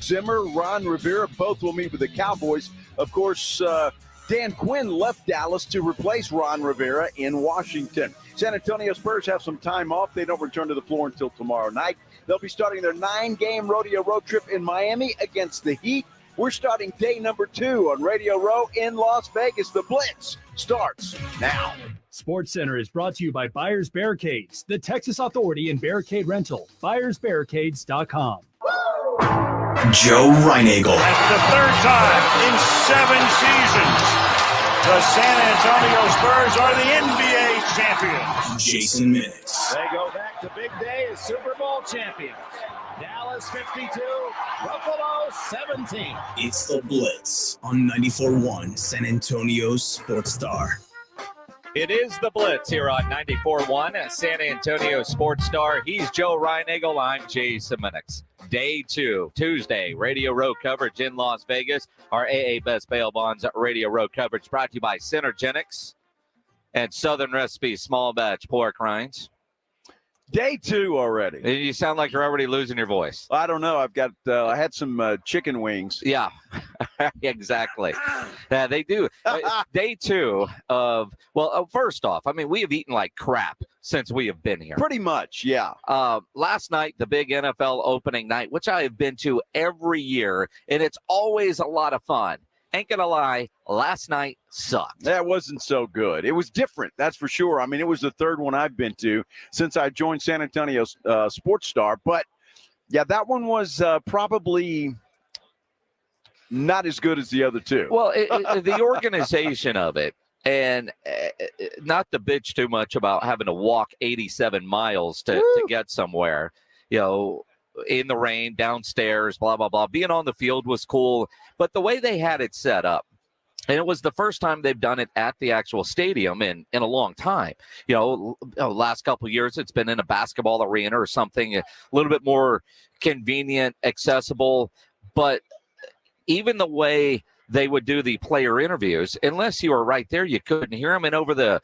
Zimmer, Ron Rivera, both will meet with the Cowboys. Of course, Dan Quinn left Dallas to replace Ron Rivera in Washington. San Antonio Spurs have some time off. They don't return to the floor until tomorrow night. They'll be starting their 9-game rodeo road trip in Miami against the Heat. We're starting day number 2 on Radio Row in Las Vegas. The Blitz starts now. SportsCenter is brought to you by Buyers Barricades, the Texas authority in barricade rental. BuyersBarricades.com. Joe Reinagel. That's the third time in 7 seasons. The San Antonio Spurs are the NBA champions. Jason Minix. They go back to big day as Super Bowl champions. Dallas 52, Buffalo 17. It's the Blitz on 94.1 San Antonio's Sports Star. It is the Blitz here on 94.1 San Antonio Sports Star. He's Joe Reinagel. I'm Jason Minix. Day 2, Tuesday, Radio Row coverage in Las Vegas. Our AA Best Bail Bonds Radio Row coverage brought to you by Synergenics and Southern Recipe Small Batch Pork Rinds. Day 2 already. You sound like you're already losing your voice. I don't know. I've got. I had some chicken wings. Yeah, exactly. Yeah, they do. Day 2 of, well, first off, I mean, we have eaten like crap since we have been here. Pretty much, yeah. Last night, the big NFL opening night, which I have been to every year, and it's always a lot of fun. Ain't gonna lie, last night sucked. That wasn't so good. It was different, that's for sure. I mean, it was the third one I've been to since I joined San Antonio Sports Star. But, yeah, that one was probably not as good as the other two. Well, the organization of it, and not to bitch too much about having to walk 87 miles to get somewhere, you know, in the rain, downstairs, blah, blah, blah. Being on the field was cool. But the way they had it set up, and it was the first time they've done it at the actual stadium in a long time. You know, last couple of years, it's been in a basketball arena or something a little bit more convenient, accessible. But even the way they would do the player interviews, unless you were right there, you couldn't hear them. And over the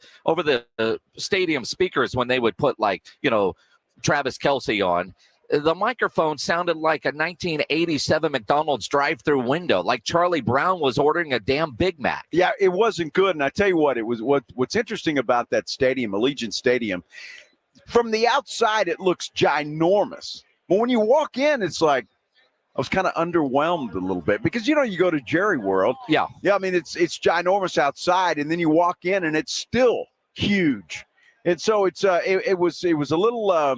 stadium speakers, when they would put, like, you know, Travis Kelce on, the microphone sounded like a 1987 McDonald's drive-through window, like Charlie Brown was ordering a damn Big Mac. Yeah, it wasn't good. And I tell you what, it was what's interesting about that stadium, Allegiant Stadium, from the outside, it looks ginormous. But when you walk in, it's like, I was kind of underwhelmed a little bit because, you know, you go to Jerry World. Yeah. Yeah, I mean, it's ginormous outside, and then you walk in, and it's still huge. And so it was a little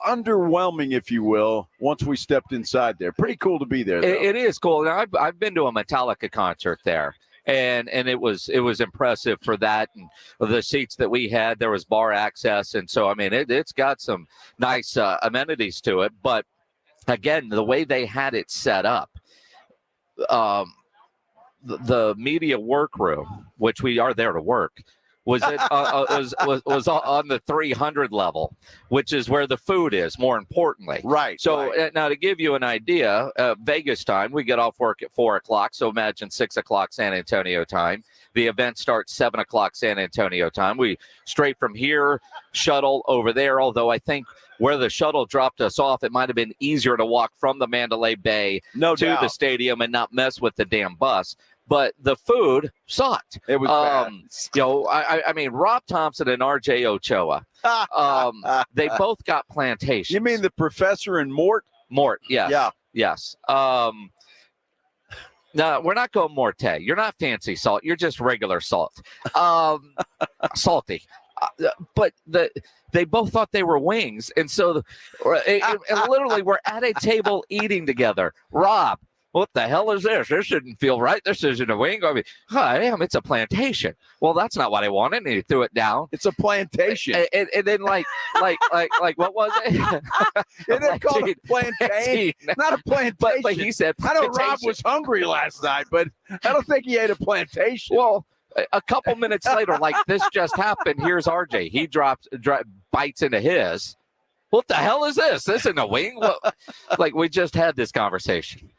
underwhelming, if you will, once we stepped inside there. Pretty cool to be there, though. It is cool. Now, I've been to a Metallica concert there, and it was impressive for that. And the seats that we had, there was bar access. And so, I mean, it's got some nice amenities to it. But, again, the way they had it set up, the media workroom, which we are there to work, was on the 300 level, which is where the food is, more importantly. Right. So now to give you an idea, Vegas time, we get off work at 4 o'clock. So imagine 6 o'clock San Antonio time. The event starts 7 o'clock San Antonio time. We straight from here, shuttle over there, although I think where the shuttle dropped us off, it might have been easier to walk from the Mandalay Bay to the stadium and not mess with the damn bus. But the food sucked. It was bad. You know, I mean, Rob Thompson and R.J. Ochoa, they both got plantations. You mean the professor and Mort? Mort, yes. Yeah. Yes. No, we're not going Morte. You're not fancy salt. You're just regular salt. Salty. But they both thought they were wings. And so literally we're at a table eating together. Rob, what the hell is this? This shouldn't feel right. This isn't a wing. I mean, damn, it's a plantation. Well, that's not what I wanted. And he threw it down. It's a plantation. And then like what was it? And they called it plantain. Not a plantation. But he said I know Rob was hungry last night, but I don't think he ate a plantation. Well, a couple minutes later, like this just happened. Here's RJ. He bites into his. What the hell is this? This isn't a wing. Like we just had this conversation.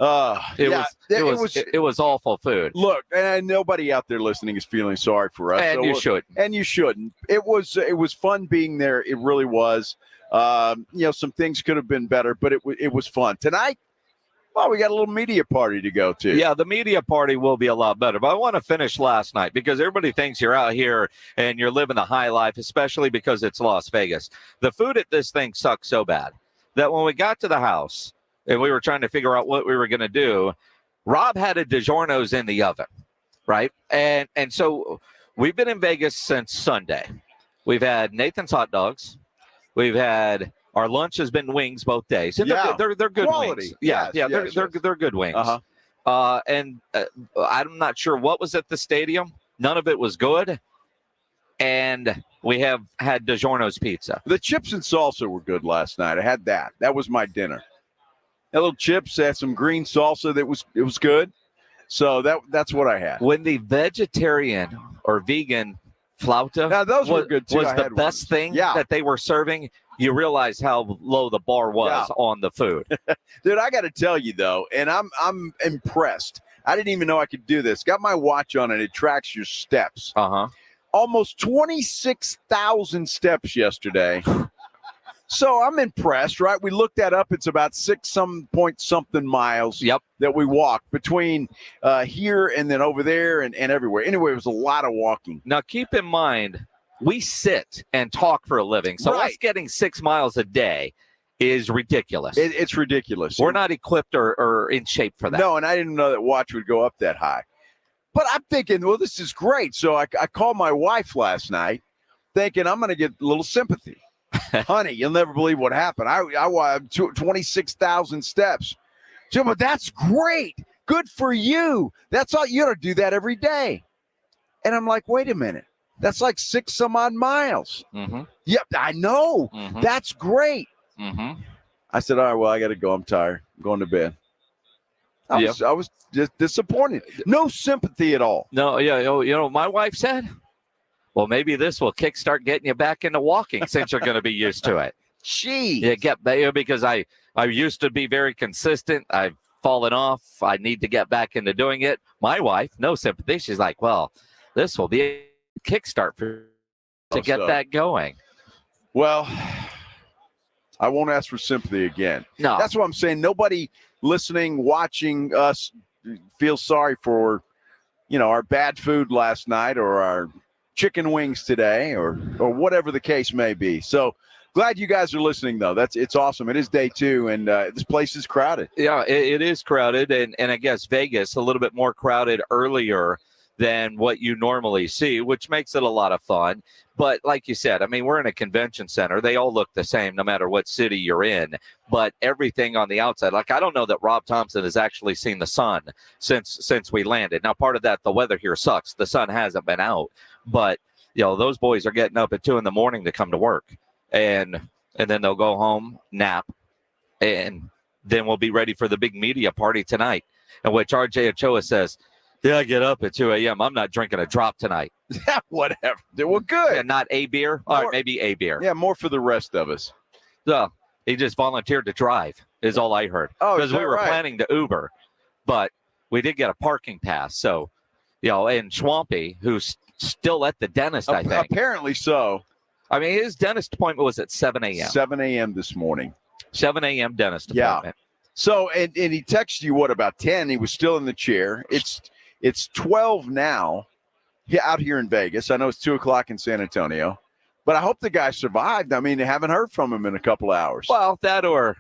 It was awful food. Look, and nobody out there listening is feeling sorry for us. And so you shouldn't. And you shouldn't. It was fun being there. It really was. You know, some things could have been better, but it was fun. Tonight, Well, we got a little media party to go to. Yeah, the media party will be a lot better. But I want to finish last night because everybody thinks you're out here and you're living the high life, especially because it's Las Vegas. The food at this thing sucks so bad that when we got to the house and we were trying to figure out what we were going to do, Rob had a DiGiorno's in the oven, right? And so we've been in Vegas since Sunday. We've had Nathan's hot dogs. We've had our lunch has been wings both days. And they're good quality wings. Yeah, they're good wings. And I'm not sure what was at the stadium. None of it was good. And we have had DiGiorno's pizza. The chips and salsa were good last night. I had that. That was my dinner. A little chips, had some green salsa it was good. So that's what I had. When the vegetarian or vegan flauta now, those were good too. Was the best thing that they were serving, you realize how low the bar was on the food. Dude, I got to tell you, though, and I'm impressed. I didn't even know I could do this. Got my watch on, and it tracks your steps. Almost 26,000 steps yesterday. So I'm impressed, right? We looked that up. It's about 6-some-point-something miles that we walked between here and then over there and everywhere. Anyway, it was a lot of walking. Now, keep in mind, we sit and talk for a living. So us getting 6 miles a day is ridiculous. It's ridiculous. We're not equipped or in shape for that. No, and I didn't know that watch would go up that high. But I'm thinking, well, this is great. So I called my wife last night thinking I'm going to get a little sympathy. Honey, you'll never believe what happened. I 26,000 steps. She said, but that's great. Good for you. That's all. You ought to do that every day. And I'm like, wait a minute. That's like 6-some-odd miles. Yep, I know. That's great. I said, all right, well, I got to go. I'm tired. I'm going to bed. I was just disappointed. No sympathy at all. No, my wife said, well, maybe this will kickstart getting you back into walking since you're going to be used to it. Jeez. Yeah, because I used to be very consistent. I've fallen off. I need to get back into doing it. My wife, no sympathy. She's like, well, this will be a kickstart to get that going. Well, I won't ask for sympathy again. No. That's what I'm saying. Nobody listening, watching us feels sorry for, our bad food last night or our chicken wings today or whatever the case may be. So glad you guys are listening, though. It's awesome. It is day 2, and this place is crowded. Yeah, it is crowded, and I guess Vegas a little bit more crowded earlier than what you normally see, which makes it a lot of fun. But like you said, I mean, we're in a convention center. They all look the same no matter what city you're in. But everything on the outside, like I don't know that Rob Thompson has actually seen the sun since we landed. Now, part of that, the weather here sucks. The sun hasn't been out. But, those boys are getting up at 2 a.m. to come to work. And then they'll go home, nap, and then we'll be ready for the big media party tonight, in which Eloy Ochoa says, I get up at 2 a.m. I'm not drinking a drop tonight. Whatever. Well, good. Yeah, not a beer. All right, maybe a beer. Yeah, more for the rest of us. So he just volunteered to drive is all I heard. Oh, because we were planning to Uber, but we did get a parking pass. So, and Swampy, who's still at the dentist, I think. Apparently so. I mean, his dentist appointment was at 7 a.m. 7 a.m. this morning. 7 a.m. dentist appointment. So, and he texted you, about 10? He was still in the chair. It's 12 now out here in Vegas. I know it's 2 o'clock in San Antonio, but I hope the guy survived. I mean, I haven't heard from him in a couple hours. Well, that or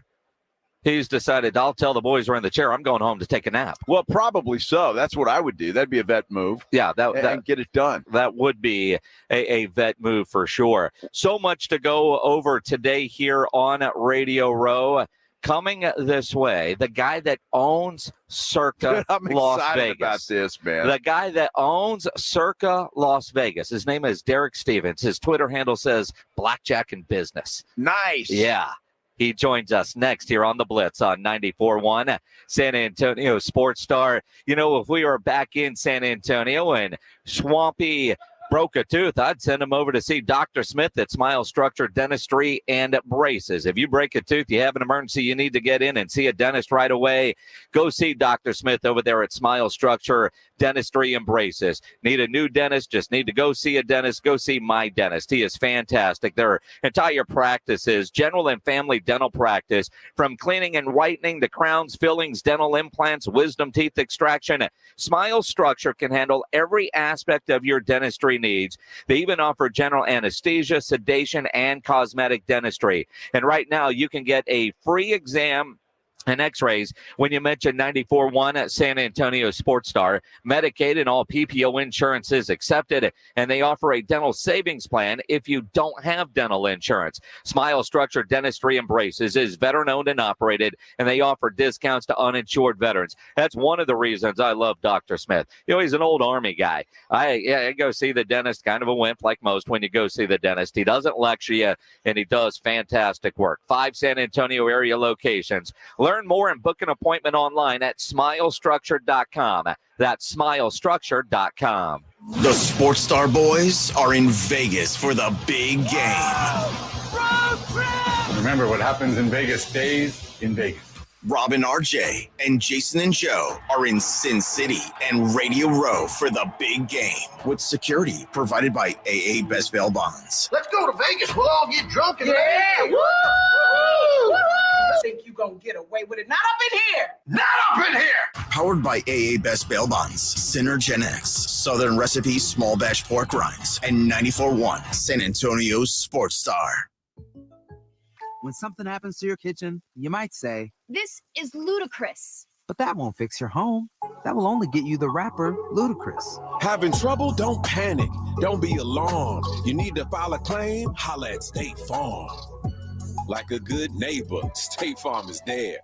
he's decided, I'll tell the boys we're in the chair, I'm going home to take a nap. Well, probably so. That's what I would do. That'd be a vet move. Yeah, and get it done. That would be a vet move for sure. So much to go over today here on Radio Row. Coming this way, the guy that owns Circa I'm Las excited Vegas. about this, man. The guy that owns Circa Las Vegas. His name is Derek Stevens. His Twitter handle says Blackjack in Business. Nice. Yeah. He joins us next here on the Blitz on 94.1 San Antonio Sports Star. If we were back in San Antonio and Swampy broke a tooth, I'd send him over to see Dr. Smith at Smile Structure Dentistry and Braces. If you break a tooth, you have an emergency, you need to get in and see a dentist right away, go see Dr. Smith over there at Smile Structure Dentistry and Braces. Need a new dentist? Just need to go see a dentist? Go see my dentist. He is fantastic. Their entire practice is general and family dental practice, from cleaning and whitening to crowns, fillings, dental implants, wisdom teeth extraction. Smile Structure can handle every aspect of your dentistry needs. They even offer general anesthesia, sedation, and cosmetic dentistry. And right now, you can get a free exam and x-rays when you mention 94.1 at San Antonio Sports Star. Medicaid and all PPO insurance is accepted, and they offer a dental savings plan if you don't have dental insurance. Smile Structure Dentistry and Braces is veteran-owned and operated, and they offer discounts to uninsured veterans. That's one of the reasons I love Dr. Smith. You know, he's an old Army guy. I go see the dentist, kind of a wimp like most when you go see the dentist. He doesn't lecture you, and he does fantastic work. 5 San Antonio area locations. Learn more and book an appointment online at smilestructure.com. That's smilestructure.com. The Sports Star Boys are in Vegas for the big game. Remember, what happens in Vegas stays in Vegas. Robin, RJ, and Jason and Joe are in Sin City and Radio Row for the big game, with security provided by AA Best Bail Bonds. Let's go to Vegas. We'll all get drunk and Woo! I think you gonna get away with it. Not up in here. Not up in here. Powered by AA Best Bail Bonds, Synergen X, Southern Recipe Small Batch Pork Rinds, and 94.1 San Antonio Sports Star. When something happens to your kitchen, you might say, "This is ludicrous." But that won't fix your home. That will only get you the rapper, Ludacris. Having trouble? Don't panic. Don't be alarmed. You need to file a claim? Holla at State Farm. Like a good neighbor, State Farm is there.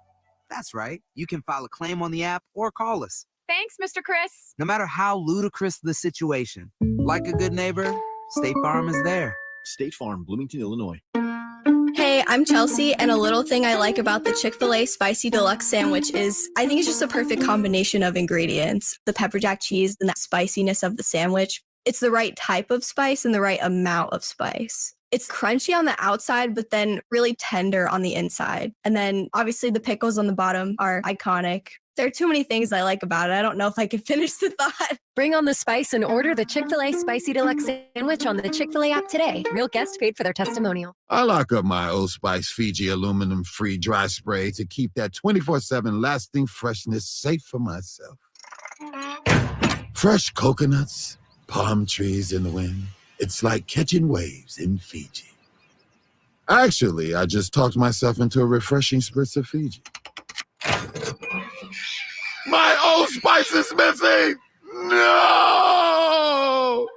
That's right. You can file a claim on the app or call us. Thanks, Mr. Chris. No matter how ludicrous the situation, like a good neighbor, State Farm is there. State Farm, Bloomington, Illinois. Hey, I'm Chelsea, and a little thing I like about the Chick-fil-A Spicy Deluxe Sandwich is I think it's just a perfect combination of ingredients. The pepper jack cheese and that spiciness of the sandwich. It's the right type of spice and the right amount of spice. It's crunchy on the outside, but then really tender on the inside. And then obviously the pickles on the bottom are iconic. There are too many things I like about it. I don't know if I can finish the thought. Bring on the spice and order the Chick-fil-A Spicy Deluxe Sandwich on the Chick-fil-A app today. Real guests paid for their testimonial. I lock up my Old Spice Fiji aluminum-free dry spray to keep that 24/7 lasting freshness safe for myself. Fresh coconuts, palm trees in the wind. It's like catching waves in Fiji. Actually, I just talked myself into a refreshing spritz of Fiji. My Old Spice is missing! No!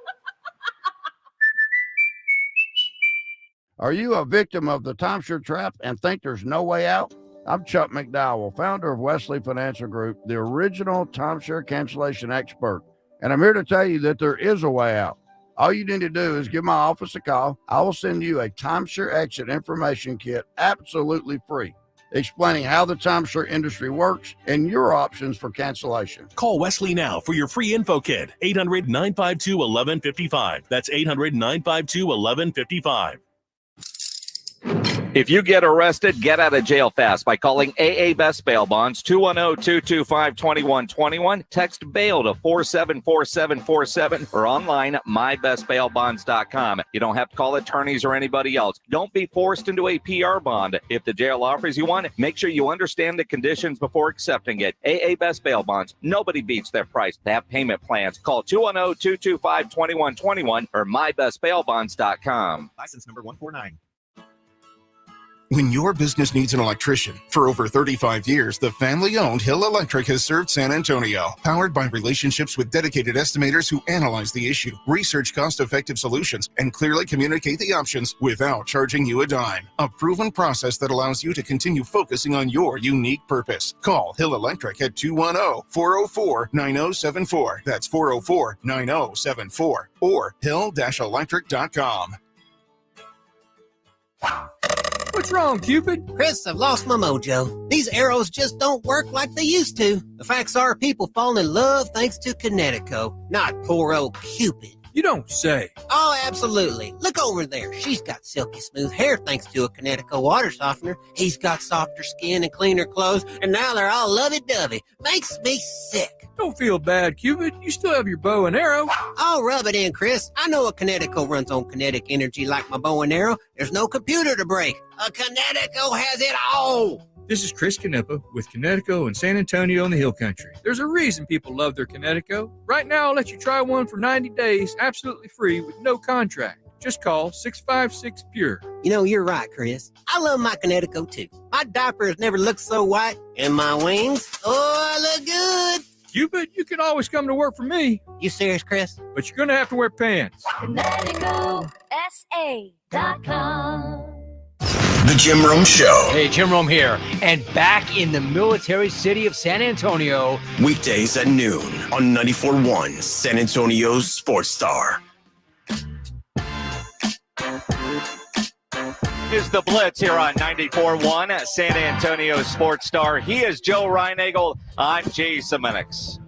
Are you a victim of the timeshare trap and think there's no way out? I'm Chuck McDowell, founder of Wesley Financial Group, the original timeshare cancellation expert. And I'm here to tell you that there is a way out. All you need to do is give my office a call. I will send you a timeshare exit information kit absolutely free, explaining how the timeshare industry works and your options for cancellation. Call Wesley now for your free info kit. 800-952-1155. That's 800-952-1155. If you get arrested, get out of jail fast by calling AA Best Bail Bonds, 210-225-2121. Text bail to 474747 or online at mybestbailbonds.com. You don't have to call attorneys or anybody else. Don't be forced into a PR bond. If the jail offers you one, make sure you understand the conditions before accepting it. AA Best Bail Bonds. Nobody beats their price. They have payment plans. Call 210-225-2121 or mybestbailbonds.com. License number 149. When your business needs an electrician, for over 35 years, the family-owned Hill Electric has served San Antonio. Powered by relationships with dedicated estimators who analyze the issue, research cost-effective solutions, and clearly communicate the options without charging you a dime. A proven process that allows you to continue focusing on your unique purpose. Call Hill Electric at 210-404-9074. That's 404-9074. Or hill-electric.com. What's wrong, Cupid? Chris, I've lost my mojo. These arrows just don't work like they used to. The facts are people fall in love thanks to Kinetico, not poor old Cupid. You don't say. Oh, absolutely. Look over there. She's got silky smooth hair thanks to a Connecticut water softener. He's got softer skin and cleaner clothes, and now they're all lovey-dovey. Makes me sick. Don't feel bad, Cupid. You still have your bow and arrow. Oh, rub it in, Chris. I know a Connecticut runs on kinetic energy like my bow and arrow. There's no computer to break. A Connecticut has it all. This is Chris Canepa with Connecticut and San Antonio in the Hill Country. There's a reason people love their Connecticut. Right now, I'll let you try one for 90 days, absolutely free with no contract. Just call 656-PURE. You know, you're right, Chris. I love my Connecticut, too. My diaper has never looked so white. And my wings, oh, I look good. Cupid, you can always come to work for me. You serious, Chris? But you're going to have to wear pants. ConnecticutSA.com. The Jim Rome Show. Hey, Jim Rome here, and back in the military city of San Antonio. Weekdays at noon on 94.1 San Antonio's Sports Star. Is the Blitz here on 94.1 San Antonio Sports Star. He is Joe Reinagle. I'm Jason Minix.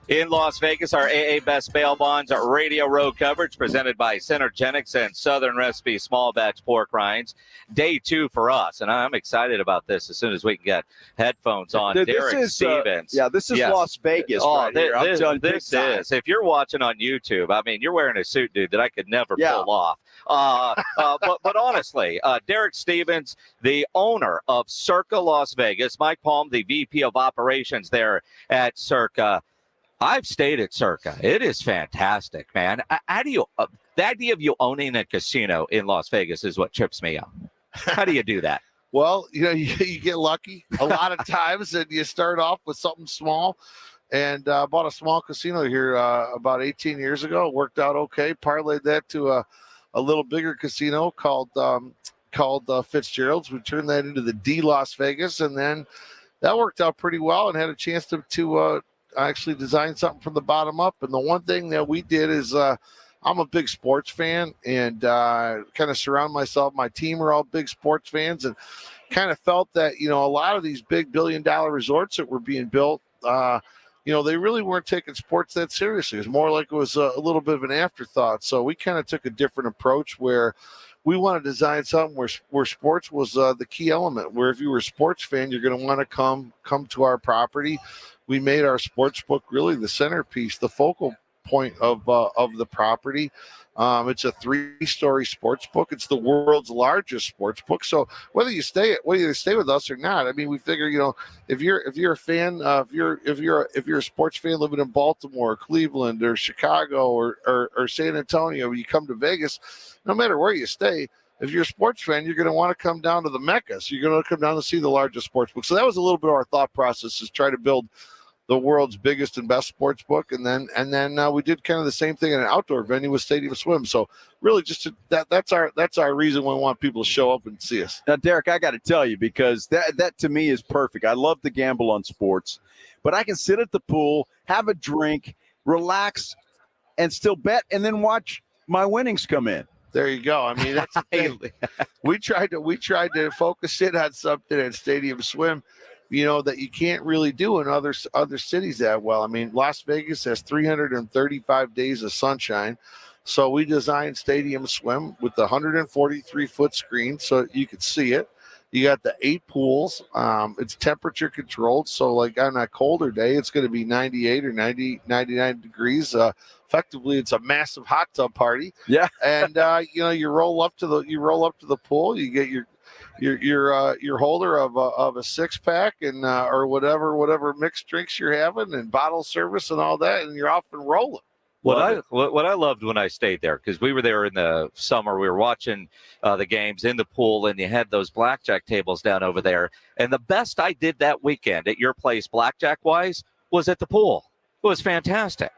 In Las Vegas, our AA Best Bail Bonds Radio Row coverage presented by Synergenics and Southern Recipe Small Batch Pork Rinds. Day 2 for us, and I'm excited about this as soon as we can get headphones on. Derek Stevens. This is Las Vegas here. I'm telling you, this is. If you're watching on YouTube, I mean, you're wearing a suit, dude, that I could never pull off. But honestly, Derek Stevens, the owner of Circa Las Vegas, Mike Palm, the VP of Operations there at Circa. I've stayed at Circa. It is fantastic, man. How do you the idea of you owning a casino in Las Vegas is what trips me up. How do you do that? Well, you get lucky a lot of times, and you start off with something small. And bought a small casino here about 18 years ago. It worked out okay. Parlayed that to a little bigger casino called Fitzgerald's. We turned that into the D Las Vegas, and then that worked out pretty well. And had a chance to actually design something from the bottom up. And the one thing that we did is I'm a big sports fan, and kind of surround myself. My team are all big sports fans, and kind of felt that, a lot of these big $1 billion resorts that were being built, they really weren't taking sports that seriously. It was more like it was a little bit of an afterthought. So we kind of took a different approach where we want to design something where sports was the key element, where if you were a sports fan, you're going to want to come to our property. We made our sports book really the centerpiece, the focal point of the property. It's a 3-story sports book. It's the world's largest sports book. So whether you stay with us or not, I mean, we figure, if you're a fan, if you're a sports fan living in Baltimore, Cleveland, or Chicago, or San Antonio, you come to Vegas, no matter where you stay, if you're a sports fan, you're going to want to come down to the Mecca. So you're going to come down to see the largest sports book. So that was a little bit of our thought process, is try to build the world's biggest and best sports book, and then we did kind of the same thing in an outdoor venue with Stadium Swim. So really, that's our reason we want people to show up and see us. Now, Derek, I got to tell you, because that to me is perfect. I love to gamble on sports, but I can sit at the pool, have a drink, relax, and still bet, and then watch my winnings come in. There you go. I mean, that's the thing. we tried to focus in on something at Stadium Swim, that you can't really do in other cities that well. I mean, Las Vegas has 335 days of sunshine. So we designed Stadium Swim with the 143-foot screen so you could see it. You got the 8 pools. It's temperature controlled. So like on a colder day, it's going to be 98 or 99 degrees. Effectively, it's a massive hot tub party. Yeah. And, you roll up to the pool, you get your holder of a 6-pack and or whatever mixed drinks you're having, and bottle service and all that, and you're off and rolling. What I loved when I stayed there, because we were there in the summer, we were watching the games in the pool, and you had those blackjack tables down over there. And the best I did that weekend at your place, blackjack wise, was at the pool. It was fantastic.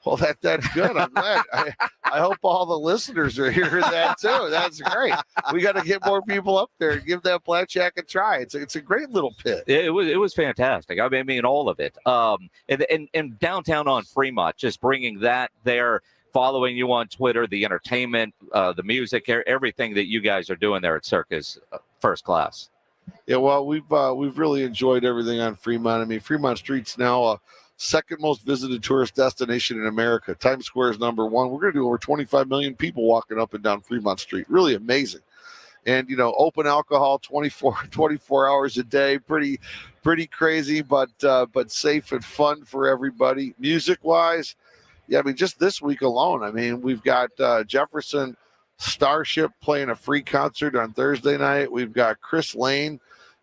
Well, that's good. I'm glad. I hope all the listeners are hearing that too. That's great. We got to get more people up there and give that blackjack a try. It's a great little pit. It was fantastic. I mean, all of it. And downtown on Fremont, just bringing that there, following you on Twitter, the entertainment, the music, everything that you guys are doing there at Circa is first class. Yeah, well, we've really enjoyed everything on Fremont. I mean, Fremont Street's now a second most visited tourist destination in America. Times Square is number one. We're going to do over 25 million people walking up and down Fremont Street. Really amazing. And, open alcohol 24 hours a day. Pretty crazy, but safe and fun for everybody. Music-wise, yeah, I mean, just this week alone, I mean, we've got Jefferson Starship playing a free concert on Thursday night. We've got Chris Lane,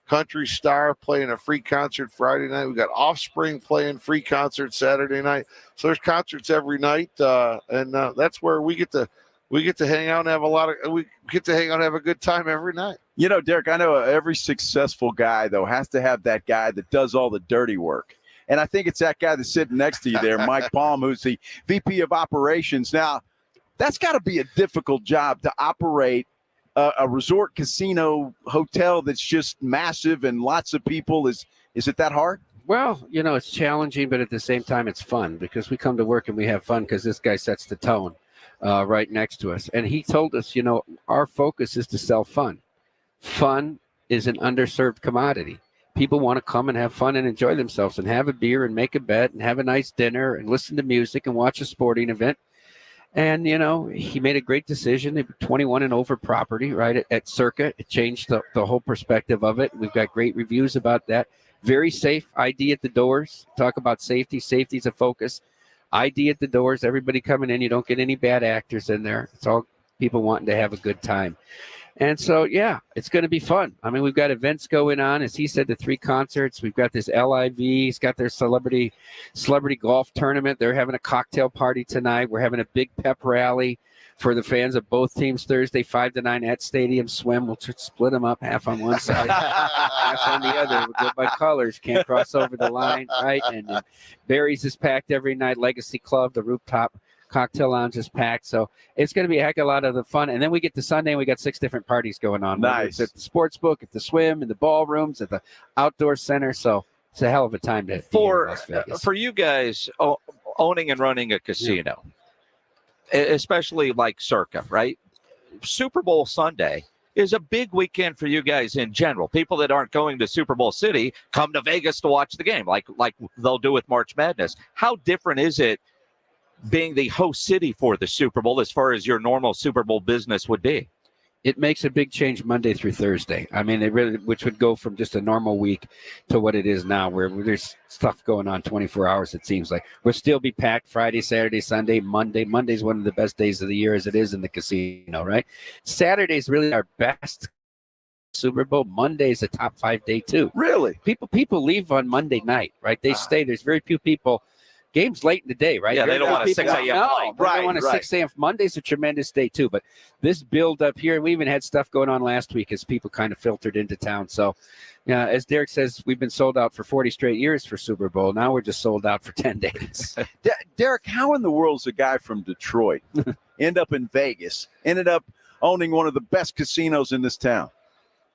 country star, playing a free concert Friday night. We've got Offspring playing free concert Saturday night. So there's concerts every night, and that's where we get to hang out and have a good time every night. Derek, I know every successful guy, though, has to have that guy that does all the dirty work. And I think it's that guy that's sitting next to you there, Mike Palm, who's the VP of Operations. Now, that's got to be a difficult job to operate a resort casino hotel that's just massive and lots of people. Is it that hard? Well, it's challenging, but at the same time, it's fun because we come to work and we have fun because this guy sets the tone right next to us. And he told us, our focus is to sell fun. Fun is an underserved commodity. People want to come and have fun and enjoy themselves and have a beer and make a bet and have a nice dinner and listen to music and watch a sporting event. And, he made a great decision. 21 and over property, right, at Circa. It changed the whole perspective of it. We've got great reviews about that. Very safe. ID at the doors. Talk about safety. Safety's a focus. ID at the doors. Everybody coming in. You don't get any bad actors in there. It's all people wanting to have a good time. And so, yeah, it's going to be fun. I mean, we've got events going on. As he said, the 3 concerts. We've got this LIV. He's got their celebrity golf tournament. They're having a cocktail party tonight. We're having a big pep rally for the fans of both teams Thursday, 5 to 9 at Stadium Swim. We'll split them up, half on one side, half on the other. We'll go by colors. Can't cross over the line, right? And Barry's is packed every night. Legacy Club, the rooftop cocktail lounge is packed. So it's going to be a heck of a lot of the fun. And then we get to Sunday and we got 6 different parties going on. Nice. It's at the sports book, at the swim, in the ballrooms, at the outdoor center. So it's a hell of a time to be in Las Vegas. For you guys owning and running a casino, especially like Circa, right? Super Bowl Sunday is a big weekend for you guys in general. People that aren't going to Super Bowl City come to Vegas to watch the game, like they'll do with March Madness. How different is it being the host city for the Super Bowl as far as your normal Super Bowl business would be? It makes a big change Monday through Thursday. I mean, which would go from just a normal week to what it is now, where there's stuff going on 24 hours, it seems like. We'll still be packed Friday, Saturday, Sunday, Monday. Monday's one of the best days of the year as it is in the casino, right? Saturday's really our best Super Bowl. Monday's a top 5 day too. Really? People leave on Monday night, right? They stay. There's very few people. Game's late in the day, right? Yeah, they don't want a 6 a.m. No, they don't want a 6 a.m. Monday's a tremendous day, too. But this build up here, we even had stuff going on last week as people kind of filtered into town. So, as Derek says, we've been sold out for 40 straight years for Super Bowl. Now we're just sold out for 10 days. Derek, how in the world is a guy from Detroit end up in Vegas, ended up owning one of the best casinos in this town?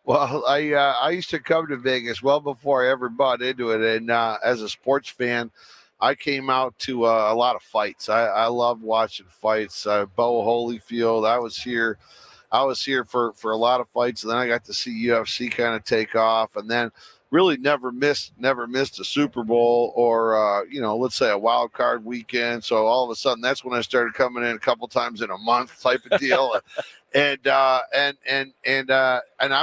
Well, I used to come to Vegas well before I ever bought into it. And as a sports fan, I came out to a lot of fights. I love watching fights. Bo Holyfield, I was here for a lot of fights. And then I got to see UFC kind of take off, and then really never missed a Super Bowl or let's say a wild card weekend. So all of a sudden, that's when I started coming in a couple times in a month type of deal. And I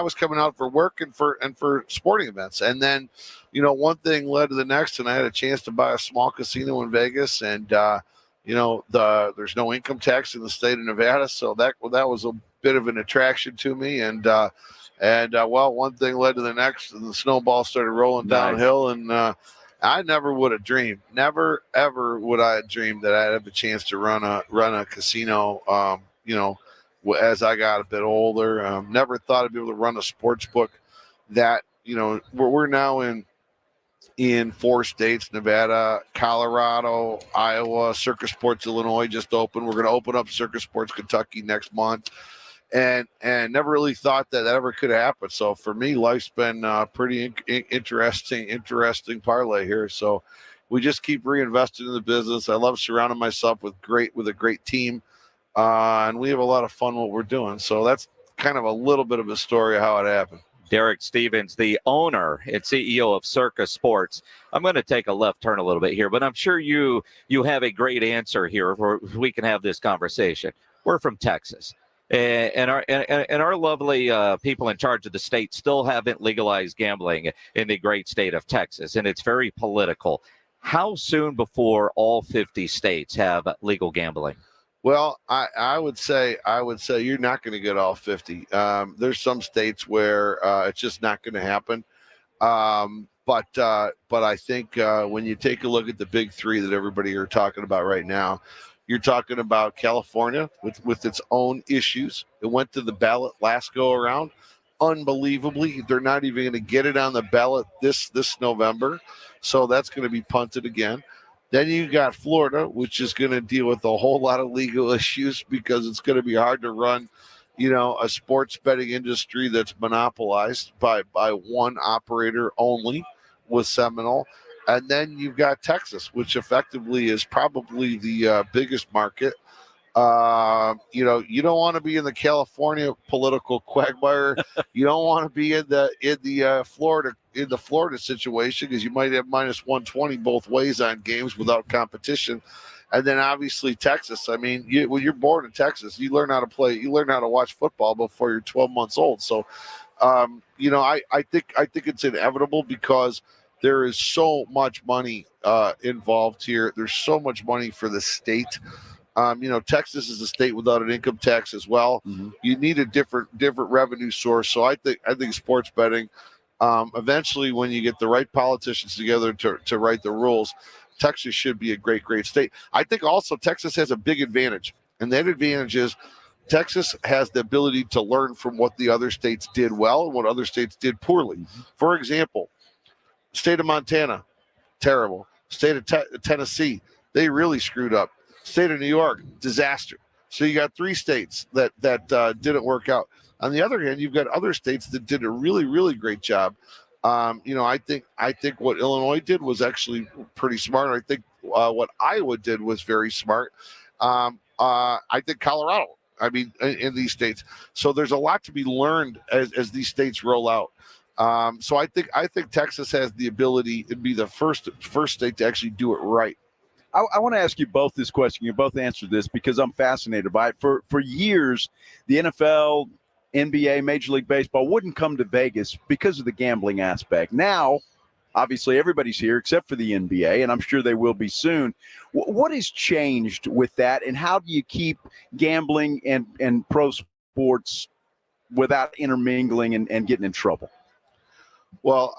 was coming out for work and for sporting events. And then, one thing led to the next, and I had a chance to buy a small casino in Vegas, and there's no income tax in the state of Nevada, so that was a bit of an attraction to me. And one thing led to the next, and the snowball started rolling downhill. And I never would have dreamed, never ever would I have dreamed that I'd have a chance to run a casino. As I got a bit older, never thought I'd be able to run a sports book. That we're now in 4 states: Nevada, Colorado, Iowa. Circa Sports Illinois just opened. We're going to open up Circa Sports Kentucky next month, and never really thought that ever could happen. So for me, life's been pretty interesting parlay here. So we just keep reinvesting in the business. I love surrounding myself with a great team. And we have a lot of fun what we're doing. So that's kind of a little bit of a story of how it happened. Derek Stevens, the owner and CEO of Circa Sports. I'm going to take a left turn a little bit here, but I'm sure you have a great answer here for we can have this conversation. We're from Texas, and our lovely people in charge of the state still haven't legalized gambling in the great state of Texas, and it's very political. How soon before all 50 states have legal gambling? Well, I would say you're not going to get all 50. There's some states where it's just not going to happen. But I think when you take a look at the big three that everybody are talking about right now, you're talking about California with its own issues. It went to the ballot last go around. Unbelievably, they're not even going to get it on the ballot this November. So that's going to be punted again. Then you got Florida, which is going to deal with a whole lot of legal issues because it's going to be hard to run, a sports betting industry that's monopolized by one operator only with Seminole. And then you've got Texas, which effectively is probably the biggest market. You don't want to be in the California political quagmire. You don't want to be in the Florida situation because you might have minus 120 both ways on games without competition. And then obviously Texas. I mean, when you're born in Texas, you learn how to play. You learn how to watch football before you're 12 months old. So, I think it's inevitable because there is so much money involved here. There's so much money for the state. Texas is a state without an income tax as well. Mm-hmm. You need a different revenue source. So I think sports betting, eventually when you get the right politicians together to write the rules, Texas should be a great, great state. I think also Texas has a big advantage. And that advantage is Texas has the ability to learn from what the other states did well and what other states did poorly. Mm-hmm. For example, state of Montana, terrible. State of Tennessee, they really screwed up. State of New York, disaster. So you got three states that didn't work out. On the other hand, you've got other states that did a really, really great job. I think what Illinois did was actually pretty smart. I think what Iowa did was very smart. I think Colorado. I mean, in these states. So there's a lot to be learned as these states roll out. So I think Texas has the ability to be the first state to actually do it right. I want to ask you both this question. You both answered this because I'm fascinated by it. For years, the NFL, NBA, Major League Baseball wouldn't come to Vegas because of the gambling aspect. Now, obviously, everybody's here except for the NBA, and I'm sure they will be soon. What has changed with that, and how do you keep gambling and pro sports without intermingling and getting in trouble? Well,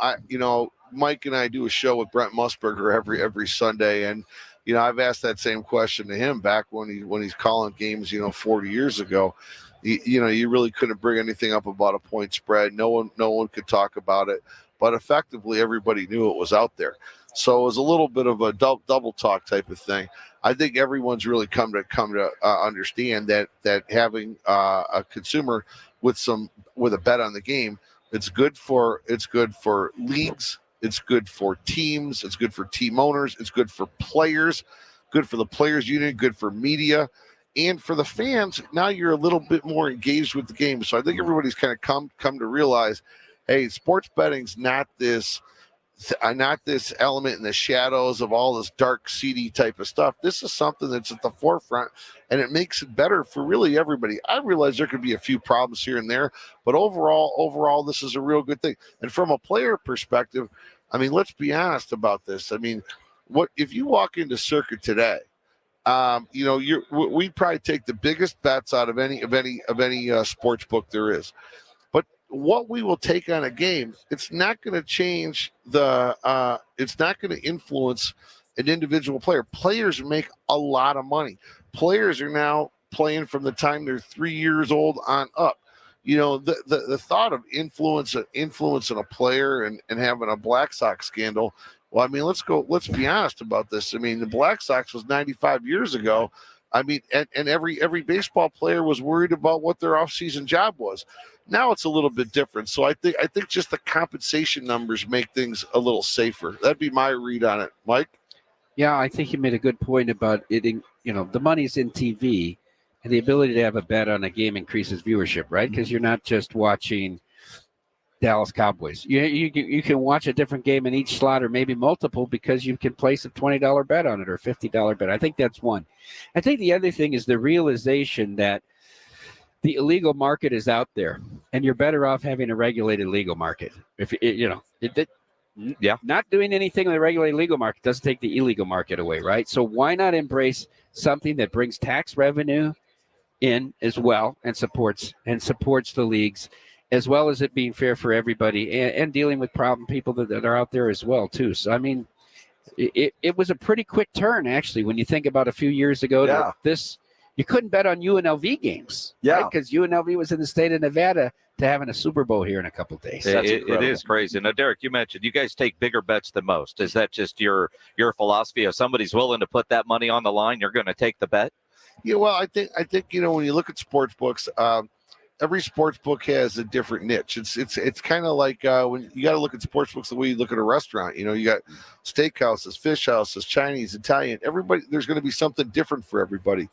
Mike and I do a show with Brent Musburger every Sunday, and I've asked that same question to him back when he's calling games, 40 years ago. You really couldn't bring anything up about a point spread. No one could talk about it, but effectively everybody knew it was out there. So it was a little bit of a double talk type of thing. I think everyone's really come to understand that having a consumer with a bet on the game, it's good for leagues. It's good for teams. It's good for team owners. It's good for players, good for the players union, good for media, and for the fans. Now you're a little bit more engaged with the game. So I think everybody's kind of come to realize, hey, sports betting's not this element in the shadows of all this dark, seedy type of stuff. This is something that's at the forefront, and it makes it better for really everybody. I realize there could be a few problems here and there, but overall, this is a real good thing. And from a player perspective, I mean, let's be honest about this. I mean, what if you walk into Circa today? We'd probably take the biggest bets out of any sports book there is. What we will take on a game, it's not going to change it's not going to influence an individual player. Players make a lot of money. Players are now playing from the time they're 3 years old on up. The thought of influencing a player and having a Black Sox scandal. Well, I mean, let's be honest about this. I mean, the Black Sox was 95 years ago. I mean, and every baseball player was worried about what their offseason job was. Now it's a little bit different. So I think just the compensation numbers make things a little safer. That'd be my read on it, Mike. Yeah, I think you made a good point about it. The money's in TV, and the ability to have a bet on a game increases viewership, right? Because you're not just watching Dallas Cowboys. You can watch a different game in each slot, or maybe multiple, because you can place a $20 bet on it or $50 bet. I think that's one. I think the other thing is the realization that the illegal market is out there, and you're better off having a regulated legal market. If not doing anything in the regulated legal market doesn't take the illegal market away, right? So why not embrace something that brings tax revenue in as well and supports the leagues, as well as it being fair for everybody and dealing with problem people that are out there as well too. So I mean, it was a pretty quick turn actually when you think about a few years ago. Yeah. You couldn't bet on UNLV games, yeah, because UNLV was in the state of Nevada to having a Super Bowl here in a couple of days. It is crazy. Now, Derek, you mentioned you guys take bigger bets than most. Is that just your philosophy? If somebody's willing to put that money on the line, you're going to take the bet? Yeah, well, I think when you look at sports books, every sports book has a different niche. It's kind of like when you got to look at sports books the way you look at a restaurant. You got steakhouses, fish houses, Chinese, Italian. Everybody, there's going to be something different for everybody.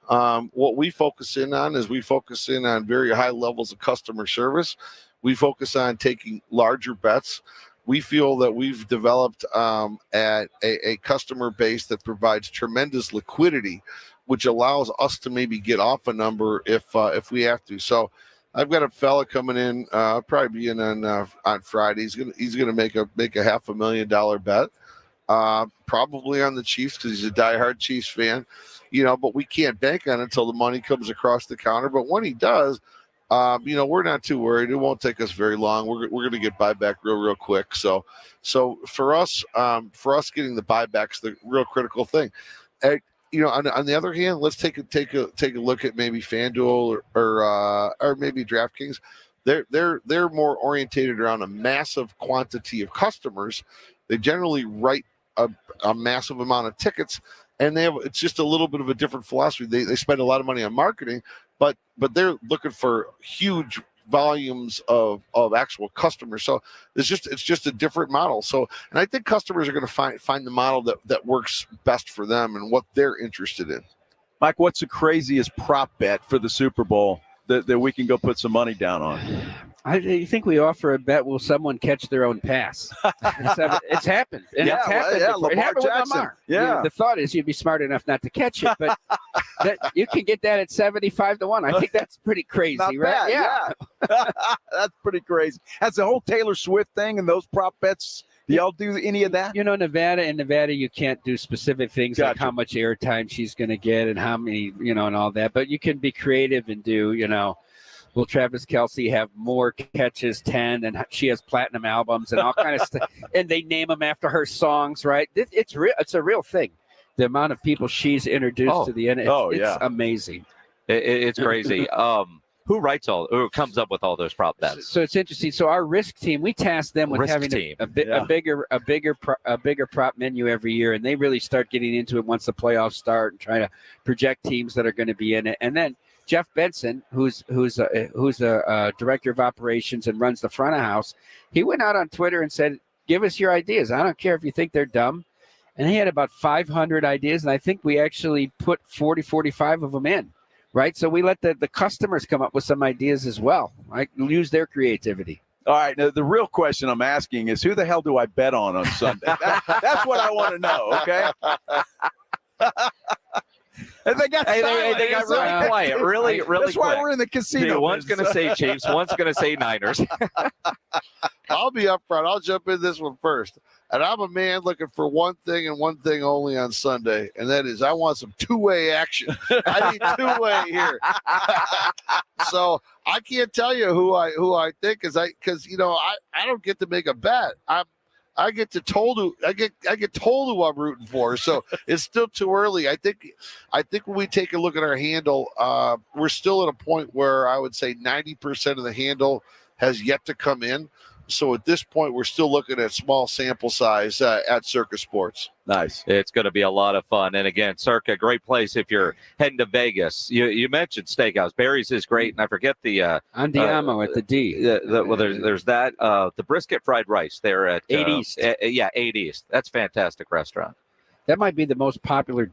What we focus in on is we focus in on very high levels of customer service. We focus on taking larger bets. We feel that we've developed at a customer base that provides tremendous liquidity, which allows us to maybe get off a number if we have to. So I've got a fella coming in, probably be in on Friday. He's gonna make a $500,000 bet, probably on the Chiefs because he's a diehard Chiefs fan. But we can't bank on it until the money comes across the counter. But when he does, we're not too worried. It won't take us very long. We're going to get buyback real quick. So for us getting the buyback's the real critical thing. On the other hand, let's take a look at maybe FanDuel or maybe DraftKings. They're more orientated around a massive quantity of customers. They generally write a massive amount of tickets, and it's just a little bit of a different philosophy. They spend a lot of money on marketing, but they're looking for huge volumes of actual customers. So it's just a different model. So, and I think customers are going to find the model that works best for them and what they're interested in. Mike, what's the craziest prop bet for the Super Bowl that we can go put some money down on? I think we offer a bet, will someone catch their own pass? It's happened. And it's happened. Lamar it happened Jackson. With Lamar. Yeah. The thought is you'd be smart enough not to catch it, but you can get that at 75-1. I think that's pretty crazy, Not right? bad, yeah. That's pretty crazy. That's the whole Taylor Swift thing and those prop bets. Do y'all do any of that? Nevada, you can't do specific things like how much airtime she's going to get and how many, and all that. But you can be creative and do, will Travis Kelce have more catches, 10, and she has platinum albums and all kind of stuff. And they name them after her songs, right? It's real. It's a real thing. The amount of people she's introduced to the NFL, it's amazing. It's crazy. Who comes up with all those prop bets? So it's interesting. So our risk team, we task them with having a bigger prop menu every year, and they really start getting into it once the playoffs start and trying to project teams that are going to be in it. And then Jeff Benson, who's a director of operations and runs the front of house, he went out on Twitter and said, "Give us your ideas. I don't care if you think they're dumb." And he had about 500 ideas, and I think we actually put 45 of them in. Right, so we let the customers come up with some ideas as well. Right, use their creativity. All right, now the real question I'm asking is, who the hell do I bet on Sunday? That's what I want to know. Okay. And they got really quiet, really That's quick. why we're in the casino. One's going to say Chiefs, one's going to say Niners. I'll be up front. I'll jump in this one first. And I'm a man looking for one thing and one thing only on Sunday, and that is I want some two-way action. I need two-way here. So I can't tell you who I think because I don't get to make a bet. I get told who I'm rooting for. So it's still too early. I think when we take a look at our handle, we're still at a point where I would say 90% of the handle has yet to come in. So at this point, we're still looking at small sample size at Circa Sports. Nice. It's going to be a lot of fun. And again, Circa, great place if you're heading to Vegas. You mentioned Steakhouse. Barry's is great. And I forget the Andiamo at the D. Well, there's that. The brisket fried rice there at 8 East. 8 East. That's a fantastic restaurant. That might be the most popular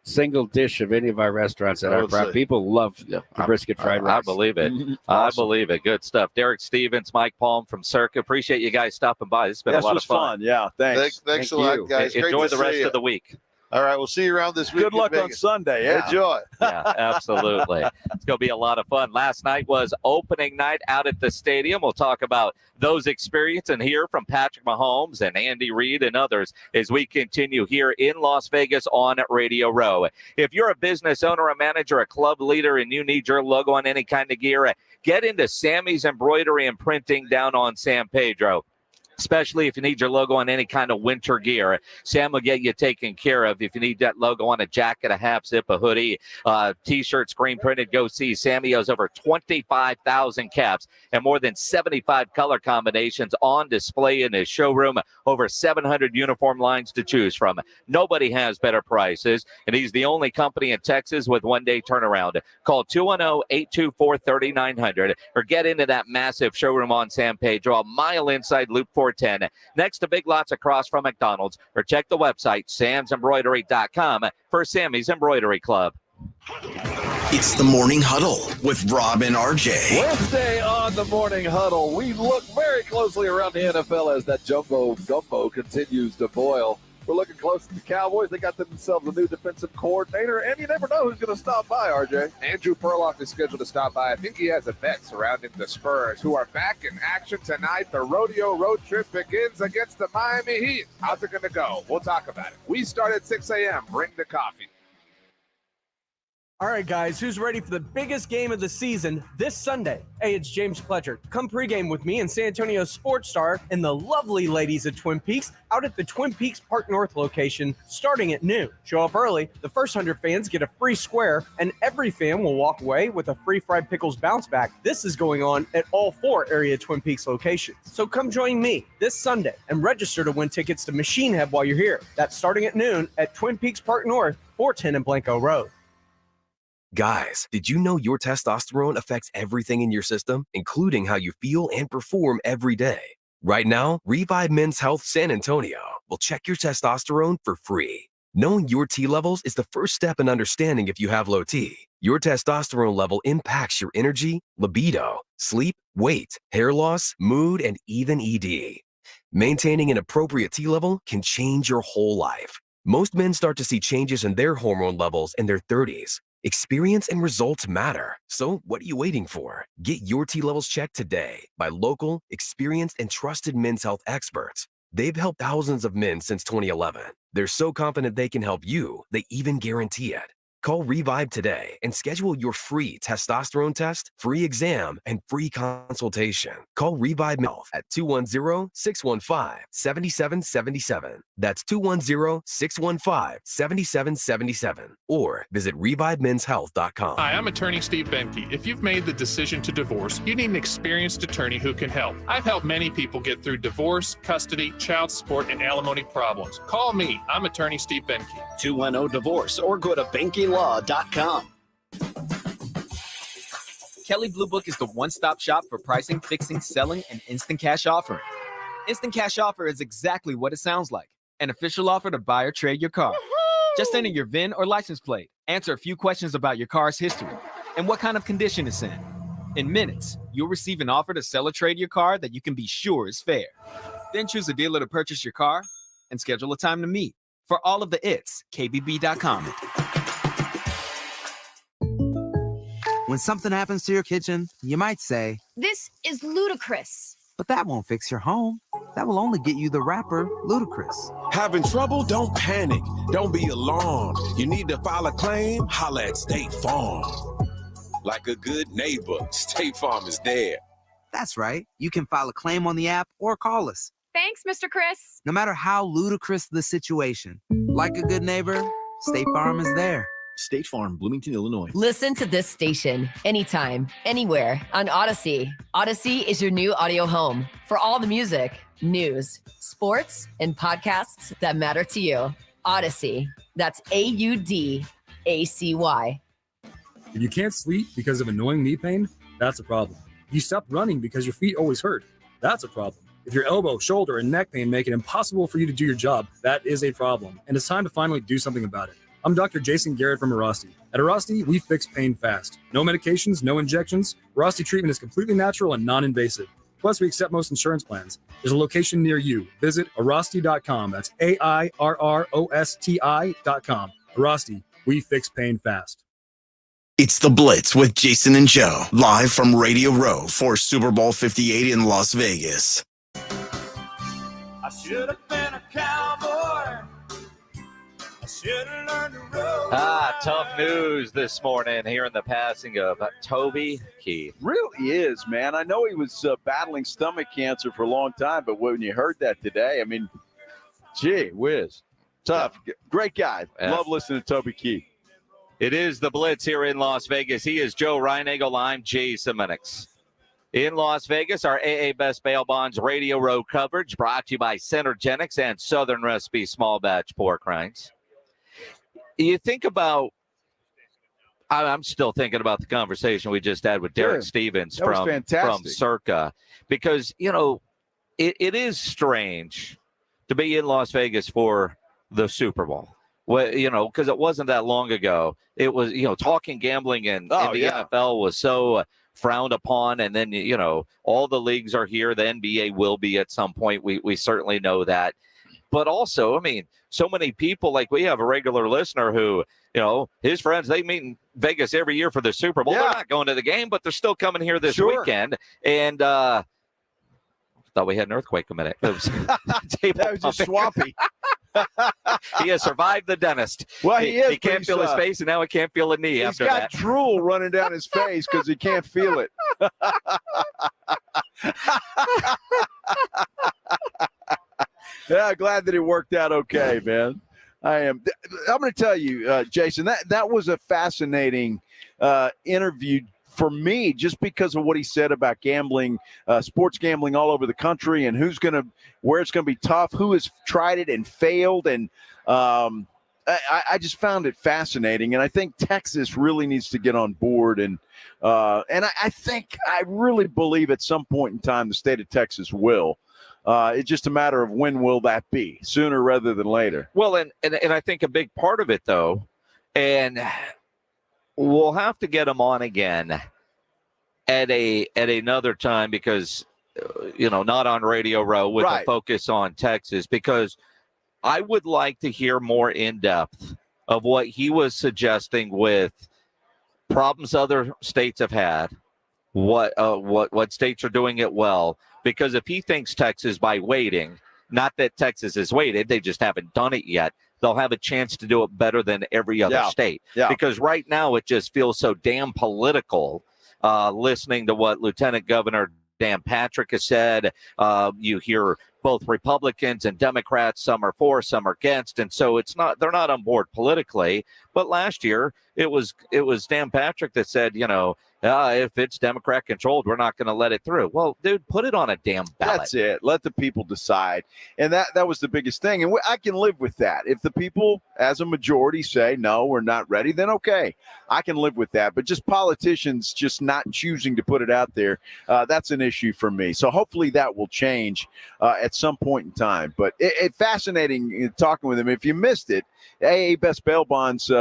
single dish of any of our restaurants at our property. People love the brisket fried rice. I believe it. Awesome. I believe it. Good stuff. Derek Stevens, Mike Palm from Circa. Appreciate you guys stopping by. This has been a lot of fun. Yeah, thanks. Thanks a lot, guys. Enjoy the rest of the week. All right, we'll see you around this week. Good luck on Sunday. Yeah. Enjoy. Yeah, absolutely. It's going to be a lot of fun. Last night was opening night out at the stadium. We'll talk about those experiences and hear from Patrick Mahomes and Andy Reid and others as we continue here in Las Vegas on Radio Row. If you're a business owner, a manager, a club leader, and you need your logo on any kind of gear, get into Sammy's Embroidery and Printing down on San Pedro. Especially if you need your logo on any kind of winter gear. Sam will get you taken care of. If you need that logo on a jacket, a half zip, a hoodie, T-shirt, screen printed, go see Sammy. Has over 25,000 caps and more than 75 color combinations on display in his showroom. Over 700 uniform lines to choose from. Nobody has better prices, and he's the only company in Texas with one-day turnaround. Call 210-824-3900 or get into that massive showroom on San Pedro, a mile inside Loop 410, next to Big Lots across from McDonald's, or check the website samsembroidery.com for Sammy's Embroidery Club. It's the Morning Huddle with Rob and RJ. Wednesday on the Morning Huddle, we look very closely around the NFL as that jumbo gumbo continues to boil. We're looking close at the Cowboys. They got themselves a new defensive coordinator, and you never know who's going to stop by, RJ. Andrew Perloff is scheduled to stop by. I think he has a bet surrounding the Spurs, who are back in action tonight. The rodeo road trip begins against the Miami Heat. How's it going to go? We'll talk about it. We start at 6 a.m. Bring the coffee. All right, guys, who's ready for the biggest game of the season this Sunday? Hey, it's James Pletcher. Come pregame with me and San Antonio Sports Star and the lovely ladies at Twin Peaks out at the Twin Peaks Park North location starting at noon. Show up early. The first 100 fans get a free square, and every fan will walk away with a free fried pickles bounce back. This is going on at all 4 area Twin Peaks locations. So come join me this Sunday and register to win tickets to Machine Head while you're here. That's starting at noon at Twin Peaks Park North, 410 and Blanco Road. Guys, did you know your testosterone affects everything in your system, including how you feel and perform every day? Right now, Revive Men's Health San Antonio will check your testosterone for free. Knowing your T levels is the first step in understanding if you have low T. Your testosterone level impacts your energy, libido, sleep, weight, hair loss, mood, and even ED. Maintaining an appropriate T level can change your whole life. Most men start to see changes in their hormone levels in their 30s. Experience and results matter. So what are you waiting for? Get your T levels checked today by local, experienced, and trusted men's health experts. They've helped thousands of men since 2011. They're so confident they can help you, they even guarantee it. Call Revive today and schedule your free testosterone test, free exam, and free consultation. Call Revive Health at 210-615-7777. That's 210-615-7777. Or visit ReviveMen'sHealth.com. Hi, I'm attorney Steve Benke. If you've made the decision to divorce, you need an experienced attorney who can help. I've helped many people get through divorce, custody, child support, and alimony problems. Call me. I'm attorney Steve Benke. 210-DIVORCE or go to BenkeLaw.com. Kelley Blue Book is the one-stop shop for pricing, fixing, selling, and instant cash offering. Instant cash offer is exactly what it sounds like. An official offer to buy or trade your car. Just enter your VIN or license plate, answer a few questions about your car's history, and what kind of condition it's in. In minutes, you'll receive an offer to sell or trade your car that you can be sure is fair. Then choose a dealer to purchase your car and schedule a time to meet. For all of the its, KBB.com. When something happens to your kitchen, you might say, "This is ludicrous." but that won't fix your home. That will only get you the rapper, Ludacris. Having trouble? Don't panic. Don't be alarmed. You need to file a claim? Holla at State Farm. Like a good neighbor, State Farm is there. That's right. You can file a claim on the app or call us. Thanks, Mr. Chris. No matter how ludicrous the situation, like a good neighbor, State Farm is there. State Farm, Bloomington, Illinois. Listen to this station anytime, anywhere on Odyssey. Odyssey is your new audio home for all the music, news, sports, and podcasts that matter to you. Odyssey. That's AUDACY. If you can't sleep because of annoying knee pain, that's a problem. If you stop running because your feet always hurt, that's a problem. If your elbow, shoulder, and neck pain make it impossible for you to do your job, that is a problem, and it's time to finally do something about it. I'm Dr. Jason Garrett from Arasti. At Arasti, we fix pain fast. No medications, no injections. Arasti treatment is completely natural and non-invasive. Plus, we accept most insurance plans. There's a location near you. Visit Arasti.com. That's AIRROSTI.com. Arasti, we fix pain fast. It's the Blitz with Jason and Joe, live from Radio Row for Super Bowl 58 in Las Vegas. I should have been a cowboy. I should have learned to roll. Tough news this morning here in the passing of Toby Keith. Really is, man. I know he was battling stomach cancer for a long time, but when you heard that today, I mean, gee whiz. Tough. Great guy. Yeah. Love listening to Toby Keith. It is the Blitz here in Las Vegas. He is Joe Reinagel. I'm Jason Minix. In Las Vegas, our AA Best Bail Bonds Radio Row coverage brought to you by Centergenics and Southern Recipe Small Batch Pork Rinds. You think about, I'm still thinking about the conversation we just had with Derek Stevens from Circa, because, you know, it is strange to be in Las Vegas for the Super Bowl. Well, you know, because it wasn't that long ago. It was, you know, talking gambling in the NFL was so frowned upon. And then, you know, all the leagues are here. The NBA will be at some point. We certainly know that. But also, I mean, so many people, like we have a regular listener who, you know, his friends, they meet in Vegas every year for the Super Bowl. Yeah. They're not going to the game, but they're still coming here this weekend. And thought we had an earthquake a minute. It was, that was just swampy. He has survived the dentist. Well, he can't feel his face, and now he can't feel a knee after that. He's got drool running down his face because he can't feel it. Yeah, glad that it worked out okay, man. I am. I'm going to tell you, Jason, that was a fascinating interview for me, just because of what he said about gambling, sports gambling all over the country, and where it's going to be tough, who has tried it and failed. And I just found it fascinating. And I think Texas really needs to get on board. And I really believe at some point in time, the state of Texas will. It's just a matter of when will that be, sooner rather than later. Well, and I think a big part of it, though, and we'll have to get him on again at another time, because you know, not on Radio Row with a focus on Texas, because I would like to hear more in depth of what he was suggesting with problems other states have had, what states are doing it well. Because if he thinks Texas, by waiting, not that Texas has waited, they just haven't done it yet, they'll have a chance to do it better than every other state. Yeah. Because right now it just feels so damn political, listening to what Lieutenant Governor Dan Patrick has said. You hear both Republicans and Democrats, some are for, some are against, and so they're not on board politically. But last year it was Dan Patrick that said, you know, if it's Democrat controlled, we're not going to let it through. Well, dude, put it on a damn ballot. That's it. Let the people decide. And that was the biggest thing. And I can live with that. If the people as a majority say, no, we're not ready, then okay, I can live with that. But just politicians just not choosing to put it out there, that's an issue for me. So hopefully that will change at some point in time. But it's fascinating talking with him. If you missed it, AA Best Bail Bonds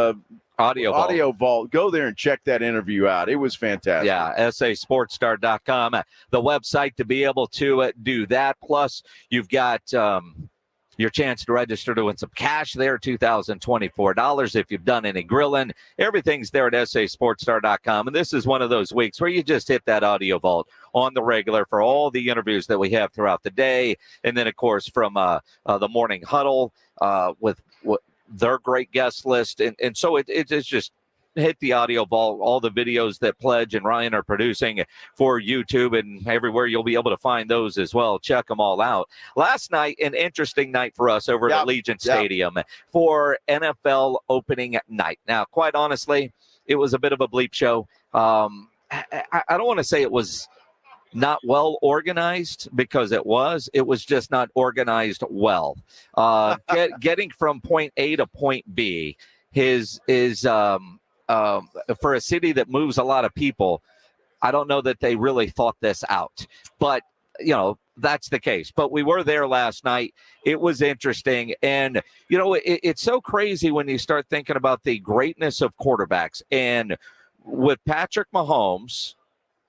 Audio Vault. Go there and check that interview out. It was fantastic. Yeah, sasportstar.com, the website to be able to do that. Plus, you've got your chance to register to win some cash there, $2,024 if you've done any grilling. Everything's there at sasportstar.com. And this is one of those weeks where you just hit that Audio Vault on the regular for all the interviews that we have throughout the day. And then, of course, from the Morning Huddle with their great guest list. And so it's just hit the Audio Vault, all the videos that Pledge and Ryan are producing for YouTube and everywhere. You'll be able to find those as well. Check them all out. Last night, an interesting night for us over at Allegiant Stadium for NFL opening night. Now, quite honestly, it was a bit of a bleep show. I don't want to say it was not well organized, because it was just not organized well. Getting from point A to point B is for a city that moves a lot of people. I don't know that they really thought this out, but you know, that's the case. But we were there last night. It was interesting. And, it's so crazy when you start thinking about the greatness of quarterbacks. And with Patrick Mahomes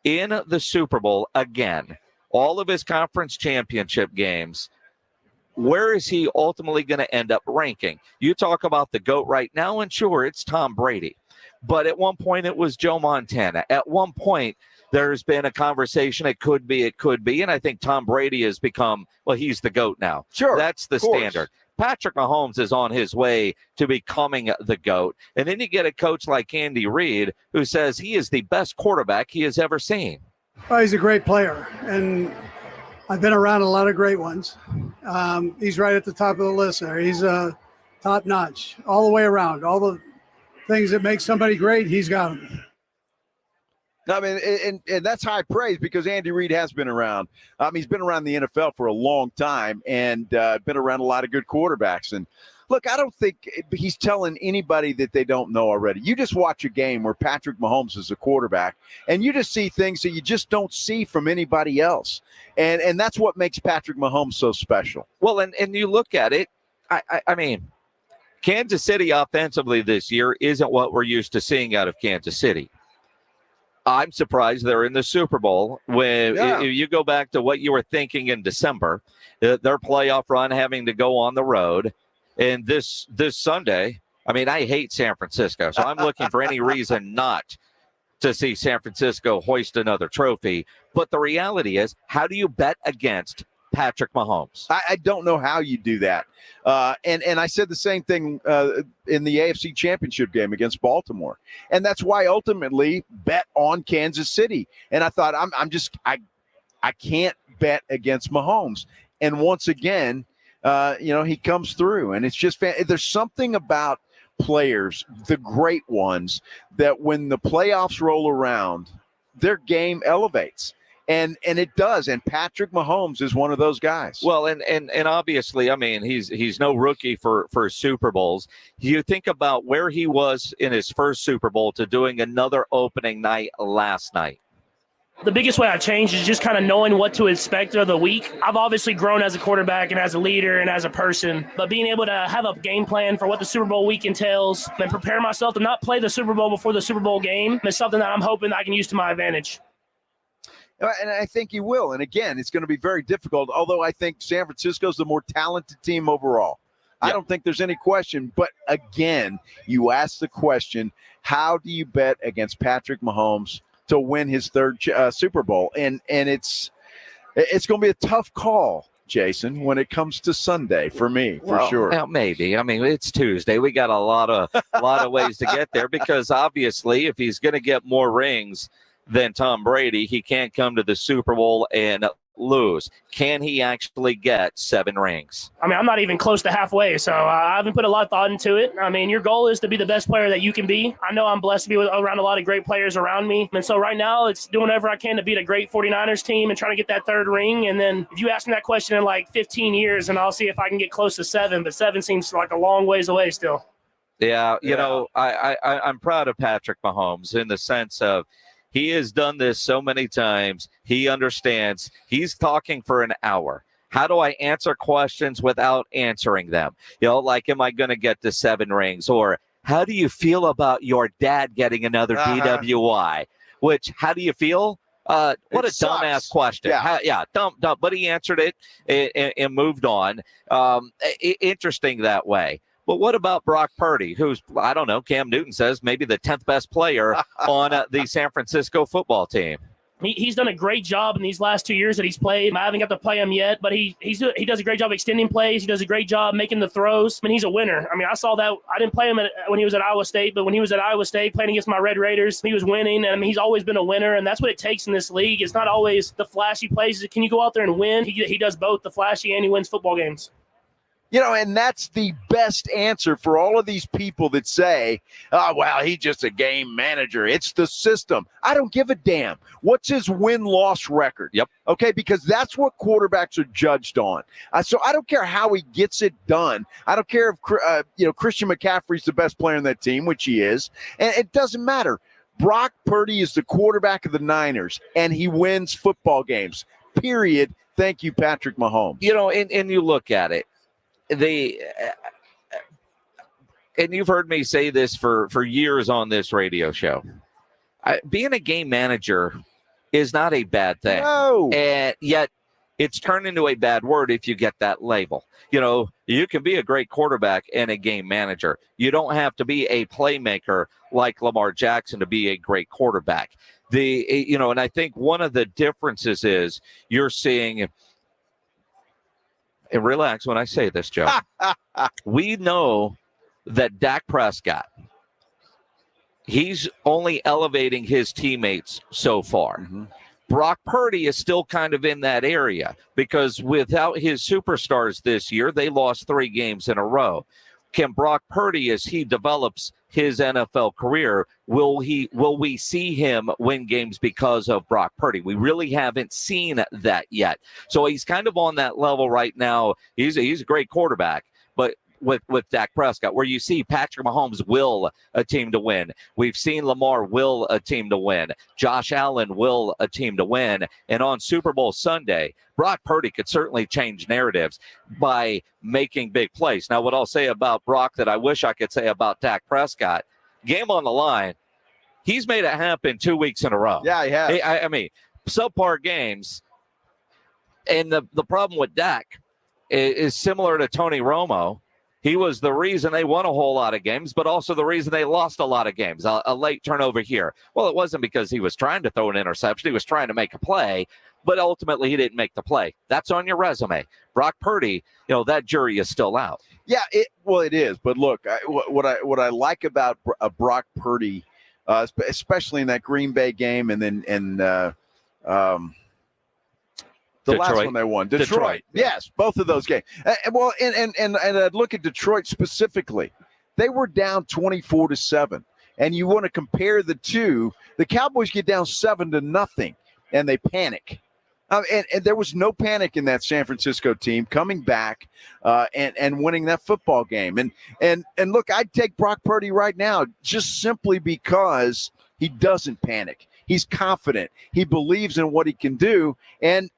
in the Super Bowl again, all of his conference championship games, where is he ultimately going to end up ranking? You talk about the GOAT right now, and sure, it's Tom Brady. But at one point, it was Joe Montana. At one point, there's been a conversation. It could be. And I think Tom Brady has become, he's the GOAT now. Sure. That's the standard. Patrick Mahomes is on his way to becoming the GOAT. And then you get a coach like Andy Reid who says he is the best quarterback he has ever seen. Well, he's a great player. And I've been around a lot of great ones. He's right at the top of the list there. He's top notch all the way around. All the things that make somebody great, he's got them. I mean, and that's high praise because Andy Reid has been around. He's been around the NFL for a long time and been around a lot of good quarterbacks. And look, I don't think he's telling anybody that they don't know already. You just watch a game where Patrick Mahomes is a quarterback, and you just see things that you just don't see from anybody else. And that's what makes Patrick Mahomes so special. Well, and you look at it, I mean, Kansas City offensively this year isn't what we're used to seeing out of Kansas City. I'm surprised they're in the Super Bowl. When you go back to what you were thinking in December, their playoff run having to go on the road. And this Sunday, I mean, I hate San Francisco, so I'm looking for any reason not to see San Francisco hoist another trophy. But the reality is, how do you bet against Patrick Mahomes? I don't know how you do that. And I said the same thing in the AFC Championship game against Baltimore. And that's why I ultimately bet on Kansas City. And I thought, I can't bet against Mahomes. And once again, he comes through. And it's just there's something about players, the great ones, that when the playoffs roll around, their game elevates. And it does, and Patrick Mahomes is one of those guys. Well, and obviously, I mean, he's no rookie for Super Bowls. You think about where he was in his first Super Bowl to doing another opening night last night. The biggest way I changed is just kind of knowing what to expect of the week. I've obviously grown as a quarterback and as a leader and as a person, but being able to have a game plan for what the Super Bowl week entails and prepare myself to not play the Super Bowl before the Super Bowl game is something that I'm hoping I can use to my advantage. And I think he will. And again, it's going to be very difficult, although I think San Francisco's the more talented team overall. Yep. I don't think there's any question. But again, you ask the question, how do you bet against Patrick Mahomes to win his third Super Bowl? And it's going to be a tough call, Jason, when it comes to Sunday for me, for sure. Well, maybe. I mean, it's Tuesday. We got a lot of ways to get there because obviously if he's going to get more rings than Tom Brady, he can't come to the Super Bowl and lose. Can he actually get 7 rings? I mean, I'm not even close to halfway, so I haven't put a lot of thought into it. I mean, your goal is to be the best player that you can be. I know I'm blessed to be around a lot of great players around me, and so right now it's doing whatever I can to beat a great 49ers team and trying to get that 3rd ring. And then if you ask me that question in like 15 years, and I'll see if I can get close to 7, but 7 seems like a long ways away still. Yeah, you know, I'm proud of Patrick Mahomes in the sense of he has done this so many times. He understands. He's talking for an hour. How do I answer questions without answering them? You know, like, am I going to get to 7 rings? Or how do you feel about your dad getting another DWI? Which, how do you feel? What a dumbass question. Yeah, dumb. But he answered it and moved on. Interesting that way. But what about Brock Purdy, who's, I don't know, Cam Newton says maybe the 10th best player on the San Francisco football team? He's done a great job in these last 2 years that he's played. I haven't got to play him yet, but he does a great job extending plays. He does a great job making the throws. I mean, he's a winner. I mean, I saw that. I didn't play him when he was at Iowa State, but when he was at Iowa State playing against my Red Raiders, he was winning. And I mean, he's always been a winner, and that's what it takes in this league. It's not always the flashy plays. Can you go out there and win? He does both the flashy and he wins football games. You know, and that's the best answer for all of these people that say, oh, well, he's just a game manager. It's the system. I don't give a damn. What's his win-loss record? Yep. Okay, because that's what quarterbacks are judged on. So I don't care how he gets it done. I don't care if, Christian McCaffrey's the best player on that team, which he is. And it doesn't matter. Brock Purdy is the quarterback of the Niners, and he wins football games. Period. Thank you, Patrick Mahomes. You know, and you look at it, and you've heard me say this for years on this radio show. Being a game manager is not a bad thing. No. And yet it's turned into a bad word if you get that label. You know, you can be a great quarterback and a game manager. You don't have to be a playmaker like Lamar Jackson to be a great quarterback. And I think one of the differences is you're seeing, and relax when I say this, Joe, we know that Dak Prescott, he's only elevating his teammates so far. Mm-hmm. Brock Purdy is still kind of in that area because without his superstars this year, they lost 3 games in a row. Can Brock Purdy, as he develops his NFL career, will we see him win games because of Brock Purdy? We really haven't seen that yet. So he's kind of on that level right now. He's a great quarterback, but with Dak Prescott, where you see Patrick Mahomes will a team to win. We've seen Lamar will a team to win. Josh Allen will a team to win. And on Super Bowl Sunday, Brock Purdy could certainly change narratives by making big plays. Now, what I'll say about Brock that I wish I could say about Dak Prescott, game on the line, he's made it happen 2 weeks in a row. Yeah, he has. I mean, subpar games. And the problem with Dak is similar to Tony Romo. He was the reason they won a whole lot of games, but also the reason they lost a lot of games. A late turnover here. Well, it wasn't because he was trying to throw an interception. He was trying to make a play, but ultimately he didn't make the play. That's on your resume. Brock Purdy, that jury is still out. Yeah, it is. But look, what I like about Brock Purdy, especially in that Green Bay game, and then the Detroit. last one they won, Detroit. Yes, both of those games. And I'd look at Detroit specifically. They were down 24-7, and you want to compare the two. The Cowboys get down 7-0, and they panic. And there was no panic in that San Francisco team coming back and winning that football game. And look, I'd take Brock Purdy right now just simply because he doesn't panic. He's confident. He believes in what he can do. And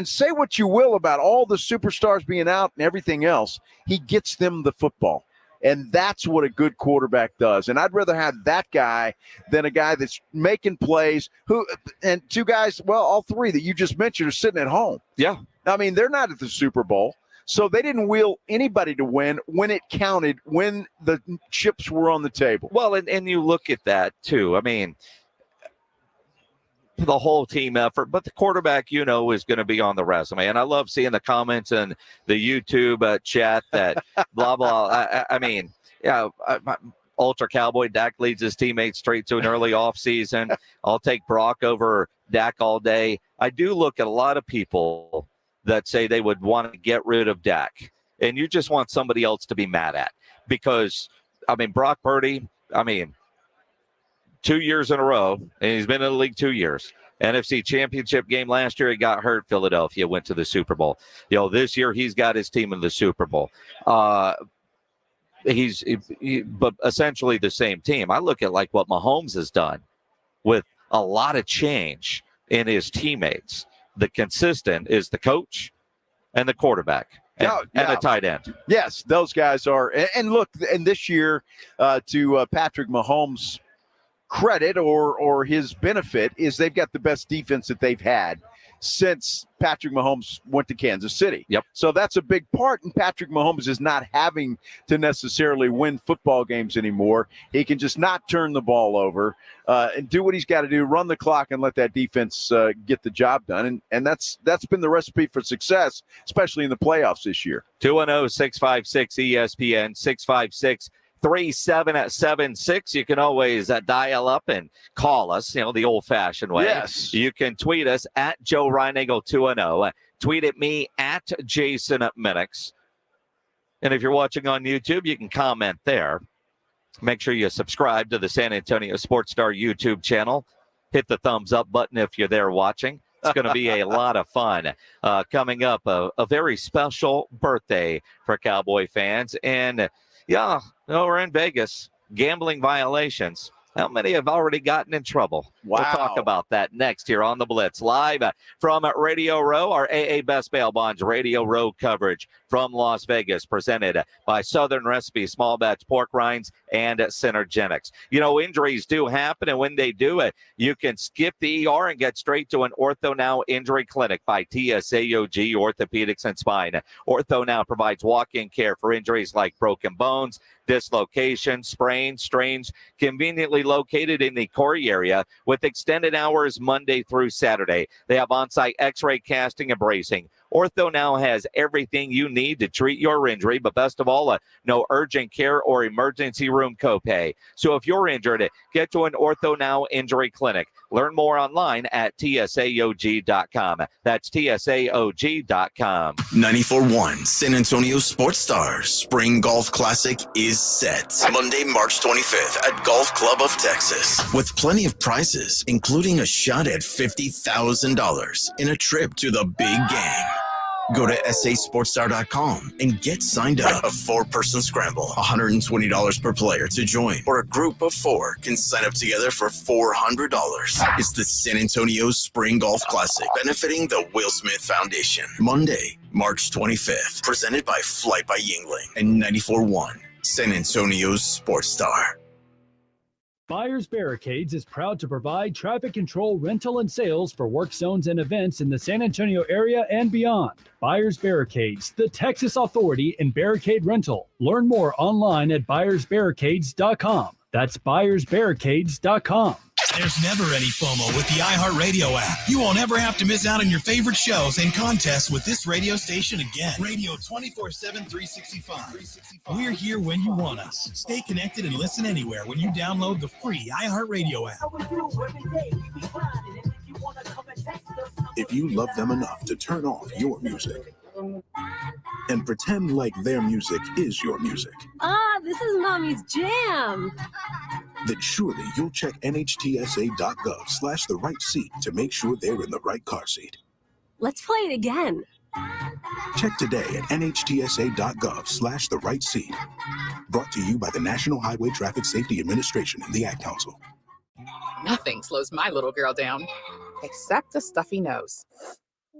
say what you will about all the superstars being out and everything else, he gets them the football. And that's what a good quarterback does. And I'd rather have that guy than a guy that's making plays and 2 guys, well, all 3 that you just mentioned are sitting at home. Yeah. I mean, they're not at the Super Bowl. So they didn't wheel anybody to win when it counted, when the chips were on the table. Well, and you look at that, too. I mean, the whole team effort, but the quarterback, is going to be on the resume. And I love seeing the comments in the YouTube chat that blah, blah. I mean, Ultra Cowboy Dak leads his teammates straight to an early offseason. I'll take Brock over Dak all day. I do look at a lot of people that say they would want to get rid of Dak, and you just want somebody else to be mad at because, Brock Purdy, 2 years in a row, and he's been in the league 2 years. NFC Championship game last year, he got hurt. Philadelphia went to the Super Bowl. This year he's got his team in the Super Bowl. But essentially the same team. I look at like what Mahomes has done with a lot of change in his teammates. The consistent is the coach and the quarterback. And a tight end. Yes, those guys are. And look, and this year to Patrick Mahomes' credit or his benefit is they've got the best defense that they've had since Patrick Mahomes went to Kansas City. Yep. So that's a big part, and Patrick Mahomes is not having to necessarily win football games anymore. He can just not turn the ball over and do what he's got to do, run the clock and let that defense get the job done. And that's been the recipe for success, especially in the playoffs this year. 210-656-ESPN, 656-3776. You can always dial up and call us, the old-fashioned way. Yes. You can tweet us at Joe Reinagle 210. Tweet at me at Jason Minix. And if you're watching on YouTube, you can comment there. Make sure you subscribe to the San Antonio Sports Star YouTube channel. Hit the thumbs up button if you're there watching. It's going to be a lot of fun. Coming up, a very special birthday for Cowboy fans. And, we're in Vegas. Gambling violations. How many have already gotten in trouble? Wow. We'll talk about that next here on the Blitz. Live from Radio Row, our AA Best Bail Bonds Radio Row coverage from Las Vegas, presented by Southern Recipe, Small Batch Pork Rinds, and Synergenics. You know, injuries do happen, and when they do it, you can skip the ER and get straight to an Ortho Now Injury Clinic by TSAOG Orthopedics and Spine. Ortho Now provides walk-in care for injuries like broken bones, dislocations, sprains, strains, conveniently located in the Corey area with extended hours Monday through Saturday. They have on-site x-ray casting and bracing. Ortho Now has everything you need to treat your injury, but best of all, no urgent care or emergency room copay. So if you're injured, get to an Ortho Now Injury Clinic. Learn more online at tsaog.com. That's tsaog.com. 94.1 San Antonio Sports Stars Spring Golf Classic is set. Monday, March 25th at Golf Club of Texas. With plenty of prizes, including a shot at $50,000 in a trip to the big game. Go to sasportstar.com and get signed up. A 4-person scramble, $120 per player to join, or a group of 4 can sign up together for $400. It's the San Antonio Spring Golf Classic, benefiting the Will Smith Foundation. Monday, March 25th, presented by Flight by Yingling and 94.1 San Antonio's Sports Star. Buyers Barricades is proud to provide traffic control, rental, and sales for work zones and events in the San Antonio area and beyond. Buyers Barricades, the Texas authority in barricade rental. Learn more online at buyersbarricades.com. That's buyersbarricades.com. There's never any FOMO with the iHeartRadio app. You won't ever have to miss out on your favorite shows and contests with this radio station again. Radio 24/7, 365. We're here when you want us. Stay connected and listen anywhere when you download the free iHeartRadio app. If you love them enough to turn off your music and pretend like their music is your music, This is Mommy's jam. then surely you'll check nhtsa.gov/the right seat to make sure they're in the right car seat. Let's play it again. Check today at nhtsa.gov/the right seat. Brought to you by the National Highway Traffic Safety Administration and the Ad Council. Nothing slows my little girl down, except a stuffy nose.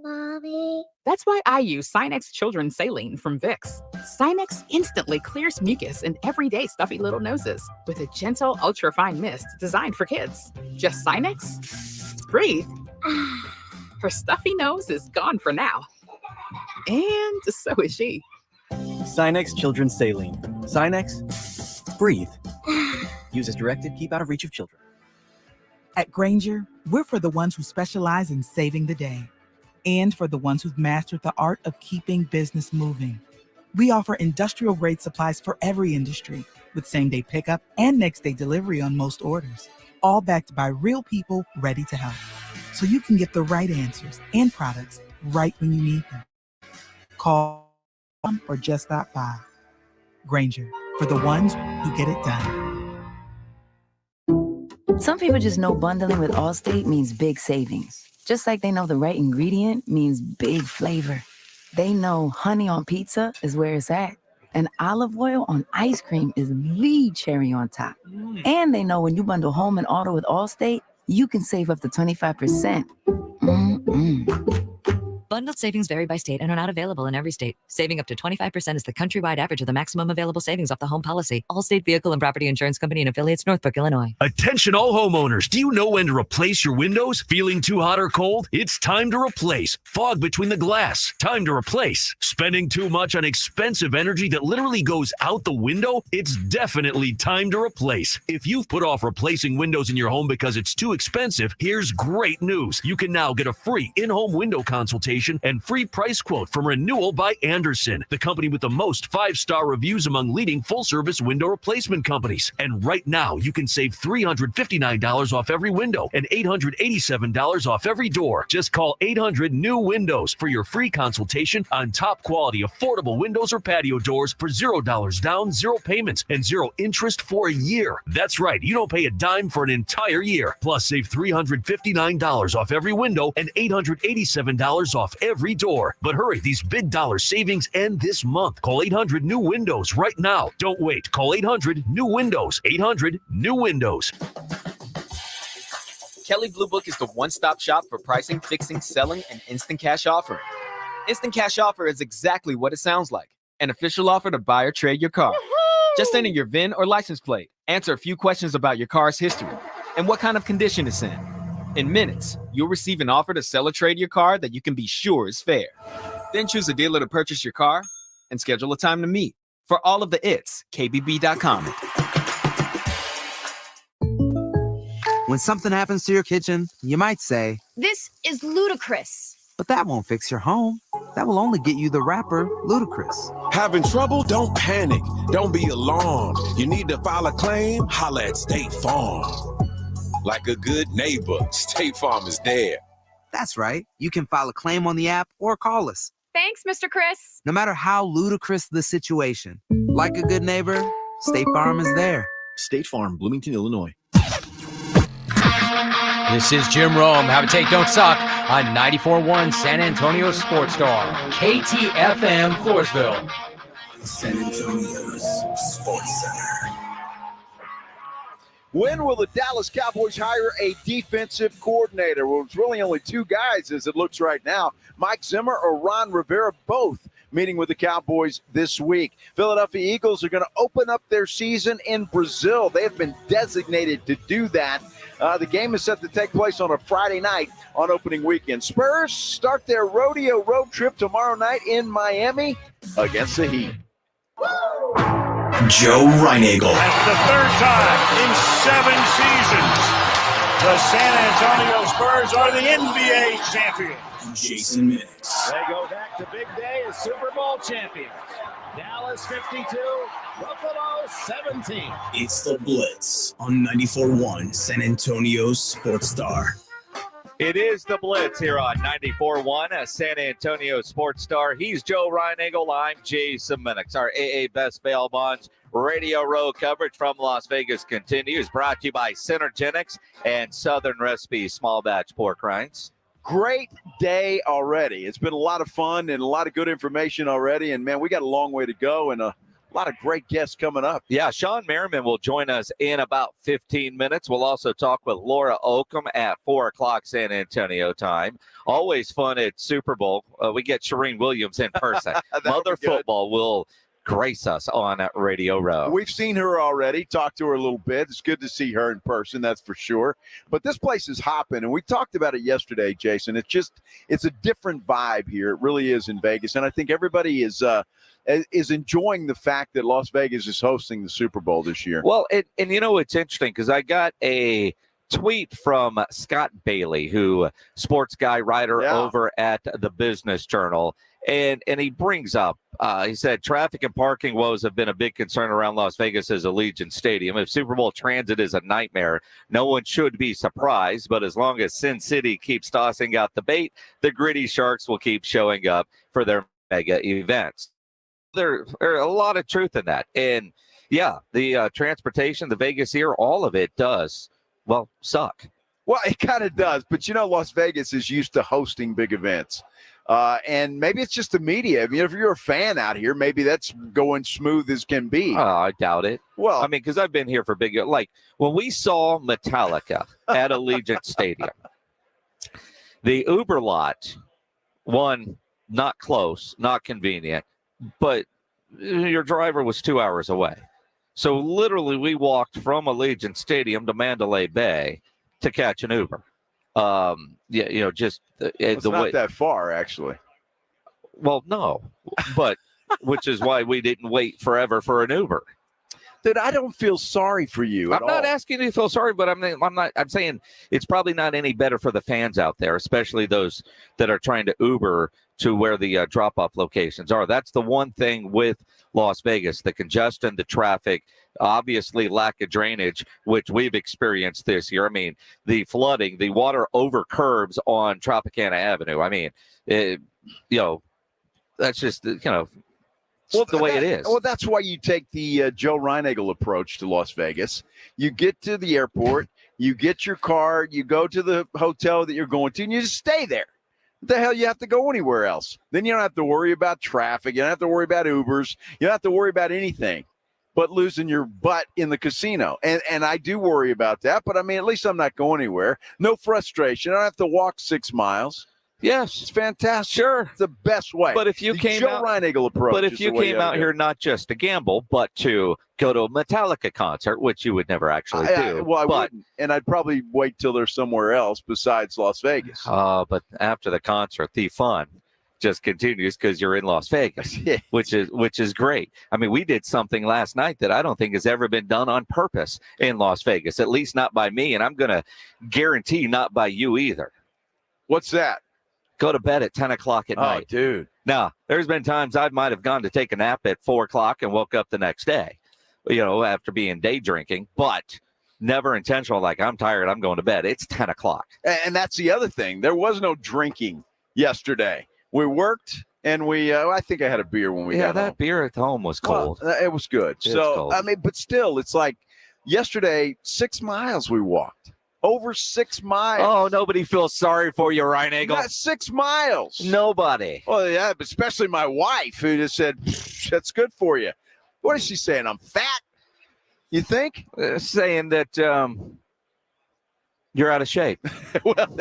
Mommy. That's why I use Sinex Children's Saline from Vicks. Sinex instantly clears mucus in everyday stuffy little noses with a gentle, ultra-fine mist designed for kids. Just Sinex? Breathe. Her stuffy nose is gone for now. And so is she. Sinex Children's Saline. Sinex, breathe. Use as directed, keep out of reach of children. At Grainger, we're for the ones who specialize in saving the day and for the ones who've mastered the art of keeping business moving. We offer industrial-grade supplies for every industry with same-day pickup and next-day delivery on most orders, all backed by real people ready to help. So you can get the right answers and products right when you need them. Call or just stop by. Grainger, for the ones who get it done. Some people just know bundling with Allstate means big savings. Just like they know the right ingredient means big flavor. They know honey on pizza is where it's at. And olive oil on ice cream is the cherry on top. And they know when you bundle home and auto with Allstate, you can save up to 25%. Bundled savings vary by state and are not available in every state. Saving up to 25% is the countrywide average of the maximum available savings off the home policy. Allstate Vehicle and Property Insurance Company and affiliates, Northbrook, Illinois. Attention all homeowners. Do you know when to replace your windows? Feeling too hot or cold? It's time to replace. Fog between the glass. Time to replace. Spending too much on expensive energy that literally goes out the window? It's definitely time to replace. If you've put off replacing windows in your home because it's too expensive, here's great news. You can now get a free in-home window consultation and free price quote from Renewal by Andersen, the company with the most 5-star reviews among leading full-service window replacement companies. And right now, you can save $359 off every window and $887 off every door. Just call 800-NEW-WINDOWS for your free consultation on top-quality, affordable windows or patio doors for $0 down, 0 payments, and 0 interest for a year. That's right, you don't pay a dime for an entire year. Plus, save $359 off every window and $887 off off every door. But hurry, these big dollar savings end this month. Call 800 New Windows right now. Don't wait. Call 800 New Windows. 800 New Windows. Kelley Blue Book is the one-stop shop for pricing, fixing, selling, and instant cash offer. Instant cash offer is exactly what it sounds like. An official offer to buy or trade your car. Just enter your VIN or license plate, answer a few questions about your car's history, and what kind of condition it's in. In minutes, you'll receive an offer to sell or trade your car that you can be sure is fair. Then choose a dealer to purchase your car and schedule a time to meet. For all of the its, KBB.com. When something happens to your kitchen, you might say, "This is ludicrous." but that won't fix your home. That will only get you the rapper, Ludacris. Having trouble? Don't panic. Don't be alarmed. You need to file a claim? Holla at State Farm. Like a good neighbor, State Farm is there. That's right. You can file a claim on the app or call us. Thanks, Mr. Chris. No matter how ludicrous the situation, like a good neighbor, State Farm is there. State Farm, Bloomington, Illinois. This is Jim Rome. Have a take, don't suck on 94.1 San Antonio Sports Star, KTFM, Floresville. San Antonio's Sports Center. When will the Dallas Cowboys hire a defensive coordinator? Well, it's really only two guys as it looks right now. Mike Zimmer or Ron Rivera, both meeting with the Cowboys this week. Philadelphia Eagles are going to open up their season in Brazil. They have been designated to do that. The game is set to take place on a Friday night on opening weekend. Spurs start their rodeo road trip tomorrow night in Miami against the Heat. Joe Reinagel. That's the third time in 7 seasons the San Antonio Spurs are the NBA champions. Jason Minix. They go back to big day as Super Bowl champions. Dallas 52, Buffalo 17. It's the Blitz on 94.1 San Antonio's Sports Star. It is the Blitz here on 94.1, a San Antonio Sports Star. He's Joe Reinagel. I'm Jason Minix. Our AA Best Bail Bonds Radio Row coverage from Las Vegas continues. Brought to you by Synergenics and Southern Recipe Small Batch Pork Rinds. Great day already. It's been a lot of fun and a lot of good information already. And, man, we got a long way to go and a lot of great guests coming up. Yeah, Shawne Merriman will join us in about 15 minutes. We'll also talk with Laura Oakham at 4 o'clock San Antonio time. Always fun at Super Bowl. We get Charean Williams in person. Mother Football will grace us on Radio Row. We've seen her already, talked to her a little bit. It's good to see her in person, that's for sure. But this place is hopping, and we talked about it yesterday, Jason. It's a different vibe here. It really is in Vegas, and I think everybody is enjoying the fact that Las Vegas is hosting the Super Bowl this year. Well, and you know, it's interesting because I got a tweet from Scott Bailey, who sports guy writer over at the Business Journal. And he brings up, he said, traffic and parking woes have been a big concern around Las Vegas's Allegiant Stadium. If Super Bowl transit is a nightmare, no one should be surprised. But as long as Sin City keeps tossing out the bait, the gritty sharks will keep showing up for their mega events. There are a lot of truth in that. And, yeah, the transportation, the Vegas here, all of it does, well, suck. Well, it kind of does. But, you know, Las Vegas is used to hosting big events. And maybe it's just the media. I mean, if you're a fan out here, maybe that's going smooth as can be. I doubt it. Well, I mean, because I've been here for big, like when we saw Metallica at Allegiant Stadium, the Uber lot, one, not close, not convenient, but your driver was 2 hours away. So literally we walked from Allegiant Stadium to Mandalay Bay to catch an Uber. Yeah, you know, just it's the not way that far, actually. Well, no, but which is why we didn't wait forever for an Uber. Dude, I don't feel sorry for you. I'm not asking you to feel sorry, but I'm saying it's probably not any better for the fans out there, especially those that are trying to Uber to where the drop-off locations are. That's the one thing with Las Vegas, the congestion, the traffic, obviously lack of drainage, which we've experienced this year. I mean, the flooding, the water over curbs on Tropicana Avenue. I mean, that's just, the way it is. Well, that's why you take the Joe Reinagel approach to Las Vegas. You get to the airport, you get your car, you go to the hotel that you're going to, and you just stay there. What the hell you have to go anywhere else? Then you don't have to worry about traffic. You don't have to worry about Ubers. You don't have to worry about anything but losing your butt in the casino. And I do worry about that, but I mean, at least I'm not going anywhere. No frustration. I don't have to walk 6 miles. Yes. It's fantastic. Sure. It's the best way. But if you the came Joe out, Reinagle approach. But if you came out here not just to gamble, but to go to a Metallica concert, which you would never actually do. I wouldn't. And I'd probably wait till there's somewhere else besides Las Vegas. But after the concert, the fun just continues because you're in Las Vegas, which is great. I mean, we did something last night that I don't think has ever been done on purpose in Las Vegas, at least not by me, and I'm going to guarantee not by you either. What's that? Go to bed at 10 o'clock at night. Oh, dude. Now, there's been times I might have gone to take a nap at 4 o'clock and woke up the next day, after being day drinking, but never intentional, like I'm tired, I'm going to bed. It's 10 o'clock. And that's the other thing. There was no drinking yesterday. We worked, and I think I had a beer when we got home. Yeah, that beer at home was cold. Well, it was good. It's cold. I mean, but still, it's like yesterday, 6 miles we walked. Over 6 miles. Oh, nobody feels sorry for you, Reinagle. Not 6 miles. Nobody. Well, yeah, but especially my wife, who just said, that's good for you. What is she saying? I'm fat? You think? Saying that you're out of shape. Well,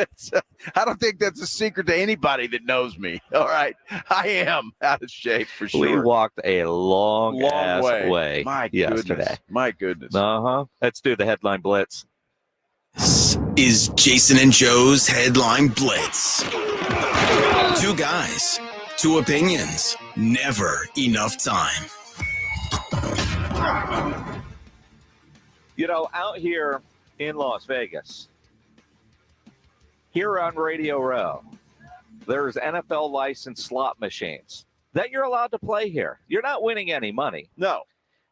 I don't think that's a secret to anybody that knows me. All right. I am out of shape for sure. We walked a long way yesterday. Goodness. My goodness. Uh-huh. Let's do the headline blitz. This is Jason and Joe's Headline Blitz. 2 guys, 2 opinions, never enough time. Out here in Las Vegas, here on Radio Row, there's NFL licensed slot machines that you're allowed to play here. You're not winning any money. No.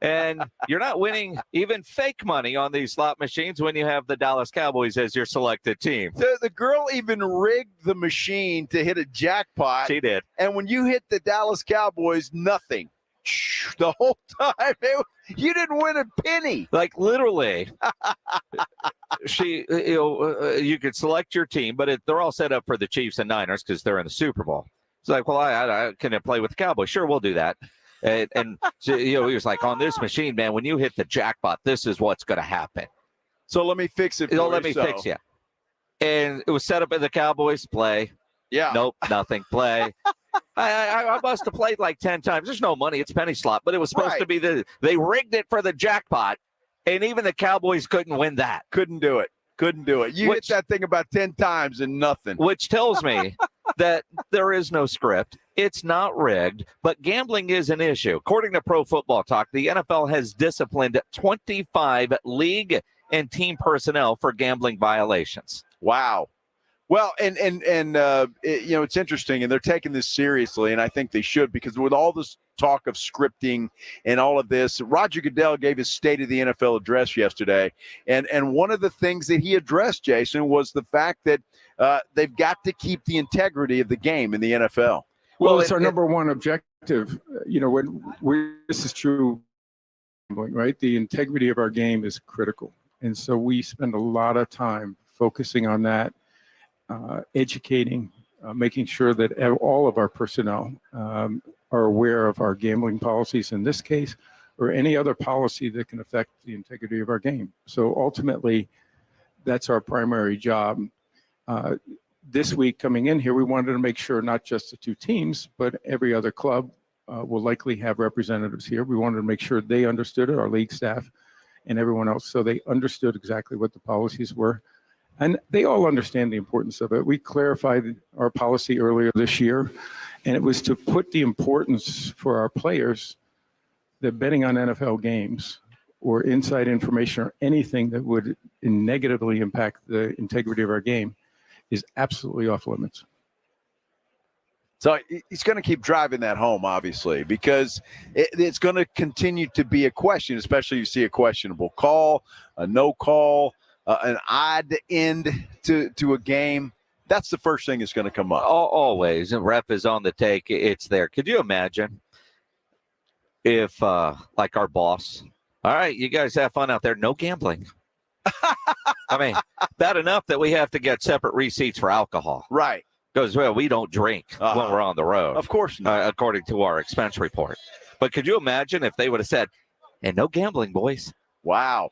And you're not winning even fake money on these slot machines when you have the Dallas Cowboys as your selected team. The girl even rigged the machine to hit a jackpot. She did. And when you hit the Dallas Cowboys, nothing. The whole time. You didn't win a penny. Like literally, you could select your team, but they're all set up for the Chiefs and Niners because they're in the Super Bowl. It's like, well, I can play with the Cowboys. Sure, we'll do that. And so, he was like, on this machine, man, when you hit the jackpot, this is what's going to happen. So let me fix it for Let me fix you. And it was set up in the Cowboys play. Yeah. Nope, nothing. Play. I must have played like 10 times. There's no money. It's penny slot. But it was supposed to be they rigged it for the jackpot. And even the Cowboys couldn't win that. Couldn't do it. You hit that thing about 10 times and nothing. Which tells me that there is no script. It's not rigged, but gambling is an issue. According to Pro Football Talk, the NFL has disciplined 25 league and team personnel for gambling violations. Wow. Well, and it's interesting, and they're taking this seriously, and I think they should, because with all this talk of scripting and all of this, Roger Goodell gave his State of the NFL address yesterday, and one of the things that he addressed, Jason, was the fact that they've got to keep the integrity of the game in the NFL. Well, it's our number one objective. This is true, right? The integrity of our game is critical, and so we spend a lot of time focusing on that. Educating, making sure that all of our personnel are aware of our gambling policies in this case, or any other policy that can affect the integrity of our game. So ultimately, that's our primary job. This week coming in here, we wanted to make sure not just the 2 teams, but every other club will likely have representatives here. We wanted to make sure they understood it, our league staff and everyone else, so they understood exactly what the policies were. And they all understand the importance of it. We clarified our policy earlier this year, and it was to put the importance for our players that betting on NFL games or inside information or anything that would negatively impact the integrity of our game is absolutely off limits. So he's going to keep driving that home, obviously, because it's going to continue to be a question, especially if you see a questionable call, a no call, an odd end to a game. That's the first thing that's going to come up. Always. And ref is on the take. It's there. Could you imagine if, like our boss, all right, you guys have fun out there. No gambling. I mean, bad enough that we have to get separate receipts for alcohol. Right. Because, well, we don't drink when we're on the road. Of course not. According to our expense report. But could you imagine if they would have said, and no gambling, boys. Wow.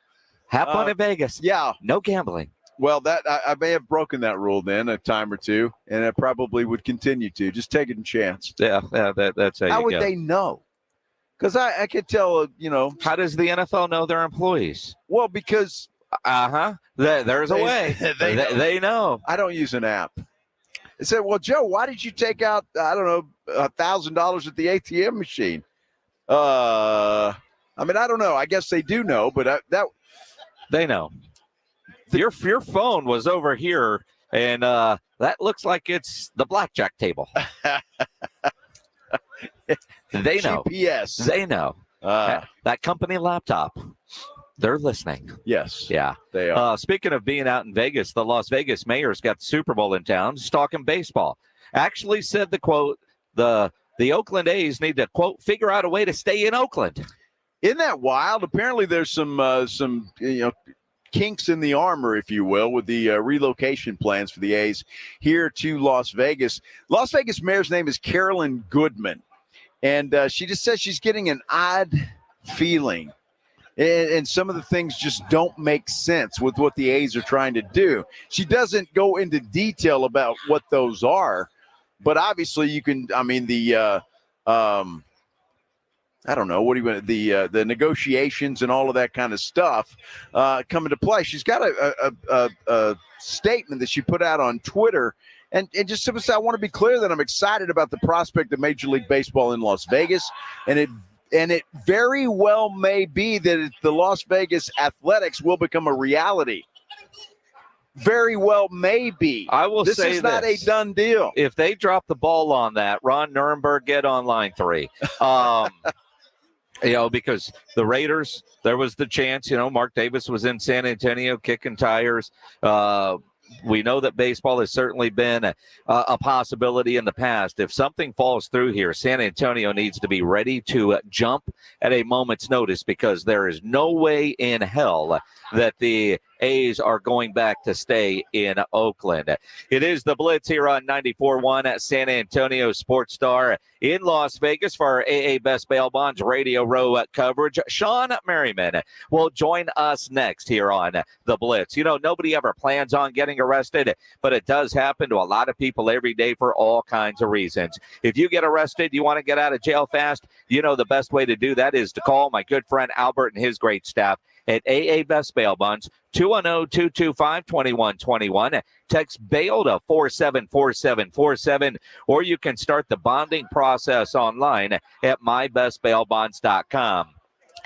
Have fun in Vegas. Yeah. No gambling. Well, that I may have broken that rule then a time or two, and I probably would continue to. Just take it a chance. Yeah, that's how would they know? Because I could tell, How does the NFL know their employees? Well, because... There's a way. They know. I don't use an app. I said, well, Joe, why did you take out, I don't know, $1,000 at the ATM machine? I don't know. I guess they do know, but they know. Your phone was over here, and that looks like it's the blackjack table. They know. GPS. They know. That company laptop. They're listening. Yes. Yeah. They are. Speaking of being out in Vegas, the Las Vegas mayor's got the Super Bowl in town. He's talking baseball. Actually said the quote, the Oakland A's need to, quote, figure out a way to stay in Oakland. Isn't that wild? Apparently there's some kinks in the armor, if you will, with the relocation plans for the A's here to Las Vegas. Las Vegas mayor's name is Carolyn Goodman, and she just says she's getting an odd feeling. And some of the things just don't make sense with what the A's are trying to do. She doesn't go into detail about what those are, but obviously you can, I don't know, what do you want, the negotiations and all of that kind of stuff come into play. She's got a statement that she put out on Twitter, and just simply say, I want to be clear that I'm excited about the prospect of Major League Baseball in Las Vegas, and it very well may be that the Las Vegas Athletics will become a reality. Very well may be. I will this say is not a done deal. If they drop the ball on that, Ron Nuremberg, get on line 3. Because the Raiders, there was the chance, Mark Davis was in San Antonio kicking tires. We know that baseball has certainly been a possibility in the past. If something falls through here, San Antonio needs to be ready to jump at a moment's notice, because there is no way in hell that the A's are going back to stay in Oakland. It is the Blitz here on 94.1 at San Antonio Sports Star in Las Vegas for our AA Best Bail Bonds Radio Row coverage. Shawne Merriman will join us next here on the Blitz. Nobody ever plans on getting arrested, but it does happen to a lot of people every day for all kinds of reasons. If you get arrested, you want to get out of jail fast, the best way to do that is to call my good friend Albert and his great staff at AA Best Bail Bonds, 210-225-2121. Text bail to 474747, or you can start the bonding process online at mybestbailbonds.com.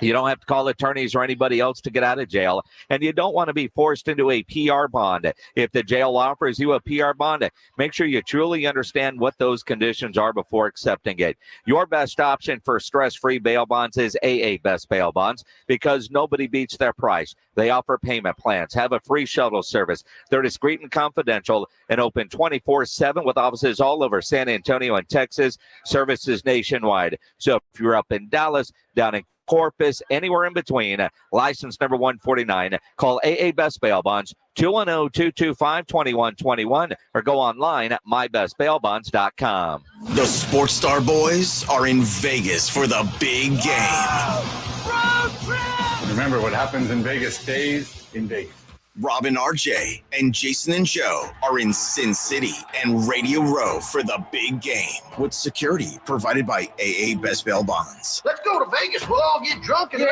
You don't have to call attorneys or anybody else to get out of jail, and you don't want to be forced into a PR bond. If the jail offers you a PR bond, make sure you truly understand what those conditions are before accepting it. Your best option for stress-free bail bonds is AA Best Bail Bonds, because nobody beats their price. They offer payment plans, have a free shuttle service. They're discreet and confidential, and open 24/7 with offices all over San Antonio and Texas, services nationwide. So if you're up in Dallas, down in Corpus, anywhere in between, license number 149, call AA Best Bail Bonds, 210-225-2121, or go online at mybestbailbonds.com. The Sports Star Boys are in Vegas for the big game. Remember, what happens in Vegas stays in Vegas. Robin, RJ, and Jason and Joe are in Sin City and Radio Row for the big game, with security provided by AA Best Bail Bonds. Let's go to Vegas. We'll all get drunk and Woo!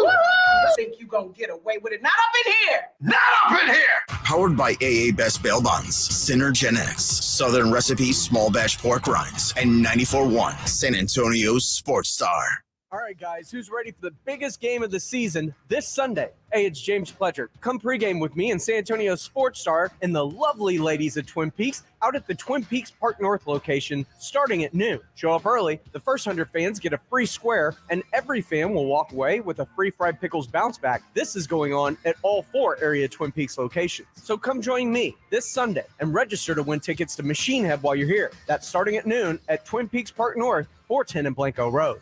I think you gonna get away with it. Not up in here. Not up in here. Powered by AA Best Bail Bonds, Synergenics, Southern Recipe Small Batch Pork Rinds, and 94.1 San Antonio Sports Star. All right, guys, who's ready for the biggest game of the season this Sunday? Hey, it's James Pledger. Come pregame with me and San Antonio Sports Star and the lovely ladies at Twin Peaks out at the Twin Peaks Park North location starting at noon. Show up early. The first 100 fans get a free square, and every fan will walk away with a free fried pickles bounce back. This is going on at all 4 area Twin Peaks locations. So come join me this Sunday and register to win tickets to Machine Head while you're here. That's starting at noon at Twin Peaks Park North, 410 and Blanco Road.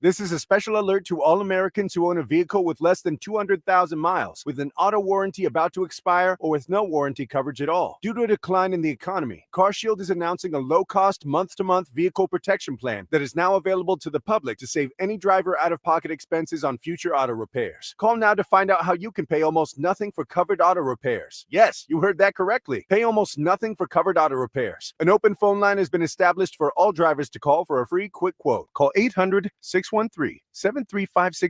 This is a special alert to all Americans who own a vehicle with less than 200,000 miles, with an auto warranty about to expire, or with no warranty coverage at all. Due to a decline in the economy, CarShield is announcing a low-cost, month-to-month vehicle protection plan that is now available to the public to save any driver out-of-pocket expenses on future auto repairs. Call now to find out how you can pay almost nothing for covered auto repairs. Yes, you heard that correctly. Pay almost nothing for covered auto repairs. An open phone line has been established for all drivers to call for a free quick quote. Call 800-613-7356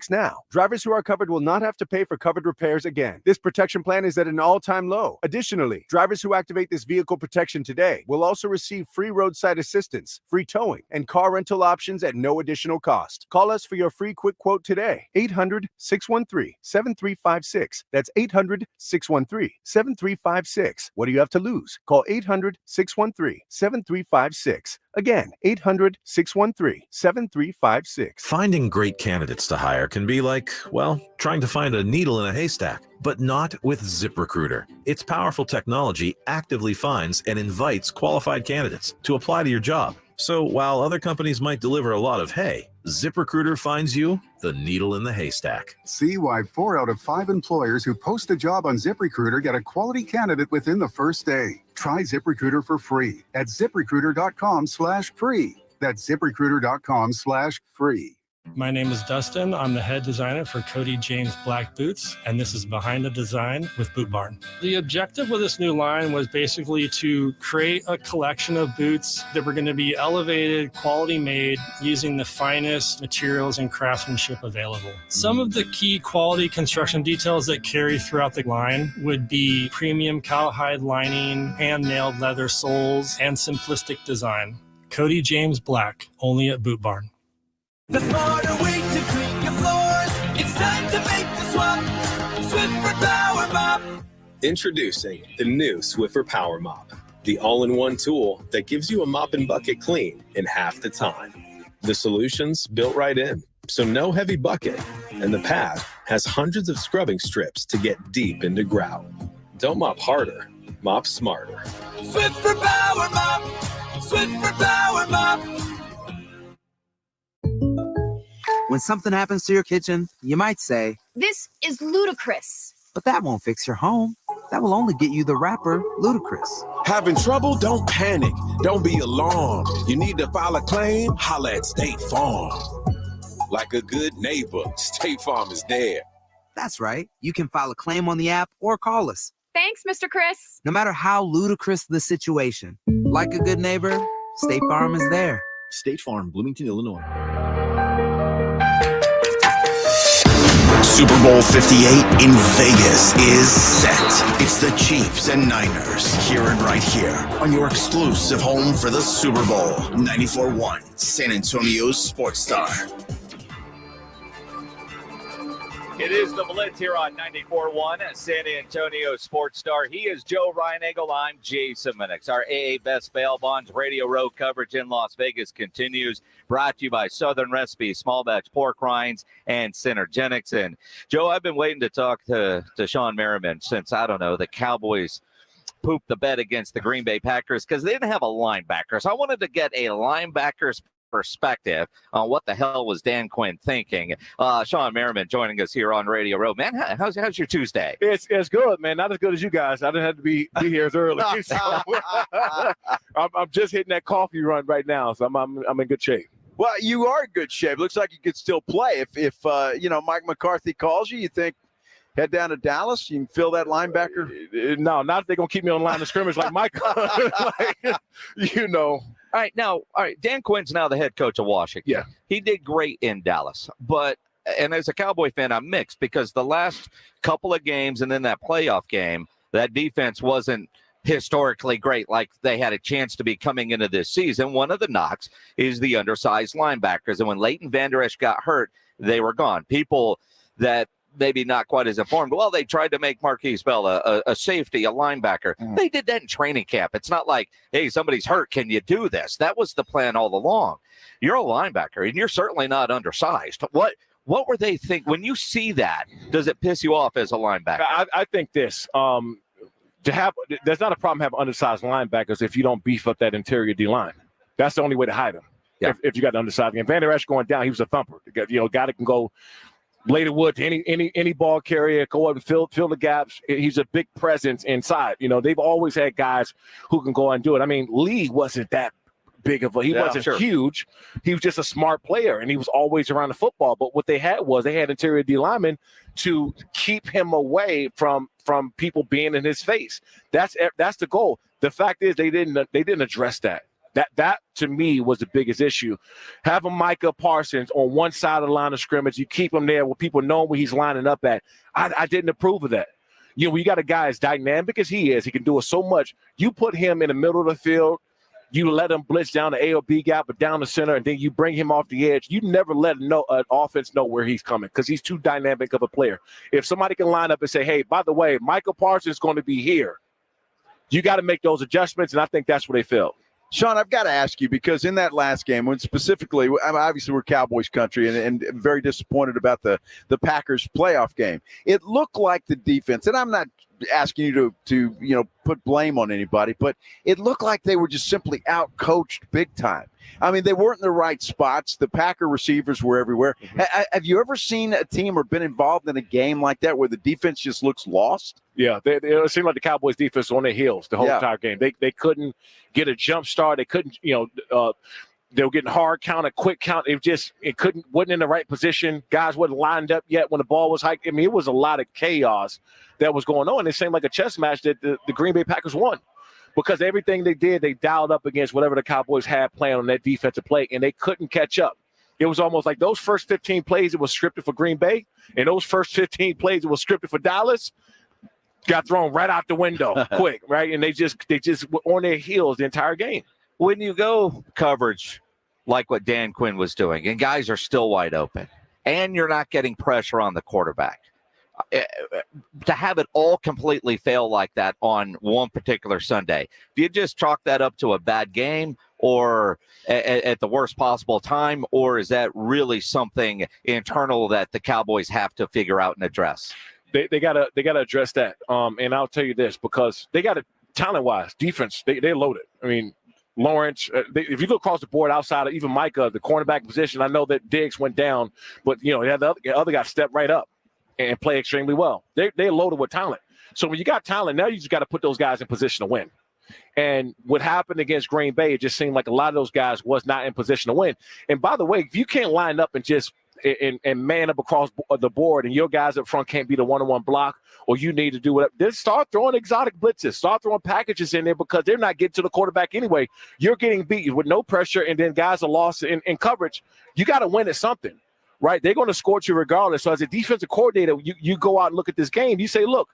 now. Drivers who are covered will not have to pay for covered repairs again. This protection plan is at an all-time low. Additionally, drivers who activate this vehicle protection today will also receive free roadside assistance, free towing, and car rental options at no additional cost. Call us for your free quick quote today. 800-613-7356. That's 800-613-7356. What do you have to lose? Call 800-613-7356. Again, 800-613-7356. Finding great candidates to hire can be like, well, trying to find a needle in a haystack, but not with ZipRecruiter. Its powerful technology actively finds and invites qualified candidates to apply to your job. So while other companies might deliver a lot of hay, ZipRecruiter finds you the needle in the haystack. See why 4 out of 5 employers who post a job on ZipRecruiter get a quality candidate within the first day. Try ZipRecruiter for free at ZipRecruiter.com/free. That's ZipRecruiter.com/free. My name is Dustin. I'm the head designer for Cody James Black Boots, and this is Behind the Design with Boot Barn. The objective with this new line was basically to create a collection of boots that were going to be elevated, quality made, using the finest materials and craftsmanship available. Some of the key quality construction details that carry throughout the line would be premium cowhide lining, hand-nailed leather soles, and simplistic design. Cody James Black, only at Boot Barn. The smarter way to clean your floors. It's time to make the swap. Swiffer Power Mop. Introducing the new Swiffer Power Mop, the all-in-one tool that gives you a mop and bucket clean in half the time. The solution's built right in, so no heavy bucket, and the pad has hundreds of scrubbing strips to get deep into grout. Don't mop harder, mop smarter. Swiffer Power Mop. Swiffer Power Mop. When something happens to your kitchen, you might say, This is ludicrous. but that won't fix your home. That will only get you the rapper, Ludacris. Having trouble? Don't panic. Don't be alarmed. You need to file a claim? Holla at State Farm. Like a good neighbor, State Farm is there. That's right. You can file a claim on the app or call us. Thanks, Mr. Chris. No matter how ludicrous the situation, like a good neighbor, State Farm is there. State Farm, Bloomington, Illinois. Super Bowl 58 in Vegas is set. It's the Chiefs and Niners. Hear it right here on your exclusive home for the Super Bowl. 94.1 San Antonio Sports Star. It is the Blitz here on 94.1 San Antonio Sports Star. He is Joe Reinagle. I'm Jason Minix. Our AA Best Bail Bonds Radio Row coverage in Las Vegas continues. Brought to you by Southern Recipe, Small Batch Pork Rinds, and Synergenics. And, Joe, I've been waiting to talk to Shawne Merriman since, I don't know, the Cowboys pooped the bed against the Green Bay Packers because they didn't have a linebacker. So I wanted to get a linebacker's perspective on what the hell was Dan Quinn thinking. Shawne Merriman joining us here on Radio Row. Man, how's your Tuesday? It's good, man. Not as good as you guys. I didn't have to be here as early. So, I'm just hitting that coffee run right now, so I'm in good shape. Well, you are in good shape. Looks like you could still play. If Mike McCarthy calls you, you think head down to Dallas, you can fill that linebacker? No, not if they're going to keep me on the line of scrimmage like Mike. All right. Dan Quinn's now the head coach of Washington. Yeah. He did great in Dallas. And as a Cowboy fan, I'm mixed because the last couple of games and then that playoff game, that defense wasn't historically great like they had a chance to be coming into this season. One of the knocks is the undersized linebackers. And when Leighton Vander Esch got hurt, they were gone. People that maybe not quite as informed. Well, they tried to make Marquise Bell a safety, a linebacker. They did that in training camp. It's not like, hey, somebody's hurt. Can you do this? That was the plan all along. You're a linebacker, and you're certainly not undersized. What were they think when you see that? Does it piss you off as a linebacker? I think this. There's not a problem having undersized linebackers if you don't beef up that interior D line. That's the only way to hide them. if you got the underside game. Van Der Esch going down, he was a thumper. You know, guy that can go lay the wood to any ball carrier, go up and fill the gaps. He's a big presence inside. You know, they've always had guys who can go and do it. I mean, Lee wasn't that big of a, he wasn't huge. He was just a smart player, and he was always around the football. But what they had interior D linemen to keep him away from people being in his face. That's the goal. The fact is they didn't address that. That to me was the biggest issue. Having Micah Parsons on one side of the line of scrimmage, you keep him there where people know where he's lining up at. I didn't approve of that. You know, when you got a guy as dynamic as he is, he can do it so much. You put him in the middle of the field, you let him blitz down the A or B gap, but down the center, and then you bring him off the edge. You never let an offense know where he's coming because he's too dynamic of a player. If somebody can line up and say, hey, by the way, Michael Parsons is going to be here, you got to make those adjustments, and I think that's where they failed. Shawne, I've got to ask you, because in that last game, when specifically, obviously we're Cowboys country and very disappointed about the Packers playoff game. It looked like the defense, and I'm not asking you to put blame on anybody, but it looked like they were just simply out-coached big time. I mean, they weren't in the right spots. The Packer receivers were everywhere. Mm-hmm. Have you ever seen a team or been involved in a game like that where the defense just looks lost? Yeah, it seemed like the Cowboys defense was on their heels the whole entire game. They couldn't get a jump start. They couldn't, they were getting hard counted, quick count. Wasn't in the right position. Guys wasn't lined up yet when the ball was hiked. I mean, it was a lot of chaos that was going on. It seemed like a chess match that the Green Bay Packers won because everything they did, they dialed up against whatever the Cowboys had planned on that defensive play, and they couldn't catch up. It was almost like those first 15 plays, it was scripted for Green Bay, and those first 15 plays, it was scripted for Dallas. Got thrown right out the window quick, right? And they just were on their heels the entire game. When you go coverage like what Dan Quinn was doing, and guys are still wide open, and you're not getting pressure on the quarterback, to have it all completely fail like that on one particular Sunday, do you just chalk that up to a bad game or at the worst possible time, or is that really something internal that the Cowboys have to figure out and address? They gotta address that. And I'll tell you this, because they got it talent-wise, defense, they're loaded. I mean, Lawrence, if you look across the board outside of even Micah, the cornerback position, I know that Diggs went down, but the other guy stepped right up and play extremely well. They're loaded with talent. So when you got talent, now you just got to put those guys in position to win. And what happened against Green Bay, it just seemed like a lot of those guys was not in position to win. And by the way, if you can't line up and just and man up across the board, and your guys up front can't be the one-on-one block, or you need to do whatever, then start throwing exotic blitzes, start throwing packages in there, because they're not getting to the quarterback anyway. You're getting beat with no pressure, and then guys are lost in coverage. You got to win at something, right? They're going to scorch you regardless. So as a defensive coordinator, you go out and look at this game. You say, look,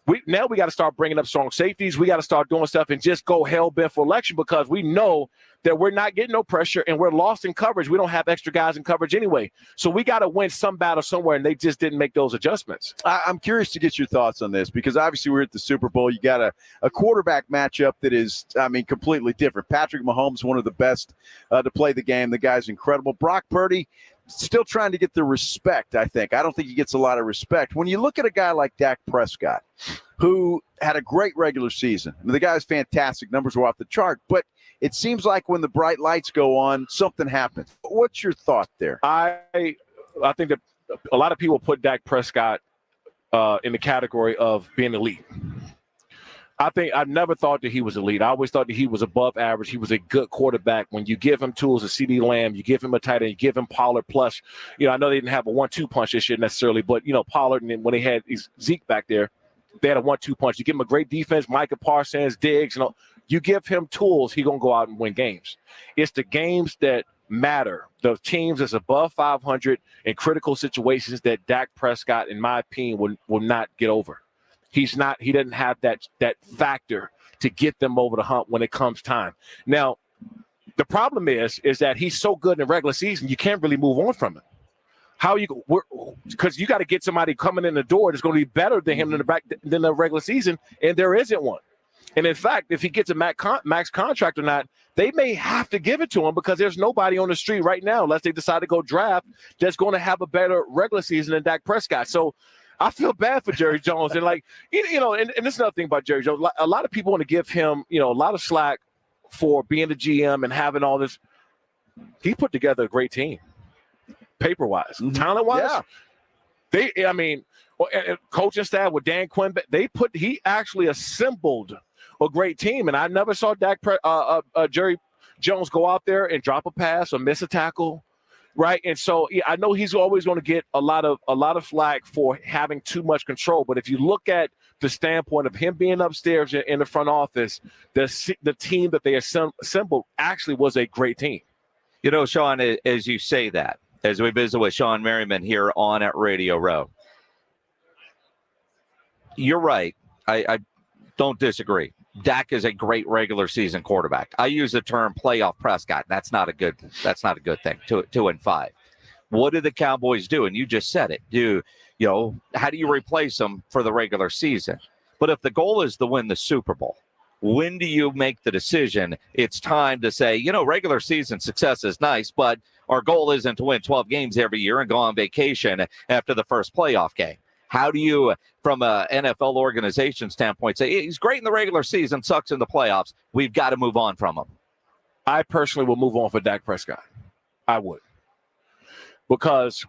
we got to start bringing up strong safeties. We got to start doing stuff and just go hell-bent for election, because we know that we're not getting no pressure and we're lost in coverage. We don't have extra guys in coverage anyway. So we got to win some battle somewhere, and they just didn't make those adjustments. I'm curious to get your thoughts on this, because obviously we're at the Super Bowl. You got a quarterback matchup that is, completely different. Patrick Mahomes, one of the best to play the game. The guy's incredible. Brock Purdy, still trying to get the respect, I think. I don't think he gets a lot of respect. When you look at a guy like Dak Prescott, who had a great regular season, the guy's fantastic. Numbers were off the chart. But it seems like when the bright lights go on, something happens. What's your thought there? I think that a lot of people put Dak Prescott in the category of being elite. I never thought that he was elite. I always thought that he was above average. He was a good quarterback. When you give him tools, a CeeDee Lamb, you give him a tight end, you give him Pollard plus. I know they didn't have a 1-2 punch this year necessarily, but Pollard, and then when they had Zeke back there, they had a 1-2 punch. You give him a great defense, Micah Parsons, Diggs, you give him tools, he's going to go out and win games. It's the games that matter. The teams that's above 500 in critical situations that Dak Prescott, in my opinion, will not get over. He doesn't have that factor to get them over the hump when it comes time. Now, the problem is that he's so good in the regular season, you can't really move on from him. Because you got to get somebody coming in the door that's going to be better than him than the regular season, and there isn't one. And in fact, if he gets a max contract or not, they may have to give it to him, because there's nobody on the street right now, unless they decide to go draft, that's going to have a better regular season than Dak Prescott. So I feel bad for Jerry Jones. And and this is another thing about Jerry Jones. A lot of people want to give him, a lot of slack for being the GM and having all this. he put together a great team, paper-wise, talent-wise. Coaching staff with Dan Quinn, he actually assembled a great team, and I never saw Jerry Jones go out there and drop a pass or miss a tackle, right? And so I know he's always going to get a lot of flack for having too much control. But if you look at the standpoint of him being upstairs in the front office, the team that they assembled actually was a great team. You know, Sean, as you say that, as we visit with Shawne Merriman here on at Radio Row, you're right. I don't disagree. Dak is a great regular season quarterback. I use the term playoff Prescott. That's not a good thing. 2-5. What do the Cowboys do? And you just said it. How do you replace them for the regular season? But if the goal is to win the Super Bowl, when do you make the decision? It's time to say, regular season success is nice, but our goal isn't to win 12 games every year and go on vacation after the first playoff game. How do you, from an NFL organization standpoint, say he's great in the regular season, sucks in the playoffs? We've got to move on from him. I personally will move on for Dak Prescott. I would. Because,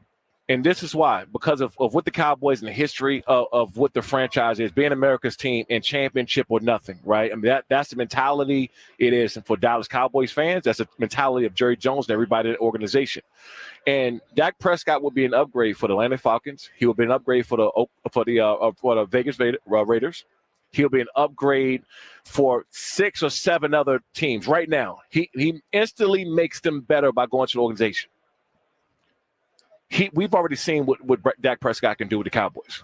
and this is why, because of what the Cowboys and the history of what the franchise is, being America's team and championship or nothing, right? I mean, that's the mentality it is. And for Dallas Cowboys fans, that's the mentality of Jerry Jones and everybody in the organization. And Dak Prescott would be an upgrade for the Atlanta Falcons. He would be an upgrade for the Vegas Raiders. He'll be an upgrade for 6 or 7 other teams. Right now, he instantly makes them better by going to the organization. We've already seen what Dak Prescott can do with the Cowboys.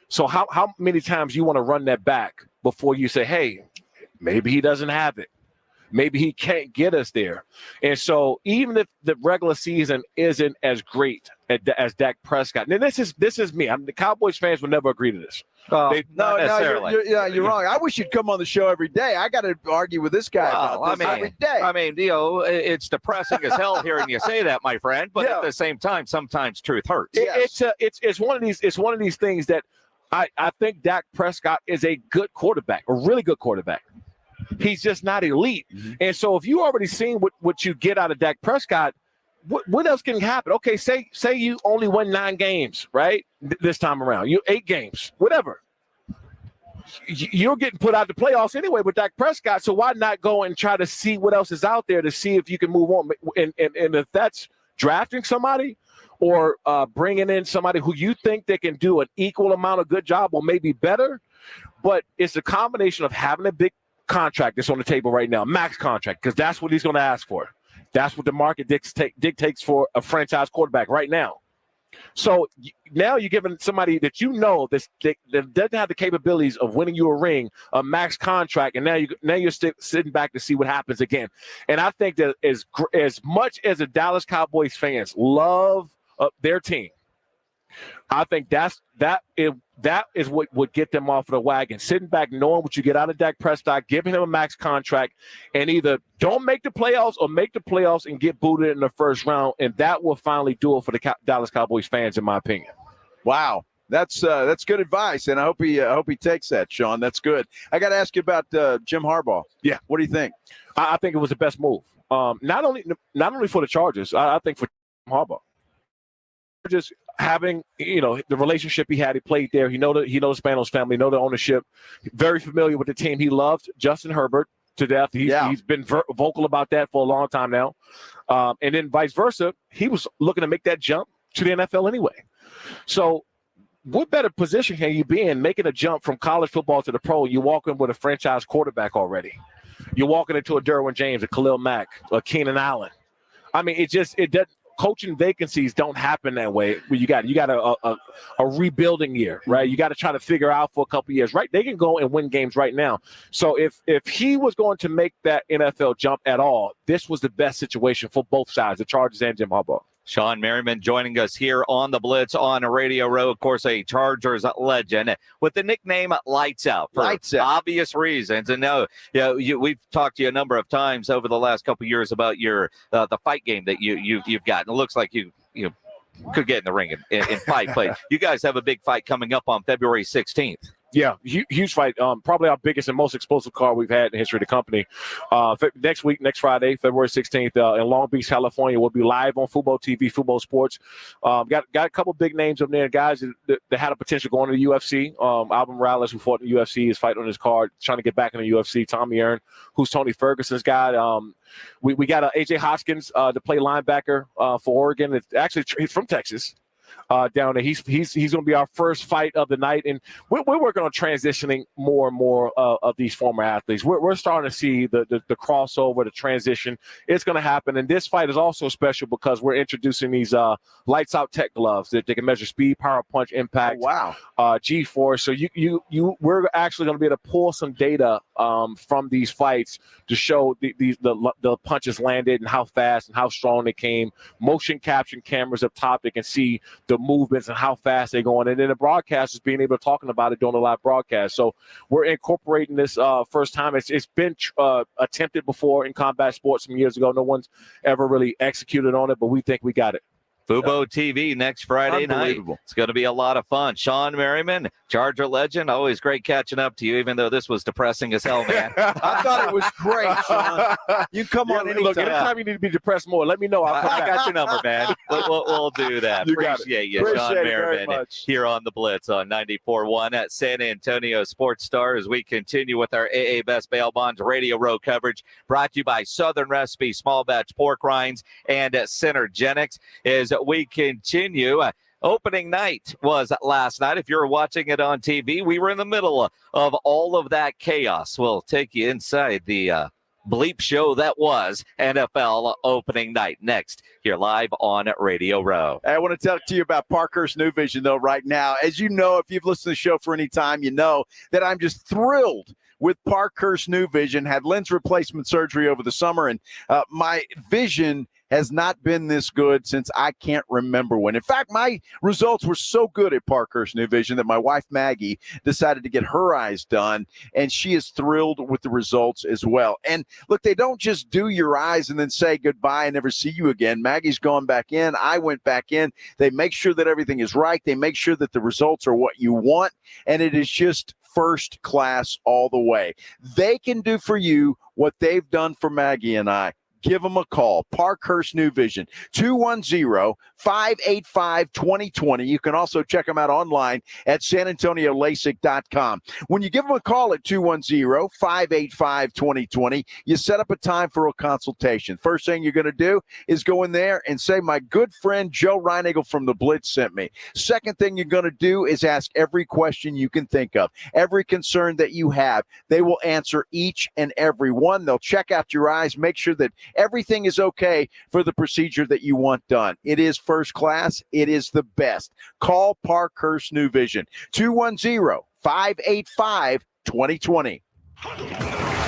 So how many times you want to run that back before you say, hey, maybe he doesn't have it. Maybe he can't get us there. And so even if the regular season isn't as great as Dak Prescott, now this is me. The Cowboys fans would never agree to this. No, you're wrong. I wish you'd come on the show every day. I got to argue with this guy about this every day. I mean, it's depressing as hell hearing you say that, my friend. But at the same time, sometimes truth hurts. It's one of these things that I think Dak Prescott is a good quarterback, a really good quarterback. He's just not elite. Mm-hmm. And so if you already seen what you get out of Dak Prescott, what else can happen? Okay, say you only win 9 games, right? This time around. 8 games, whatever. You're getting put out the playoffs anyway with Dak Prescott, so why not go and try to see what else is out there to see if you can move on? And if that's drafting somebody or bringing in somebody who you think they can do an equal amount of good job or maybe better, but it's a combination of having a big contract that's on the table right now, max contract, because that's what he's going to ask for. That's what the market dictates for a franchise quarterback right now. So now you're giving somebody that that doesn't have the capabilities of winning you a ring, a max contract, and now you're sitting back to see what happens again. And I think that as much as the Dallas Cowboys fans love their team, I think that is what would get them off of the wagon. Sitting back, knowing what you get out of Dak Prescott, giving him a max contract, and either don't make the playoffs or make the playoffs and get booted in the first round, and that will finally do it for the Dallas Cowboys fans, in my opinion. Wow, that's good advice, and I hope he takes that, Sean. That's good. I got to ask you about Jim Harbaugh. Yeah, what do you think? I think it was the best move. Not only for the Chargers, I think for Jim Harbaugh. Just having the relationship he had, he played there. He knows the Spanos family, know the ownership, very familiar with the team. He loved Justin Herbert to death. He's been vocal about that for a long time now. And then vice versa, he was looking to make that jump to the NFL anyway. So what better position can you be in making a jump from college football to the pro? You walk in with a franchise quarterback already. You're walking into a Derwin James, a Khalil Mack, a Keenan Allen. I mean, it doesn't. Coaching vacancies don't happen that way. You got a rebuilding year, right? You got to try to figure out for a couple of years, right? They can go and win games right now. So if he was going to make that NFL jump at all, this was the best situation for both sides, the Chargers and Jim Harbaugh. Shawne Merriman joining us here on the Blitz on Radio Row. Of course, a Chargers legend with the nickname Lights Out for obvious reasons. And we've talked to you a number of times over the last couple of years about your the fight game that you've gotten. It looks like you could get in the ring and fight. But you guys have a big fight coming up on February 16th. Yeah, huge fight. Probably our biggest and most explosive card we've had in the history of the company. Next Friday, February 16th, in Long Beach, California, we'll be live on Fubo TV, Fubo Sports. Got a couple big names up there, guys that had a potential going to the UFC. Alvin Morales, who fought in the UFC, is fighting on his card, trying to get back in the UFC. Tommy Aaron, who's Tony Ferguson's guy. We got AJ Hoskins to play linebacker for Oregon. He's from Texas. Down there, he's going to be our first fight of the night, and we're working on transitioning more and more of these former athletes. We're starting to see the crossover, the transition. It's going to happen, and this fight is also special because we're introducing these lights out tech gloves that they can measure speed, power, punch, impact. Oh, wow. G-force. So we're actually going to be able to pull some data from these fights to show the punches landed and how fast and how strong they came. Motion caption cameras up top, they can see the movements and how fast they're going. And then the broadcasters being able to talking about it during the live broadcast. So we're incorporating this first time. It's been attempted before in combat sports some years ago. No one's ever really executed on it, but we think we got it. Fubo TV next Friday night. It's going to be a lot of fun. Shawne Merriman, Charger legend. Always great catching up to you, even though this was depressing as hell, man. I thought it was great, Shawne. You come on anytime. Look, anytime you need to be depressed more, let me know. I got your number, man. We'll do that. Appreciate you, Shawne Merriman, here on the Blitz on 94.1 at San Antonio Sports Star as we continue with our AA Best Bail Bonds Radio Row coverage brought to you by Southern Recipe Small Batch Pork Rinds and Synergenics. As we continue, opening night was last night. If you're watching it on TV, we were in the middle of all of that chaos. We'll take you inside the bleep show that was NFL opening night next here live on Radio Row. I want to talk to you about Parkhurst New Vision, though, right now. As you know, if you've listened to the show for any time, you know that I'm just thrilled with Parkhurst New Vision. Had lens replacement surgery over the summer, and my vision has not been this good since I can't remember when. In fact, my results were so good at Parkhurst New Vision that my wife, Maggie, decided to get her eyes done, and she is thrilled with the results as well. And look, they don't just do your eyes and then say goodbye and never see you again. Maggie's gone back in. I went back in. They make sure that everything is right. They make sure that the results are what you want, and it is just first class all the way. They can do for you what they've done for Maggie and I. Give them a call. Parkhurst New Vision, 210-585-2020. You can also check them out online at sanantoniolasik.com. When you give them a call at 210-585-2020, you set up a time for a consultation. First thing you're going to do is go in there and say, my good friend Joe Reinigle from the Blitz sent me. Second thing you're going to do is ask every question you can think of, every concern that you have. They will answer each and every one. They'll check out your eyes, make sure that everything is okay for the procedure that you want done. It is first class. It is the best. Call Parkhurst New Vision, 210-585-2020.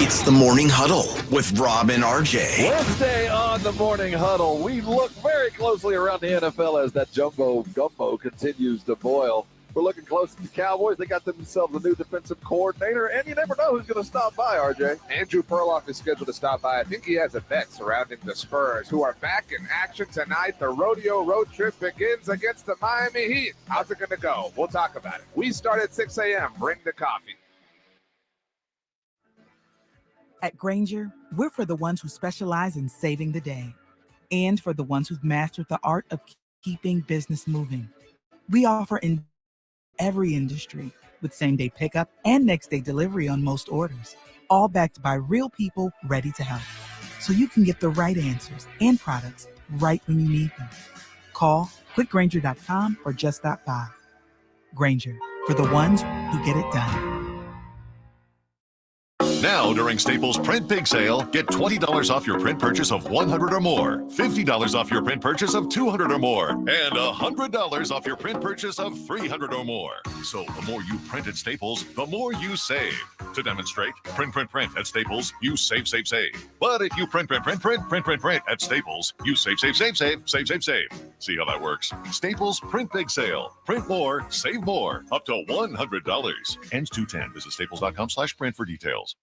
It's the Morning Huddle with Rob and RJ. Wednesday on the Morning Huddle, we look very closely around the NFL as that jumbo gumbo continues to boil. We're looking close at the Cowboys. They got themselves a new defensive coordinator, and you never know who's going to stop by, RJ. Andrew Perloff is scheduled to stop by. I think he has a bet surrounding the Spurs, who are back in action tonight. The rodeo road trip begins against the Miami Heat. How's it going to go? We'll talk about it. We start at 6 a.m. Bring the coffee. At Grainger, we're for the ones who specialize in saving the day and for the ones who've mastered the art of keeping business moving. We offer in every industry with same-day pickup and next-day delivery on most orders, all backed by real people ready to help. So you can get the right answers and products right when you need them. Call quickgrainger.com or just stop by. Grainger, for the ones who get it done. Now, during Staples Print Big Sale, get $20 off your print purchase of $100 or more, $50 off your print purchase of $200 or more, and $100 off your print purchase of $300 or more. So the more you print at Staples, the more you save. To demonstrate, print at Staples, you save. But if you print at Staples, you save. See how that works? Staples Print Big Sale. Print more, save more, up to $100. Ends 2/10. Visit staples.com/print for details.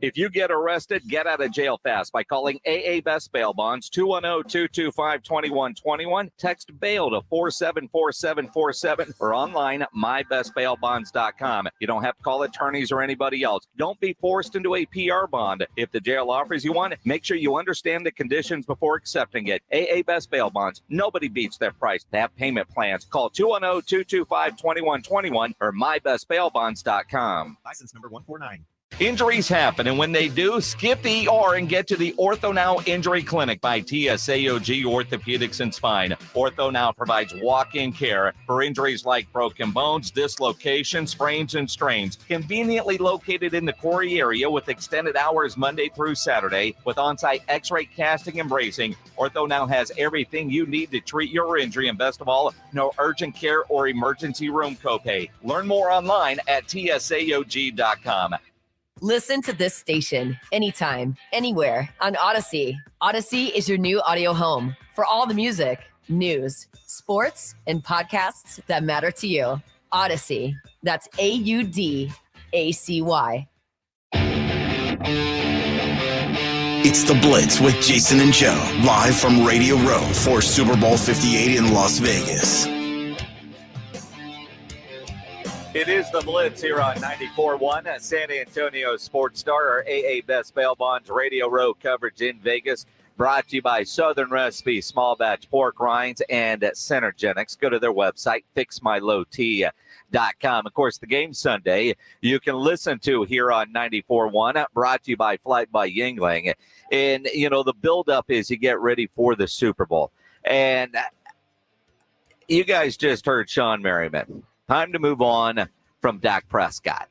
If you get arrested, get out of jail fast by calling AA Best Bail Bonds, 210-225-2121. Text bail to 474747 or online, mybestbailbonds.com. You don't have to call attorneys or anybody else. Don't be forced into a PR bond. If the jail offers you one, make sure you understand the conditions before accepting it. AA Best Bail Bonds. Nobody beats their price. They have payment plans. Call 210-225-2121 or mybestbailbonds.com. License number 149. Injuries happen, and when they do, skip the ER and get to the Ortho Now Injury Clinic by TSAOG Orthopedics and Spine. Ortho Now provides walk-in care for injuries like broken bones, dislocations, sprains, and strains. Conveniently located in the Quarry area with extended hours Monday through Saturday with on-site x-ray casting and bracing, Ortho Now has everything you need to treat your injury, and best of all, no urgent care or emergency room copay. Learn more online at tsaog.com. Listen to this station anytime, anywhere on Odyssey. Odyssey is your new audio home for all the music, news, sports, and podcasts that matter to you. Odyssey. That's AUDACY. It's the Blitz with Jason and Joe, live from Radio Row for Super Bowl 58 in Las Vegas. It is the Blitz here on 94.1 San Antonio Sports Star, our AA Best Bail Bonds Radio Row coverage in Vegas. Brought to you by Southern Recipe, Small Batch Pork Rinds, and Centergenics. Go to their website, fixmylowt.com. Of course, the game Sunday you can listen to here on 94.1, brought to you by Flight by Yingling. And, you know, the buildup is you get ready for the Super Bowl. And you guys just heard Shawne Merriman. Time to move on from Dak Prescott.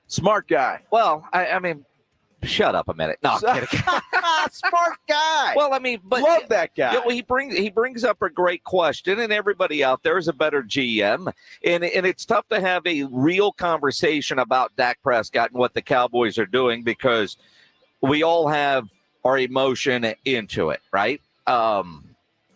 Smart guy. Well, I mean, shut up a minute. No, I'm kidding. Smart guy. Well, I mean, but love that guy. You know, he brings up a great question, and everybody out there is a better GM, and it's tough to have a real conversation about Dak Prescott and what the Cowboys are doing because we all have our emotion into it, right? You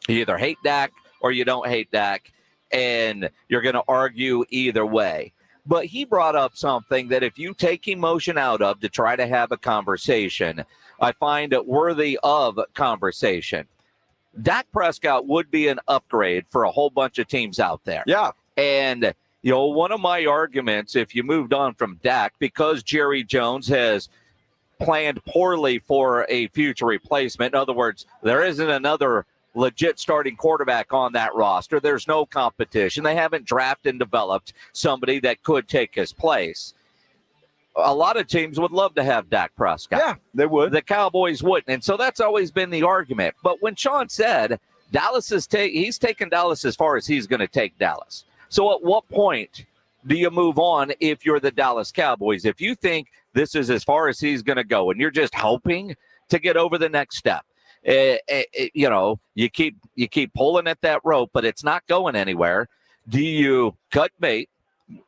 either hate Dak or you don't hate Dak. And you're going to argue either way. But he brought up something that if you take emotion out of to try to have a conversation, I find it worthy of conversation. Dak Prescott would be an upgrade for a whole bunch of teams out there. Yeah. And, you know, one of my arguments, if you moved on from Dak, because Jerry Jones has planned poorly for a future replacement, in other words, there isn't another legit starting quarterback on that roster. There's no competition. They haven't drafted and developed somebody that could take his place. A lot of teams would love to have Dak Prescott. Yeah, they would. The Cowboys wouldn't. And so that's always been the argument. But when Shawne said Dallas he's taken Dallas as far as he's going to take Dallas. So at what point do you move on if you're the Dallas Cowboys? If you think this is as far as he's going to go and you're just hoping to get over the next step, you know, you keep pulling at that rope, but it's not going anywhere. Do you cut bait,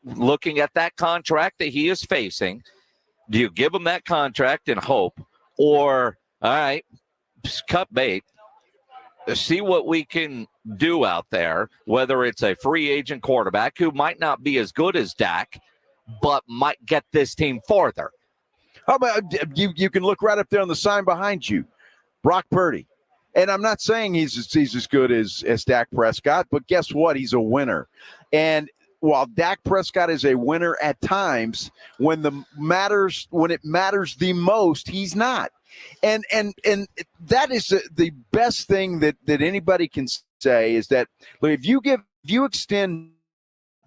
looking at that contract that he is facing? Do you give him that contract and hope, or all right, cut bait, see what we can do out there? Whether it's a free agent quarterback who might not be as good as Dak, but might get this team farther. How about you can look right up there on the sign behind you. Brock Purdy. And I'm not saying he's as good as Dak Prescott, but guess what? He's a winner. And while Dak Prescott is a winner at times, when it matters the most, he's not. And that is the best thing that anybody can say is that if you extend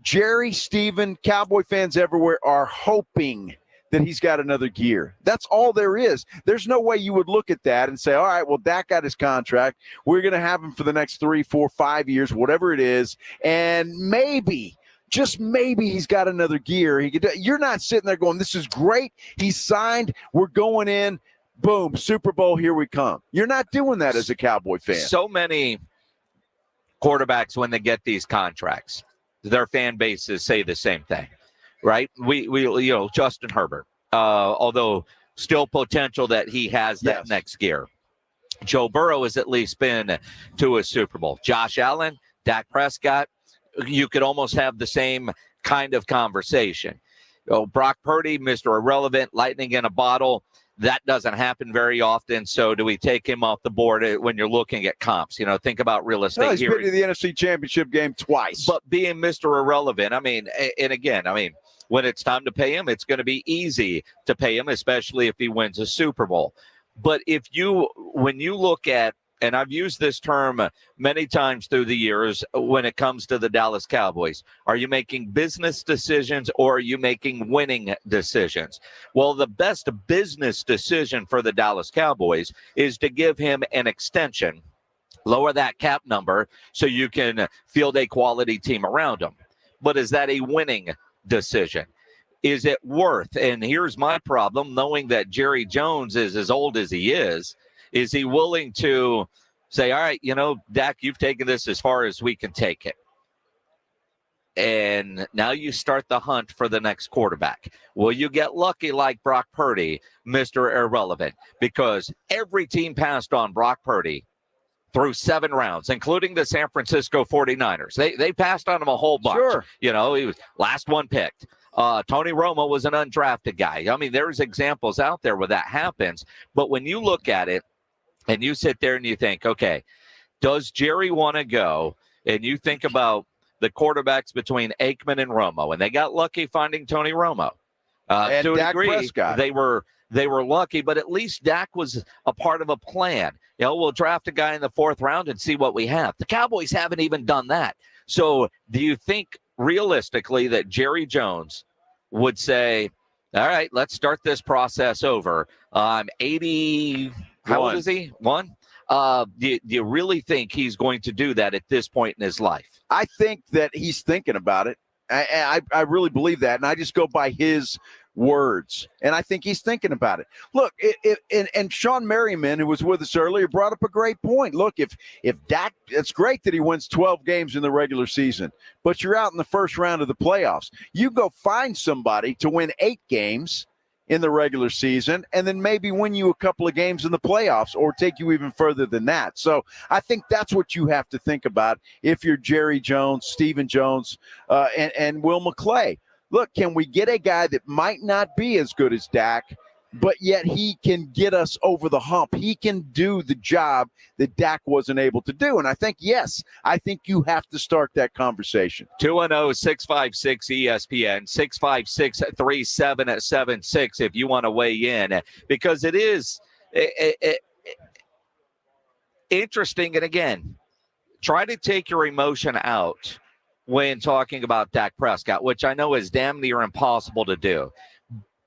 Jerry, Steven, Cowboy fans everywhere are hoping that he's got another gear. That's all there is. There's no way you would look at that and say, all right, well, Dak got his contract. We're going to have him for the next 3, 4, 5 years, whatever it is. And maybe, just maybe he's got another gear. You're not sitting there going, this is great. He's signed. We're going in. Boom, Super Bowl, here we come. You're not doing that as a Cowboy fan. So many quarterbacks, when they get these contracts, their fan bases say the same thing. Right? We you know, Justin Herbert, although still potential that he has that next gear. Joe Burrow has at least been to a Super Bowl. Josh Allen, Dak Prescott, you could almost have the same kind of conversation. Brock Purdy, Mr. Irrelevant, lightning in a bottle. That doesn't happen very often. So do we take him off the board when you're looking at comps? Think about real estate. He's been to the NFC Championship game twice. But being Mr. Irrelevant, and again, when it's time to pay him, it's going to be easy to pay him, especially if he wins a Super Bowl. But when you look at, and I've used this term many times through the years when it comes to the Dallas Cowboys, are you making business decisions or are you making winning decisions? Well, the best business decision for the Dallas Cowboys is to give him an extension, lower that cap number so you can field a quality team around him. But is that a winning decision? Is it worth? And here's my problem, knowing that Jerry Jones is as old as he is he willing to say, all right, Dak, you've taken this as far as we can take it. And now you start the hunt for the next quarterback. Will you get lucky like Brock Purdy, Mr. Irrelevant? Because every team passed on Brock Purdy through 7 rounds, including the San Francisco 49ers. They passed on him a whole bunch. Sure. He was last one picked. Tony Romo was an undrafted guy. There's examples out there where that happens. But when you look at it and you sit there and you think, okay, does Jerry want to go? And you think about the quarterbacks between Aikman and Romo, and they got lucky finding Tony Romo. And to a Dak degree, Prescott. they were lucky, but at least Dak was a part of a plan. We'll draft a guy in the 4th round and see what we have. The Cowboys haven't even done that. So do you think realistically that Jerry Jones would say, all right, let's start this process over? I'm 80. How old is he? 1? Do you really think he's going to do that at this point in his life? I think that he's thinking about it. I really believe that, and I just go by his words, and I think he's thinking about it. Look, and Shawne Merriman, who was with us earlier, brought up a great point. Look, if Dak, it's great that he wins 12 games in the regular season, but you're out in the first round of the playoffs. You go find somebody to win 8 games in the regular season and then maybe win you a couple of games in the playoffs or take you even further than that. So I think that's what you have to think about if you're Jerry Jones, Stephen Jones, and Will McClay. Look, can we get a guy that might not be as good as Dak, but yet he can get us over the hump? He can do the job that Dak wasn't able to do. And I think, yes, I think you have to start that conversation. 210-656-ESPN, 656-3776 if you want to weigh in, because it is interesting. And again, try to take your emotion out when talking about Dak Prescott, which I know is damn near impossible to do,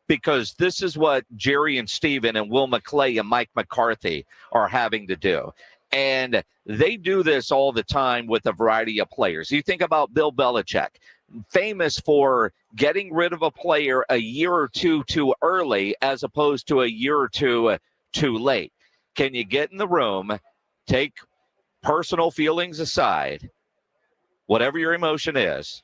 because this is what Jerry and Steven and Will McClay and Mike McCarthy are having to do. And they do this all the time with a variety of players. You think about Bill Belichick, famous for getting rid of a player a year or two too early as opposed to a year or two too late. Can you get in the room, take personal feelings aside, whatever your emotion is,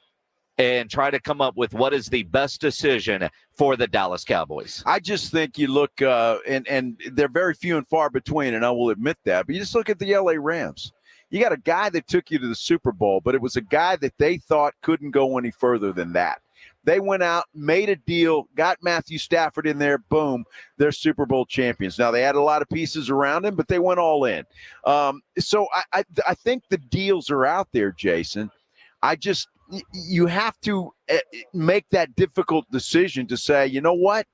and try to come up with what is the best decision for the Dallas Cowboys? I just think you look, and they're very few and far between, and I will admit that, but you just look at the LA Rams. You got a guy that took you to the Super Bowl, but it was a guy that they thought couldn't go any further than that. They went out, made a deal, got Matthew Stafford in there, boom, they're Super Bowl champions. Now, they had a lot of pieces around him, but they went all in. So I think the deals are out there, Jason. You have to make that difficult decision to say, you know what,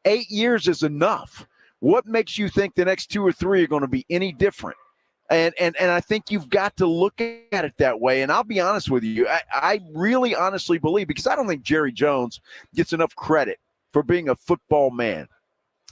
8 years is enough. What makes you think the next 2 or 3 are going to be any different? And I think you've got to look at it that way. And I'll be honest with you, I really honestly believe, because I don't think Jerry Jones gets enough credit for being a football man.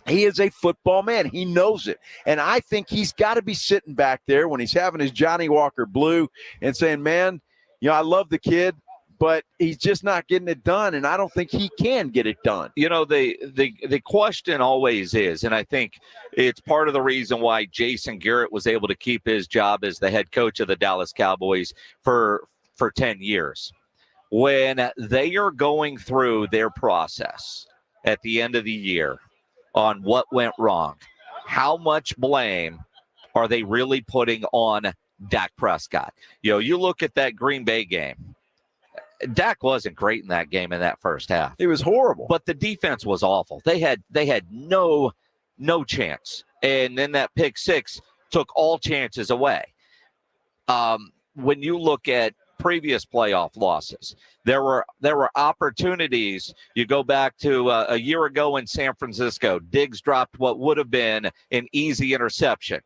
He is a football man. He knows it. And I think he's got to be sitting back there when he's having his Johnny Walker Blue and saying, man, I love the kid, but he's just not getting it done, and I don't think he can get it done. The question always is, and I think it's part of the reason why Jason Garrett was able to keep his job as the head coach of the Dallas Cowboys for 10 years. When they are going through their process at the end of the year on what went wrong, how much blame are they really putting on Dak Prescott? You look at that Green Bay game. Dak wasn't great in that game in that first half. It was horrible. But the defense was awful. They had no chance. And then that pick six took all chances away. When you look at previous playoff losses, there were opportunities. You go back to a year ago in San Francisco. Diggs dropped what would have been an easy interception.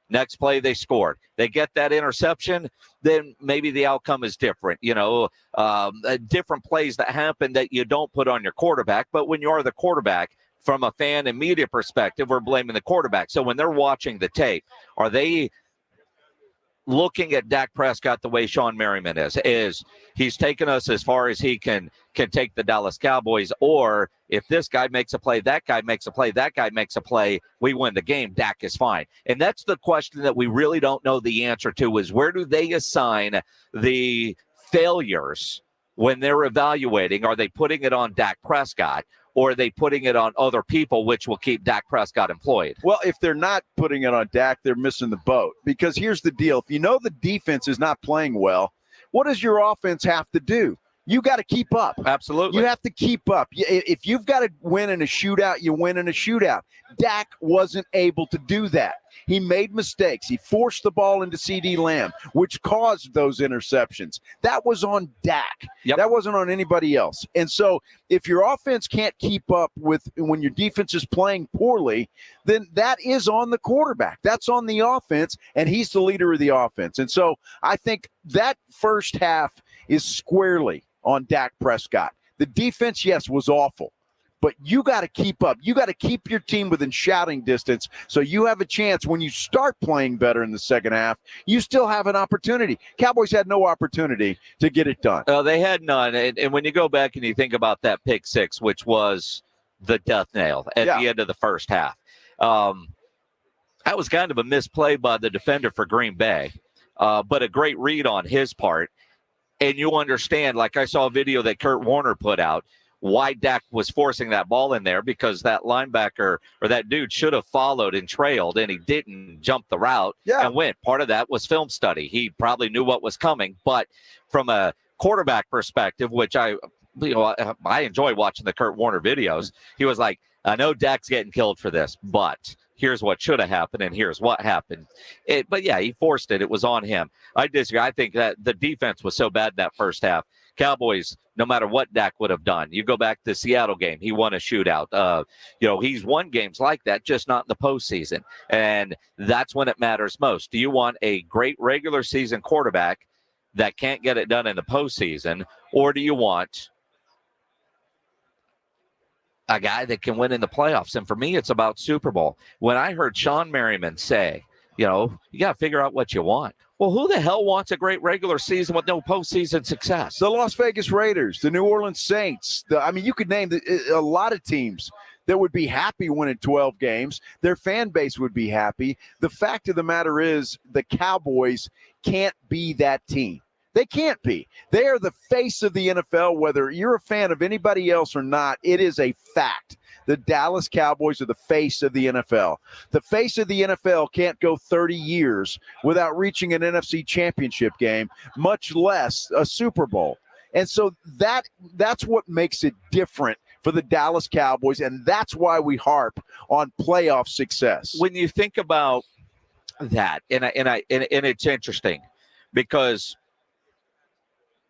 Next play, they scored. They get that interception, then maybe the outcome is different. Different plays that happen that you don't put on your quarterback. But when you are the quarterback, from a fan and media perspective, we're blaming the quarterback. So when they're watching the tape, are they looking at Dak Prescott the way Shawne Merriman is he's taken us as far as he can take the Dallas Cowboys, or if this guy makes a play, that guy makes a play, that guy makes a play, we win the game, Dak is fine. And that's the question that we really don't know the answer to, is where do they assign the failures when they're evaluating? Are they putting it on Dak Prescott, or are they putting it on other people, which will keep Dak Prescott employed? Well, if they're not putting it on Dak, they're missing the boat. Because here's the deal. If you know the defense is not playing well, what does your offense have to do? You got to keep up. Absolutely. You have to keep up. If you've got to win in a shootout, you win in a shootout. Dak wasn't able to do that. He made mistakes. He forced the ball into CD Lamb, which caused those interceptions. That was on Dak. Yep. That wasn't on anybody else. And so if your offense can't keep up with when your defense is playing poorly, then that is on the quarterback. That's on the offense, and he's the leader of the offense. And so I think that first half is squarely on Dak Prescott. The defense, yes, was awful, but you got to keep up. You got to keep your team within shouting distance so you have a chance when you start playing better in the second half. You still have an opportunity. Cowboys had no opportunity to get it done. They had none. And when you go back and you think about that pick six, which was the death nail at the end of the first half, that was kind of a misplay by the defender for Green Bay, but a great read on his part. And you understand, like I saw a video that Kurt Warner put out, why Dak was forcing that ball in there, because that linebacker or that dude should have followed and trailed, and he didn't jump the route and went. Part of that was film study. He probably knew what was coming. But from a quarterback perspective, which I enjoy watching the Kurt Warner videos, he was like, I know Dak's getting killed for this, but here's what should have happened, and here's what happened. But, yeah, he forced it. It was on him. I disagree. I think that the defense was so bad in that first half. Cowboys, no matter what Dak would have done, you go back to the Seattle game, he won a shootout. He's won games like that, just not in the postseason. And that's when it matters most. Do you want a great regular season quarterback that can't get it done in the postseason, or do you want a guy that can win in the playoffs? And for me, it's about Super Bowl. When I heard Shawne Merriman say, you got to figure out what you want. Well, who the hell wants a great regular season with no postseason success? The Las Vegas Raiders, the New Orleans Saints. You could name a lot of teams that would be happy winning 12 games. Their fan base would be happy. The fact of the matter is the Cowboys can't be that team. They can't be. They are the face of the NFL, whether you're a fan of anybody else or not. It is a fact. The Dallas Cowboys are the face of the NFL. The face of the NFL can't go 30 years without reaching an NFC championship game, much less a Super Bowl. And so that's what makes it different for the Dallas Cowboys, and that's why we harp on playoff success. When you think about that, and it's interesting because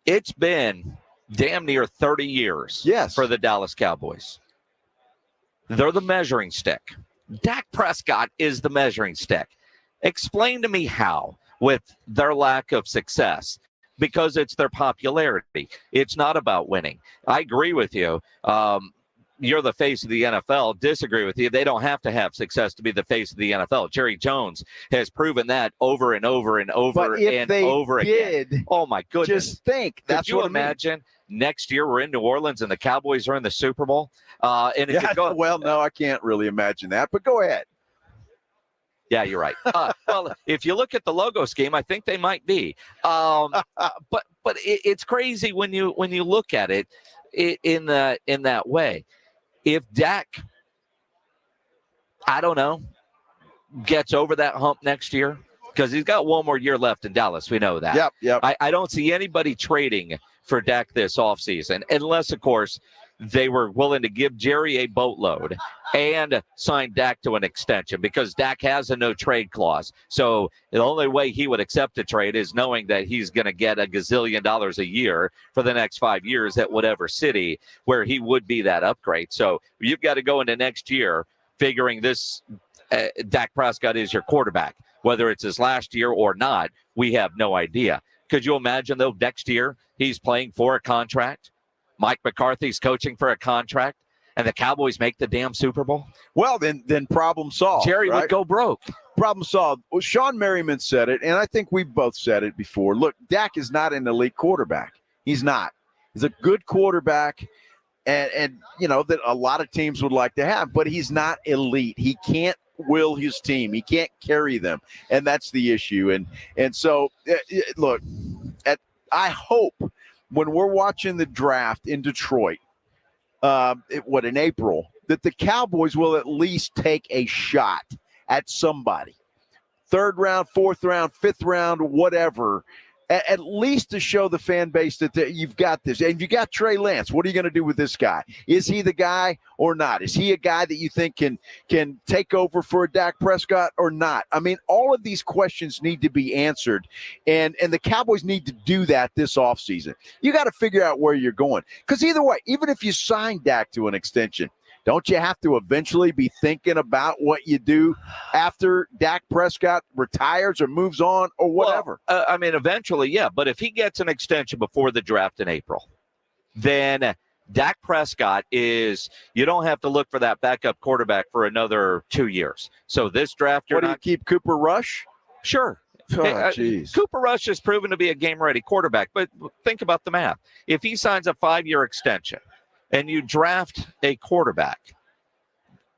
it's been damn near 30 years for the Dallas Cowboys. They're the measuring stick. Dak Prescott is the measuring stick. Explain to me how, with their lack of success, because it's their popularity. It's not about winning. I agree with you. You're the face of the NFL. Disagree with you. They don't have to have success to be the face of the NFL. Jerry Jones has proven that over and over and over and over again. Oh, my goodness. Just think. Could you imagine next year we're in New Orleans and the Cowboys are in the Super Bowl? And if well, no, I can't really imagine that, but go ahead. Yeah, you're right. Well, if you look at the logo scheme, I think they might be. But it's crazy when you look at it in that way. If Dak, I don't know, gets over that hump next year, because he's got one more year left in Dallas. We know that. Yep. I don't see anybody trading for Dak this offseason, unless, of course, they were willing to give Jerry a boatload and sign Dak to an extension, because Dak has a no-trade clause. So the only way he would accept a trade is knowing that he's going to get $1 gazillion a year for the next 5 years at whatever city where he would be that upgrade. So you've got to go into next year figuring this Dak Prescott is your quarterback. Whether it's his last year or not, we have no idea. Could you imagine, though, next year he's playing for a contract? Mike McCarthy's coaching for a contract, and the Cowboys make the damn Super Bowl? Well, then problem solved. Jerry right? would go broke. Problem solved. Well, Shawne Merriman said it, and I think we've both said it before. Look, Dak is not an elite quarterback. He's not. He's a good quarterback, and you know, that a lot of teams would like to have, but he's not elite. He can't will his team. He can't carry them, and that's the issue. And so, look, I hope when we're watching the draft in Detroit, in April, that the Cowboys will at least take a shot at somebody. 3rd round, 4th round, 5th round, whatever, at least to show the fan base that you've got this. And you got Trey Lance. What are you going to do with this guy? Is he the guy or not? Is he a guy that you think can take over for a Dak Prescott or not? I mean, all of these questions need to be answered, and the Cowboys need to do that this offseason. You got to figure out where you're going, because either way, even if you sign Dak to an extension, don't you have to eventually be thinking about what you do after Dak Prescott retires or moves on or whatever? Well, I mean, eventually, yeah. But if he gets an extension before the draft in April, then Dak Prescott you don't have to look for that backup quarterback for another 2 years. So this draft, do you keep Cooper Rush? Sure. Oh, geez. Cooper Rush has proven to be a game-ready quarterback. But think about the math. If he signs a 5-year extension, and you draft a quarterback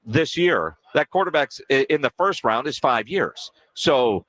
this year, that quarterback's in the first round is 5 years. So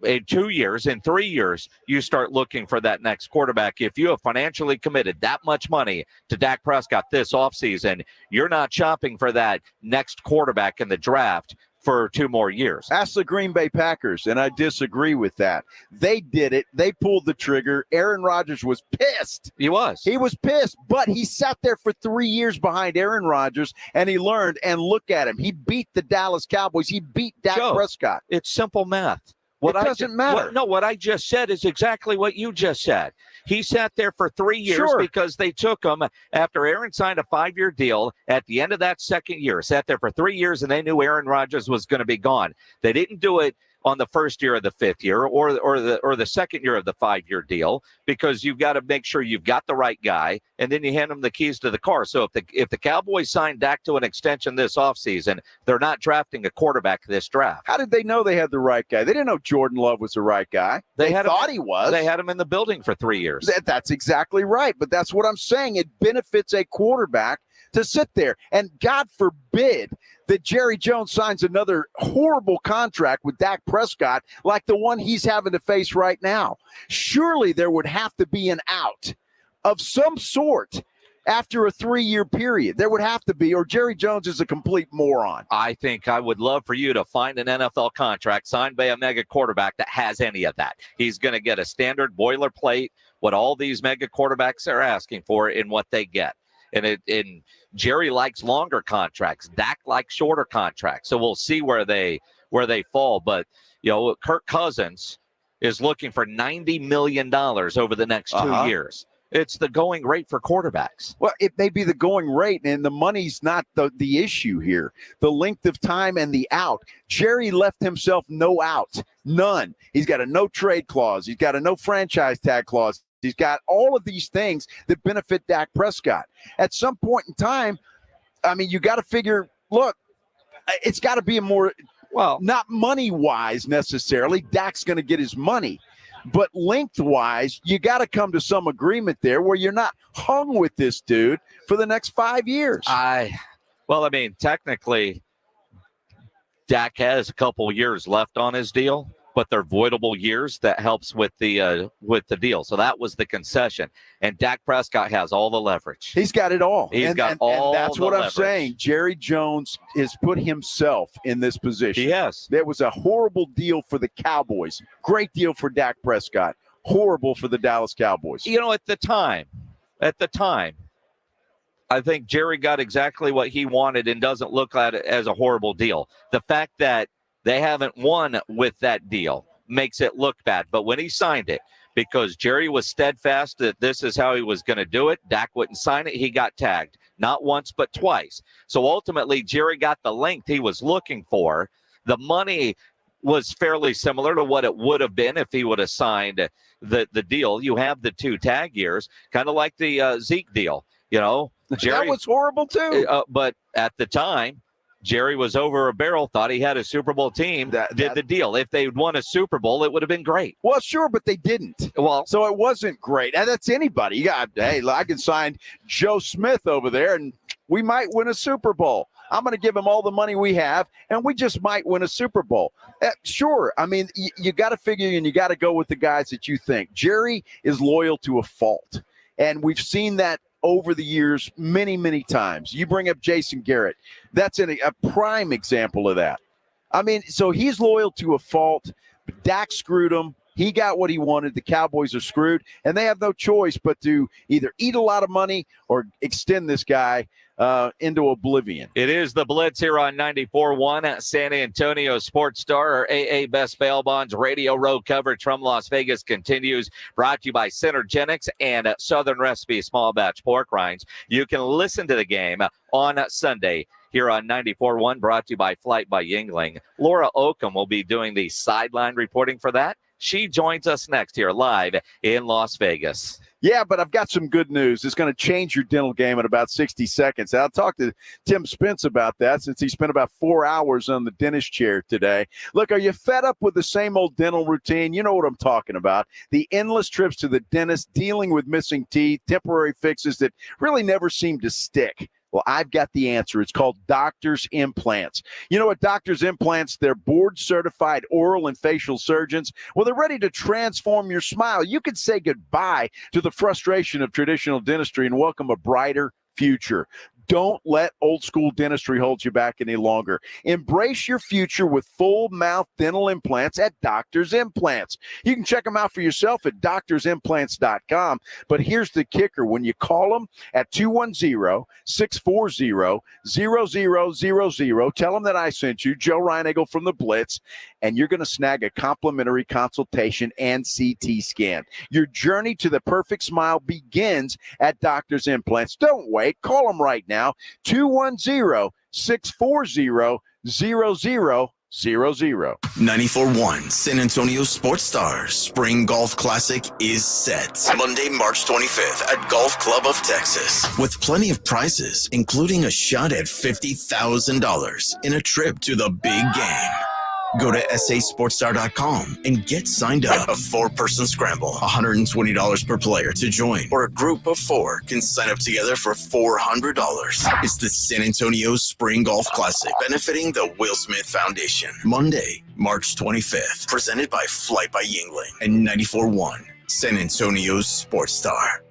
in 2 years, in 3 years, you start looking for that next quarterback. If you have financially committed that much money to Dak Prescott this offseason, you're not shopping for that next quarterback in the draft for 2 more years. Ask the Green Bay Packers, and I disagree with that. They did it. They pulled the trigger. Aaron Rodgers was pissed. He was pissed, but he sat there for 3 years behind Aaron Rodgers, and he learned, and look at him. He beat the Dallas Cowboys. He beat Dak Prescott. It's simple math. It doesn't matter. What I just said is exactly what you just said. He sat there for 3 years because they took him after Aaron signed a 5-year deal at the end of that second year. Sat there for 3 years, and they knew Aaron Rodgers was going to be gone. They didn't do it on the first year of the 5th year or the second year of the 5-year deal, because you've got to make sure you've got the right guy, and then you hand them the keys to the car. So if the Cowboys sign Dak to an extension this offseason, they're not drafting a quarterback this draft. How did they know they had the right guy? They didn't know Jordan Love was the right guy. They thought he was. They had him in the building for 3 years. That's exactly right. But that's what I'm saying. It benefits a quarterback to sit there. And God forbid that Jerry Jones signs another horrible contract with Dak Prescott like the one he's having to face right now. Surely there would have to be an out of some sort after a 3-year period. There would have to be, or Jerry Jones is a complete moron. I think I would love for you to find an NFL contract signed by a mega quarterback that has any of that. He's going to get a standard boilerplate, what all these mega quarterbacks are asking for in what they get. And Jerry likes longer contracts. Dak likes shorter contracts. So we'll see where they fall. But, you know, Kirk Cousins is looking for $90 million over the next 2 years. It's the going rate for quarterbacks. Well, it may be the going rate, and the money's not the issue here. The length of time and the out. Jerry left himself no out, none. He's got a no trade clause. He's got a no franchise tag clause. He's got all of these things that benefit Dak Prescott. At some point in time, I mean, you got to figure, look, it's got to be a more, not money-wise necessarily. Dak's going to get his money. But lengthwise, you got to come to some agreement there where you're not hung with this dude for the next 5 years. Technically, Dak has a couple years left on his deal, but they're voidable years. That helps with the deal. So that was the concession. And Dak Prescott has all the leverage. He's got it all. He's got all and that's the what leverage. I'm saying. Jerry Jones has put himself in this position. He has. That was a horrible deal for the Cowboys. Great deal for Dak Prescott. horrible for the Dallas Cowboys. You know, at the time, I think Jerry got exactly what he wanted and doesn't look at it as a horrible deal. The fact that they haven't won with that deal makes it look bad. But when he signed it, because Jerry was steadfast that this is how he was going to do it, Dak wouldn't sign it, he got tagged. Not once, but twice. So ultimately, Jerry got the length he was looking for. The money was fairly similar to what it would have been if he would have signed the deal. You have the 2 tag years, kind of like the Zeke deal. You know, Jerry, that was horrible too. But at the time, Jerry was over a barrel, thought he had a Super Bowl team, did the deal. If they'd won a Super Bowl, it would have been great. Well, sure, but they didn't. Well, so it wasn't great. And that's anybody. You got, hey, I can sign Joe Smith over there, and we might win a Super Bowl. I'm going to give him all the money we have, and we just might win a Super Bowl. Sure. I mean, you got to figure, and you got to go with the guys that you think. Jerry is loyal to a fault, and we've seen that over the years many, many times. You bring up Jason Garrett. That's a prime example of that. I mean, so he's loyal to a fault. Dak screwed him. He got what he wanted. The Cowboys are screwed, and they have no choice but to either eat a lot of money or extend this guy into oblivion. It is the Blitz here on 94.1 at San Antonio Sports Star. Our AA Best Bail Bonds radio road coverage from Las Vegas continues, brought to you by Synergenics and Southern Recipe Small Batch Pork Rinds. You can listen to the game on Sunday here on 94.1, brought to you by Flight by Yingling. Laura Oakham will be doing the sideline reporting for that. She joins us next here live in Las Vegas. Yeah, but I've got some good news. It's going to change your dental game in about 60 seconds. I'll talk to Tim Spence about that since he spent about 4 hours on the dentist chair today. Look, are you fed up with the same old dental routine? You know what I'm talking about. The endless trips to the dentist, dealing with missing teeth, temporary fixes that really never seem to stick. Well, I've got the answer. It's called Doctor's Implants. You know what Doctor's Implants? They're board-certified oral and facial surgeons. Well, they're ready to transform your smile. You could say goodbye to the frustration of traditional dentistry and welcome a brighter future. Don't let old school dentistry hold you back any longer. Embrace your future with full mouth dental implants at Doctor's Implants. You can check them out for yourself at doctorsimplants.com. But here's the kicker. When you call them at 210-640-0000, tell them that I sent you, Joe Reinagle from the Blitz, and you're going to snag a complimentary consultation and CT scan. Your journey to the perfect smile begins at Doctor's Implants. Don't wait. Call them right now. 210-640-0000. 94.1 San Antonio Sports Stars Spring Golf Classic is set Monday, March 25th at Golf Club of Texas, with plenty of prizes, including a shot at $50,000 in a trip to the big game. Go to sasportstar.com and get signed up. A 4-person scramble, $120 per player to join, or a group of 4 can sign up together for $400. It's the San Antonio Spring Golf Classic, benefiting the Will Smith Foundation. Monday, March 25th, presented by Flight by Yingling and 94.1 San Antonio Sports Star.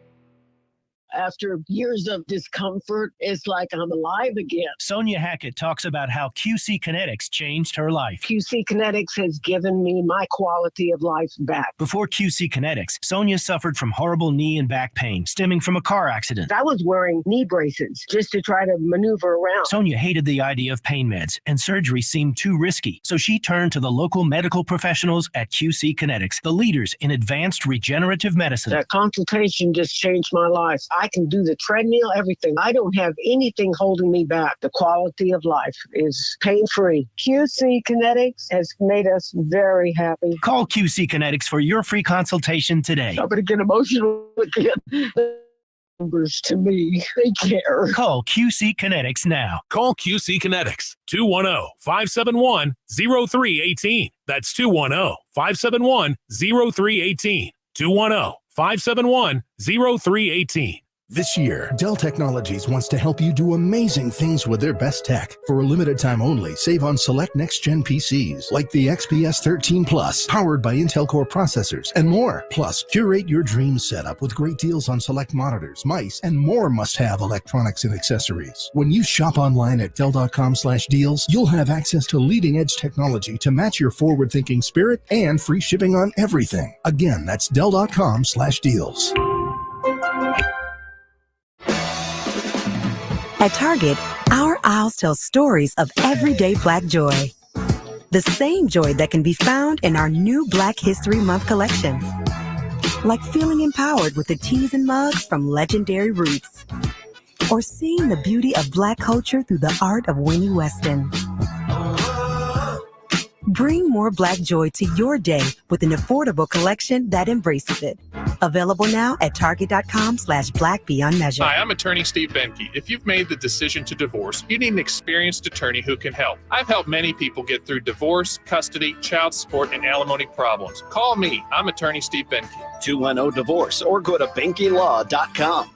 After years of discomfort, it's like I'm alive again. Sonia Hackett talks about how QC Kinetics changed her life. QC Kinetics has given me my quality of life back. Before QC Kinetics, Sonia suffered from horrible knee and back pain stemming from a car accident. I was wearing knee braces just to try to maneuver around. Sonia hated the idea of pain meds, and surgery seemed too risky. So she turned to the local medical professionals at QC Kinetics, the leaders in advanced regenerative medicine. That consultation just changed my life. I can do the treadmill, everything. I don't have anything holding me back. The quality of life is pain-free. QC Kinetics has made us very happy. Call QC Kinetics for your free consultation today. I'm going to get emotional again. Numbers to me, they care. Call QC Kinetics now. Call QC Kinetics, 210-571-0318. That's 210-571-0318. 210-571-0318. This year, Dell Technologies wants to help you do amazing things with their best tech. For a limited time only, save on select next-gen PCs like the XPS 13 Plus, powered by Intel Core processors, and more. Plus, curate your dream setup with great deals on select monitors, mice, and more must-have electronics and accessories. When you shop online at Dell.com/deals, you'll have access to leading-edge technology to match your forward-thinking spirit and free shipping on everything. Again, that's Dell.com/deals. At Target, our aisles tell stories of everyday Black joy. The same joy that can be found in our new Black History Month collection. Like feeling empowered with the teas and mugs from legendary Roots. Or seeing the beauty of Black culture through the art of Winnie Weston. Bring more Black joy to your day with an affordable collection that embraces it. Available now at Target.com/Black Beyond Measure. Hi, I'm attorney Steve Benke. If you've made the decision to divorce, you need an experienced attorney who can help. I've helped many people get through divorce, custody, child support, and alimony problems. Call me. I'm attorney Steve Benke. 210-DIVORCE or go to BenkeLaw.com.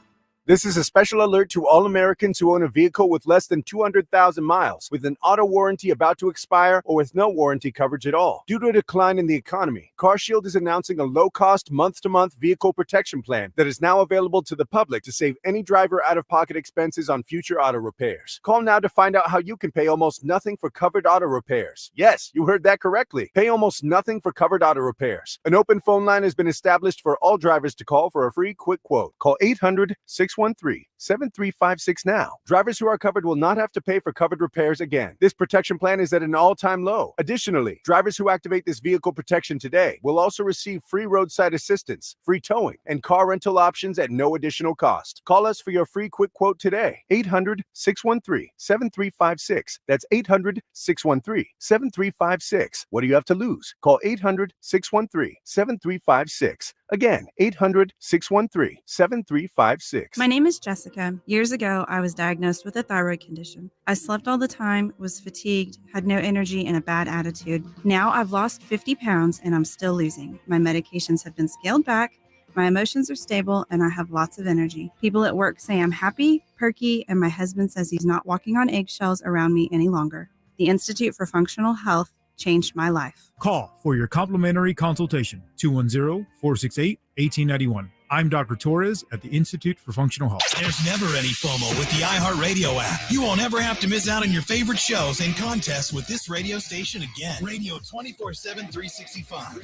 This is a special alert to all Americans who own a vehicle with less than 200,000 miles, with an auto warranty about to expire, or with no warranty coverage at all. Due to a decline in the economy, CarShield is announcing a low-cost, month-to-month vehicle protection plan that is now available to the public to save any driver out-of-pocket expenses on future auto repairs. Call now to find out how you can pay almost nothing for covered auto repairs. Yes, you heard that correctly. Pay almost nothing for covered auto repairs. An open phone line has been established for all drivers to call for a free quick quote. Call 800-613-7356 now. Drivers who are covered will not have to pay for covered repairs again. This protection plan is at an all-time low. Additionally, drivers who activate this vehicle protection today will also receive free roadside assistance, free towing, and car rental options at no additional cost. Call us for your free quick quote today. 800-613-7356. That's 800-613-7356. What do you have to lose? Call 800-613-7356. Again, 800-613-7356. My name is Jessica. Years ago, I was diagnosed with a thyroid condition. I slept all the time, was fatigued, had no energy, and a bad attitude. Now I've lost 50 pounds and I'm still losing. My medications have been scaled back, my emotions are stable, and I have lots of energy. People at work say I'm happy, perky, and my husband says he's not walking on eggshells around me any longer. The Institute for Functional Health changed my life. Call for your complimentary consultation, 210-468-1891. I'm Dr. Torres at the Institute for Functional Health. There's never any FOMO with the iHeartRadio app. You won't ever have to miss out on your favorite shows and contests with this radio station again. Radio 24/7, 365.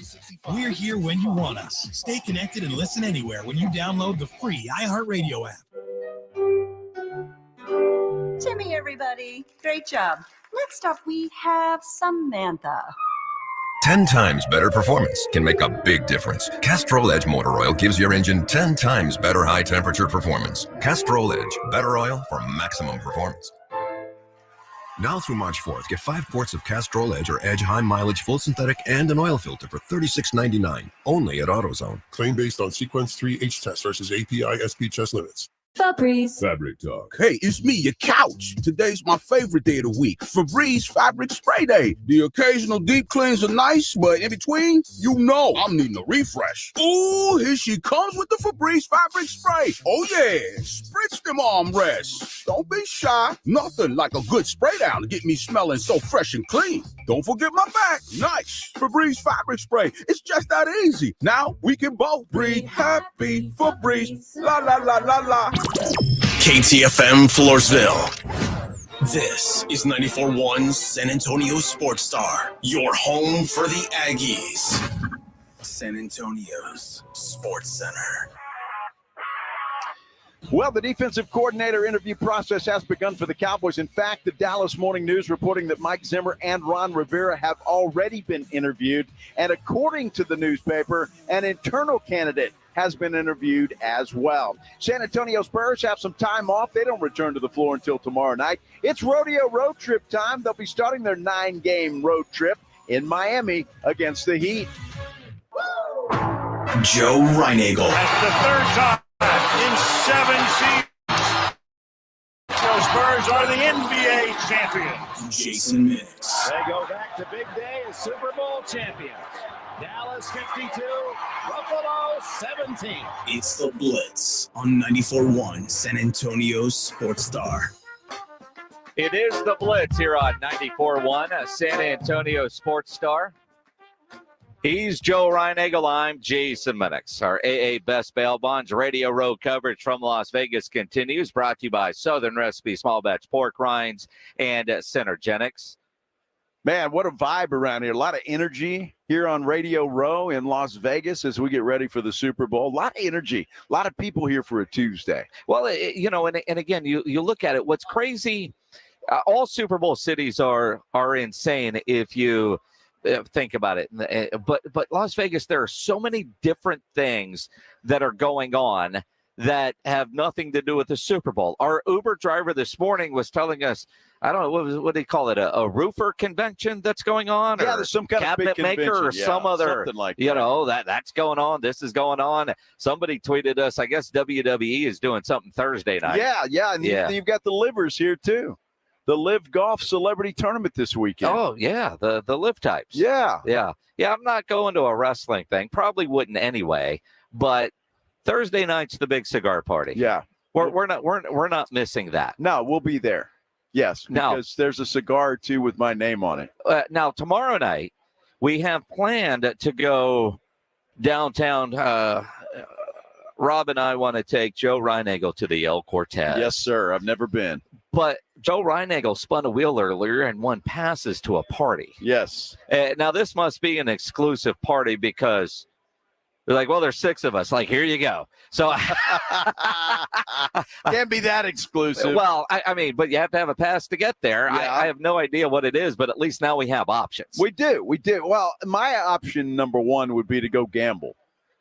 We're here when you want us. Stay connected and listen anywhere when you download the free iHeartRadio app. Timmy, everybody. Great job. Next up, we have Samantha. 10 times better performance can make a big difference. Castrol Edge Motor Oil gives your engine 10 times better high-temperature performance. Castrol Edge, better oil for maximum performance. Now through March 4th, get 5 quarts of Castrol Edge or Edge High Mileage Full Synthetic and an oil filter for $36.99, only at AutoZone. Claim based on Sequence 3 H test versus API SP chest limits. Febreze. Fabric Talk. Hey, it's me, your couch. Today's my favorite day of the week. Febreze Fabric Spray Day. The occasional deep cleans are nice, but in between, you know I'm needing a refresh. Ooh, here she comes with the Febreze Fabric Spray. Oh yeah, spritz them armrests. Don't be shy. Nothing like a good spray down to get me smelling so fresh and clean. Don't forget my back. Nice. Febreze Fabric Spray. It's just that easy. Now we can both breathe happy. Febreze. La la la la la. KTFM Floresville. This is 94.1 San Antonio Sports Star, your home for the Aggies. San Antonio's Sports Center. Well, the defensive coordinator interview process has begun for the Cowboys. In fact, the Dallas Morning News reporting that Mike Zimmer and Ron Rivera have already been interviewed. And according to the newspaper, an internal candidate has been interviewed as well. San Antonio Spurs have some time off. They don't return to the floor until tomorrow night. It's rodeo road trip time. They'll be starting their 9-game road trip in Miami against the Heat. Joe Reinagel. That's the third time in 7 seasons. Spurs are the NBA champions. Jason Minix. They go back to big day as Super Bowl champions. Dallas 52, Buffalo 17. It's the Blitz on 94.1 San Antonio Sports Star. It is the Blitz here on 94.1 San Antonio Sports Star. He's Joe Reinagel. I'm Jason Minix. Our AA Best Bail Bonds Radio Row coverage from Las Vegas continues, brought to you by Southern Recipe Small Batch Pork Rinds and Synergenics. Man, what a vibe around here. A lot of energy here on Radio Row in Las Vegas as we get ready for the Super Bowl. A lot of energy. A lot of people here for a Tuesday. Well, and again, you look at it. What's crazy, all Super Bowl cities are insane if you think about it. But Las Vegas, there are so many different things that are going on that have nothing to do with the Super Bowl. Our Uber driver this morning was telling us, I don't know, what do they call it? A roofer convention that's going on? Yeah, there's some kind of big cabinet maker or some other, something like that's going on. This is going on. Somebody tweeted us, I guess WWE is doing something Thursday night. Yeah. And you've got the Livers here too. The Live Golf Celebrity Tournament this weekend. Oh, yeah, the Live types. Yeah. I'm not going to a wrestling thing. Probably wouldn't anyway, but Thursday night's the big cigar party. Yeah. We're not missing that. No, we'll be there. Yes, because there's a cigar or two with my name on it. Now, tomorrow night, we have planned to go downtown. Rob and I want to take Joe Reinagel to the El Cortez. Yes, sir. I've never been. But Joe Reinagel spun a wheel earlier and won passes to a party. Yes. Now, this must be an exclusive party because they're like, well, there's 6 of us. Like, here you go. So can't be that exclusive. Well, I mean, but you have to have a pass to get there. Yeah. I have no idea what it is, but at least now we have options. We do. Well, my option number one would be to go gamble.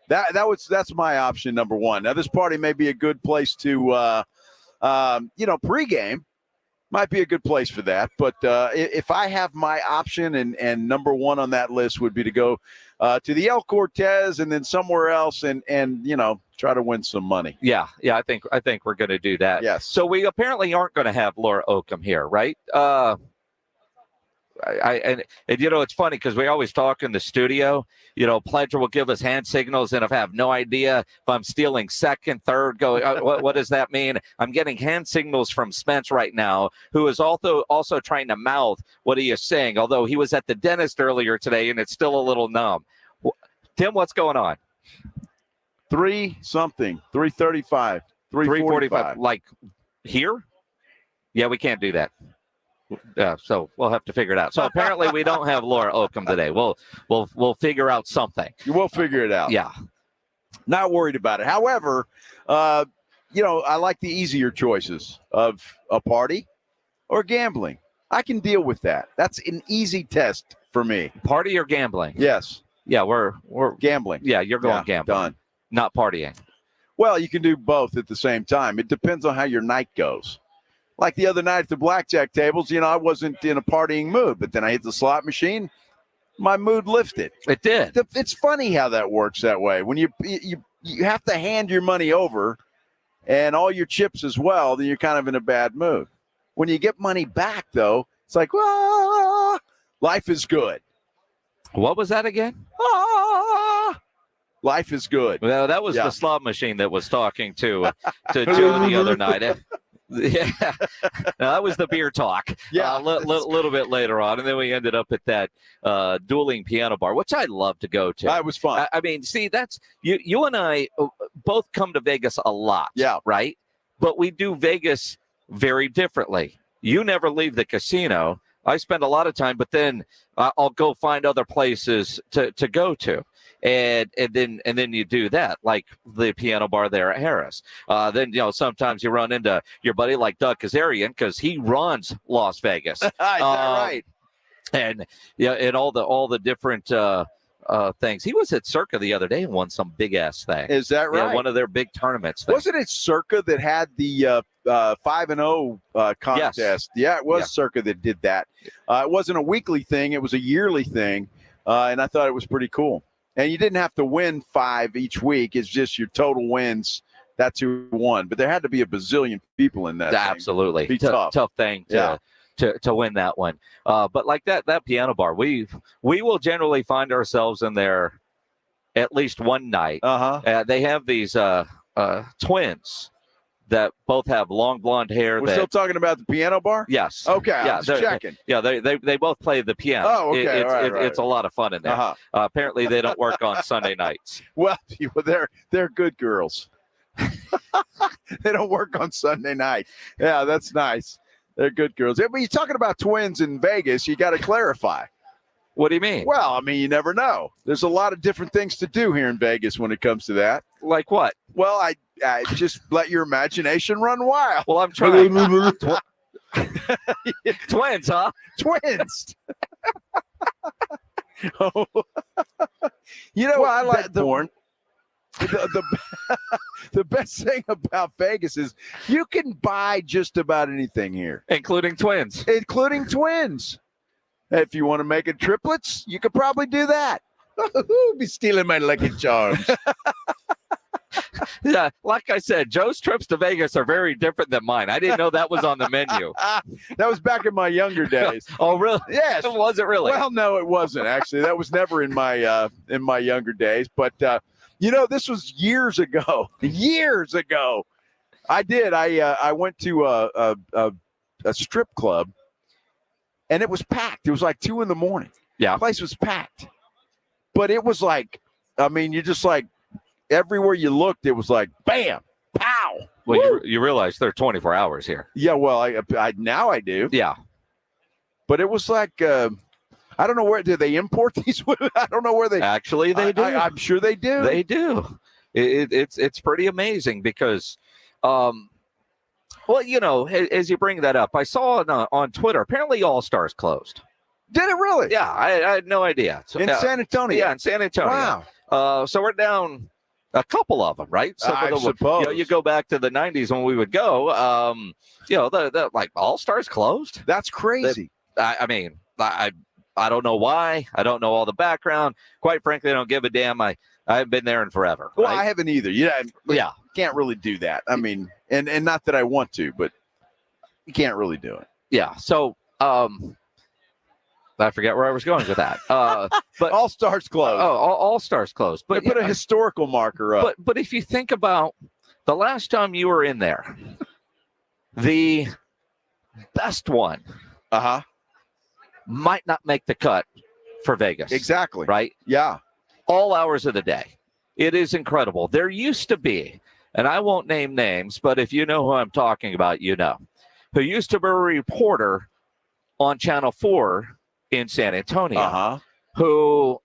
That's my option number one. Now, this party may be a good place to, pregame. Might be a good place for that. But if I have my option and number one on that list would be to go to the El Cortez and then somewhere else and try to win some money. Yeah. I think we're going to do that. Yes. So we apparently aren't going to have Laura Oakham here, right? It's funny because we always talk in the studio. Pledger will give us hand signals, and if I have no idea if I'm stealing second, third, what does that mean? I'm getting hand signals from Spence right now, who is also trying to mouth what he is saying, although he was at the dentist earlier today, and it's still a little numb. Tim, what's going on? 3:35, 3:45. Like here? Yeah, we can't do that. So we'll have to figure it out. So apparently we don't have Laura Oakham today. We'll figure out something. We'll figure it out. Yeah. Not worried about it. However, I like the easier choices of a party or gambling. I can deal with that. That's an easy test for me. Party or gambling? Yes. Yeah, we're gambling. Yeah, you're going gambling. Done. Not partying. Well, you can do both at the same time. It depends on how your night goes. Like the other night at the blackjack tables, I wasn't in a partying mood, but then I hit the slot machine, my mood lifted. It did. It's funny how that works that way. When you have to hand your money over and all your chips as well, then you're kind of in a bad mood. When you get money back, though, it's like, life is good. What was that again? Life is good. Well, that was the slot machine that was talking to Joe the other night. Yeah, no, that was the beer talk. Yeah, a little bit later on, and then we ended up at that dueling piano bar, which I'd love to go to. It was fun. I mean, see, that's you and I both come to Vegas a lot. Yeah, right. But we do Vegas very differently. You never leave the casino. I spend a lot of time, but then I'll go find other places to go to. And then you do that, like the piano bar there at Harris. Then sometimes you run into your buddy like Doug Kazarian because he runs Las Vegas. Is that right? And and all the different things. He was at Circa the other day and won some big ass thing. Is that right? Yeah, one of their big tournaments. Wasn't it Circa that had the 5-0 contest? Yes. Yeah, it was Circa that did that. It wasn't a weekly thing; it was a yearly thing, and I thought it was pretty cool. And you didn't have to win 5 each week. It's just your total wins that's who won. But there had to be a bazillion people in that. Absolutely. Be tough thing to win that one. But like that piano bar, we will generally find ourselves in there at least one night. They have these twins that both have long blonde hair. We're still talking about the piano bar? Yes. Okay, I was checking. Yeah, they both play the piano. Oh, okay. It's a lot of fun in there. Apparently, they don't work on Sunday nights. Well, they're good girls. They don't work on Sunday night. Yeah, that's nice. They're good girls. But you're talking about twins in Vegas. You got to clarify. What do you mean? Well, I mean, you never know. There's a lot of different things to do here in Vegas when it comes to that. Like what? Well, I just let your imagination run wild. Well, I'm trying. Twins, huh? Twins. Oh. You know, I like the porn. The best thing about Vegas is you can buy just about anything here, including twins. If you want to make it triplets, you could probably do that. Be stealing my Lucky Charms. Yeah, like I said, Joe's trips to Vegas are very different than mine. I didn't know that was on the menu. That was back in my younger days. Oh, really? Yes. Was it really? Well, no, it wasn't actually. That was never in my younger days. But this was years ago. Years ago, I did. I went to a strip club, and it was packed. It was like 2 a.m. Yeah, the place was packed. But it was like, I mean, you just like everywhere you looked, it was like bam, pow. Well, you realize they're 24 hours here. Yeah, well, I now I do. Yeah, but it was like. I don't know where do they import these women. I don't know where they actually they do. I'm sure they do. They do. It's pretty amazing because, well, as you bring that up, I saw on Twitter. Apparently, All Stars closed. Did it really? Yeah, I had no idea. So, in San Antonio. Yeah, in San Antonio. Wow. So we're down a couple of them, right? So I suppose. You go back to the 90s when we would go. The like All Stars closed. That's crazy. I don't know why. I don't know all the background. Quite frankly, I don't give a damn. I haven't been there in forever. Well, right? I haven't either. Yeah. Can't really do that. I mean, and not that I want to, but you can't really do it. Yeah. So I forget where I was going with that. But All Stars closed. Oh, All Stars closed. But they put a historical marker up. But if you think about the last time you were in there, the best one, might not make the cut for Vegas. Exactly. Right? Yeah. All hours of the day. It is incredible. There used to be, and I won't name names, but if you know who I'm talking about, you know, who used to be a reporter on Channel 4 in San Antonio, who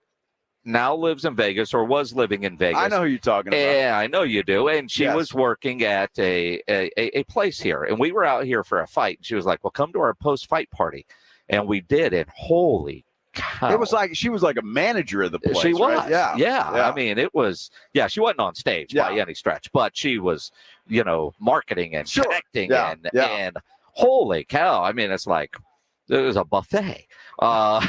now lives in Vegas or was living in Vegas. I know who you're talking about. Yeah, I know you do. And she was working at a place here. And we were out here for a fight. She was like, well, come to our post-fight party. And we did, and holy cow. It was like she was like a manager of the place. She was. Right? Yeah. I mean, it was, she wasn't on stage by any stretch, but she was, marketing and connecting and holy cow. I mean, it's like it was a buffet. A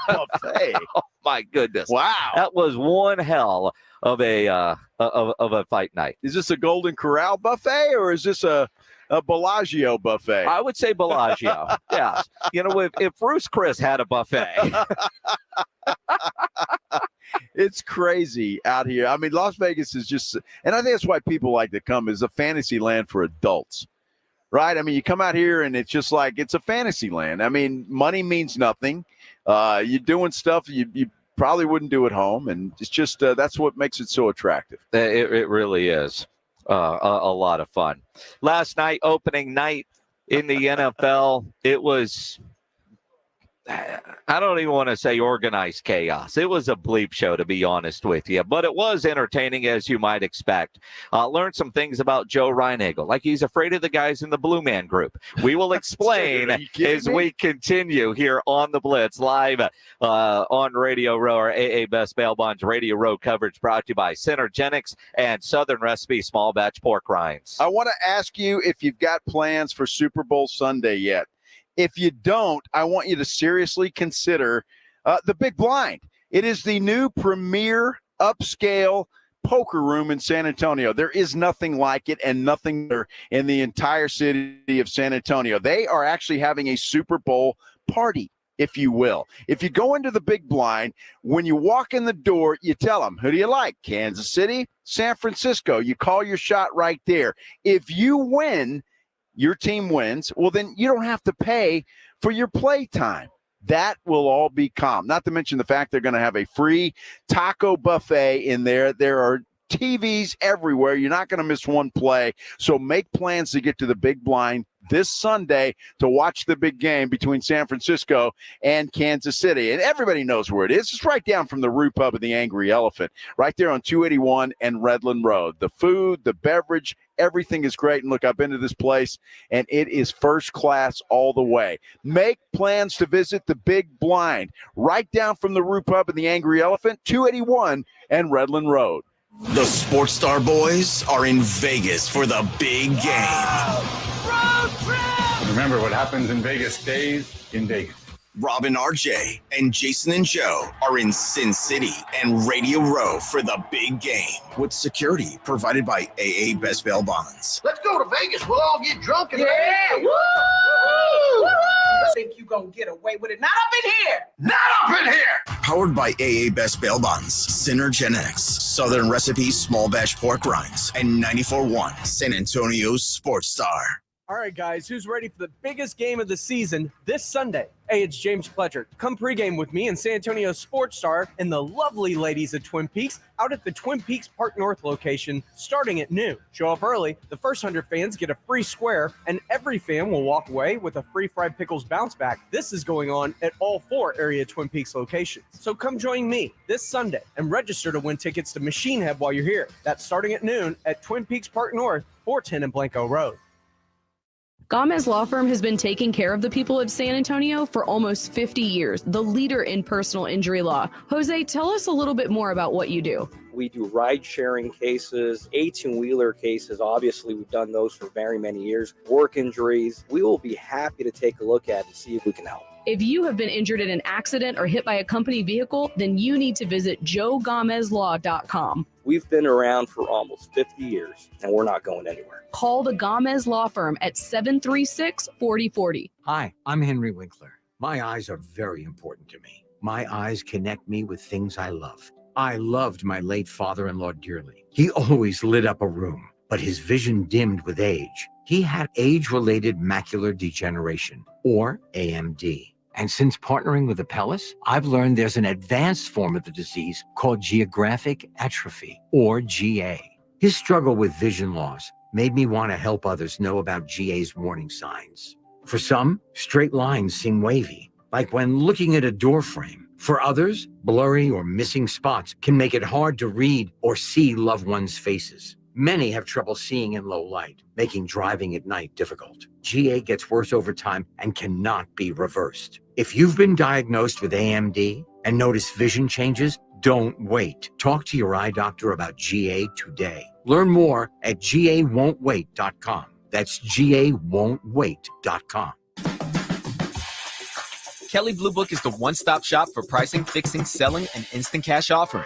buffet. Oh my goodness. Wow. That was one hell of a fight night. Is this a Golden Corral buffet or is this a Bellagio buffet? I would say Bellagio. Yes. If Bruce Chris had a buffet. It's crazy out here. I mean, Las Vegas is just, and I think that's why people like to come, is a fantasy land for adults, right? I mean, you come out here and it's just like, it's a fantasy land. I mean, money means nothing. You're doing stuff you probably wouldn't do at home. And it's just, that's what makes it so attractive. It really is. A lot of fun. Last night, opening night in the NFL, it was, I don't even want to say organized chaos. It was a bleep show, to be honest with you, but it was entertaining, as you might expect. Learned some things about Joe Reinagle, like he's afraid of the guys in the Blue Man Group. We will explain as we continue here on the Blitz, live on Radio Row, our AA Best Bail Bonds Radio Row coverage, brought to you by Synergenics and Southern Recipe Small Batch Pork Rinds. I want to ask you if you've got plans for Super Bowl Sunday yet. If you don't, I want you to seriously consider the Big Blind. It is the new premier upscale poker room in San Antonio. There is nothing like it and nothing better in the entire city of San Antonio. They are actually having a Super Bowl party, if you will. If you go into the big blind, when you walk in the door, you tell them, who do you like? Kansas City, San Francisco. You call your shot right there. If you win, your team wins, well, then you don't have to pay for your play time. That will all be calm. Not to mention the fact they're going to have a free taco buffet in there. There are TVs everywhere. You're not going to miss one play. So make plans to get to the big blind this Sunday to watch the big game between San Francisco and Kansas City. And everybody knows where it is. It's right down from the Rue Pub of the Angry Elephant, right there on 281 and Redland Road. The food, the beverage, everything is great. And look, I've been to this place, and it is first class all the way. Make plans to visit the big blind, right down from the Rue Pub of the Angry Elephant, 281 and Redland Road. The Sports Star Boys are in Vegas for the big game. Remember, what happens in Vegas stays in Vegas. Robin, RJ, and Jason and Joe are in Sin City and Radio Row for the big game, with security provided by AA Best Bail Bonds. Let's go to Vegas. We'll all get drunk and Woo! I think you gonna get away with it. Not up in here. Not up in here. Powered by AA Best Bail Bonds, Synergenetics, Southern Recipe Small Batch Pork Rinds, and 94.1 San Antonio's Sports Star. All right, guys, who's ready for the biggest game of the season this Sunday? Hey, it's James Pletcher. Come pregame with me and San Antonio Sports Star and the lovely ladies of Twin Peaks out at the Twin Peaks Park North location starting at noon. Show up early. The first 100 fans get a free square, and every fan will walk away with a free fried pickles bounce back. This is going on at all 4 area Twin Peaks locations. So come join me this Sunday and register to win tickets to Machine Head while you're here. That's starting at noon at Twin Peaks Park North, 410 and Blanco Road. Gomez Law Firm has been taking care of the people of San Antonio for almost 50 years, the leader in personal injury law. Jose, tell us a little bit more about what you do. We do ride-sharing cases, 18-wheeler cases. Obviously, we've done those for very many years. Work injuries. We will be happy to take a look at and see if we can help. If you have been injured in an accident or hit by a company vehicle, then you need to visit joegomezlaw.com. We've been around for almost 50 years, and we're not going anywhere. Call the Gomez Law Firm at 736-4040. Hi, I'm Henry Winkler. My eyes are very important to me. My eyes connect me with things I love. I loved my late father-in-law dearly. He always lit up a room, but his vision dimmed with age. He had age-related macular degeneration, or AMD. And since partnering with Apellis, I've learned there's an advanced form of the disease called geographic atrophy, or GA. His struggle with vision loss made me want to help others know about GA's warning signs. For some, straight lines seem wavy, like when looking at a door frame. For others, blurry or missing spots can make it hard to read or see loved ones' faces. Many have trouble seeing in low light, making driving at night difficult. GA gets worse over time and cannot be reversed. If you've been diagnosed with AMD and notice vision changes, don't wait. Talk to your eye doctor about GA today. Learn more at GAWon'tWait.com. That's GAWon'tWait.com. Kelley Blue Book is the one-stop shop for pricing, fixing, selling, and instant cash offering.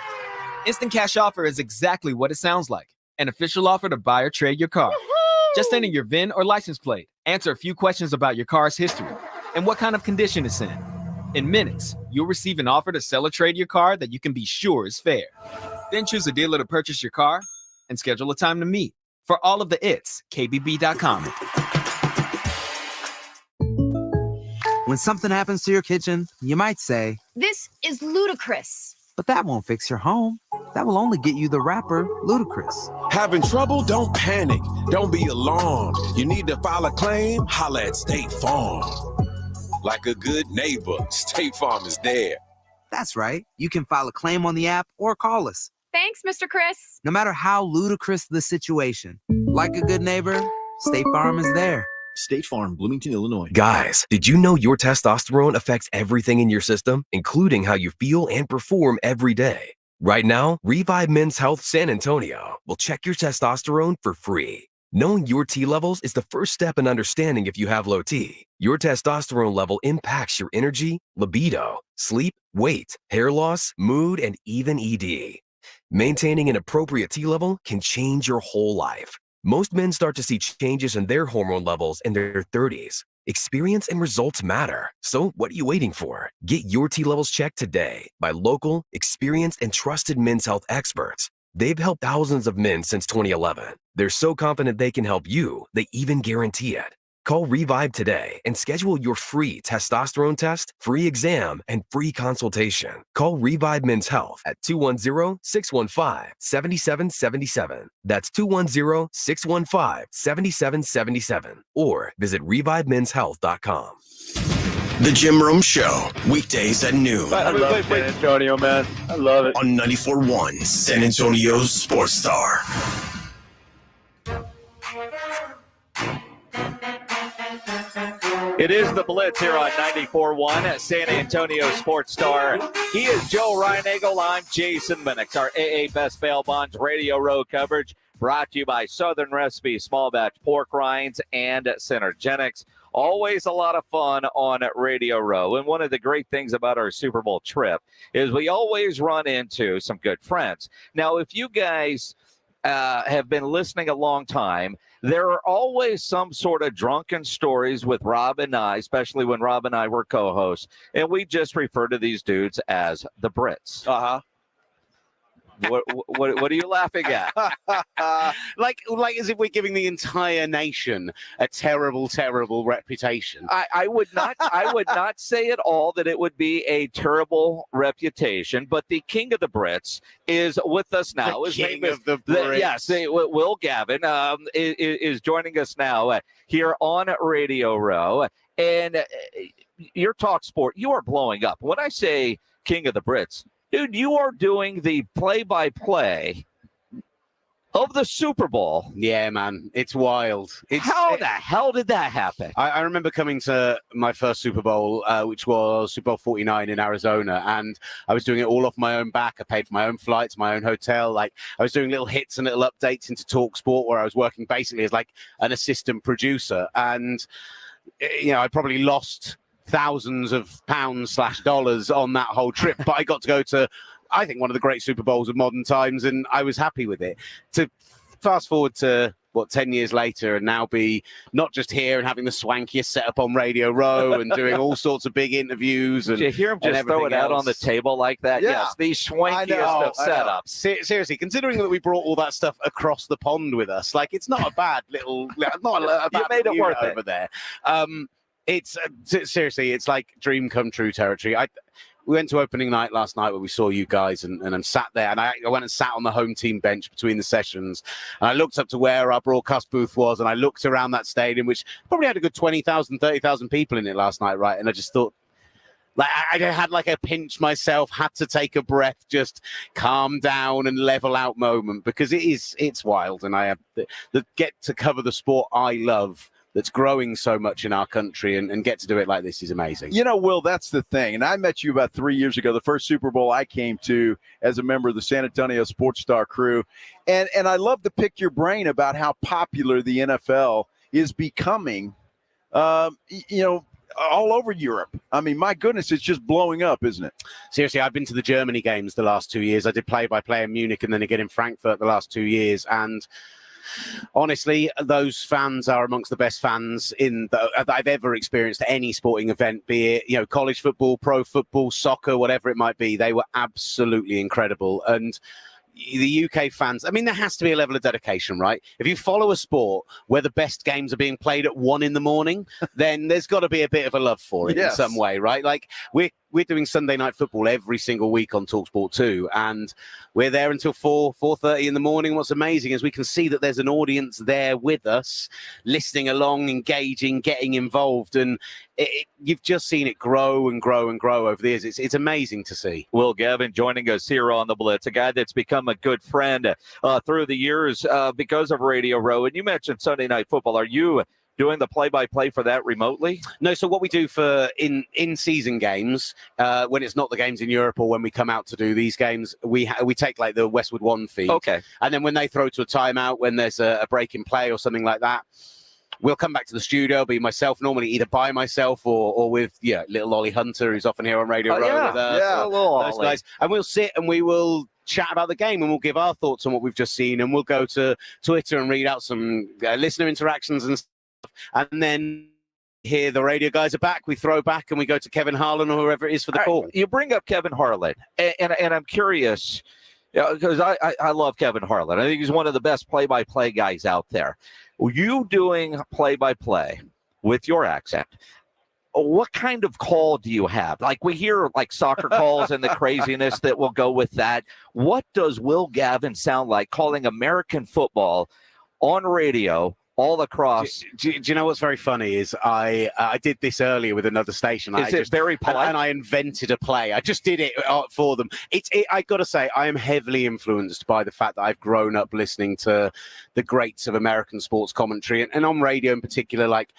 Instant cash offer is exactly what it sounds like. An official offer to buy or trade your car. Woo-hoo! Just enter your VIN or license plate, answer a few questions about your car's history, and what kind of condition it's in. In minutes, you'll receive an offer to sell or trade your car that you can be sure is fair. Then choose a dealer to purchase your car and schedule a time to meet. For all of the its, KBB.com. When something happens to your kitchen, you might say, "This is ludicrous." But that won't fix your home. That will only get you the rapper, Ludacris. Having trouble? Don't panic. Don't be alarmed. You need to file a claim? Holla at State Farm. Like a good neighbor, State Farm is there. That's right. You can file a claim on the app or call us. Thanks, Mr. Chris. No matter how ludicrous the situation, like a good neighbor, State Farm is there. State Farm, Bloomington, Illinois. Guys, did you know your testosterone affects everything in your system, including how you feel and perform every day? Right now, Revive Men's Health San Antonio will check your testosterone for free. Knowing your T levels is the first step in understanding if you have low T. Your testosterone level impacts your energy, libido, sleep, weight, hair loss, mood, and even ED. Maintaining an appropriate T level can change your whole life. Most men start to see changes in their hormone levels in their 30s. Experience and results matter. So what are you waiting for? Get your T levels checked today by local, experienced, and trusted men's health experts. They've helped thousands of men since 2011. They're so confident they can help you, they even guarantee it. Call Revive today and schedule your free testosterone test, free exam, and free consultation. Call Revive Men's Health at 210-615-7777. That's 210-615-7777. Or visit revivemenshealth.com. The Jim Rome Show, weekdays at noon. I love San Antonio, man. I love it. On 94.1 San Antonio's Sports Star. It is the Blitz here on 94.1 at San Antonio Sports Star. He is Joe Reinagel. I'm Jason Minix. Our AA Best Bail Bonds Radio Row coverage brought to you by Southern Recipe, Small Batch Pork Rinds, and Synergenics. Always a lot of fun on Radio Row. And one of the great things about our Super Bowl trip is we always run into some good friends. Now, if you guys have been listening a long time, there are always some sort of drunken stories with Rob and I, especially when Rob and I were co-hosts, and we just refer to these dudes as the Brits. Uh-huh. What are you laughing at? like as if we're giving the entire nation a terrible reputation. I would not say at all that it would be a terrible reputation, but the king of the Brits is with us now. The king of the Brits. Yes, Will Gavin is joining us now here on Radio Row. And your talk sport, you are blowing up. When I say king of the Brits, dude, you are doing the play-by-play of the Super Bowl. Yeah, man. It's wild. How the hell did that happen? I remember coming to my first Super Bowl, which was Super Bowl 49 in Arizona, and I was doing it all off my own back. I paid for my own flights, my own hotel. Like, I was doing little hits and little updates into Talk Sport, where I was working basically as like an assistant producer. And, you know, I probably lost thousands of pounds/dollars on that whole trip, but I got to go to, I think, one of the great Super Bowls of modern times, and I was happy with it. To fast forward to 10 years later and now be not just here and having the swankiest setup on Radio Row and doing all sorts of big interviews. And did you hear him just throw it out on the table like that? Yeah. Yes, the swankiest of setups. Seriously, considering that we brought all that stuff across the pond with us, like, it's not a bad little, not a bad you made it worth it over there. It's seriously, it's like dream come true territory. We went to opening night last night where we saw you guys, and I'm sat there, and I went and sat on the home team bench between the sessions, and I looked up to where our broadcast booth was, and I looked around that stadium, which probably had a good 20,000, 30,000 people in it last night, right? And I just thought, like, I had like a pinch myself, had to take a breath, just calm down and level out moment, because it's wild, and I have the get to cover the sport I love that's growing so much in our country, and get to do it like this is amazing. You know, Will, that's the thing. And I met you about 3 years ago, the first Super Bowl I came to as a member of the San Antonio Sports Star crew. And I love to pick your brain about how popular the NFL is becoming, you know, all over Europe. I mean, my goodness, it's just blowing up, isn't it? Seriously, I've been to the Germany games the last 2 years. I did play-by-play in Munich and then again in Frankfurt the last 2 years. And honestly, those fans are amongst the best fans that I've ever experienced at any sporting event, be it, you know, college football, pro football, soccer, whatever it might be. They were absolutely incredible. And the UK fans, I mean, there has to be a level of dedication, right? If you follow a sport where the best games are being played at 1 a.m, then there's got to be a bit of a love for it in some way, right? Like, we're doing Sunday night football every single week on TalkSport 2, and we're there until 4:30 in the morning. What's amazing is we can see that there's an audience there with us, listening along, engaging, getting involved, and you've just seen it grow and grow and grow over the years. It's amazing to see. Will Gavin joining us here on the Blitz, a guy that's become a good friend through the years because of Radio Row. And you mentioned Sunday Night Football. Are you doing the play-by-play for that remotely? No, so what we do for in-season games, when it's not the games in Europe or when we come out to do these games, we take like the Westwood One feed. Okay. And then when they throw to a timeout, when there's a break in play or something like that, we'll come back to the studio. It'll be myself, normally either by myself or with little Ollie Hunter, who's often here on Radio Row with us. Those guys. And we'll sit and we will chat about the game, and we'll give our thoughts on what we've just seen, and we'll go to Twitter and read out some listener interactions and stuff, and then here the radio guys are back. We throw back and we go to Kevin Harlan or whoever it is for the call. You bring up Kevin Harlan, and I'm curious, because I love Kevin Harlan. I think he's one of the best play-by-play guys out there. You doing play-by-play with your accent, what kind of call do you have? Like, we hear like soccer calls and the craziness that will go with that. What does Will Gavin sound like calling American football on radio all across? Do you know what's very funny is I did this earlier with another station. Is it very polite? And I invented a play. I just did it for them. I got to say, I am heavily influenced by the fact that I've grown up listening to the greats of American sports commentary, and on radio in particular, like,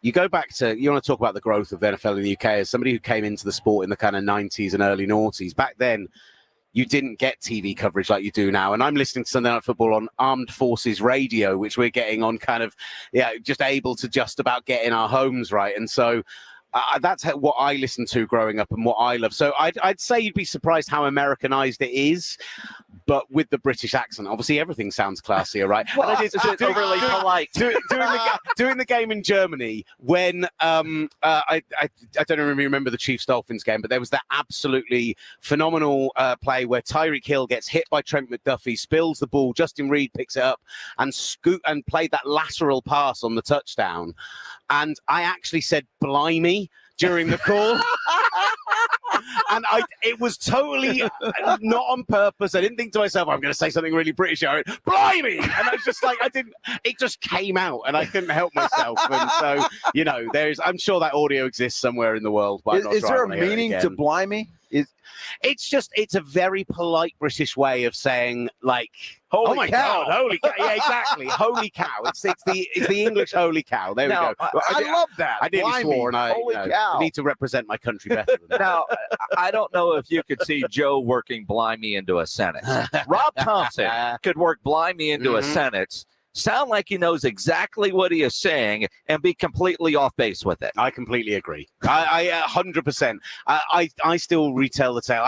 you go back to, you want to talk about the growth of the NFL in the UK, as somebody who came into the sport in the kind of 90s and early noughties. Back then, you didn't get TV coverage like you do now. And I'm listening to Sunday Night Football on Armed Forces Radio, which we're getting on kind of, just able to just about get in our homes, right? And so that's what I listened to growing up and what I love. So I'd say you'd be surprised how Americanized it is, but with the British accent. Obviously, everything sounds classier, right? Well, it's overly polite. Doing the game in Germany when I don't really remember the Chiefs-Dolphins game, but there was that absolutely phenomenal play where Tyreek Hill gets hit by Trent McDuffie, spills the ball, Justin Reed picks it up and played that lateral pass on the touchdown. And I actually said, "Blimey," during the call. And it was totally not on purpose. I didn't think to myself, I'm going to say something really British. I went, "Blimey!" And I was just like, it just came out and I couldn't help myself. And so, I'm sure that audio exists somewhere in the world. But is there a meaning to "blimey"? It's a very polite British way of saying, like, holy oh my cow. God, holy cow. Yeah, exactly. Holy cow. It's the English holy cow. There we go. I love that. I nearly swore, and I need to represent my country better than that. Now, I don't know if you could see Joe working "blimey" into a sentence. Rob Thompson could work "blimey" into a sentence, sound like he knows exactly what he is saying, and be completely off base with it. I completely agree. I 100%. I still retell the tale.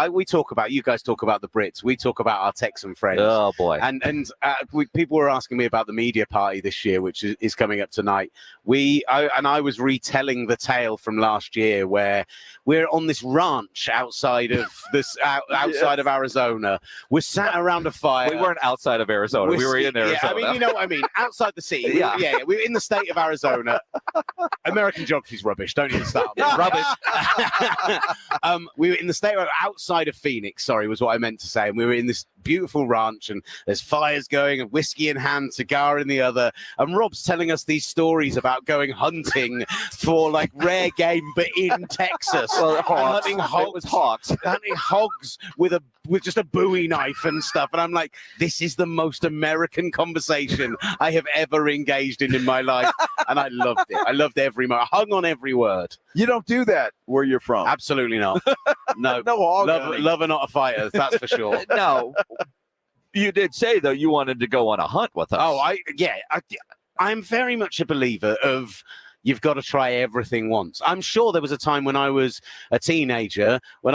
You guys talk about the Brits. We talk about our Texan friends. Oh, boy. And people were asking me about the media party this year, which is coming up tonight. I was retelling the tale from last year where we're on this ranch outside of of Arizona. We're sat around a fire. We weren't outside of Arizona. We were in Arizona. Yeah, I mean, you know what I mean. Outside the city. Yeah. We're in the state of Arizona. American geography's rubbish. Don't even start. Rubbish. We were in the state outside of Phoenix, sorry, was what I meant to say. And we were in this beautiful ranch, and there's fires going, and whiskey in hand, cigar in the other. And Rob's telling us these stories about going hunting for like rare game, but in Texas. Well, hunting hogs. It was hawks. Hunting hogs with just a Bowie knife and stuff. And I'm like, this is the most American conversation I have ever engaged in my life. And I loved it. I loved every moment. I hung on every word. You don't do that where you're from. Absolutely not. No. No hog. Lover, not a fighter. That's for sure. No. You did say, though, you wanted to go on a hunt with us. Oh, I'm very much a believer of you've got to try everything once. I'm sure there was a time when I was a teenager when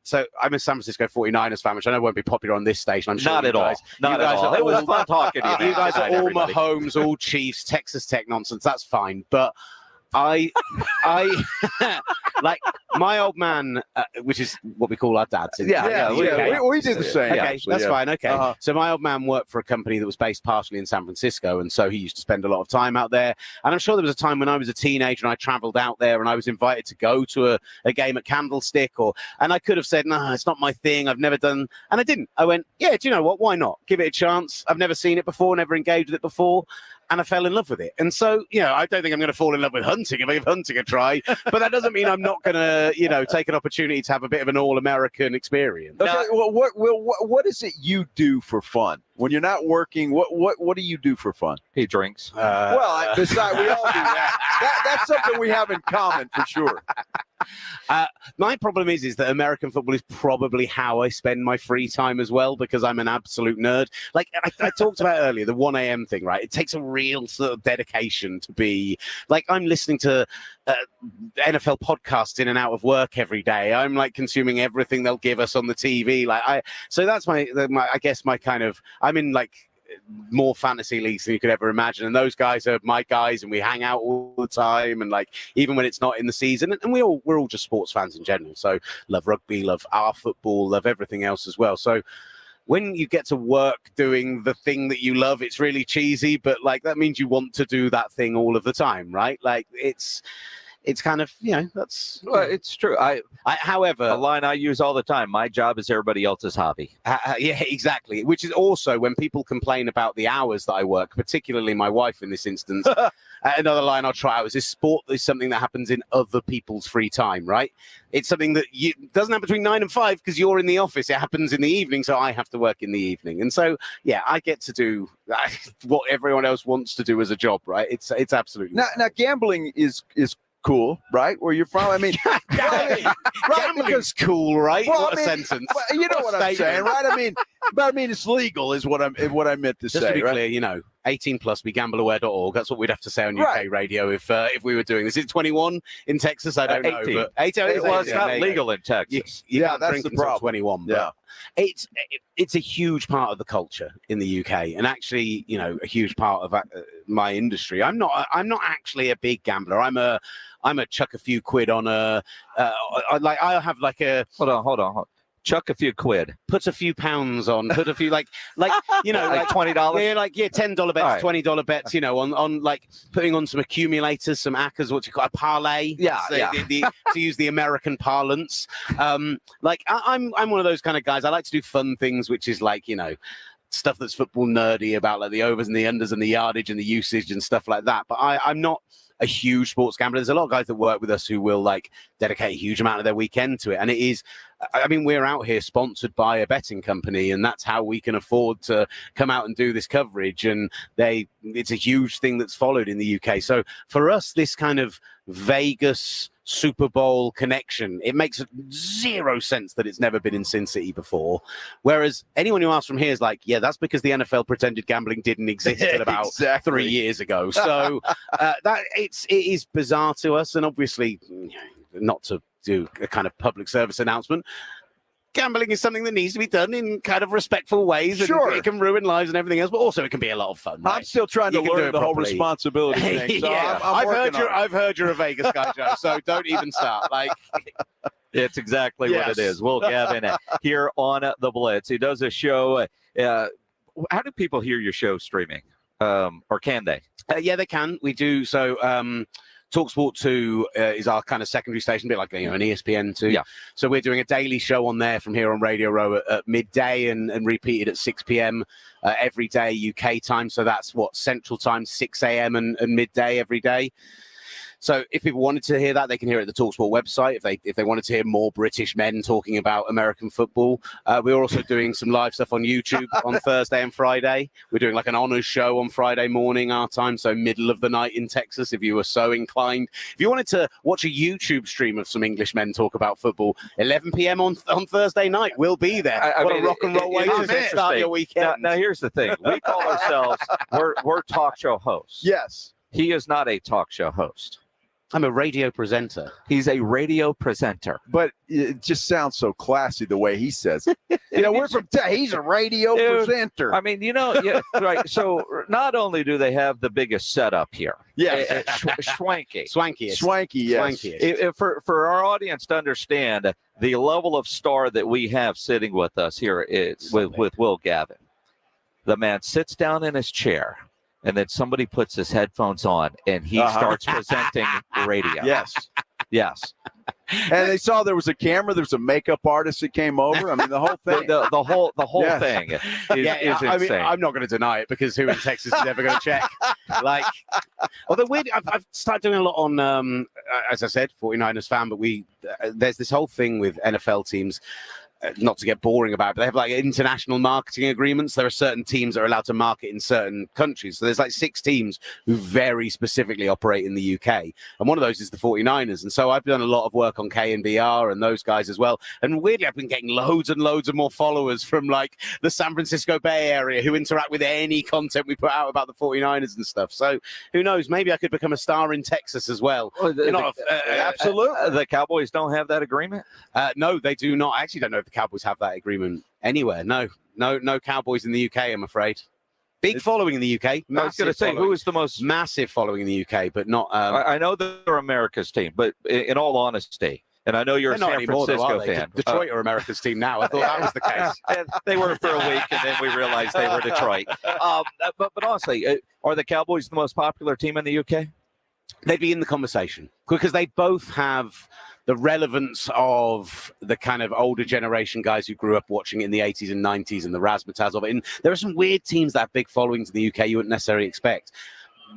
so I'm a San Francisco 49ers fan, which I know won't be popular on this station. I'm sure not at all. Not at all. It was fun talking to you. You guys are all Mahomes, all Chiefs, Texas Tech nonsense. That's fine. But I like my old man, which is what we call our dads. We do the same. Okay, that's fine. Okay, so my old man worked for a company that was based partially in San Francisco, and so he used to spend a lot of time out there. And I'm sure there was a time when I was a teenager and I traveled out there and I was invited to go to a game at Candlestick, and I could have said, no, it's not my thing. I've never done, and I didn't. I went, yeah, do you know what? Why not? Give it a chance. I've never seen it before, never engaged with it before. And I fell in love with it. And so, I don't think I'm going to fall in love with hunting if I give hunting a try. But that doesn't mean I'm not going to, take an opportunity to have a bit of an all-American experience. Okay, well, what is it you do for fun? When you're not working, what do you do for fun? He drinks. Besides, we all do that. That's something we have in common for sure. My problem is that American football is probably how I spend my free time as well, because I'm an absolute nerd. Like I talked about earlier, the 1 a.m. thing, right? It takes a real sort of dedication to be like, I'm listening to NFL podcasts in and out of work every day. I'm like consuming everything they'll give us on the TV. So that's my I guess my kind of, I'm in like more fantasy leagues than you could ever imagine, and those guys are my guys, and we hang out all the time, and like even when it's not in the season, and we're all just sports fans in general, so love rugby, love our football, love everything else as well. So when you get to work doing the thing that you love, it's really cheesy, but like that means you want to do that thing all of the time, right? Like it's kind of, that's... Well, it's true. However... A line I use all the time, my job is everybody else's hobby. Yeah, exactly. Which is also when people complain about the hours that I work, particularly my wife in this instance, another line I'll try out is, sport is something that happens in other people's free time, right? It's something that doesn't happen between 9 and 5 because you're in the office. It happens in the evening, so I have to work in the evening. And so, yeah, I get to do what everyone else wants to do as a job, right? It's absolutely... Now gambling is cool, right? Where you're from? I mean, gambling's cool, right? Well, What a sentence. Well, you know what I'm saying, right? I mean, it's legal, is what I meant to say. Just to be right? clear, 18 plus, be gambleaware.org. That's what we'd have to say on UK radio if we were doing this. Is it 21 in Texas? I don't 18. know. But 18. Well, it's not legal in Texas. You can't that's drink the until problem. 21. Yeah. But it's a huge part of the culture in the UK, and actually, a huge part of my industry. I'm not actually a big gambler. I'm a chuck a few quid on I'll have like a... Hold on. Chuck a few quid. Put a few pounds on. Put a few like $20. Yeah, $10 bets, right. $20 bets. On like putting on some accumulators, some ACCAs, what you call a parlay. Yeah, to use the American parlance. I'm one of those kind of guys. I like to do fun things, which is like stuff that's football nerdy about, like the overs and the unders and the yardage and the usage and stuff like that. But I'm not a huge sports gambler. There's a lot of guys that work with us who will like dedicate a huge amount of their weekend to it. And it is, we're out here sponsored by a betting company, and that's how we can afford to come out and do this coverage. And it's a huge thing that's followed in the UK. So for us, this kind of Vegas Super Bowl connection, it makes zero sense that it's never been in Sin City before. Whereas anyone who asks from here is like, yeah, that's because the NFL pretended gambling didn't exist at about 3 years ago. So it is bizarre to us. And obviously, not to do a kind of public service announcement, gambling is something that needs to be done in kind of respectful ways. Sure. And it can ruin lives and everything else, but also it can be a lot of fun. Right? I'm still trying to learn the whole responsibility thing. So yeah. I've heard you're a Vegas guy, Joe, so don't even start. It's exactly what it is. Will Gavin here on the Blitz. He does a show. How do people hear your show streaming? Or can they? Yeah, they can. We do. So TalkSport 2 is our kind of secondary station, a bit like an ESPN 2. Yeah. So we're doing a daily show on there from here on Radio Row at midday and repeated at 6 p.m. Every day UK time. So that's Central Time, 6 a.m. and midday every day. So if people wanted to hear that, they can hear it at the TalkSport website. If they wanted to hear more British men talking about American football, we're also doing some live stuff on YouTube on Thursday and Friday. We're doing like an honors show on Friday morning our time, so middle of the night in Texas, if you were so inclined. If you wanted to watch a YouTube stream of some English men talk about football, 11 p.m. on Thursday night, we'll be there. What a rock and roll way to start your weekend. Now here's the thing. We call ourselves, we're talk show hosts. Yes. He is not a talk show host. I'm a radio presenter. He's a radio presenter. But it just sounds so classy the way he says it. We're from he's a radio presenter. I mean, right. So not only do they have the biggest setup here. Yeah. Swanky. Swanky, yes. For our audience to understand the level of star that we have sitting with us here with Will Gavin. The man sits down in his chair, and then somebody puts his headphones on, and he starts presenting radio. Yes. And they saw there was a camera. There was a makeup artist that came over. I mean, the whole thing. The whole thing is insane. I mean, I'm not going to deny it, because who in Texas is ever going to check? Although I've started doing a lot on, as I said, 49ers fan, but there's this whole thing with NFL teams. not to get boring about it, but they have like international marketing agreements. There are certain teams that are allowed to market in certain countries. So there's like 6 teams who very specifically operate in the UK. And one of those is the 49ers. And so I've done a lot of work on KNBR and those guys as well. And weirdly, I've been getting loads and loads of more followers from like the San Francisco Bay Area who interact with any content we put out about the 49ers and stuff. So who knows? Maybe I could become a star in Texas as well. Absolutely. The Cowboys don't have that agreement? No, they do not. I actually don't know if the Cowboys have that agreement anywhere. No Cowboys in the UK, I'm afraid. Big following in the UK. I was going to say, who is the most massive following in the UK, but not. I know they're America's team, but in all honesty, and I know you're a San Francisco fan. Detroit are America's team now. I thought that was the case. They were for a week, and then we realized they were Detroit. But honestly, are the Cowboys the most popular team in the UK? They'd be in the conversation because they both have the relevance of the kind of older generation guys who grew up watching it in the 80s and 90s and the razzmatazz of it. And there are some weird teams that have big followings in the UK you wouldn't necessarily expect.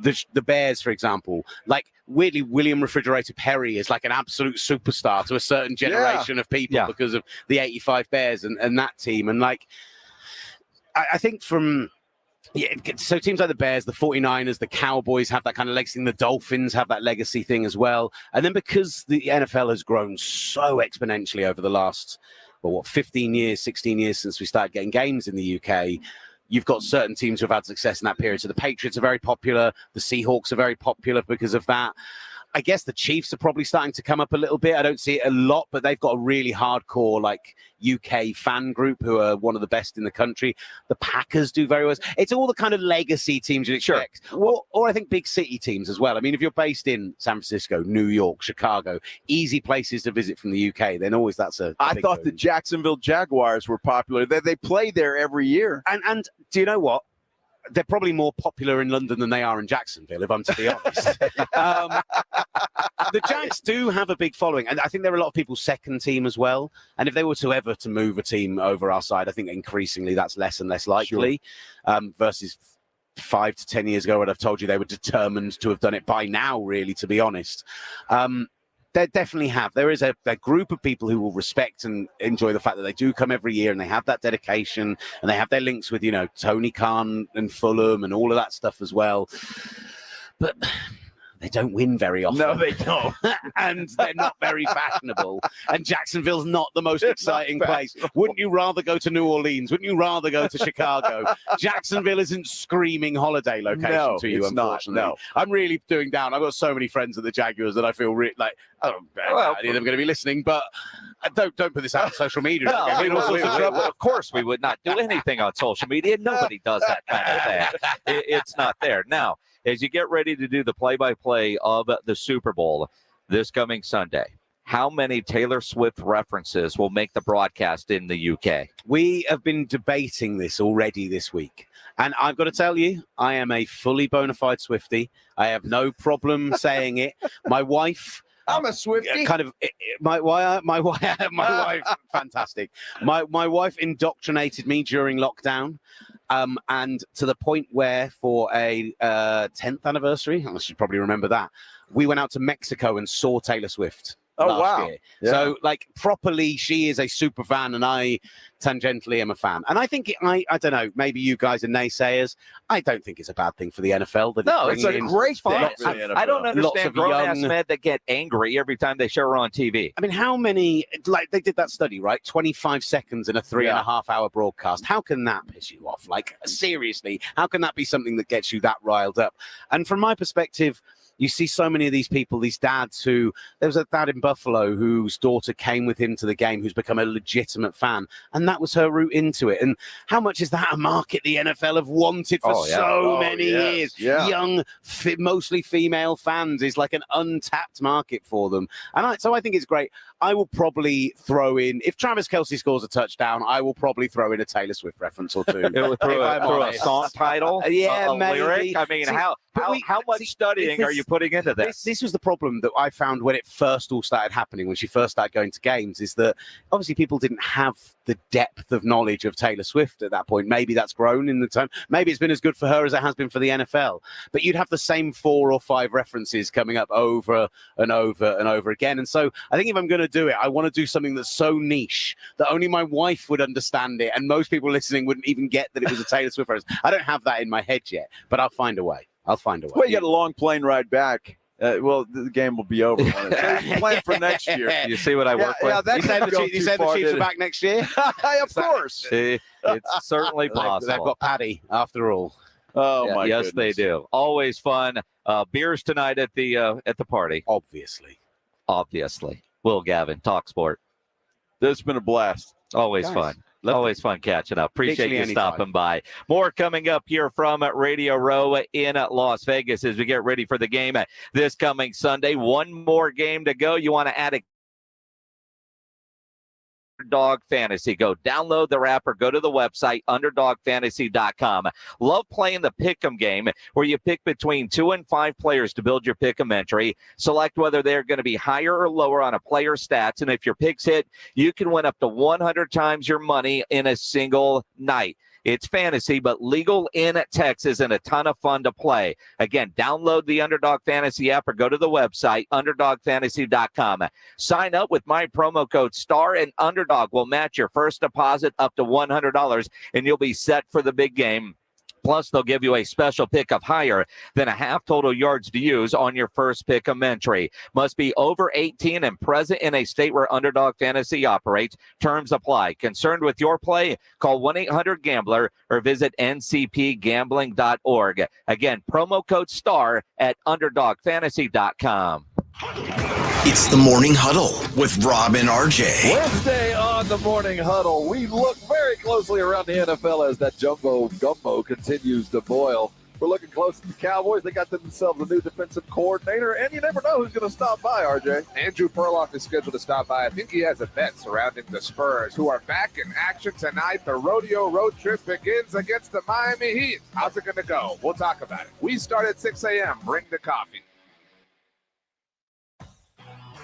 The Bears, for example, like weirdly, William Refrigerator Perry is like an absolute superstar to a certain generation of people because of the 85 Bears and that team. And like, I think from... Yeah, so teams like the Bears, the 49ers, the Cowboys have that kind of legacy, and the Dolphins have that legacy thing as well. And then because the NFL has grown so exponentially over the last, 15 years, 16 years since we started getting games in the UK, you've got certain teams who have had success in that period. So the Patriots are very popular. The Seahawks are very popular because of that. I guess the Chiefs are probably starting to come up a little bit. I don't see it a lot, but they've got a really hardcore like UK fan group who are one of the best in the country. The Packers do very well. It's all the kind of legacy teams you'd expect. Sure. Or I think big city teams as well. I mean, if you're based in San Francisco, New York, Chicago, easy places to visit from the UK, then always that's a I thought the Jacksonville Jaguars were popular. They play there every year. And do you know what? They're probably more popular in London than they are in Jacksonville, if I'm to be honest. The Jags do have a big following, and I think there are a lot of people's second team as well. And if they were to ever to move a team over our side, I think increasingly that's less and less likely versus 5 to 10 years ago when I've told you they were determined to have done it by now, really, to be honest. They definitely have. There is a group of people who will respect and enjoy the fact that they do come every year and they have that dedication and they have their links with, Tony Khan and Fulham and all of that stuff as well. But they don't win very often. No, they don't. And they're not very fashionable. And Jacksonville's not the most exciting place. Wouldn't you rather go to New Orleans? Wouldn't you rather go to Chicago? Jacksonville isn't screaming holiday location to you, unfortunately. No. I'm really doing down. I've got so many friends at the Jaguars that I feel like, I don't know any of them are going to be listening, but don't put this out on social media. Of course we would not do anything on social media. Nobody does that kind of thing. It's not there. Now, as you get ready to do the play-by-play of the Super Bowl this coming Sunday, how many Taylor Swift references will make the broadcast in the UK? We have been debating this already this week. And I've got to tell you, I am a fully bona fide Swiftie. I have no problem saying it. My wife... I'm a Swiftie. My wife, fantastic. My wife indoctrinated me during lockdown, and to the point where for a 10th anniversary, I should probably remember that, we went out to Mexico and saw Taylor Swift. Last year. Yeah. So, properly, she is a super fan, and I tangentially am a fan. And I think, I don't know, maybe you guys are naysayers. I don't think it's a bad thing for the NFL. It's a great thing. I don't understand grown-ass men that get angry every time they show her on TV. I mean, how many, they did that study, right? 25 seconds in a 3.5 hour broadcast. How can that piss you off? Seriously, how can that be something that gets you that riled up? And from my perspective, you see so many of these people, these dads who, there was a dad in Buffalo whose daughter came with him to the game, who's become a legitimate fan. And that was her route into it. And how much is that a market the NFL have wanted for so many years? Yeah. Young, mostly female fans is like an untapped market for them. And so I think it's great. I will probably throw in, if Travis Kelce scores a touchdown, I will probably throw in a Taylor Swift reference or two. Through a song title? Yeah, a maybe. lyric? I mean, how much studying are you you putting into this? This was the problem that I found when it first all started happening, when she first started going to games, is that obviously people didn't have the depth of knowledge of Taylor Swift at that point. Maybe that's grown in the time. Maybe it's been as good for her as it has been for the NFL. But you'd have the same 4 or 5 references coming up over and over and over again. And so I think if I'm going to do it, I want to do something that's so niche that only my wife would understand it, and most people listening wouldn't even get that it was a Taylor Swift reference. I don't have that in my head yet, but I'll find a way. Well, you got a long plane ride back. Well, the game will be over. So plan for next year. You see what I work with? Yeah, that you said the Chiefs are back next year? Of course. See, it's certainly possible. They've got Paddy, after all. Oh, my yes, goodness. they do. Always fun. Beers tonight at the party. Obviously. Will Gavin, Talk Sport. This has been a blast. Always fun. Always fun catching up. Appreciate you stopping by. More coming up here from Radio Row in Las Vegas as we get ready for the game this coming Sunday. One more game to go. You want to add a Underdog Fantasy. Go download the app or go to the website, underdogfantasy.com. Love playing the Pick'em game where you pick between 2 and 5 players to build your Pick'em entry. Select whether they're going to be higher or lower on a player's stats. And if your picks hit, you can win up to 100 times your money in a single night. It's fantasy, but legal in Texas and a ton of fun to play. Again, download the Underdog Fantasy app or go to the website, underdogfantasy.com. Sign up with my promo code STAR, and Underdog will match your first deposit up to $100, and you'll be set for the big game. Plus, they'll give you a special pick of higher than a half total yards to use on your first Pick'em entry. Must be over 18 and present in a state where Underdog Fantasy operates. Terms apply. Concerned with your play? Call 1-800-GAMBLER or visit ncpgambling.org. Again, promo code STAR at underdogfantasy.com. It's the Morning Huddle with Rob and RJ. Wednesday on the Morning Huddle, we look very closely around the NFL as that jumbo gumbo continues to boil. We're looking close at the Cowboys. They got themselves a new defensive coordinator, and you never know who's going to stop by, RJ. Andrew Perloff is scheduled to stop by. I think he has a bet surrounding the Spurs, who are back in action tonight. The rodeo road trip begins against the Miami Heat. How's it going to go? We'll talk about it. We start at 6 a.m. Bring the coffee.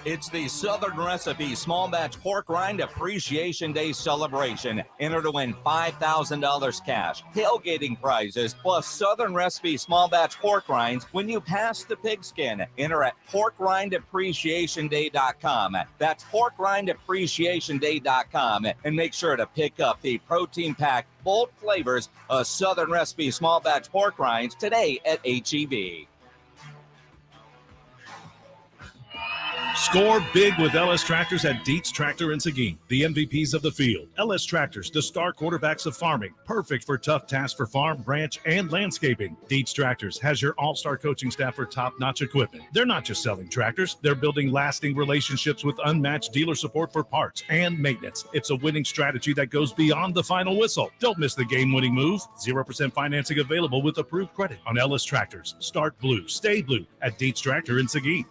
It's the Southern Recipe Small Batch Pork Rind Appreciation Day celebration. Enter to win $5,000 cash, tailgating prizes, plus Southern Recipe Small Batch Pork Rinds when you pass the pigskin. Enter at porkrindappreciationday.com. That's porkrindappreciationday.com. And make sure to pick up the protein-packed, bold flavors of Southern Recipe Small Batch Pork Rinds today at H-E-B. Score big with LS Tractors at Dietz Tractor in Seguin, the MVPs of the field. LS Tractors, the star quarterbacks of farming, perfect for tough tasks for farm, ranch, and landscaping. Dietz Tractors has your all-star coaching staff for top-notch equipment. They're not just selling tractors, they're building lasting relationships with unmatched dealer support for parts and maintenance. It's a winning strategy that goes beyond the final whistle. Don't miss the game-winning move. 0% financing available with approved credit on LS Tractors. Start blue, stay blue at Dietz Tractor in Seguin.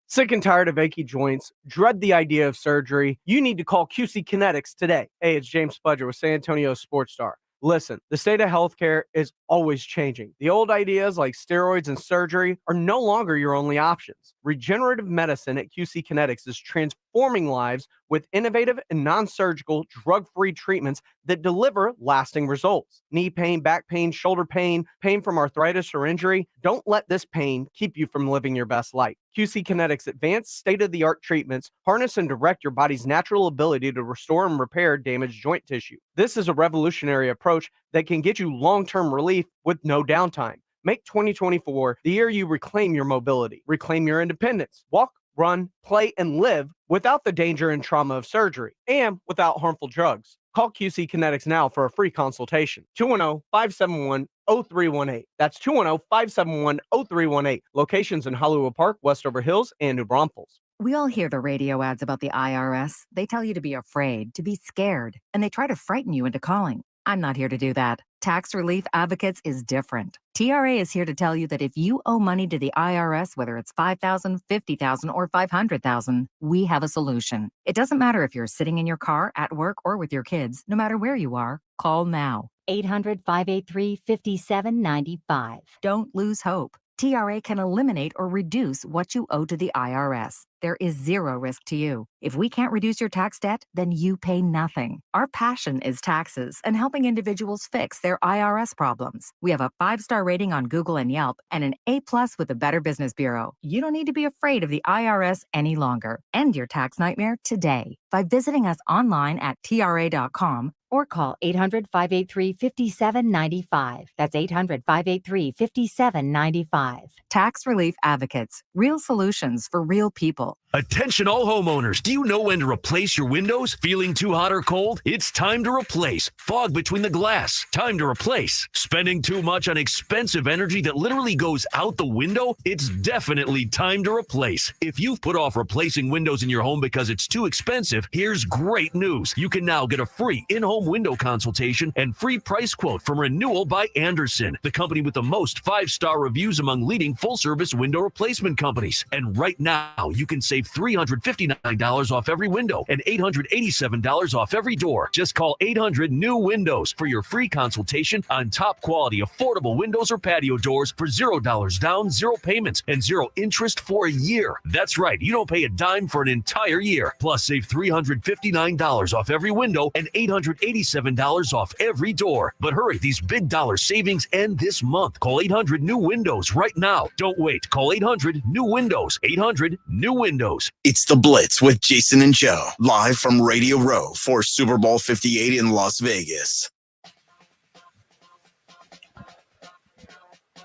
Sick and tired of achy joints? Dread the idea of surgery? You need to call QC Kinetics today. Hey, it's James Spudger with San Antonio Sports Star. Listen, the state of healthcare is always changing. The old ideas like steroids and surgery are no longer your only options. Regenerative medicine at QC Kinetics is transforming lives with innovative and non-surgical drug-free treatments that deliver lasting results. Knee pain, back pain, shoulder pain, pain from arthritis or injury. Don't let this pain keep you from living your best life. QC Kinetics' advanced state-of-the-art treatments harness and direct your body's natural ability to restore and repair damaged joint tissue. This is a revolutionary approach that can get you long-term relief with no downtime. Make 2024 the year you reclaim your mobility, reclaim your independence, walk, run, play, and live without the danger and trauma of surgery and without harmful drugs. Call QC Kinetics now for a free consultation. 210-571-0318. That's 210-571-0318. Locations in Hollywood Park, Westover Hills, and New Braunfels. We all hear the radio ads about the IRS. They tell you to be afraid, to be scared, and they try to frighten you into calling. I'm not here to do that. Tax Relief Advocates is different. TRA is here to tell you that if you owe money to the IRS, whether it's $5,000, $50,000, or $500,000, we have a solution. It doesn't matter if you're sitting in your car, at work, or with your kids. No matter where you are, call now. 800-583-5795. Don't lose hope. TRA can eliminate or reduce what you owe to the IRS. There is zero risk to you. If we can't reduce your tax debt, then you pay nothing. Our passion is taxes and helping individuals fix their IRS problems. We have a 5-star rating on Google and Yelp and an A+ with the Better Business Bureau. You don't need to be afraid of the IRS any longer. End your tax nightmare today by visiting us online at TRA.com or call 800-583-5795. That's 800-583-5795. Tax Relief Advocates. Real solutions for real people. Attention all homeowners. Do you know when to replace your windows? Feeling too hot or cold? It's time to replace. Fog between the glass. Time to replace. Spending too much on expensive energy that literally goes out the window? It's definitely time to replace. If you've put off replacing windows in your home because it's too expensive, here's great news. You can now get a free in-home window consultation and free price quote from Renewal by Andersen, the company with the most 5-star reviews among leading full-service window replacement companies. And right now, you can save $359 off every window and $887 off every door. Just call 800-NEW-WINDOWS for your free consultation on top quality, affordable windows or patio doors for $0 down, 0 payments, and 0 interest for a year. That's right. You don't pay a dime for an entire year. Plus, save $359 off every window and $887 off every door. But hurry, these big dollar savings end this month. Call 800-NEW-WINDOWS right now. Don't wait. Call 800-NEW-WINDOWS. 800-NEW-WINDOWS. It's The Blitz with Jason and Joe, live from Radio Row for Super Bowl 58 in Las Vegas.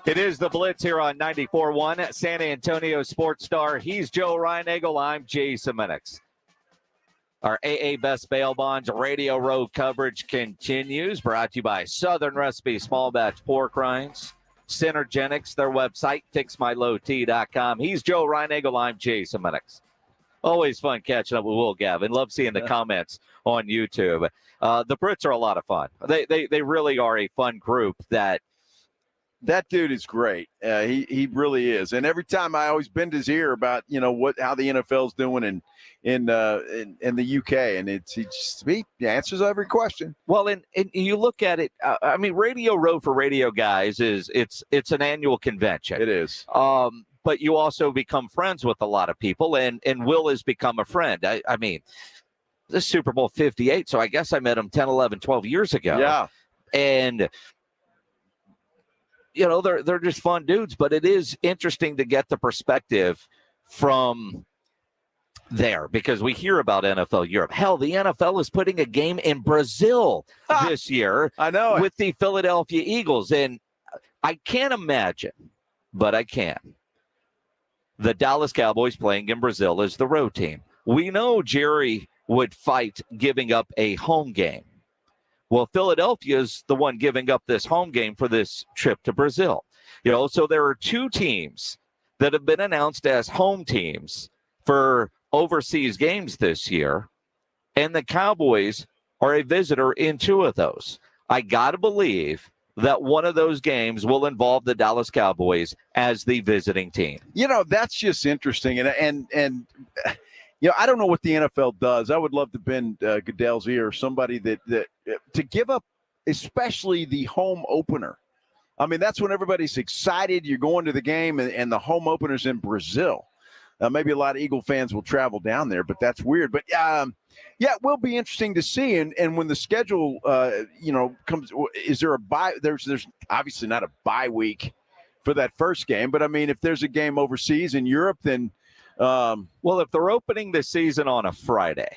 It is The Blitz here on 94.1 San Antonio Sports Star. He's Joe Ryan-Egel. I'm Jason Minix. Our AA Best Bail Bonds Radio Row coverage continues, brought to you by Southern Recipe Small Batch Pork Rinds, Synergenics, their website, fixmylowt.com. He's Joe Ryan-Egel. I'm Jason Minix. Always fun catching up with Will Gavin. Love seeing the comments on YouTube. The Brits are a lot of fun. They really are a fun group. That dude is great. He really is. And every time I always bend his ear about how the NFL's doing in the UK, and he answers every question. Well, and you look at it. I mean, Radio Row for radio guys it's an annual convention. It is. But you also become friends with a lot of people, and Will has become a friend. I mean, this Super Bowl 58, so I guess I met him 10, 11, 12 years ago. Yeah. And, they're just fun dudes, but it is interesting to get the perspective from there because we hear about NFL Europe. Hell, the NFL is putting a game in Brazil this year. I know. With the Philadelphia Eagles. And I can't imagine, but I can. The Dallas Cowboys playing in Brazil as the road team. We know Jerry would fight giving up a home game. Well, Philadelphia is the one giving up this home game for this trip to Brazil. So there are 2 teams that have been announced as home teams for overseas games this year, and the Cowboys are a visitor in 2 of those. I got to believe that one of those games will involve the Dallas Cowboys as the visiting team. That's just interesting. And I don't know what the NFL does. I would love to bend Goodell's ear, somebody that to give up, especially the home opener. I mean, that's when everybody's excited. You're going to the game, and the home opener's in Brazil. Maybe a lot of Eagle fans will travel down there, but that's weird. But it will be interesting to see. And when the schedule, comes, is there a bye? There's obviously not a bye week for that first game. But I mean, if there's a game overseas in Europe, then if they're opening the season on a Friday,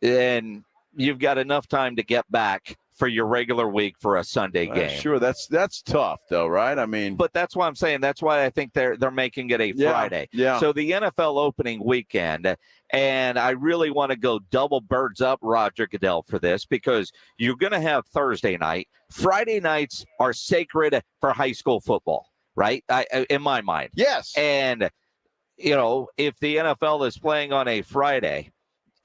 then you've got enough time to get back for your regular week for a Sunday game. Sure, that's tough though, right? I mean, but that's why I'm saying that's why I think they're making it a Friday. Yeah. So the NFL opening weekend, and I really want to go double birds up Roger Goodell for this because you're going to have Thursday night. Friday nights are sacred for high school football, right? In my mind. Yes. And if the NFL is playing on a Friday,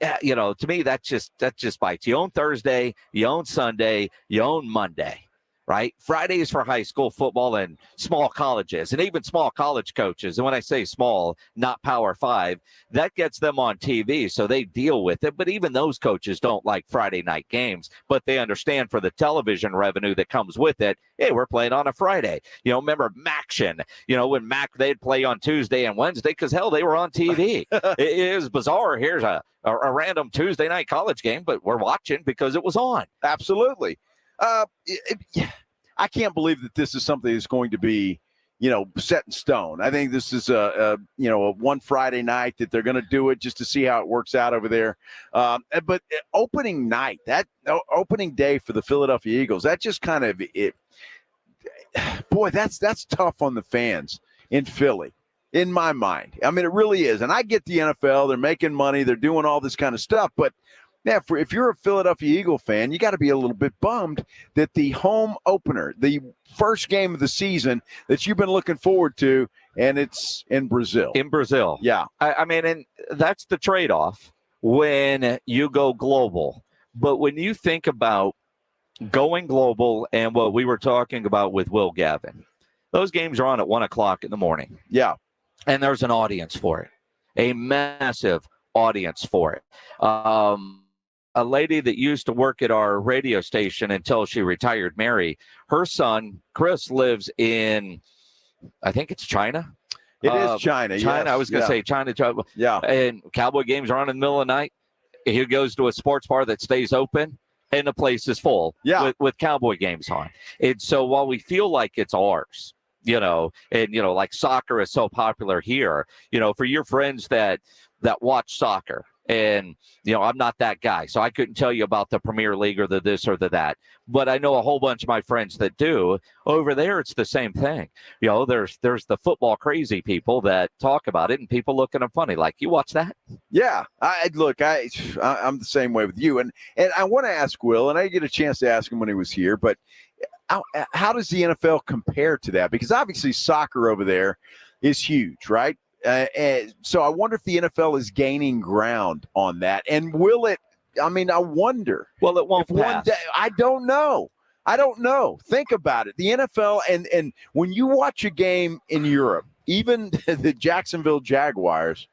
to me, that just bites. You own Thursday, you own Sunday, you own Monday. right? Fridays for high school football and small colleges and even small college coaches. And when I say small, not Power 5, that gets them on TV, so they deal with it. But even those coaches don't like Friday night games, but they understand for the television revenue that comes with it, hey, we're playing on a Friday. Remember Maction, when they'd play on Tuesday and Wednesday because, hell, they were on TV. It is bizarre. Here's a random Tuesday night college game, but we're watching because it was on. Absolutely. I can't believe that this is something that's going to be, set in stone. I think this is a one Friday night that they're going to do it just to see how it works out over there. But opening night, that opening day for the Philadelphia Eagles, that just kind of boy, that's tough on the fans in Philly, in my mind. I mean, it really is. And I get the NFL; they're making money, they're doing all this kind of stuff, but. Yeah, if you're a Philadelphia Eagle fan, you got to be a little bit bummed that the home opener, the first game of the season that you've been looking forward to, and it's in Brazil. In Brazil. Yeah. I mean, and that's the trade-off when you go global. But when you think about going global and what we were talking about with Will Gavin, those games are on at 1 o'clock in the morning. Yeah. And there's an audience for it, a massive audience for it. A lady that used to work at our radio station until she retired, Mary, her son, Chris, lives in, I think it's China. It is China. China. Yes. I was going to say China. Yeah. And Cowboy games are on in the middle of the night. He goes to a sports bar that stays open, and the place is full with Cowboy games on. And so while we feel like it's ours, like soccer is so popular here, for your friends that watch soccer, and, I'm not that guy, so I couldn't tell you about the Premier League or the this or the that. But I know a whole bunch of my friends that do. Over there, it's the same thing. There's the football crazy people that talk about it, and people look at them funny. Like, you watch that? Yeah. I'm the same way with you. And I want to ask Will, and I didn't get a chance to ask him when he was here, but how does the NFL compare to that? Because obviously soccer over there is huge, right? So I wonder if the NFL is gaining ground on that. And will it? I mean, I wonder. Well, it won't pass. One day, I don't know. Think about it. The NFL, and when you watch a game in Europe, even the Jacksonville Jaguars,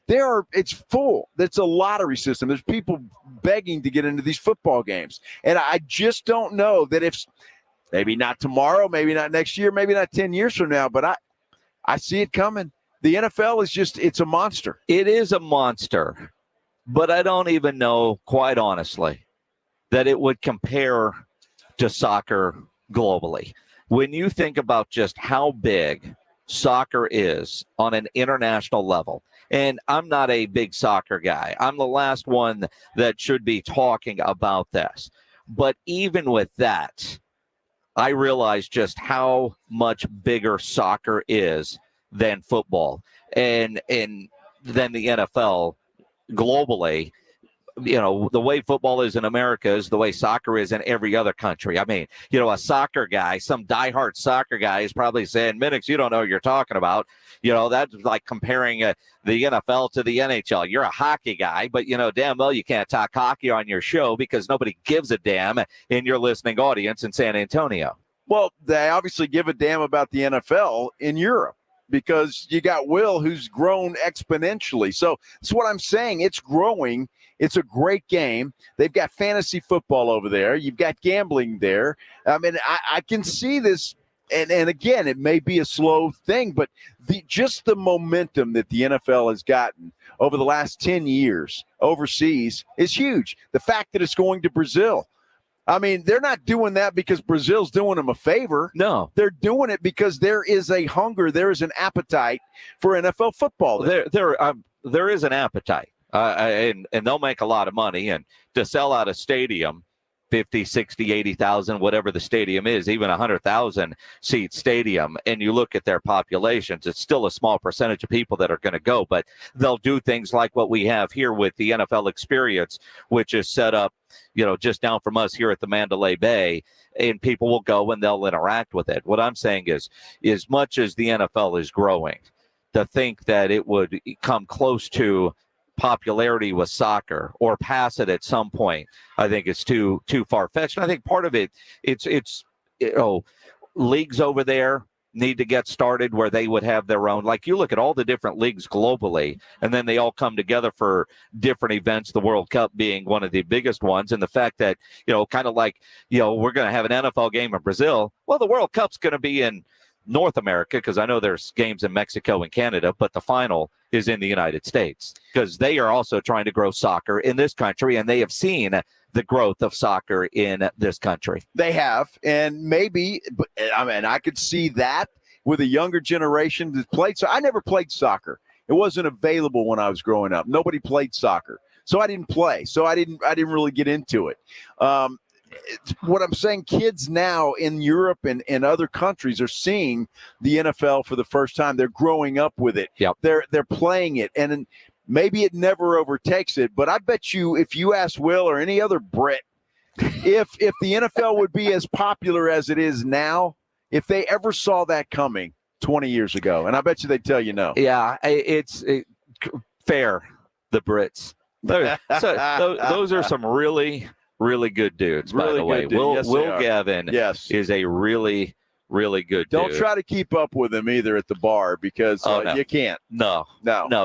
it's full. It's a lottery system. There's people begging to get into these football games. And I just don't know that if maybe not tomorrow, maybe not next year, maybe not 10 years from now, but I see it coming. The NFL is it's a monster. It is a monster, but I don't even know, quite honestly, that it would compare to soccer globally. When you think about just how big soccer is on an international level, and I'm not a big soccer guy. I'm the last one that should be talking about this. But even with that, I realize just how much bigger soccer is than football and than the NFL globally. The way football is in America is the way soccer is in every other country. I mean, a soccer guy, some diehard soccer guy is probably saying, Minix, you don't know what you're talking about. That's like comparing the NFL to the NHL. You're a hockey guy, but damn well you can't talk hockey on your show because nobody gives a damn in your listening audience in San Antonio. Well, they obviously give a damn about the NFL in Europe, because you got Will, who's grown exponentially. So that's what I'm saying. It's growing. It's a great game. They've got fantasy football over there. You've got gambling there. I mean, I can see this. And again, it may be a slow thing, but just the momentum that the NFL has gotten over the last 10 years overseas is huge. The fact that it's going to Brazil. I mean, they're not doing that because Brazil's doing them a favor. No. They're doing it because there is a hunger, there is an appetite for NFL football. There is an appetite, and they'll make a lot of money. And to sell out a stadium, 50, 60, 80,000, whatever the stadium is, even 100,000 seat stadium, and you look at their populations, it's still a small percentage of people that are going to go, but they'll do things like what we have here with the NFL Experience, which is set up, just down from us here at the Mandalay Bay, and people will go and they'll interact with it. What I'm saying is, as much as the NFL is growing, to think that it would come close to popularity with soccer or pass it at some point, I think it's too far-fetched. And I think part of it, it's leagues over there need to get started where they would have their own. Like you look at all the different leagues globally, and then they all come together for different events, the World Cup being one of the biggest ones. And the fact that, kind of like, we're going to have an NFL game in Brazil. Well, the World Cup's going to be in North America because I know there's games in Mexico and Canada, but the final is in the United States because they are also trying to grow soccer in this country, and they have seen the growth of soccer in this country. They have, and maybe, I could see that with a younger generation that played. So I never played soccer. It wasn't available when I was growing up. Nobody played soccer, so I didn't play. So I didn't really get into it. What I'm saying, kids now in Europe and other countries are seeing the NFL for the first time. They're growing up with it. Yep. They're playing it, and maybe it never overtakes it. But I bet you, if you ask Will or any other Brit, if the NFL would be as popular as it is now, if they ever saw that coming 20 years ago, and I bet you they'd tell you no. Yeah, it's fair. The Brits. Those are some really good dudes, by the way. Will Gavin is a really good dude. Don't try to keep up with him either at the bar because no. you can't. No,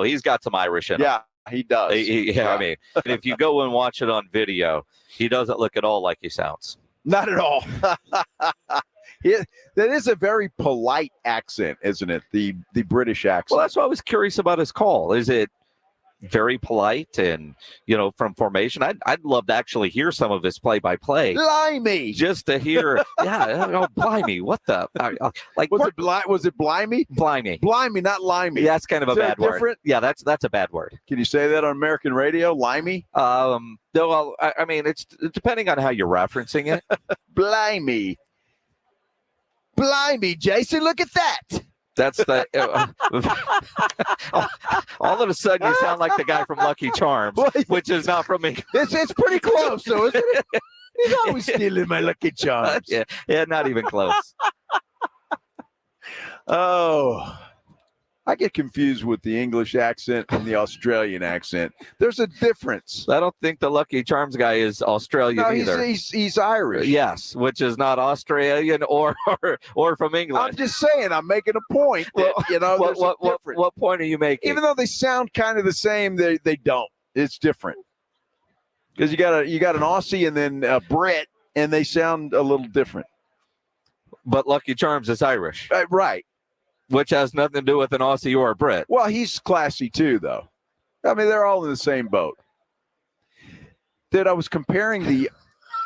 he's got some Irish in him. Yeah, he does. I mean, and if you go and watch it on video, he doesn't look at all like he sounds. Not at all. That is a very polite accent, isn't it? The British accent. Well, that's why I was curious about his call. Is it very polite and, from formation? I'd love to actually hear some of his play-by-play. Blimey! Just to hear, blimey, what the? Was it blimey? Blimey. Blimey, not limey. Yeah, that's kind of a bad word. Different? Yeah, that's a bad word. Can you say that on American radio? Limey? No, well, I mean, it's depending on how you're referencing it. Blimey. Blimey, Jason, look at that. That's the all of a sudden you sound like the guy from Lucky Charms, which is not from me. It's pretty close, though, isn't it? He's always stealing my Lucky Charms. Yeah, not even close. Oh, I get confused with the English accent and the Australian accent. There's a difference. I don't think the Lucky Charms guy is Australian either. He's Irish. Yes, which is not Australian or from England. I'm just saying. I'm making a point. That, what point are you making? Even though they sound kind of the same, they don't. It's different because you got an Aussie and then a Brit, and they sound a little different. But Lucky Charms is Irish, right? Which has nothing to do with an Aussie or a Brit. Well, he's classy too, though. I mean, they're all in the same boat. Dude, I was comparing the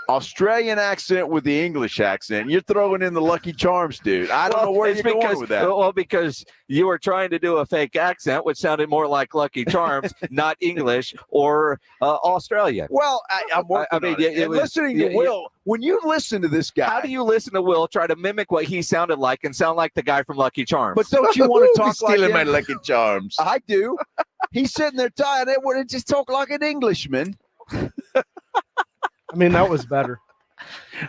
Australian accent with the English accent. You're throwing in the Lucky Charms, dude. I don't know where you're going with that. Well, because you were trying to do a fake accent, which sounded more like Lucky Charms, not English or Australian. Well, I'm working on it. Listening to Will, when you listen to this guy. How do you listen to Will try to mimic what he sounded like and sound like the guy from Lucky Charms? But don't you want to talk like stealing my Lucky Charms? I do. He's sitting there tired. They wouldn't just talk like an Englishman. I mean, that was better.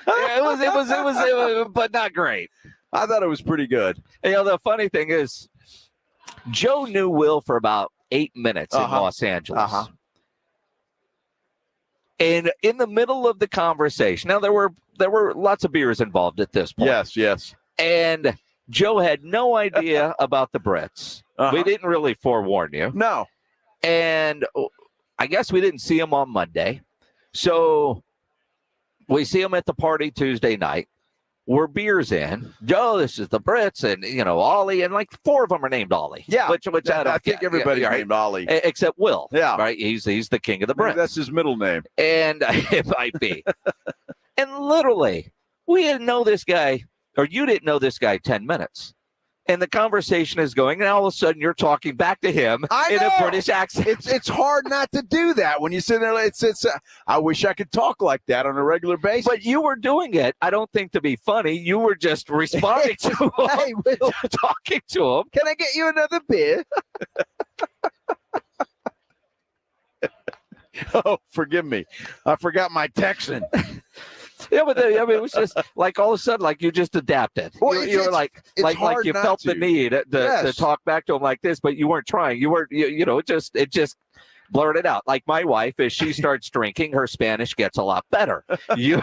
It was, but not great. I thought it was pretty good. The funny thing is, Joe knew Will for about 8 minutes in Los Angeles. And in the middle of the conversation, now there were lots of beers involved at this point. Yes. And Joe had no idea about the Brits. We didn't really forewarn you. No. And I guess we didn't see him on Monday. So we see him at the party Tuesday night. We're beers in. Joe, this is the Brits, and Ollie, and like 4 of them are named Ollie. Yeah, which I think everybody's named Ollie, except Will. Yeah, right. He's the king of the Brits. Maybe that's his middle name, and it might be. And literally, we didn't know this guy, or you didn't know this guy 10 minutes. And the conversation is going, and all of a sudden you're talking back to him in a British accent. It's hard not to do that when you sit there. I wish I could talk like that on a regular basis. But you were doing it, I don't think to be funny. You were just responding to him, hey, Will, talking to him. Can I get you another beer? Oh, forgive me. I forgot my Texan. Yeah, but it was just like all of a sudden, like you just adapted. Well, you were like you felt the need to talk back to him like this, but you weren't trying. You weren't, it just blurt it out. Like my wife, as she starts drinking, her Spanish gets a lot better. You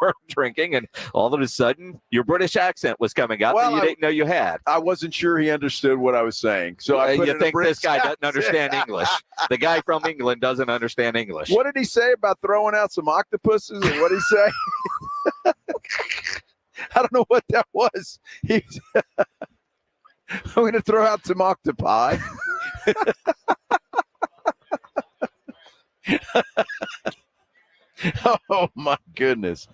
were drinking, and all of a sudden, your British accent was coming out that you didn't know you had. I wasn't sure he understood what I was saying, so I put you in think a British this guy doesn't understand English? The guy from England doesn't understand English. What did he say about throwing out some octopuses, or what did he say? I don't know what that was. I'm going to throw out some octopi. Oh, my goodness.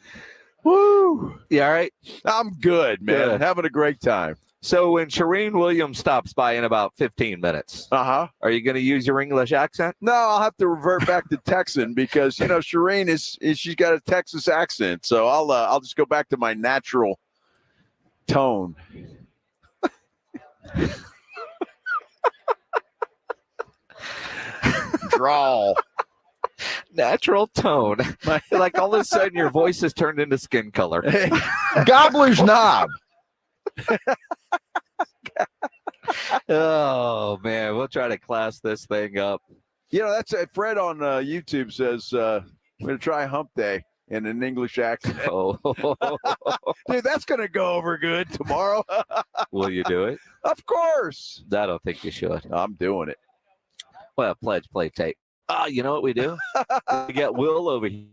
Woo. You all right? I'm good, man. Good. Having a great time. So when Charean Williams stops by in about 15 minutes, are you going to use your English accent? No, I'll have to revert back to Texan because, Charean is she's got a Texas accent. So I'll just go back to my natural tone. Drawl. Natural tone. Like all of a sudden your voice has turned into skin color. Gobbler's knob. Oh, man. We'll try to class this thing up. That's Fred on YouTube says, we're going to try hump day in an English accent. Oh. Dude, that's going to go over good tomorrow. Will you do it? Of course. I don't think you should. I'm doing it. Well, pledge play tape. You know what we do? We get Will over here.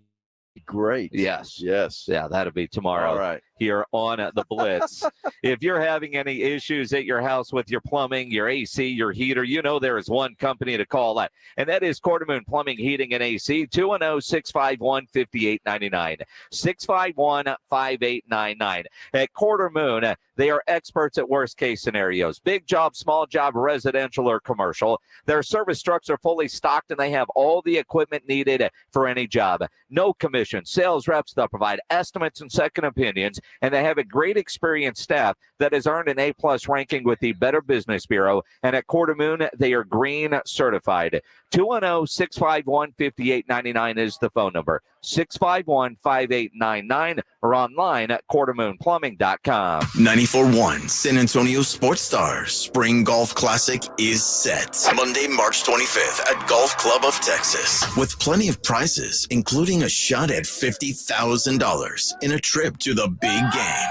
Great. Yes. Yes. Yeah, that'll be tomorrow. All right. Here on the Blitz. If you're having any issues at your house with your plumbing, your AC, your heater, there is one company to call at, and that is Quartermoon Plumbing, Heating, and AC, 210-651-5899, 651-5899. At Quartermoon, they are experts at worst-case scenarios. Big job, small job, residential or commercial. Their service trucks are fully stocked, and they have all the equipment needed for any job. No commission. Sales reps, they'll provide estimates and second opinions, and they have a great experienced staff that has earned an A-plus ranking with the Better Business Bureau. And at Quartermoon, they are green certified. 210-651-5899 is the phone number. 651-5899 or online at quartermoonplumbing.com. 94.1 San Antonio Sports Stars Spring Golf Classic is set. Monday, March 25th at Golf Club of Texas. With plenty of prizes, including a shot at $50,000 in a trip to the big game.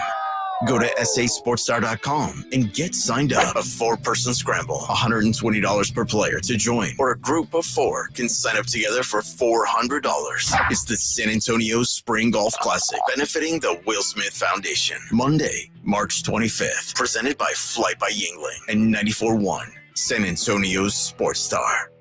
Go to sasportstar.com and get signed up. A 4-person scramble, $120 per player to join, or a group of 4 can sign up together for $400. It's the San Antonio Spring Golf Classic, benefiting the Will Smith Foundation. Monday, March 25th, presented by Flight by Yingling and 94.1 San Antonio's Sports Star.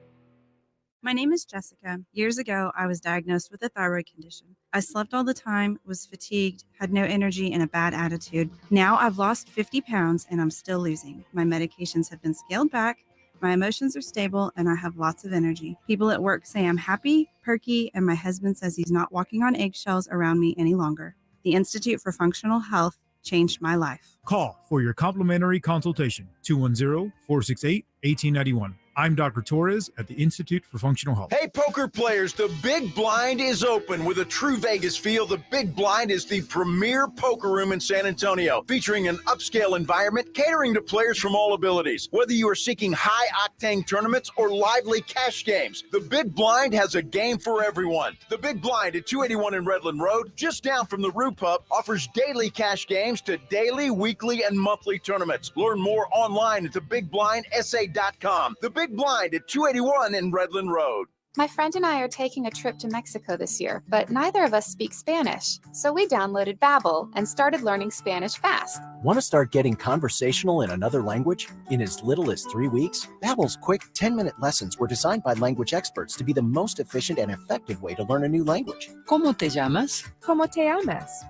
My name is Jessica. Years ago, I was diagnosed with a thyroid condition. I slept all the time, was fatigued, had no energy, and a bad attitude. Now I've lost 50 pounds and I'm still losing. My medications have been scaled back, my emotions are stable, and I have lots of energy. People at work say I'm happy, perky, and my husband says he's not walking on eggshells around me any longer. The Institute for Functional Health changed my life. Call for your complimentary consultation, 210-468-1891. I'm Dr. Torres at the Institute for Functional Health. Hey, poker players, the Big Blind is open. With a true Vegas feel, the Big Blind is the premier poker room in San Antonio, featuring an upscale environment catering to players from all abilities. Whether you are seeking high-octane tournaments or lively cash games, the Big Blind has a game for everyone. The Big Blind at 281 in Redland Road, just down from the Roo Pub, offers daily cash games to daily, weekly, and monthly tournaments. Learn more online at thebigblindsa.com. The Big Blind at 281 in Redland Road. My friend and I are taking a trip to Mexico this year, but neither of us speak Spanish. So we downloaded Babbel and started learning Spanish fast. Want to start getting conversational in another language? In as little as 3 weeks, Babbel's quick 10-minute lessons were designed by language experts to be the most efficient and effective way to learn a new language. ¿Cómo te llamas? ¿Cómo te llamas?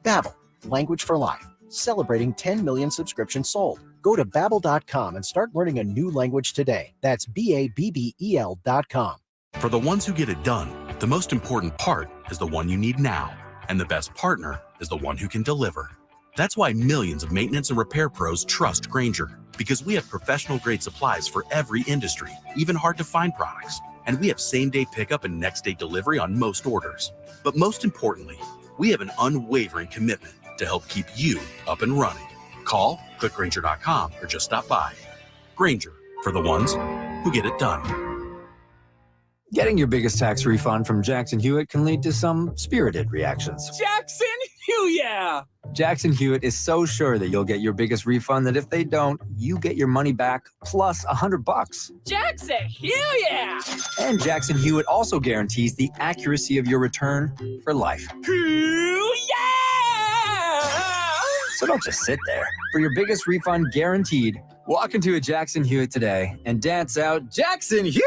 Babbel, language for life. Celebrating 10 million subscriptions sold. Go to Babbel.com and start learning a new language today. That's Babbel.com. For the ones who get it done, the most important part is the one you need now. And the best partner is the one who can deliver. That's why millions of maintenance and repair pros trust Grainger. Because we have professional grade supplies for every industry, even hard to find products. And we have same-day pickup and next-day delivery on most orders. But most importantly, we have an unwavering commitment to help keep you up and running. Call, click Grainger.com, or just stop by. Grainger, for the ones who get it done. Getting your biggest tax refund from Jackson Hewitt can lead to some spirited reactions. Jackson Hewitt! Jackson Hewitt is so sure that you'll get your biggest refund that if they don't, you get your money back plus $100. Jackson Hewitt! And Jackson Hewitt also guarantees the accuracy of your return for life. So don't just sit there. For your biggest refund guaranteed, walk into a Jackson Hewitt today and dance out Jackson Hewitt!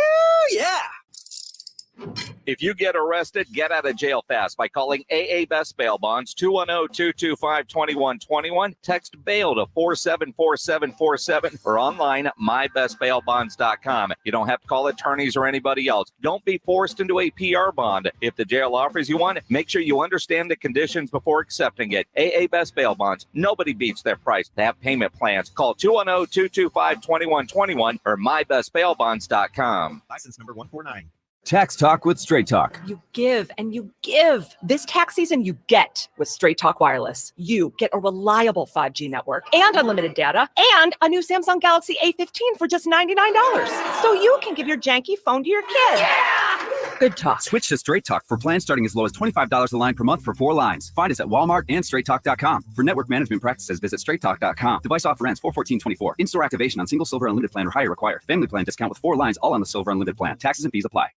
If you get arrested, get out of jail fast by calling AA Best Bail Bonds, 210-225-2121. Text bail to 474747 or online at mybestbailbonds.com. You don't have to call attorneys or anybody else. Don't be forced into a PR bond. If the jail offers you one, make sure you understand the conditions before accepting it. AA Best Bail Bonds. Nobody beats their price. They have payment plans. Call 210-225-2121 or mybestbailbonds.com. License number 149. Tax Talk with Straight Talk. You give and you give. This tax season, you get with Straight Talk Wireless. You get a reliable 5G network and unlimited data and a new Samsung Galaxy A15 for just $99. So you can give your janky phone to your kid. Yeah! Good talk. Switch to Straight Talk for plans starting as low as $25 a line per month for 4 lines. Find us at Walmart and StraightTalk.com. For network management practices, visit StraightTalk.com. Device offer ends 4/14/24. In-store activation on single Silver Unlimited plan or higher required. Family plan discount with 4 lines all on the Silver Unlimited plan. Taxes and fees apply.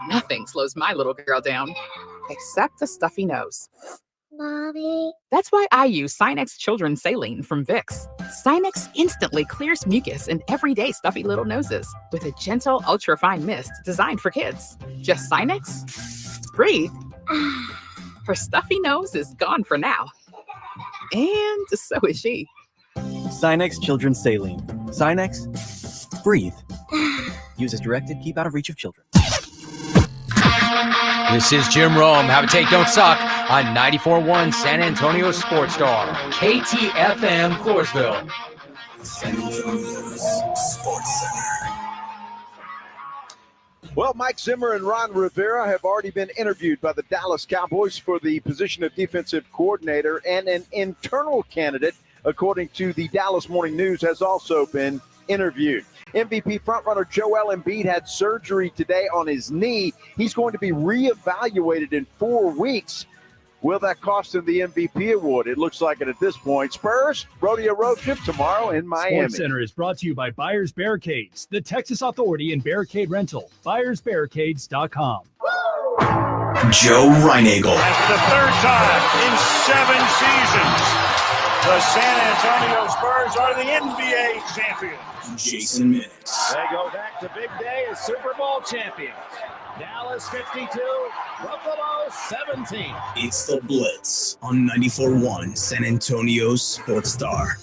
Nothing slows my little girl down, except a stuffy nose. Mommy. That's why I use Sinex Children's Saline from Vicks. Sinex instantly clears mucus in everyday stuffy little noses with a gentle, ultra-fine mist designed for kids. Just Sinex? Breathe. Her stuffy nose is gone for now. And so is she. Sinex Children's Saline. Sinex, breathe. Use as directed, keep out of reach of children. This is Jim Rome. Have a take, don't suck on 94.1 San Antonio Sports Star, KTFM, Floresville. San Antonio's Sports Center. Well, Mike Zimmer and Ron Rivera have already been interviewed by the Dallas Cowboys for the position of defensive coordinator, and an internal candidate, according to the Dallas Morning News, has also been interviewed. MVP frontrunner Joel Embiid had surgery today on his knee. He's going to be reevaluated in 4 weeks. Will that cost him the MVP award? It looks like it at this point. Spurs, rodeo road trip tomorrow in Miami. Sports Center is brought to you by Buyers Barricades, the Texas Authority in Barricade Rental. BuyersBarricades.com. Joe Reinagel. That's the 3rd time in 7 seasons, the San Antonio Spurs are the NBA champions. Jason Minix. They go back to big day as Super Bowl champions. Dallas 52, Buffalo 17. It's the Blitz on 94.1 San Antonio's Sports Star.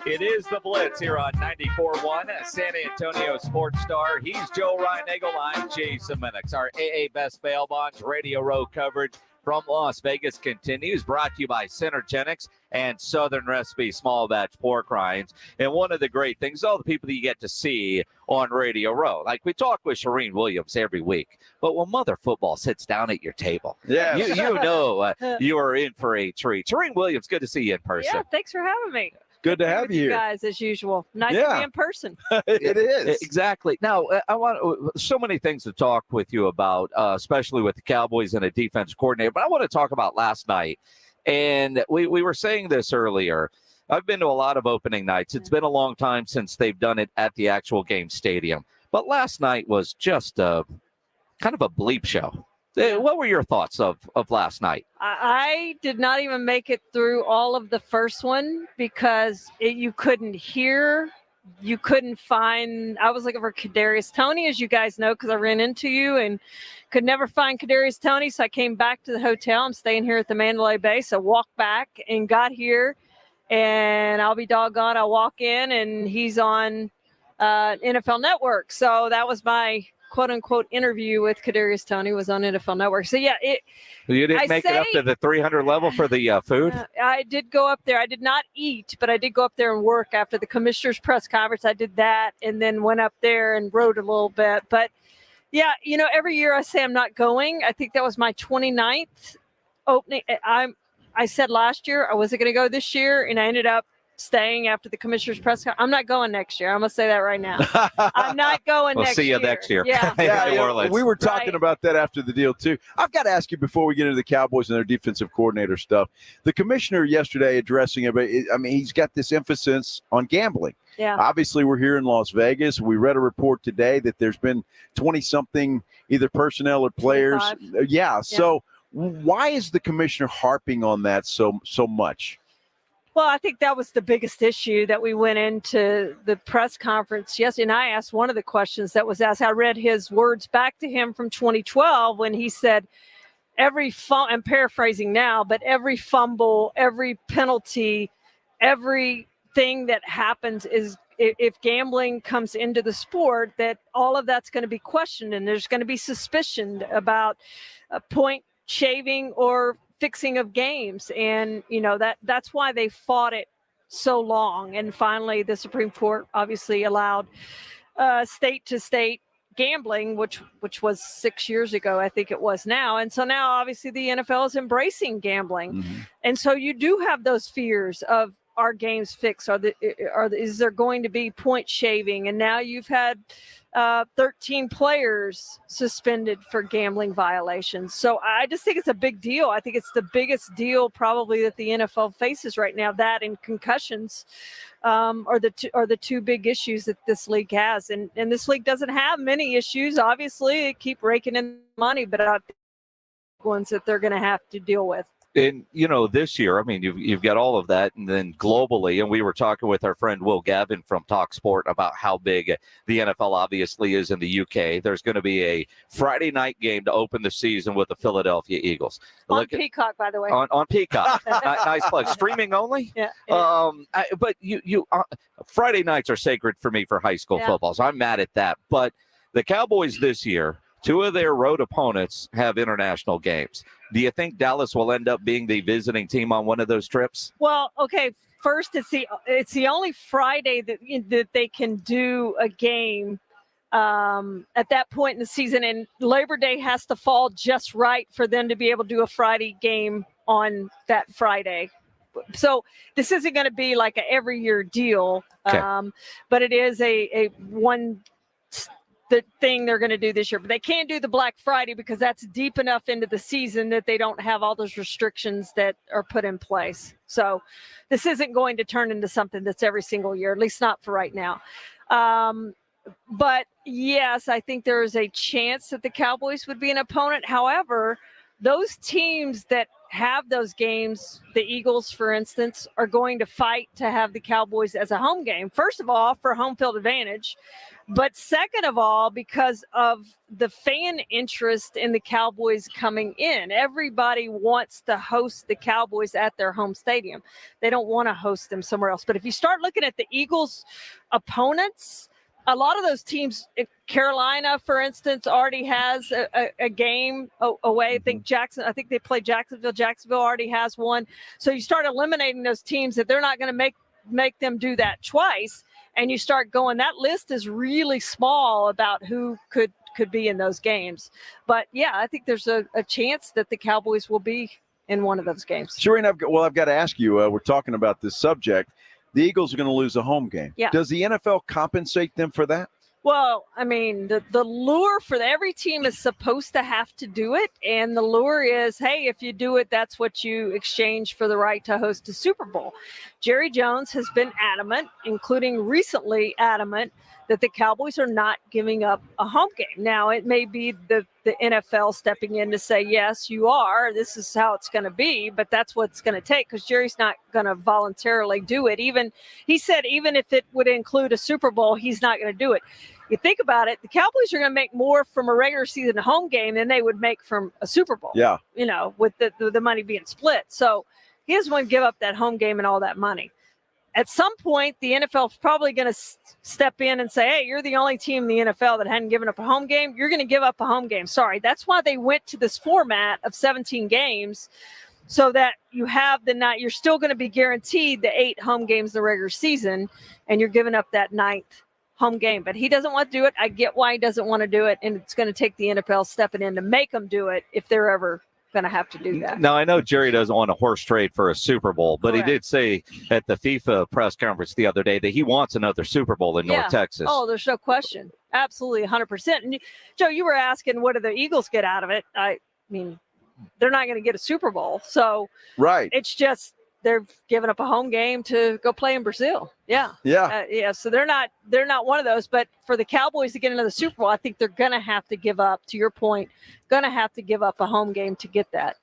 It is the Blitz here on 94.1 San Antonio Sports Star. He's Joe Reinagel. I'm Jason Minix. Our AA Best Bail Bonds Radio Row coverage from Las Vegas continues, brought to you by Synergenics and Southern Recipe Small Batch Pork Rinds. And one of the great things, all the people that you get to see on Radio Row, like we talk with Charean Williams every week, but when Mother Football sits down at your table, yes. you know you are in for a treat. Charean Williams, good to see you in person. Yeah, thanks for having me. Good to have you here, guys, as usual. Nice to be in person. It is. Exactly. Now, I want so many things to talk with you about, especially with the Cowboys and a defense coordinator, but I want to talk about last night. And we were saying this earlier. I've been to a lot of opening nights. It's been a long time since they've done it at the actual game stadium. But last night was just kind of a bleep show. What were your thoughts of last night? I did not even make it through all of the first one because you couldn't hear. You couldn't find. I was looking for Kadarius Toney, as you guys know, because I ran into you and could never find Kadarius Toney. So I came back to the hotel. I'm staying here at the Mandalay Bay. So walked back and got here. And I'll be doggone. I walk in and he's on NFL Network. So that was my quote-unquote interview with Kadarius Toney, was on NFL Network. So, yeah. You didn't make it up to the 300 level for the food? I did go up there. I did not eat, but I did go up there and work after the commissioner's press conference. I did that and then went up there and rode a little bit. But, yeah, every year I say I'm not going. I think that was my 29th opening. I said last year I wasn't going to go this year, and I ended up staying after the commissioner's press conference. I'm not going next year. I'm going to say that right now. I'm not going We'll next see year. you next year. Yeah. in New Orleans. We were talking about that after the deal, too. I've got to ask you before we get into the Cowboys and their defensive coordinator stuff. The commissioner yesterday addressing it, I mean, he's got this emphasis on gambling. Yeah. Obviously, we're here in Las Vegas. We read a report today that there's been 20-something either personnel or players. Yeah. So why is the commissioner harping on that so much? Well, I think that was the biggest issue that we went into the press conference yesterday. And I asked one of the questions that was asked. I read his words back to him from 2012 when he said, I'm paraphrasing now, but every fumble, every penalty, everything that happens is, if gambling comes into the sport, that all of that's going to be questioned, and there's going to be suspicion about point shaving or fixing of games. And, that's why they fought it so long. And finally, the Supreme Court obviously allowed state-to-state gambling, which was 6 years ago, I think it was now. And so now, obviously, the NFL is embracing gambling. Mm-hmm. And so you do have those fears of, are games fixed? Is there going to be point shaving? And now you've had 13 players suspended for gambling violations. So I just think it's a big deal. I think it's the biggest deal probably that the NFL faces right now. That and concussions are the two big issues that this league has. And this league doesn't have many issues. Obviously, they keep raking in money, but I think ones that they're going to have to deal with. And, this year, I mean, you've got all of that. And then globally, and we were talking with our friend Will Gavin from Talk Sport about how big the NFL obviously is in the UK. There's going to be a Friday night game to open the season with the Philadelphia Eagles. On Peacock, by the way. On Peacock. Nice plug. Streaming only? Yeah. But Friday nights are sacred for me for high school football, so I'm mad at that. But the Cowboys this year, 2 of their road opponents have international games. Do you think Dallas will end up being the visiting team on one of those trips? Well, okay. First, it's the only Friday that they can do a game at that point in the season, and Labor Day has to fall just right for them to be able to do a Friday game on that Friday. So this isn't going to be like an every year deal, but it is a one. The thing they're going to do this year, but they can't do the Black Friday because that's deep enough into the season that they don't have all those restrictions that are put in place. So this isn't going to turn into something that's every single year, at least not for right now. But yes, I think there is a chance that the Cowboys would be an opponent. However, those teams that have those games, the Eagles, for instance, are going to fight to have the Cowboys as a home game. First of all, for home field advantage. But second of all, because of the fan interest in the Cowboys coming in. Everybody wants to host the Cowboys at their home stadium. They don't want to host them somewhere else. But if you start looking at the Eagles' opponents, a lot of those teams, Carolina, for instance, already has a game away. I think they play Jacksonville. Jacksonville already has one. So you start eliminating those teams that they're not going to make them do that twice. And you start going, that list is really small about who could be in those games. But, yeah, I think there's a chance that the Cowboys will be in one of those games. Charean, I've got to ask you, we're talking about this subject. The Eagles are going to lose a home game. Yeah. Does the NFL compensate them for that? Well, I mean, the lure for every team is supposed to have to do it. And the lure is, hey, if you do it, that's what you exchange for the right to host a Super Bowl. Jerry Jones has been adamant, including recently adamant, that the Cowboys are not giving up a home game. Now, it may be the NFL stepping in to say, yes, you are. This is how it's going to be. But that's what it's going to take because Jerry's not going to voluntarily do it. He said even if it would include a Super Bowl, he's not going to do it. You think about it, the Cowboys are going to make more from a regular season home game than they would make from a Super Bowl. Yeah. With the money being split. So he doesn't want to give up that home game and all that money. At some point, the NFL is probably going to step in and say, hey, you're the only team in the NFL that hadn't given up a home game. You're going to give up a home game. Sorry. That's why they went to this format of 17 games so that you have the night. You're still going to be guaranteed the 8 home games in the regular season, and you're giving up that 9th home game. But he doesn't want to do it. I get why he doesn't want to do it, and it's going to take the NFL stepping in to make them do it if they're ever going to have to do that. Now, I know Jerry doesn't want a horse trade for a Super Bowl, but Correct. he did say at the FIFA press conference the other day that he wants another Super Bowl in North Texas. Oh, there's no question. Absolutely, 100%. And Joe, you were asking, what do the Eagles get out of it? I mean, they're not going to get a Super Bowl. So right. It's just they're giving up a home game to go play in Brazil. Yeah. Yeah. So they're not one of those. But for the Cowboys to get another Super Bowl, I think they're going to have to give up, to your point, going to have to give up a home game to get that.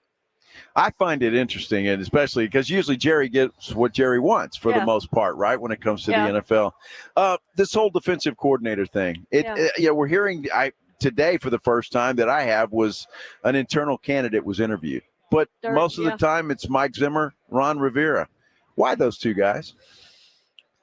I find it interesting, and especially because usually Jerry gets what Jerry wants for the most part, right, when it comes to the NFL. This whole defensive coordinator thing, we're hearing today for the first time that I have was an internal candidate was interviewed. But most of the time it's Mike Zimmer, Ron Rivera. Why those two guys?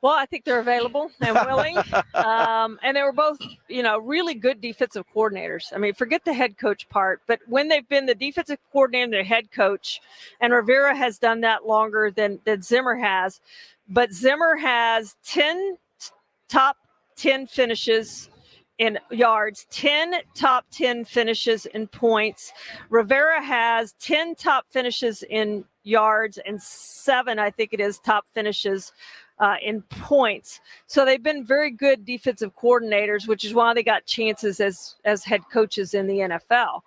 Well, I think they're available and willing. And they were both, really good defensive coordinators. I mean, forget the head coach part, but when they've been the defensive coordinator and the head coach, and Rivera has done that longer than Zimmer has, but Zimmer has 10 top 10 finishes in yards, 10 top 10 finishes in points. Rivera has 10 top finishes in yards and 7, I think it is, top finishes in points. So they've been very good defensive coordinators, which is why they got chances as head coaches in the NFL.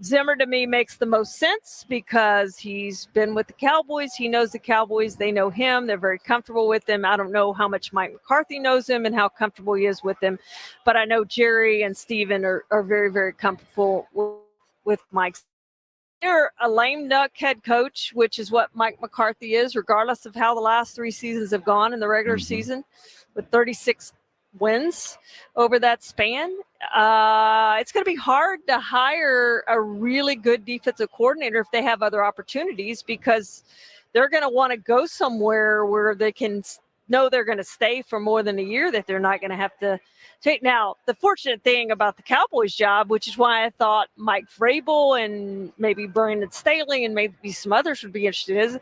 Zimmer, to me, makes the most sense because he's been with the Cowboys. He knows the Cowboys. They know him. They're very comfortable with him. I don't know how much Mike McCarthy knows him and how comfortable he is with him, but I know Jerry and Steven are very, very comfortable with Mike. They're a lame duck head coach, which is what Mike McCarthy is, regardless of how the last 3 seasons have gone in the regular season, with 36 wins over that span. It's going to be hard to hire a really good defensive coordinator if they have other opportunities, because they're going to want to go somewhere where they can know they're going to stay for more than a year, that they're not going to have to take. Now, the fortunate thing about the Cowboys job, which is why I thought Mike Vrabel and maybe Brandon Staley and maybe some others would be interested, is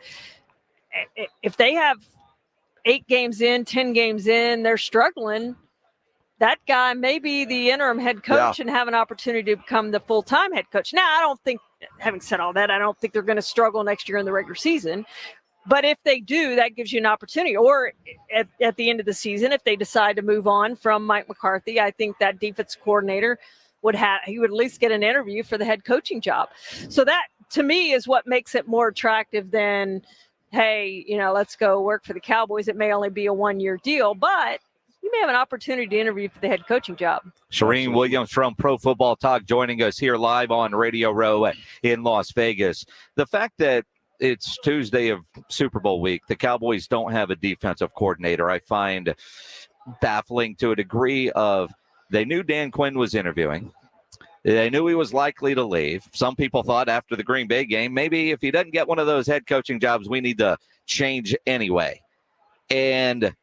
if they have 8 games in, 10 games in, they're struggling, that guy may be the interim head coach and have an opportunity to become the full-time head coach. Now, I don't think, having said all that, I don't think they're going to struggle next year in the regular season. But if they do, that gives you an opportunity. Or at the end of the season, if they decide to move on from Mike McCarthy, I think that defense coordinator would at least get an interview for the head coaching job. So that, to me, is what makes it more attractive than, hey, let's go work for the Cowboys. It may only be a 1-year deal, but you may have an opportunity to interview for the head coaching job. Charean Williams from Pro Football Talk joining us here live on Radio Row in Las Vegas. The fact that it's Tuesday of Super Bowl week, the Cowboys don't have a defensive coordinator, I find baffling to a degree. Of they knew Dan Quinn was interviewing. They knew he was likely to leave. Some people thought after the Green Bay game, maybe if he doesn't get one of those head coaching jobs, we need to change anyway. And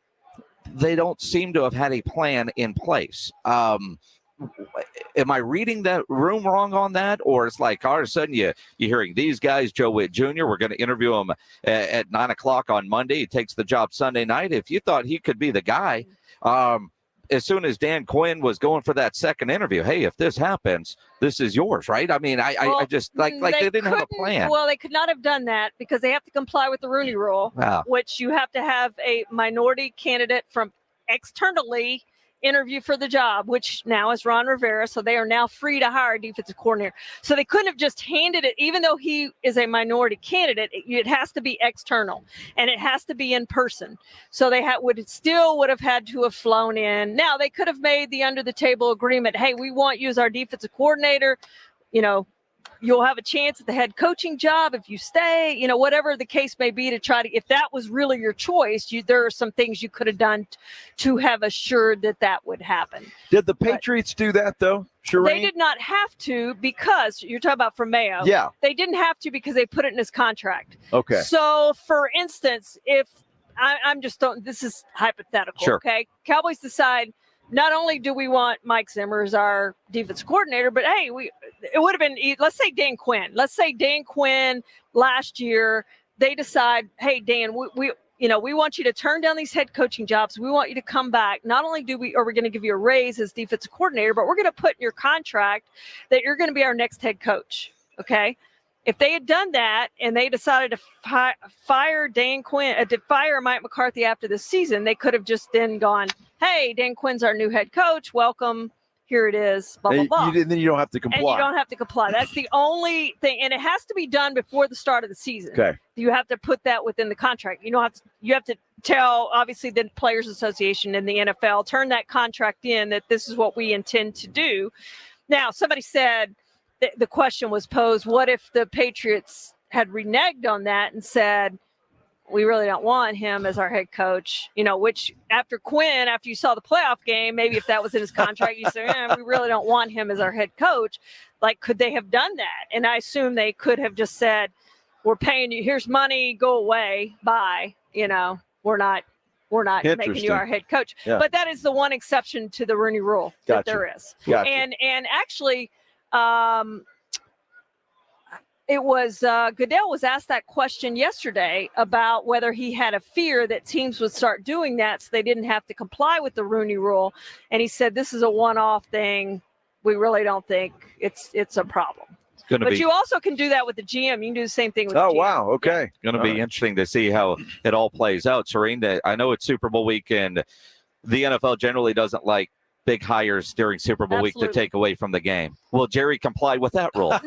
they don't seem to have had a plan in place. Am I reading that room wrong on that? Or it's like all of a sudden you're hearing these guys, Joe Witt Jr., we're going to interview him at 9 o'clock on Monday. He takes the job Sunday night. If you thought he could be the guy, as soon as Dan Quinn was going for that second interview, hey, if this happens, this is yours, right? I mean, I just like they didn't have a plan. Well, they could not have done that because they have to comply with the Rooney Rule, which you have to have a minority candidate from externally interview for the job, which now is Ron Rivera. So they are now free to hire a defensive coordinator. So they couldn't have just handed it, even though he is a minority candidate, it has to be external and it has to be in person. So they would have had to have flown in. Now they could have made the under the table agreement. Hey, we want you as our defensive coordinator. You'll have a chance at the head coaching job if you stay, whatever the case may be, to try to, if that was really your choice, there are some things you could have done to have assured that would happen. Did the Patriots do that, though, Charean? They did not have to, because you're talking about for Mayo. Yeah. They didn't have to because they put it in his contract. Okay. So, for instance, if I'm just throwing, this is hypothetical, sure. Okay? Cowboys decide, not only do we want Mike Zimmer as our defensive coordinator, but hey, it would have been, let's say Dan Quinn. Let's say Dan Quinn last year, they decide, hey, Dan, we want you to turn down these head coaching jobs. We want you to come back. Not only are we going to give you a raise as defensive coordinator, but we're going to put in your contract that you're going to be our next head coach. Okay. If they had done that and they decided to fire Dan Quinn, to fire Mike McCarthy after the season, they could have just then gone, hey, Dan Quinn's our new head coach. Welcome. Here it is. Blah, blah, blah. Then you don't have to comply. And you don't have to comply. That's the only thing. And it has to be done before the start of the season. Okay. You have to put that within the contract. You have to tell, obviously, the Players Association and the NFL, turn that contract in that this is what we intend to do. Now, somebody said, the question was posed, what if the Patriots had reneged on that and said, we really don't want him as our head coach, which after you saw the playoff game, maybe if that was in his contract, you say, we really don't want him as our head coach. Like, could they have done that? And I assume they could have just said, we're paying you, here's money, go away, bye. We're not making you our head coach. Yeah. But that is the one exception to the Rooney Rule that there is. Gotcha. And actually, it was Goodell was asked that question yesterday about whether he had a fear that teams would start doing that so they didn't have to comply with the Rooney Rule. And he said, this is a one-off thing. We really don't think it's a problem. But you also can do that with the GM. You can do the same thing with the GM. Oh, wow. Okay. It's going to be interesting to see how it all plays out. Charean, I know it's Super Bowl weekend. The NFL generally doesn't like big hires during Super Bowl week to take away from the game. Will Jerry comply with that rule?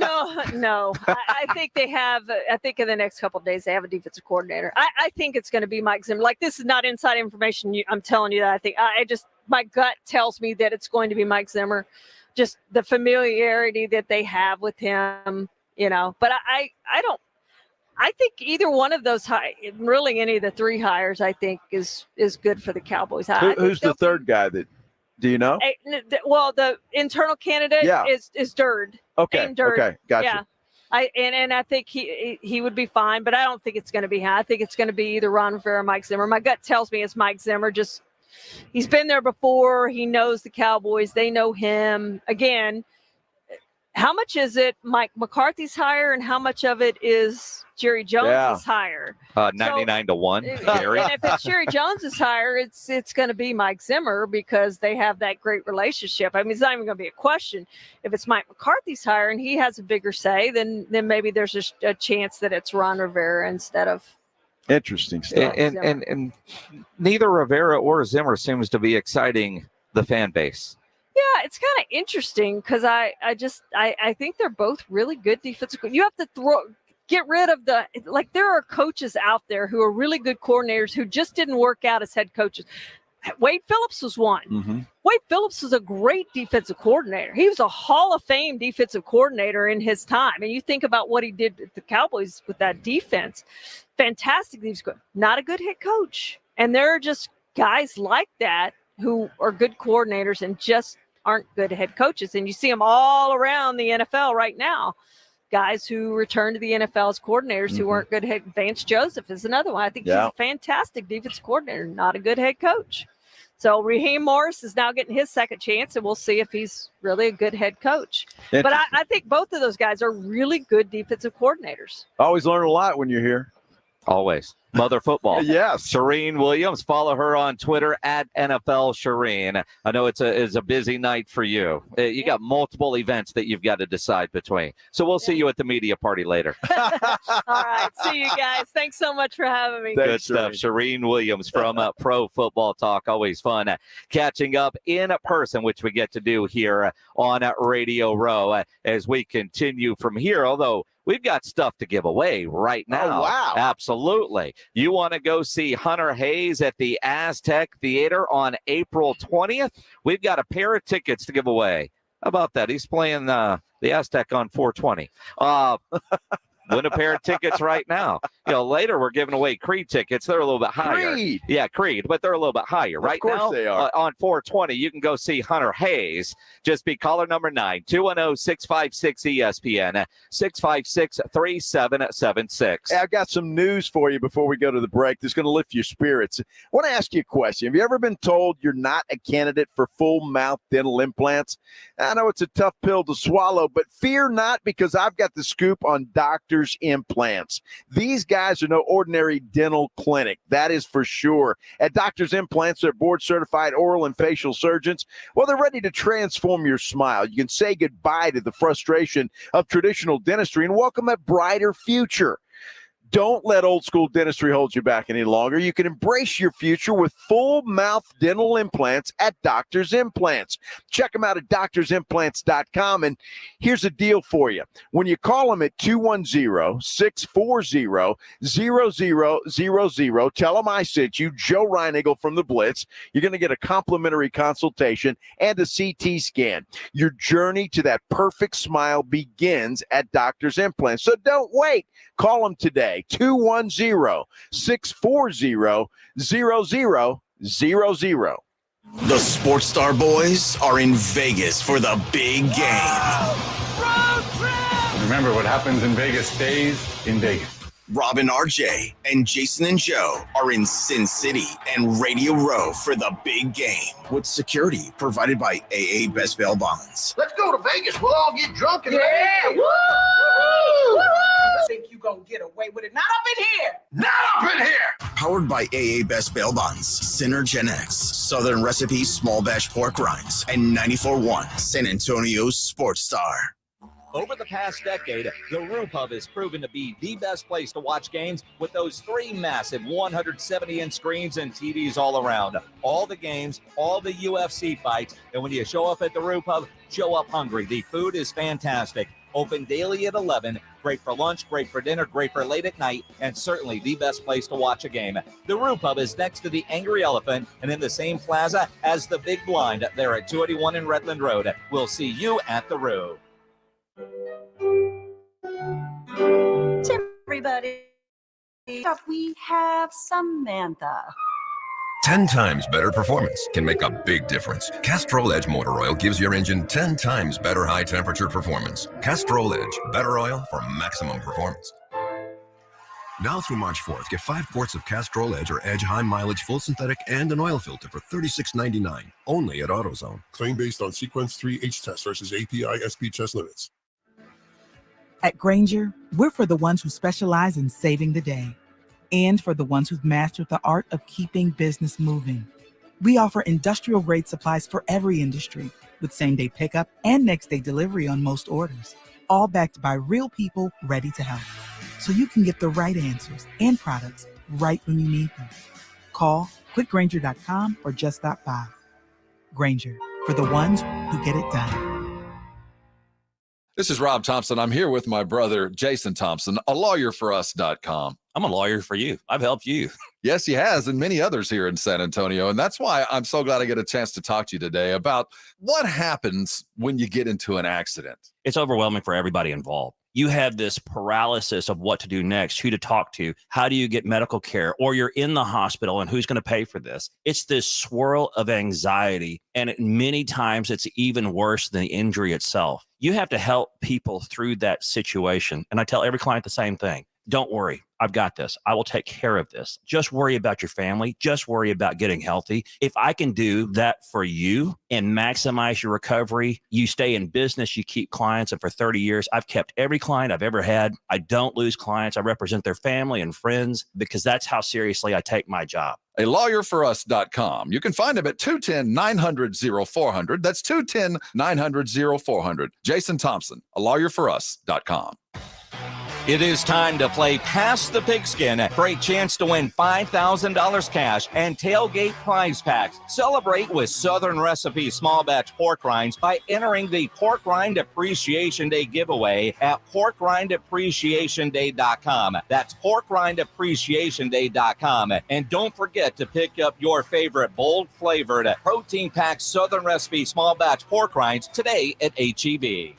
No. I think they have. I think in the next couple of days they have a defensive coordinator. I think it's going to be Mike Zimmer. Like, this is not inside information. I'm telling you that. I think my gut tells me that it's going to be Mike Zimmer. Just the familiarity that they have with him, But I think either one of those really any of the three hires, I think is good for the Cowboys. Who's the third guy that? Do you know? Well, the internal candidate is Durd. Okay. Durd. Okay. Gotcha. Yeah. I think he would be fine, but I don't think it's going to be him. I think it's going to be either Ron Rivera or Mike Zimmer. My gut tells me it's Mike Zimmer. Just he's been there before. He knows the Cowboys. They know him. Again, how much is it Mike McCarthy's hire, and how much of it is Jerry Jones' hire? 99-1. Jerry. And if it's Jerry Jones' hire, it's going to be Mike Zimmer because they have that great relationship. I mean, it's not even going to be a question. If it's Mike McCarthy's hire and he has a bigger say, then maybe there's a chance that it's Ron Rivera instead of. Interesting stuff. And neither Rivera or Zimmer seems to be exciting the fan base. Yeah, it's kind of interesting because I think they're both really good defensive. You have to get rid of there are coaches out there who are really good coordinators who just didn't work out as head coaches. Wade Phillips was one. Mm-hmm. Wade Phillips was a great defensive coordinator. He was a Hall of Fame defensive coordinator in his time. And you think about what he did with the Cowboys with that defense. Fantastic. He was good. Not a good head coach. And there are just guys like that who are good coordinators and just aren't good head coaches. And you see them all around the NFL right now. Guys who return to the NFL as coordinators who weren't good head. Vance Joseph is another one. I think he's a fantastic defensive coordinator, not a good head coach. So Raheem Morris is now getting his second chance, and we'll see if he's really a good head coach. But I think both of those guys are really good defensive coordinators. Always learn a lot when you're here. Always. Mother Football. Yes. Charean Williams. Follow her on Twitter at NFL Charean. I know it's a busy night for you. You got multiple events that you've got to decide between. So we'll see you at the media party later. All right. See you guys. Thanks so much for having me. Good stuff. Charean Williams from Pro Football Talk. Always fun catching up in person, which we get to do here on Radio Row as we continue from here. Although we've got stuff to give away right now. Oh, wow. Absolutely. You want to go see Hunter Hayes at the Aztec Theater on April 20th? We've got a pair of tickets to give away. How about that? He's playing the Aztec on 420. Win a pair of tickets right now. Later we're giving away Creed tickets. They're a little bit higher. Creed. Yeah, Creed, but they're a little bit higher. Right now, of course they are. On 420, you can go see Hunter Hayes. Just be caller number 9, 210-656-ESPN, 656-3776. Hey, I've got some news for you before we go to the break that's going to lift your spirits. I want to ask you a question. Have you ever been told you're not a candidate for full mouth dental implants? I know it's a tough pill to swallow, but fear not, because I've got the scoop on Dr. Doctor's Implants. These guys are no ordinary dental clinic, that is for sure. At Doctor's Implants, they're board-certified oral and facial surgeons. Well, they're ready to transform your smile. You can say goodbye to the frustration of traditional dentistry and welcome a brighter future. Don't let old school dentistry hold you back any longer. You can embrace your future with full mouth dental implants at Doctor's Implants. Check them out at doctorsimplants.com. And here's a deal for you. When you call them at 210-640-0000, tell them I sent you, Joe Reinigle from the Blitz. You're going to get a complimentary consultation and a CT scan. Your journey to that perfect smile begins at Doctor's Implants. So don't wait. Call them today. 210-640-0000. The Sports Star Boys are in Vegas for the big game. Remember, what happens in Vegas stays in Vegas. Robin, RJ, and Jason and Joe are in Sin City and Radio Row for the big game, with security provided by AA Best Bail Bonds. Let's go to Vegas. We'll all get drunk and Woo! I think you gonna get away with it. Not up in here. Not up in here. Powered by AA Best Bail Bonds, Synergen X, Southern Recipe Small Batch Pork Rinds, and 94.1 San Antonio's Sports Star. Over the past decade, the Roo Pub has proven to be the best place to watch games with those 3 massive 170-inch screens and TVs all around. All the games, all the UFC fights, and when you show up at the Roo Pub, show up hungry. The food is fantastic. Open daily at 11. Great for lunch, great for dinner, great for late at night, and certainly the best place to watch a game. The Roo Pub is next to the Angry Elephant and in the same plaza as the Big Blind there at 281 in Redland Road. We'll see you at the Roo. Everybody, we have Samantha. 10 times better performance can make a big difference. Castrol Edge Motor Oil gives your engine 10 times better high temperature performance. Castrol Edge, better oil for maximum performance. Now through March 4th, get 5 quarts of Castrol Edge or Edge High Mileage Full Synthetic and an oil filter for $36.99, only at AutoZone. Claim based on Sequence 3 H test versus API SP test limits. At Grainger, we're for the ones who specialize in saving the day and for the ones who've mastered the art of keeping business moving. We offer industrial-grade supplies for every industry with same-day pickup and next-day delivery on most orders, all backed by real people ready to help. So you can get the right answers and products right when you need them. Call quickgrainger.com or just stop by. Grainger, for the ones who get it done. This is Rob Thompson. I'm here with my brother, Jason Thompson, a lawyerforus.com. I'm a lawyer for you. I've helped you. Yes, he has, and many others here in San Antonio. And that's why I'm so glad I get a chance to talk to you today about what happens when you get into an accident. It's overwhelming for everybody involved. You have this paralysis of what to do next, who to talk to, how do you get medical care, or you're in the hospital and who's going to pay for this? It's this swirl of anxiety, and many times it's even worse than the injury itself. You have to help people through that situation. And I tell every client the same thing. Don't worry. I've got this. I will take care of this. Just worry about your family. Just worry about getting healthy. If I can do that for you and maximize your recovery, you stay in business, you keep clients. And for 30 years, I've kept every client I've ever had. I don't lose clients. I represent their family and friends because that's how seriously I take my job. A lawyerforus.com. You can find him at 210-900-0400. That's 210-900-0400. Jason Thompson, a lawyerforus.com. It is time to play Past the Pigskin for a chance to win $5,000 cash and tailgate prize packs. Celebrate with Southern Recipe Small Batch Pork Rinds by entering the Pork Rind Appreciation Day giveaway at porkrindappreciationday.com. That's porkrindappreciationday.com. And don't forget to pick up your favorite bold flavored protein packed Southern Recipe Small Batch Pork Rinds today at HEB.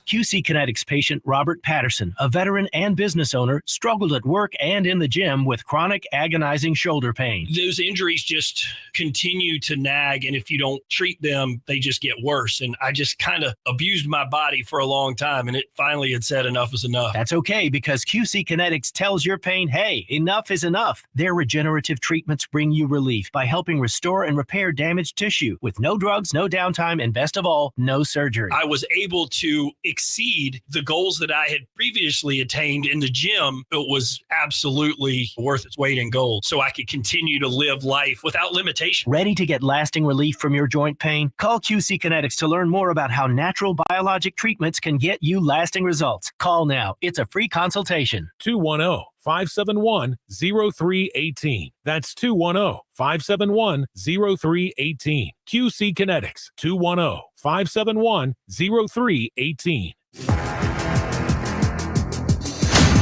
QC Kinetics patient Robert Patterson, a veteran and business owner, struggled at work and in the gym with chronic agonizing shoulder pain. Those injuries just continue to nag, and if you don't treat them, they just get worse. And I just kind of abused my body for a long time, and it finally had said enough is enough. That's okay, because QC Kinetics tells your pain, hey, enough is enough. Their regenerative treatments bring you relief by helping restore and repair damaged tissue with no drugs, no downtime, and best of all, no surgery. I was able to exceed the goals that I had previously attained in the gym, it was absolutely worth its weight in gold. So I could continue to live life without limitation. Ready to get lasting relief from your joint pain? Call QC Kinetics to learn more about how natural biologic treatments can get you lasting results. Call now. It's a free consultation. 210-571-0318. That's 210-571-0318. QC Kinetics, 210-571-0318.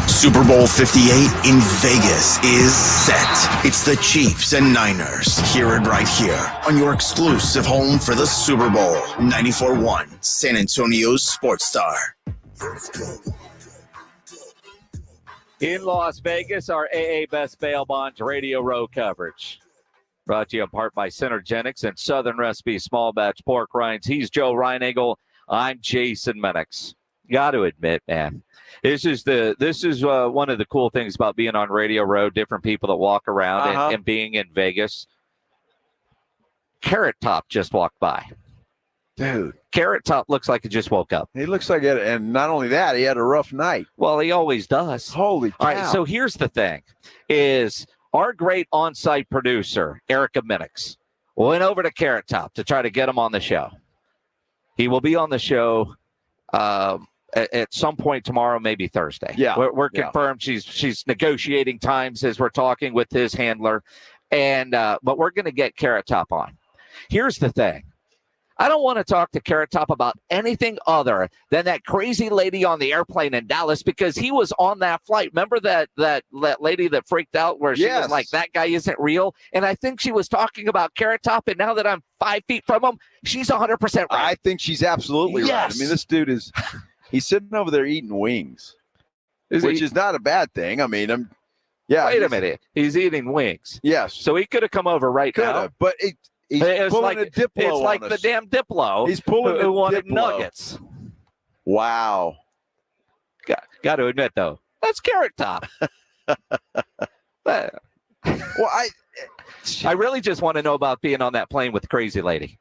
Super Bowl 58 in Vegas is set. It's the Chiefs and Niners. Hear it right here on your exclusive home for the Super Bowl. 94.1 San Antonio's Sports Star. In Las Vegas, our AA Best Bail Bonds Radio Row coverage. Brought to you in part by Synergenics and Southern Recipe Small Batch Pork Rinds. He's Joe Reinagle. I'm Jason Minix. Got to admit, man, this is one of the cool things about being on Radio Row. Different people that walk around and being in Vegas. Carrot Top just walked by. Dude, Carrot Top looks like he just woke up. He looks like it, and not only that, he had a rough night. Well, he always does. Holy cow. All right, so here's the thing, is our great on-site producer, Erica Minix, went over to Carrot Top to try to get him on the show. He will be on the show at some point tomorrow, maybe Thursday. Yeah. We're confirmed. She's negotiating times as we're talking with his handler. But we're going to get Carrot Top on. Here's the thing. I don't want to talk to Carrot Top about anything other than that crazy lady on the airplane in Dallas, because he was on that flight. Remember that lady that freaked out where she was like, that guy isn't real? And I think she was talking about Carrot Top, and now that I'm 5 feet from him, she's 100% right. I think she's absolutely right. I mean, this dude he's sitting over there eating wings, which is not a bad thing. I mean, wait a minute. He's eating wings. Yes. So he could have come over right now. But He's pulling a Diplo. It's like the damn Diplo. He's pulling who wanted Diplo. nuggets. Wow. Got to admit, though, that's Carrot Top. Well, I really just want to know about being on that plane with the crazy lady.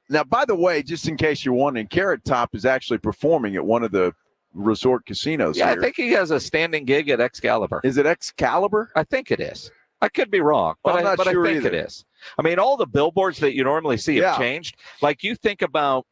Now, by the way, just in case you're wondering, Carrot Top is actually performing at one of the resort casinos here. I think he has a standing gig at Excalibur. Is it Excalibur? I think it is. I could be wrong, but I'm not sure I think either. it is. I mean, all the billboards that you normally see have changed. Like you think about,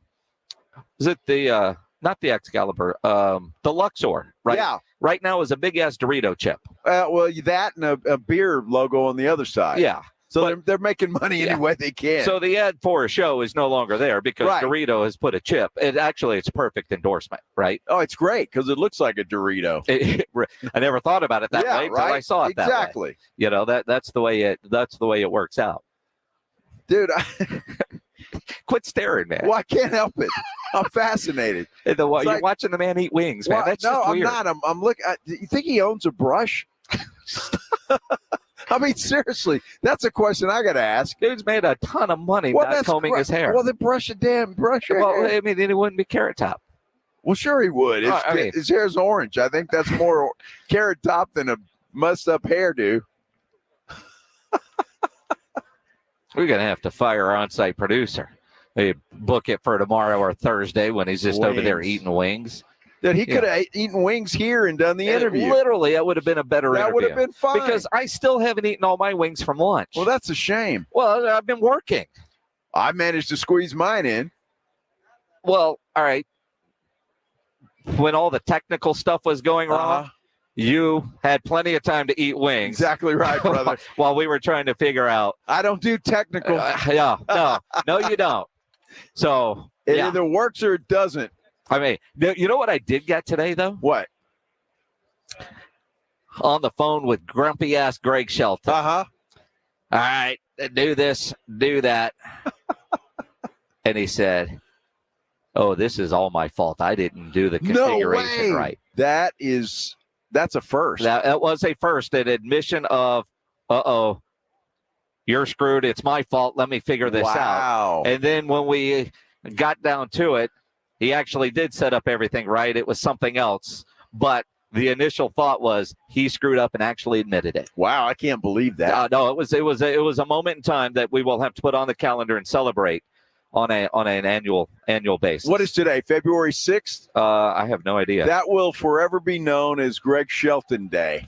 is it the not the Excalibur, the Luxor, right? Yeah. Right now is a big ass Dorito chip. Well, that and a beer logo on the other side. Yeah. So they're making money any way they can. So the ad for a show is no longer there because Dorito has put a chip. It's a perfect endorsement, right? Oh, it's great because it looks like a Dorito. I never thought about it that way until I saw it that way. Exactly. You know, that's the way it works out. Dude, quit staring, man. Well, I can't help it. I'm fascinated. You're watching the man eat wings, man. That's just weird. I'm not. I'm looking. Do you think he owns a brush? I mean, seriously, that's a question I got to ask. Dude's made a ton of money not combing his hair. Well, then brush your hair. I mean, then it wouldn't be Carrot Top. Well, sure he would. His hair's orange. I think that's more Carrot Top than a messed up hairdo. We're going to have to fire our on-site producer. They book it for tomorrow or Thursday when he's just over there eating wings. That he could have eaten wings here and done the interview. Literally, that would have been a better interview. That would have been fine. Because I still haven't eaten all my wings from lunch. Well, that's a shame. Well, I've been working. I managed to squeeze mine in. Well, all right. When all the technical stuff was going wrong, you had plenty of time to eat wings. Exactly right, brother. While we were trying to figure out. I don't do technical. No, you don't. So it either works or it doesn't. I mean, you know what I did get today, though? What? On the phone with grumpy-ass Greg Shelton. All right, do this, do that. And he said, oh, this is all my fault. I didn't do the configuration right. That's a first. That was a first, an admission of, you're screwed. It's my fault. Let me figure this out. And then when we got down to it, he actually did set up everything right. It was something else. But the initial thought was he screwed up and actually admitted it. Wow, I can't believe that. No, it was a moment in time that we will have to put on the calendar and celebrate on an annual basis. What is today? February 6th? I have no idea. That will forever be known as Greg Shelton Day.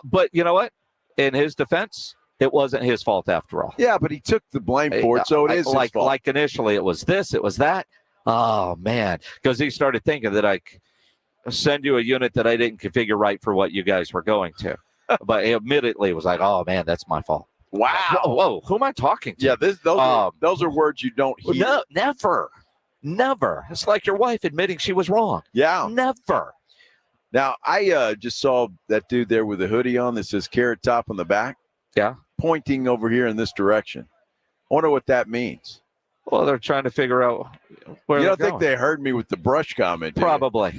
But you know what? In his defense, it wasn't his fault after all. Yeah, but he took the blame for it, so it is his fault. Like initially it was this, it was that. Oh, man. Because he started thinking that I send you a unit that I didn't configure right for what you guys were going to. But he immediately was like, oh, man, that's my fault. Wow. Whoa, who am I talking to? Yeah, those are words you don't hear. No, never. It's like your wife admitting she was wrong. Yeah. Never. Now, I just saw that dude there with a hoodie on that says Carrot Top on the back. Yeah. Pointing over here in this direction. I wonder what that means. Well, they're trying to figure out where you they're don't think going. They heard me with the brush comment? Probably.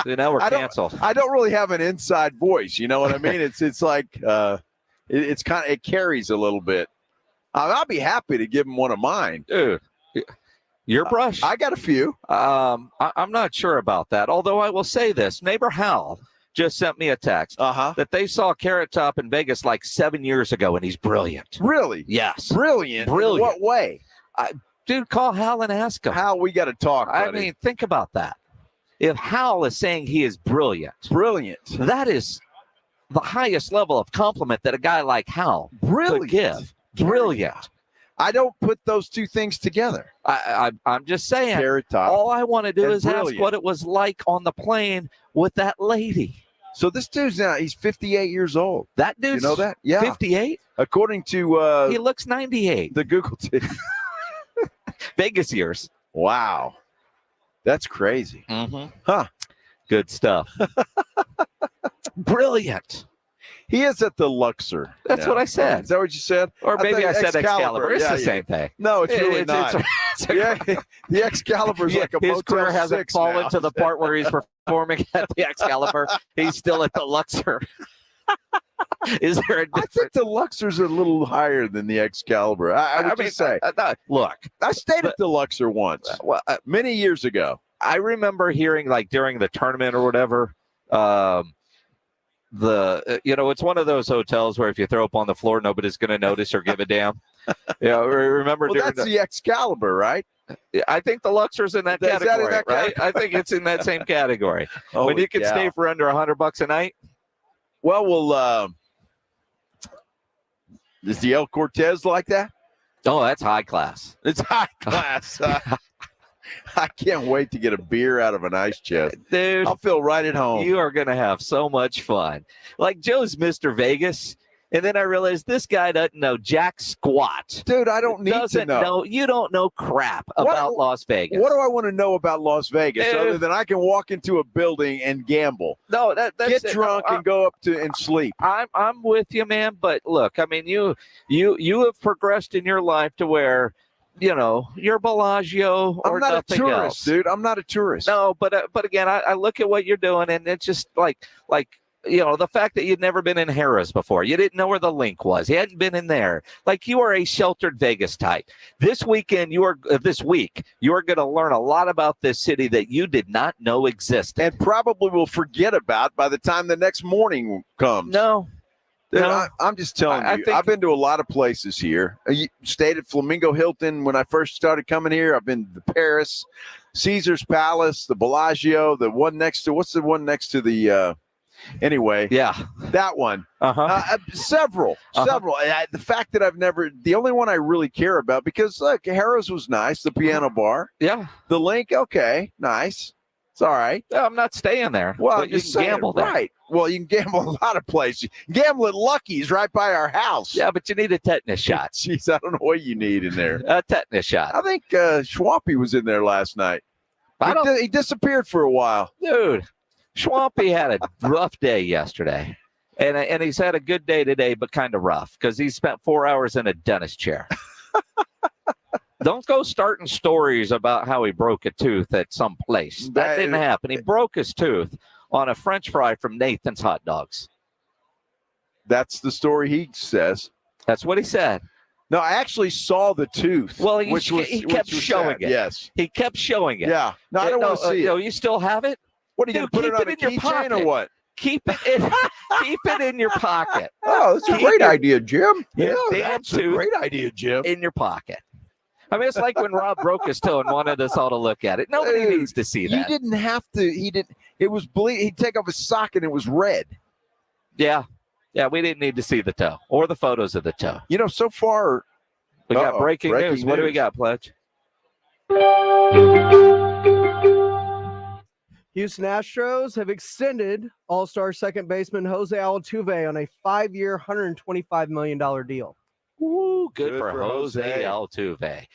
So now we're canceled. I don't really have an inside voice. You know what I mean? It's like it's kind of, it carries a little bit. I'll be happy to give him one of mine, dude. Your brush? I got a few. I'm not sure about that. Although I will say this: neighbor Hal just sent me a text that they saw Carrot Top in Vegas like 7 years ago, and he's brilliant. Really? Yes. Brilliant. In what way? Dude, call Hal and ask him. Hal, we got to talk, buddy. I mean, think about that. If Hal is saying he is brilliant, that is the highest level of compliment that a guy like Hal could give. Brilliant. I don't put those two things together. I'm just saying. Carrot Top. All I want to do is brilliant. ask what it was like on the plane with that lady. So this dude's now, he's 58 years old. That dude's, you know that? Yeah. 58? According to he looks 98. The Google Vegas years. Wow. That's crazy. Mm-hmm. Huh. Good stuff. Brilliant. He is at the Luxor. That's what I said. Is that what you said? Or maybe I said Excalibur. It's the same thing. No, it's really not. The Excalibur's like a his career Motel hasn't 6 fallen now. to the part where he's performing at the Excalibur. He's still at the Luxor. Is there a difference? I think the Luxor's a little higher than the Excalibur. I would just say. Look, I stayed at the Luxor once, many years ago. I remember hearing, like, during the tournament or whatever, it's one of those hotels where if you throw up on the floor, nobody's going to notice or give a damn. Remember Well, that's the Excalibur, right? I think the Luxor's in that category, right? I think it's in that same category. When you can stay for under $100 a night. Well, is the El Cortez like that? Oh, that's high class. It's high class. I can't wait to get a beer out of an ice chest. Dude, I'll feel right at home. You are going to have so much fun. Like, Joe's Mr. Vegas. And then I realized this guy doesn't know jack squat. Dude, I don't need to know. You don't know crap about Las Vegas. What do I want to know about Las Vegas other than I can walk into a building and gamble? No, that's get drunk and go up to and sleep. I'm with you, man. But look, I mean, you have progressed in your life to where, you're Bellagio or I'm not nothing a tourist, else. dude. I'm not a tourist. No, but again, I look at what you're doing, and it's just like the fact that you'd never been in Harrah's before. You didn't know where the link was. You hadn't been in there. Like, you are a sheltered Vegas type. This week, you are going to learn a lot about this city that you did not know existed. And probably will forget about by the time the next morning comes. No. Dude, No. I'm just telling you, I've been to a lot to here. I stayed at Flamingo Hilton when I first started coming here. I've been to Paris, Caesar's Palace, the Bellagio, the one next to, what's the one next to the, anyway. Yeah. That one. Several. The fact that the only one I really care about, because look, Harrah's was nice, the piano bar. Yeah. The link, okay, nice. It's all right. I'm not staying there. Well, you can gamble there. Right. Well, you can gamble a lot of places. You can gamble at Lucky's right by our house. Yeah, but you need a tetanus shot. Jeez, I don't know what you need in there. A tetanus shot. I think Schwampy was in there last night. He disappeared for a while. Dude, Schwampy had a rough day yesterday. And he's had a good day today, but kind of rough because he spent 4 hours in a dentist chair. Don't go starting stories about how he broke a tooth at some place. That didn't happen. He broke his tooth on a French fry from Nathan's Hot Dogs. That's the story he says. That's what he said. No, I actually saw the tooth. Well, he kept showing it. Yes. He kept showing it. Yeah. No, I don't want to see it. No, you still have it? What are you going to put it on a keychain or what? Keep it in your pocket. Oh, that's a great idea, Jim. Yeah, That's a great idea, Jim. In your pocket. I mean, it's like when Rob broke his toe and wanted us all to look at it. Nobody needs to see that. You didn't have to. He didn't. It was bleed. He'd take off his sock and it was red. Yeah. Yeah, we didn't need to see the toe or the photos of the toe. You know, so far. We got breaking news. What do we got, Pledge? Houston Astros have extended All-Star second baseman Jose Altuve on a 5-year, $125 million deal. Ooh, good for Jose Altuve.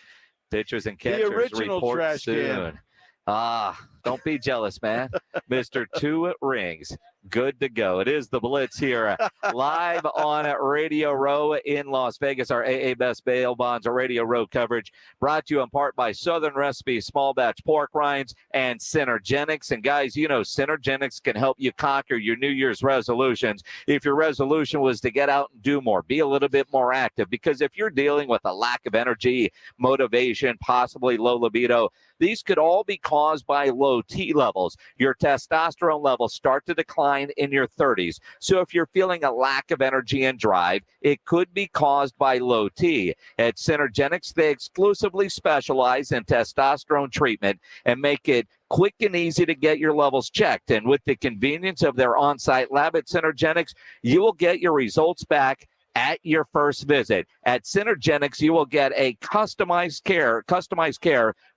Pitchers and catchers original report trash soon. Ah, don't be jealous, man. Mr. Two Rings. Good to go. It is the Blitz here live on Radio Row in Las Vegas. Our AA Best Bail Bonds, our Radio Row coverage brought to you in part by Southern Recipe Small Batch Pork Rinds and Synergenics. And guys, you know, Synergenics can help you conquer your New Year's resolutions. If your resolution was to get out and do more, be a little bit more active, because if you're dealing with a lack of energy, motivation, possibly low libido, these could all be caused by low T levels. Your testosterone levels start to decline in your 30s. So if you're feeling a lack of energy and drive, it could be caused by low T. At Synergenics, they exclusively specialize in testosterone treatment and make it quick and easy to get your levels checked. And with the convenience of their on-site lab at Synergenics, you will get your results back at your first visit. At Synergenics, you will get a customized care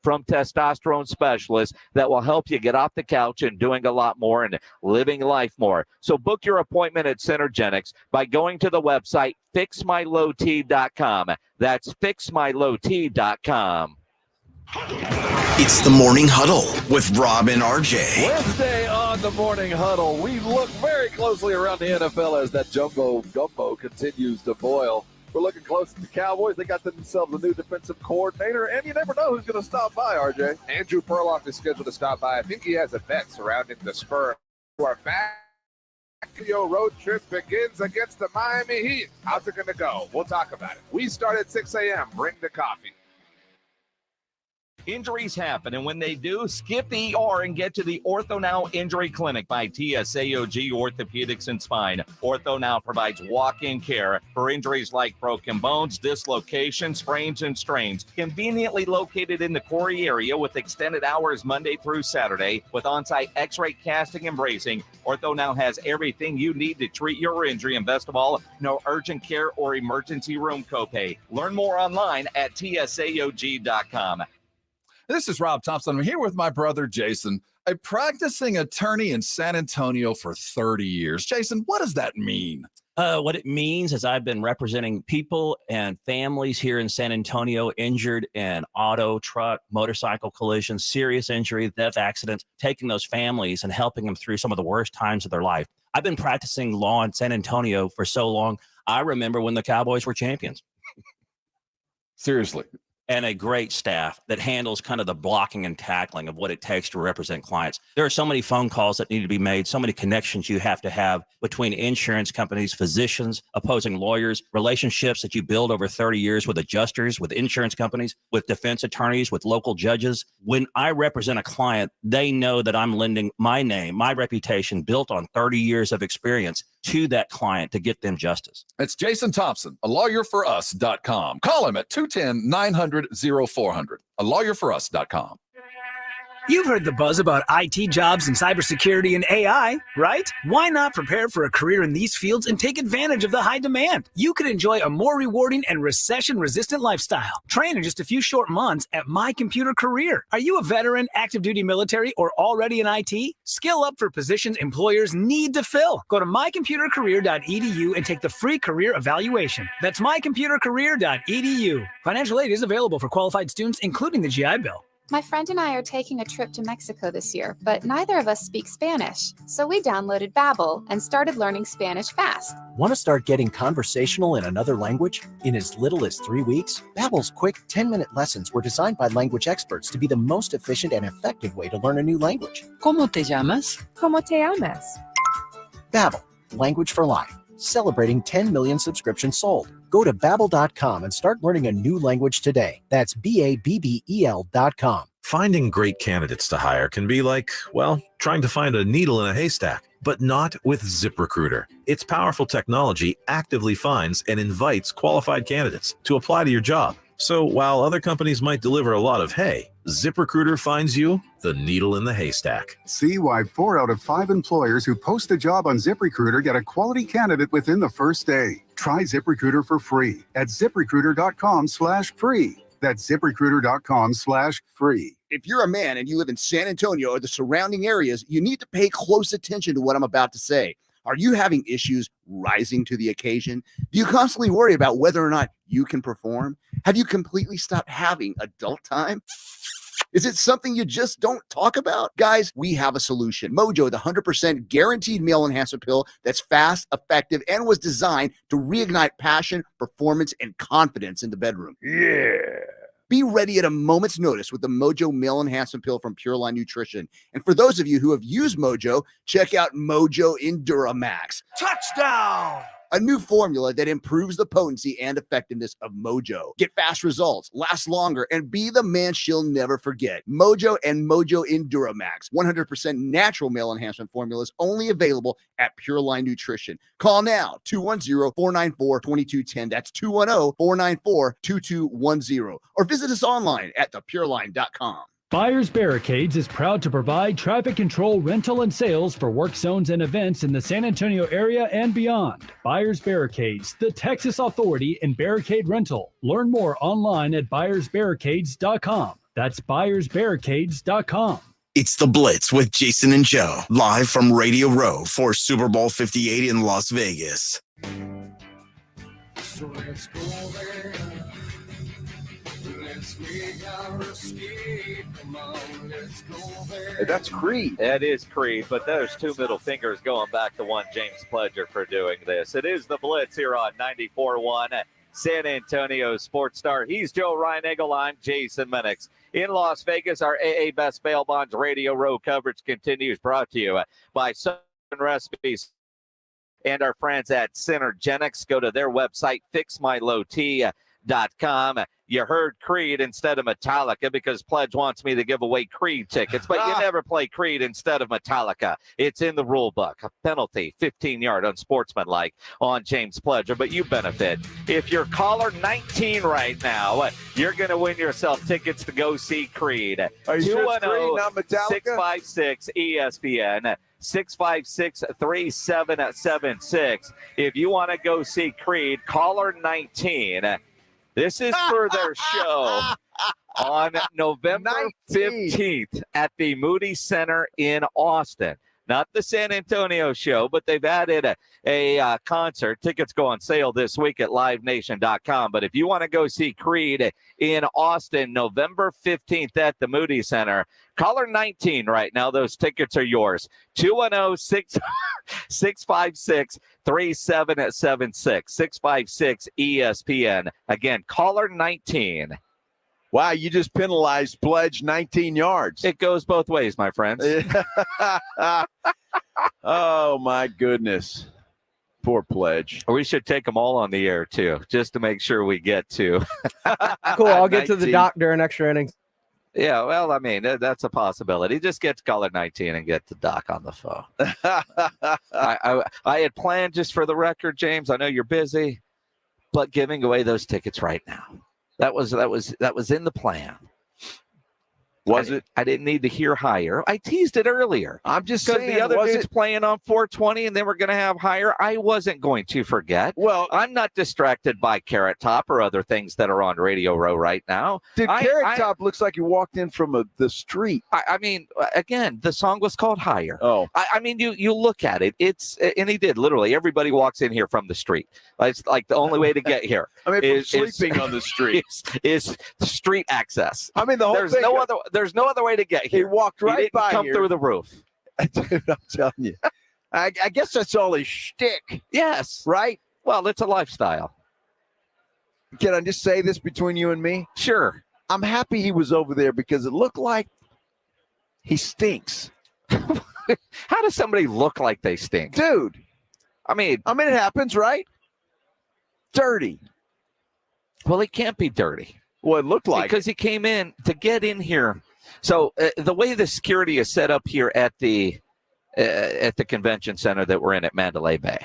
from testosterone specialists that will help you get off the couch and doing a lot more and living life more. So book your appointment at Synergenics by going to the website fixmylowt.com. That's fixmylowt.com. It's the Morning Huddle with Rob and RJ. Wednesday on the Morning Huddle, we look very closely around the NFL as that jumbo gumbo continues to boil. We're looking close at the Cowboys. They got themselves a new defensive coordinator, and you never know who's going to stop by, RJ. Andrew Perloff is scheduled to stop by. I think he has a bet surrounding the Spurs. Our back-to-your road trip begins against the Miami Heat. How's it going to go? We'll talk about it. We start at 6 a.m. Bring the coffee. Injuries happen, and when they do, skip the ER and get to the Ortho Now Injury Clinic by TSAOG Orthopedics and Spine. Ortho Now provides walk-in care for injuries like broken bones, dislocations, sprains, and strains. Conveniently located in the Corey area with extended hours Monday through Saturday with on-site x-ray casting and bracing, Ortho Now has everything you need to treat your injury, and best of all, no urgent care or emergency room copay. Learn more online at tsaog.com. This is Rob Thompson. I'm here with my brother, Jason, a practicing attorney in San Antonio for 30 years. Jason, what does that mean? What it means is I've been representing people and families here in San Antonio injured in auto, truck, motorcycle collisions, serious injury, death accidents, taking those families and helping them through some of the worst times of their life. I've been practicing law in San Antonio for so long. I remember when the Cowboys were champions. Seriously. And a great staff that handles kind of the blocking and tackling of what it takes to represent clients. There are so many phone calls that need to be made, so many connections you have to have between insurance companies, physicians, opposing lawyers, relationships that you build over 30 years with adjusters, with insurance companies, with defense attorneys, with local judges. When I represent a client, they know that I'm lending my name, my reputation built on 30 years of experience to that client to get them justice. It's Jason Thompson, alawyer4us.com. Call him at 210-900-0400, alawyer4us.com. You've heard the buzz about IT jobs and cybersecurity and AI, right? Why not prepare for a career in these fields and take advantage of the high demand? You could enjoy a more rewarding and recession-resistant lifestyle. Train in just a few short months at My Computer Career. Are you a veteran, active duty military, or already in IT? Skill up for positions employers need to fill. Go to mycomputercareer.edu and take the free career evaluation. That's mycomputercareer.edu. Financial aid is available for qualified students, including the GI Bill. My friend and I are taking a trip to Mexico this year, but neither of us speak Spanish. So we downloaded Babbel and started learning Spanish fast. Want to start getting conversational in another language in as little as 3 weeks? Babbel's quick 10-minute lessons were designed by language experts to be the most efficient and effective way to learn a new language. ¿Cómo te llamas? ¿Cómo te llamas? Babbel, language for life. Celebrating 10 million subscriptions sold. Go to Babbel.com and start learning a new language today. That's Babbel.com. Finding great candidates to hire can be like, well, trying to find a needle in a haystack, but not with ZipRecruiter. Its powerful technology actively finds and invites qualified candidates to apply to your job. So while other companies might deliver a lot of hay, ZipRecruiter finds you the needle in the haystack. See why 4 out of 5 employers who post a job on ZipRecruiter get a quality candidate within the first day. Try ZipRecruiter for free at ZipRecruiter.com/free. That's ZipRecruiter.com/free. If you're a man and you live in San Antonio or the surrounding areas, you need to pay close attention to what I'm about to say. Are you having issues rising to the occasion? Do you constantly worry about whether or not you can perform? Have you completely stopped having adult time? Is it something you just don't talk about? Guys, we have a solution. Mojo, the 100% guaranteed male enhancement pill that's fast, effective, and was designed to reignite passion, performance, and confidence in the bedroom. Yeah. Be ready at a moment's notice with the Mojo Male Enhancement Pill from Pure Line Nutrition. And for those of you who have used Mojo, check out Mojo Enduramax. Touchdown! A new formula that improves the potency and effectiveness of Mojo. Get fast results, last longer, and be the man she'll never forget. Mojo and Mojo Enduramax. 100% natural male enhancement formulas only available at Pure Line Nutrition. Call now, 210-494-2210. That's 210-494-2210. Or visit us online at thepureline.com. Buyers Barricades is proud to provide traffic control, rental, and sales for work zones and events in the San Antonio area and beyond. Buyers Barricades, the Texas authority in barricade rental. Learn more online at buyersbarricades.com. That's buyersbarricades.com. It's The Blitz with Jason and Joe, live from Radio Row for Super Bowl 58 in Las Vegas. So let's go there. Let's make our escape. Come on, let's go there. Hey, that's Creed. That is Creed, but there's two middle fingers going back to one James Pledger for doing this. It is The Blitz here on 94.1 San Antonio Sports Star. He's Joe Reinagel. I'm Jason Minix. In Las Vegas, our AA Best Bail Bonds Radio Row coverage continues, brought to you by Southern Recipes and our friends at Synergenics. Go to their website, fixmylowt.com. You heard Creed instead of Metallica because Pledge wants me to give away Creed tickets, but you never play Creed instead of Metallica. It's in the rule book. A penalty, 15-yard unsportsmanlike on James Pledger, but you benefit. If you're caller 19 right now, you're going to win yourself tickets to go see Creed. Are you sure it's Creed, not Metallica? 656-ESPN. 656-3776. If you want to go see Creed, caller 19. This is for their show on November 15th at the Moody Center in Austin. Not the San Antonio show, but they've added a concert. Tickets go on sale this week at livenation.com. But if you want to go see Creed in Austin, November 15th at the Moody Center, caller 19 right now. Those tickets are yours. 210-656-3776. 656-ESPN. Again, caller 19. Wow, you just penalized Pledge 19 yards. It goes both ways, my friends. Oh, my goodness. Poor Pledge. We should take them all on the air, too, just to make sure we get to. Cool, I'll get to the doc during extra innings. Yeah, well, I mean, that's a possibility. Just get to caller 19 and get the doc on the phone. I had planned, just for the record, James, I know you're busy, but giving away those tickets right now. That was in the plan. Was it? I didn't need to hear higher. I teased it earlier. I'm just saying, saying, the other dude's playing on 420, and then we're going to have higher. I wasn't going to forget. Well, I'm not distracted by Carrot Top or other things that are on Radio Row right now. Dude, Carrot Top looks like you walked in from the street. I mean, again, the song was called Higher. Oh, I mean, you look at it. And he did literally. Everybody walks in here from the street. It's like the only way to get here. I mean, sleeping on the street is street access. I mean, the whole thing. There's no other way to get here. He walked right didn't by come here. through the roof. Dude, I'm telling you. I guess that's all his shtick. Yes. Right? Well, it's a lifestyle. Can I just say this between you and me? Sure. I'm happy he was over there because it looked like he stinks. How does somebody look like they stink? Dude. I mean, it happens, right? Dirty. Well, he can't be dirty. Well, it looked like because he came in to get in here. So the way the security is set up here at the convention center that we're in at Mandalay Bay,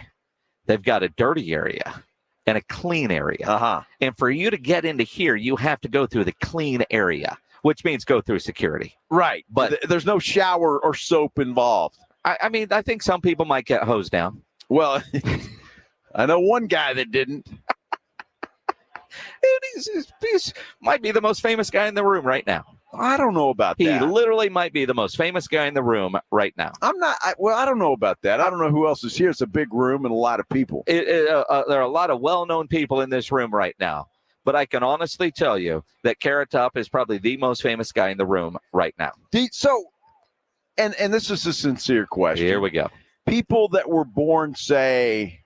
they've got a dirty area, and a clean area. Uh-huh. And for you to get into here, you have to go through the clean area, which means go through security. Right. But there's no shower or soap involved. I mean, I think some people might get hosed down. Well, I know one guy that didn't. He's might be the most famous guy in the room right now. I don't know about He that. literally might be the most famous guy in the room right now. I'm not. I don't know about that. I don't know who else is here. It's a big room and a lot of people. There are a lot of well-known people in this room right now. But I can honestly tell you that Carrot Top is probably the most famous guy in the room right now. So, and this is a sincere question. Here we go. People that were born, say,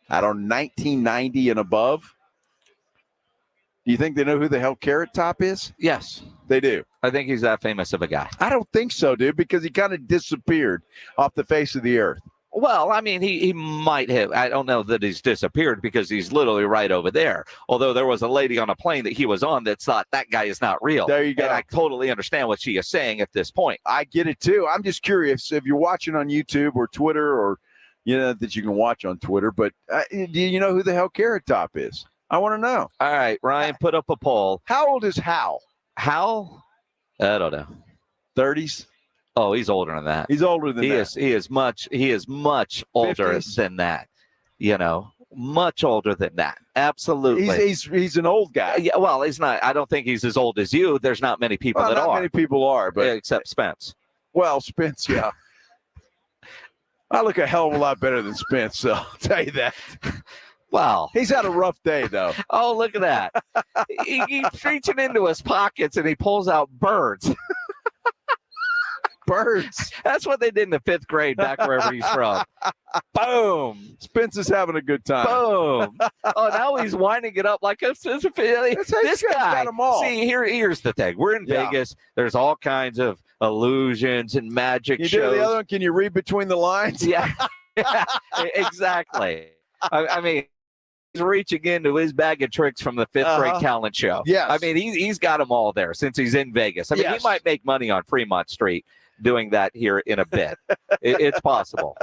I don't know, 1990 and above, do you think they know who the hell Carrot Top is? Yes. They do. I think he's that famous of a guy. I don't think so, dude, because he kind of disappeared off the face of the earth. Well, I mean, he might have. I don't know that he's disappeared because he's literally right over there. Although there was a lady on a plane that he was on that thought that guy is not real. There you go. And I totally understand what she is saying at this point. I get it, too. I'm just curious if you're watching on YouTube or Twitter or, that you can watch on Twitter. But do you know who the hell Carrot Top is? I want to know. All right, Ryan, put up a poll. How old is Hal? Hal? I don't know. 30s? Oh, he's older than that. He's older than that. He is much older 50s? than that. Much older than that. Absolutely. He's an old guy. Yeah, well, he's not. I don't think he's as old as you. There's not many people that not are. many people are, but except Spence. Well, Spence, yeah. I look a hell of a lot better than Spence, so I'll tell you that. Wow. He's had a rough day, though. Oh, look at that. He keeps reaching into his pockets and he pulls out birds. Birds. That's what they did in the 5th grade back wherever he's from. Boom. Spence is having a good time. Boom. Oh, now he's winding it up like this guy. got them all. See, here's the thing. We're in Vegas. There's all kinds of illusions and magic You shows. do the other one? Can you read between the lines? Yeah. Exactly. I mean, he's reaching into his bag of tricks from the 5th grade talent show. Yes. I mean, he's got them all there since he's in Vegas. I mean, he might make money on Fremont Street doing that here in a bit. It's possible.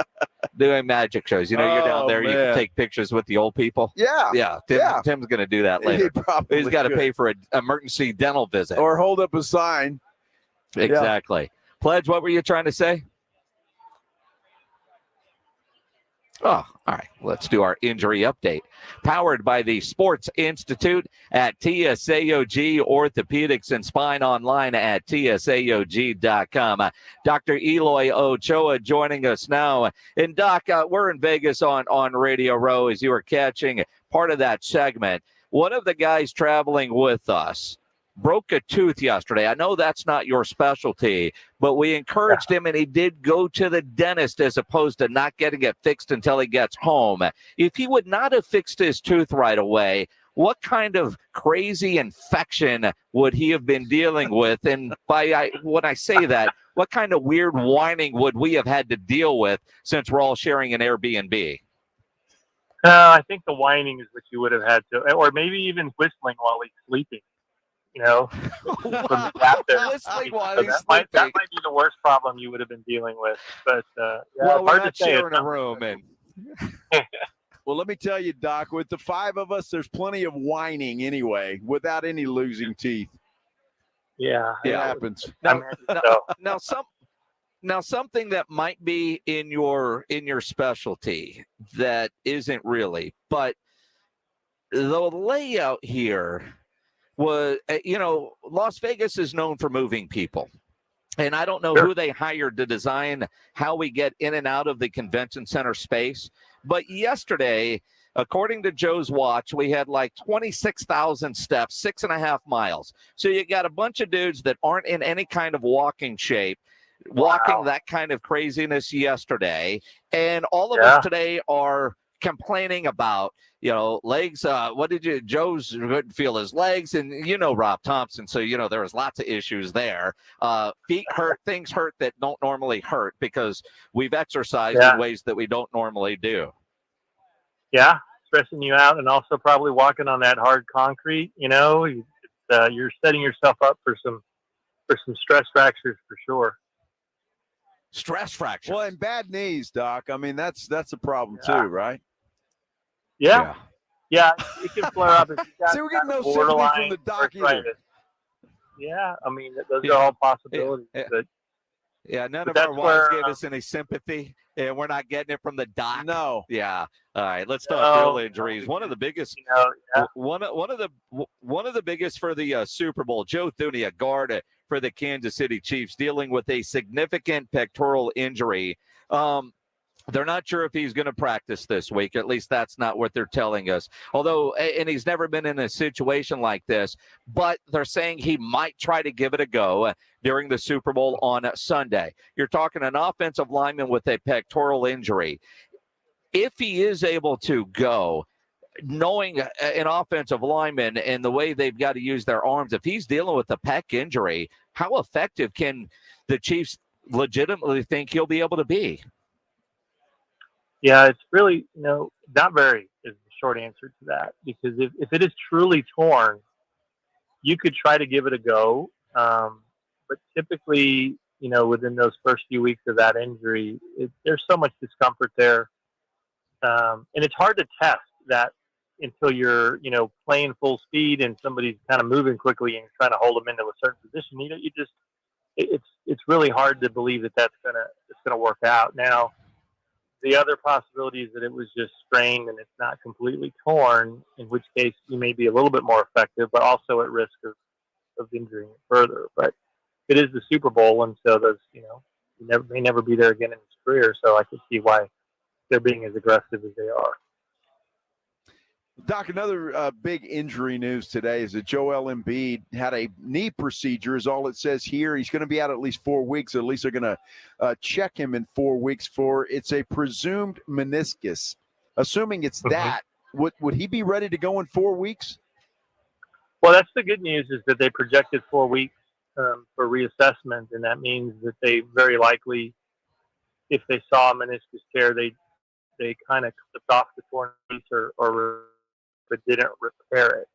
Doing magic shows. You're down there, you can take pictures with the old people. Yeah. Yeah. Tim's going to do that later. He's got to pay for an emergency dental visit. Or hold up a sign. Exactly. Yeah. Pledge, what were you trying to say? Oh, all right. Let's do our injury update. Powered by the Sports Institute at TSAOG, Orthopedics and Spine online at TSAOG.com. Dr. Eloy Ochoa joining us now. And Doc, we're in Vegas on Radio Row as you were catching part of that segment. One of the guys traveling with us broke a tooth yesterday. I know that's not your specialty, but we encouraged him, and he did go to the dentist as opposed to not getting it fixed until he gets home. If he would not have fixed his tooth right away, what kind of crazy infection would he have been dealing with? And when I say that, what kind of weird whining would we have had to deal with since we're all sharing an Airbnb? I think the whining is what you would have had to, or maybe even whistling while he's sleeping. Wow. That might be the worst problem you would have been dealing with. But well, we're not sharing a room, and well, let me tell you, Doc. With the 5 of us, there's plenty of whining anyway, without any losing teeth. Yeah, it happens. Now, something that might be in your specialty that isn't really, but the layout here was, Las Vegas is known for moving people. And I don't know who they hired to design how we get in and out of the convention center space. But yesterday, according to Joe's watch, we had like 26,000 steps, 6.5 miles. So you got a bunch of dudes that aren't in any kind of walking shape, walking that kind of craziness yesterday. And all of us today are complaining about, legs. Joe's couldn't feel his legs, and Rob Thompson. So, there was lots of issues there. Feet hurt, things hurt that don't normally hurt because we've exercised in ways that we don't normally do. Yeah, stressing you out, and also probably walking on that hard concrete. You're setting yourself up for some stress fractures for sure. Stress fractures. Well, and bad knees, Doc. I mean, that's a problem too, right? Yeah. Yeah, it can flare up if you got See, we're getting no sympathy borderline from the doc either. arthritis. Yeah, I mean, those are all possibilities. But Yeah, none But of our that's wives where, gave us any sympathy, and we're not getting it from the doc. No. Yeah. All right, let's talk No, real injuries. One of the biggest, yeah. one of the biggest for the Super Bowl. Joe Thuney, a guard for the Kansas City Chiefs, dealing with a significant pectoral injury. They're not sure if he's going to practice this week. At least that's not what they're telling us. Although, and he's never been in a situation like this, but they're saying he might try to give it a go during the Super Bowl on Sunday. You're talking an offensive lineman with a pectoral injury. If he is able to go, knowing an offensive lineman and the way they've got to use their arms, if he's dealing with a pec injury, how effective can the Chiefs legitimately think he'll be able to be? Yeah, it's really, not very is the short answer to that. Because if it is truly torn, you could try to give it a go. But typically, within those first few weeks of that injury, there's so much discomfort there. And it's hard to test that until you're, playing full speed and somebody's kind of moving quickly and you're trying to hold them into a certain position. It's really hard to believe that it's gonna work out. Now, the other possibility is that it was just strained and it's not completely torn, in which case you may be a little bit more effective, but also at risk of injuring it further. But it is the Super Bowl, and so those, may never be there again in his career. So I can see why they're being as aggressive as they are. Doc, another big injury news today is that Joel Embiid had a knee procedure, is all it says here. He's going to be out at least 4 weeks. At least they're going to check him in 4 weeks for it's a presumed meniscus. Assuming it's that, would he be ready to go in 4 weeks? Well, that's the good news, is that they projected 4 weeks for reassessment, and that means that they very likely, if they saw a meniscus tear, they kind of clipped off the torn piece or but didn't repair it.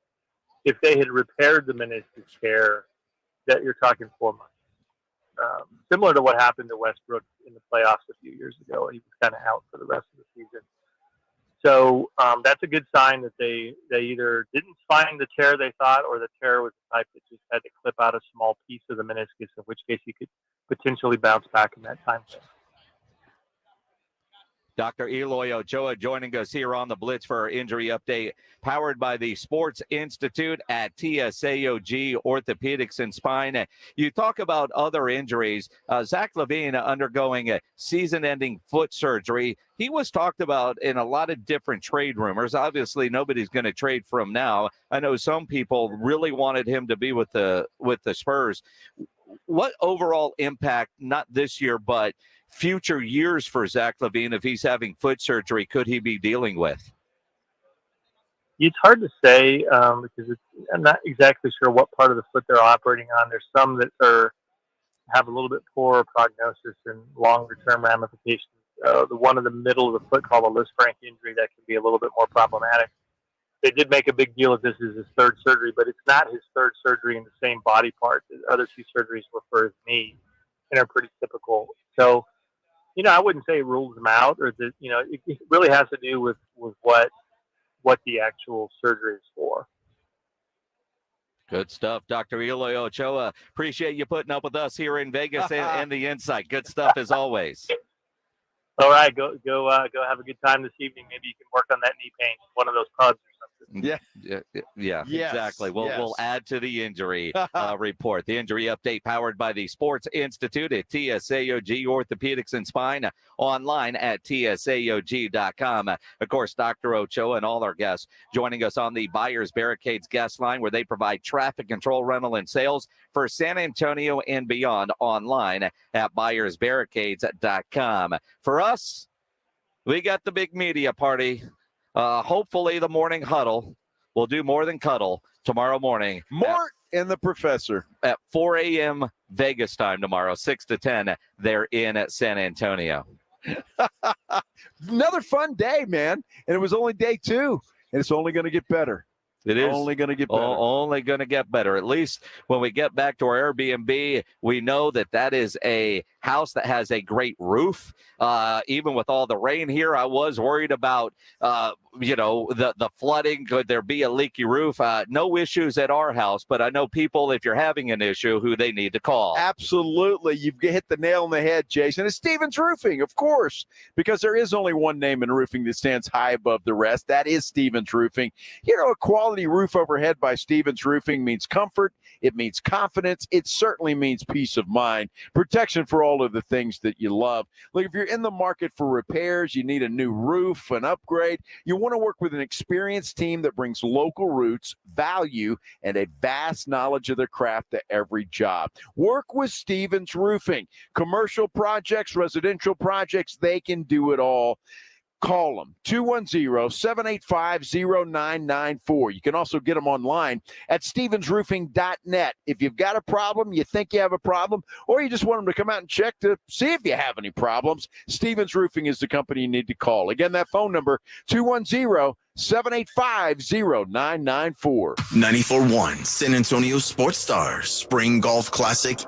If they had repaired the meniscus tear, that you're talking 4 months. Similar to what happened to Westbrook in the playoffs a few years ago. He was kind of out for the rest of the season. So that's a good sign that they either didn't find the tear they thought, or the tear was the type that just had to clip out a small piece of the meniscus, in which case he could potentially bounce back in that time frame. Dr. Eloy Ochoa joining us here on the Blitz for our injury update, powered by the Sports Institute at TSAOG Orthopedics and Spine. You talk about other injuries. Zach LaVine undergoing a season-ending foot surgery. He was talked about in a lot of different trade rumors. Obviously, nobody's going to trade for him now. I know some people really wanted him to be with the Spurs. What overall impact, not this year, but future years for Zach LaVine, if he's having foot surgery, could he be dealing with? It's hard to say because I'm not exactly sure what part of the foot they're operating on. There's some that have a little bit poorer prognosis and longer-term ramifications. The one in the middle of the foot called a Lisfranc injury that can be a little bit more problematic. They did make a big deal of this as his third surgery, but it's not his third surgery in the same body part. The other two surgeries were for his knee and are pretty typical. So, I wouldn't say it rules him out, or that, it really has to do with what the actual surgery is for. Good stuff, Dr. Eloy Ochoa. Appreciate you putting up with us here in Vegas and the insight. Good stuff as always. All right, go have a good time this evening. Maybe you can work on that knee pain, one of those pubs or something. Yeah, Yes, exactly. We'll add to the injury report. The injury update powered by the Sports Institute at TSAOG Orthopedics and Spine, online at TSAOG.com. Of course, Dr. Ochoa and all our guests joining us on the Buyers Barricades guest line, where they provide traffic control, rental, and sales for San Antonio and beyond, online at buyersbarricades.com. For us, we got the big media party. Hopefully the morning huddle will do more than cuddle tomorrow morning. Mort and the professor at 4 a.m. Vegas time tomorrow, 6 to 10 there in San Antonio. Another fun day, man. And it was only day 2, and it's only going to get better. It is only going to get better. Only going to get better. At least when we get back to our Airbnb, we know that is a house that has a great roof. Even with all the rain here, I was worried about, the flooding. Could there be a leaky roof? No issues at our house, but I know people, if you're having an issue, who they need to call. Absolutely. You've hit the nail on the head, Jason. It's Stevens Roofing, of course, because there is only one name in roofing that stands high above the rest. That is Stevens Roofing. A quality roof overhead by Stevens Roofing means comfort. It means confidence. It certainly means peace of mind. Protection for all of the things that you love. Look, if you're in the market for repairs, you need a new roof, an upgrade, you want to work with an experienced team that brings local roots, value, and a vast knowledge of their craft to every job. Work with Stevens Roofing. Commercial projects, residential projects, they can do it all. Call them, 210-785-0994. You can also get them online at stevensroofing.net. If you've got a problem, you think you have a problem, or you just want them to come out and check to see if you have any problems, Stevens Roofing is the company you need to call. Again, that phone number, 210-785-0994. 94.1 San Antonio Sports Stars Spring Golf Classic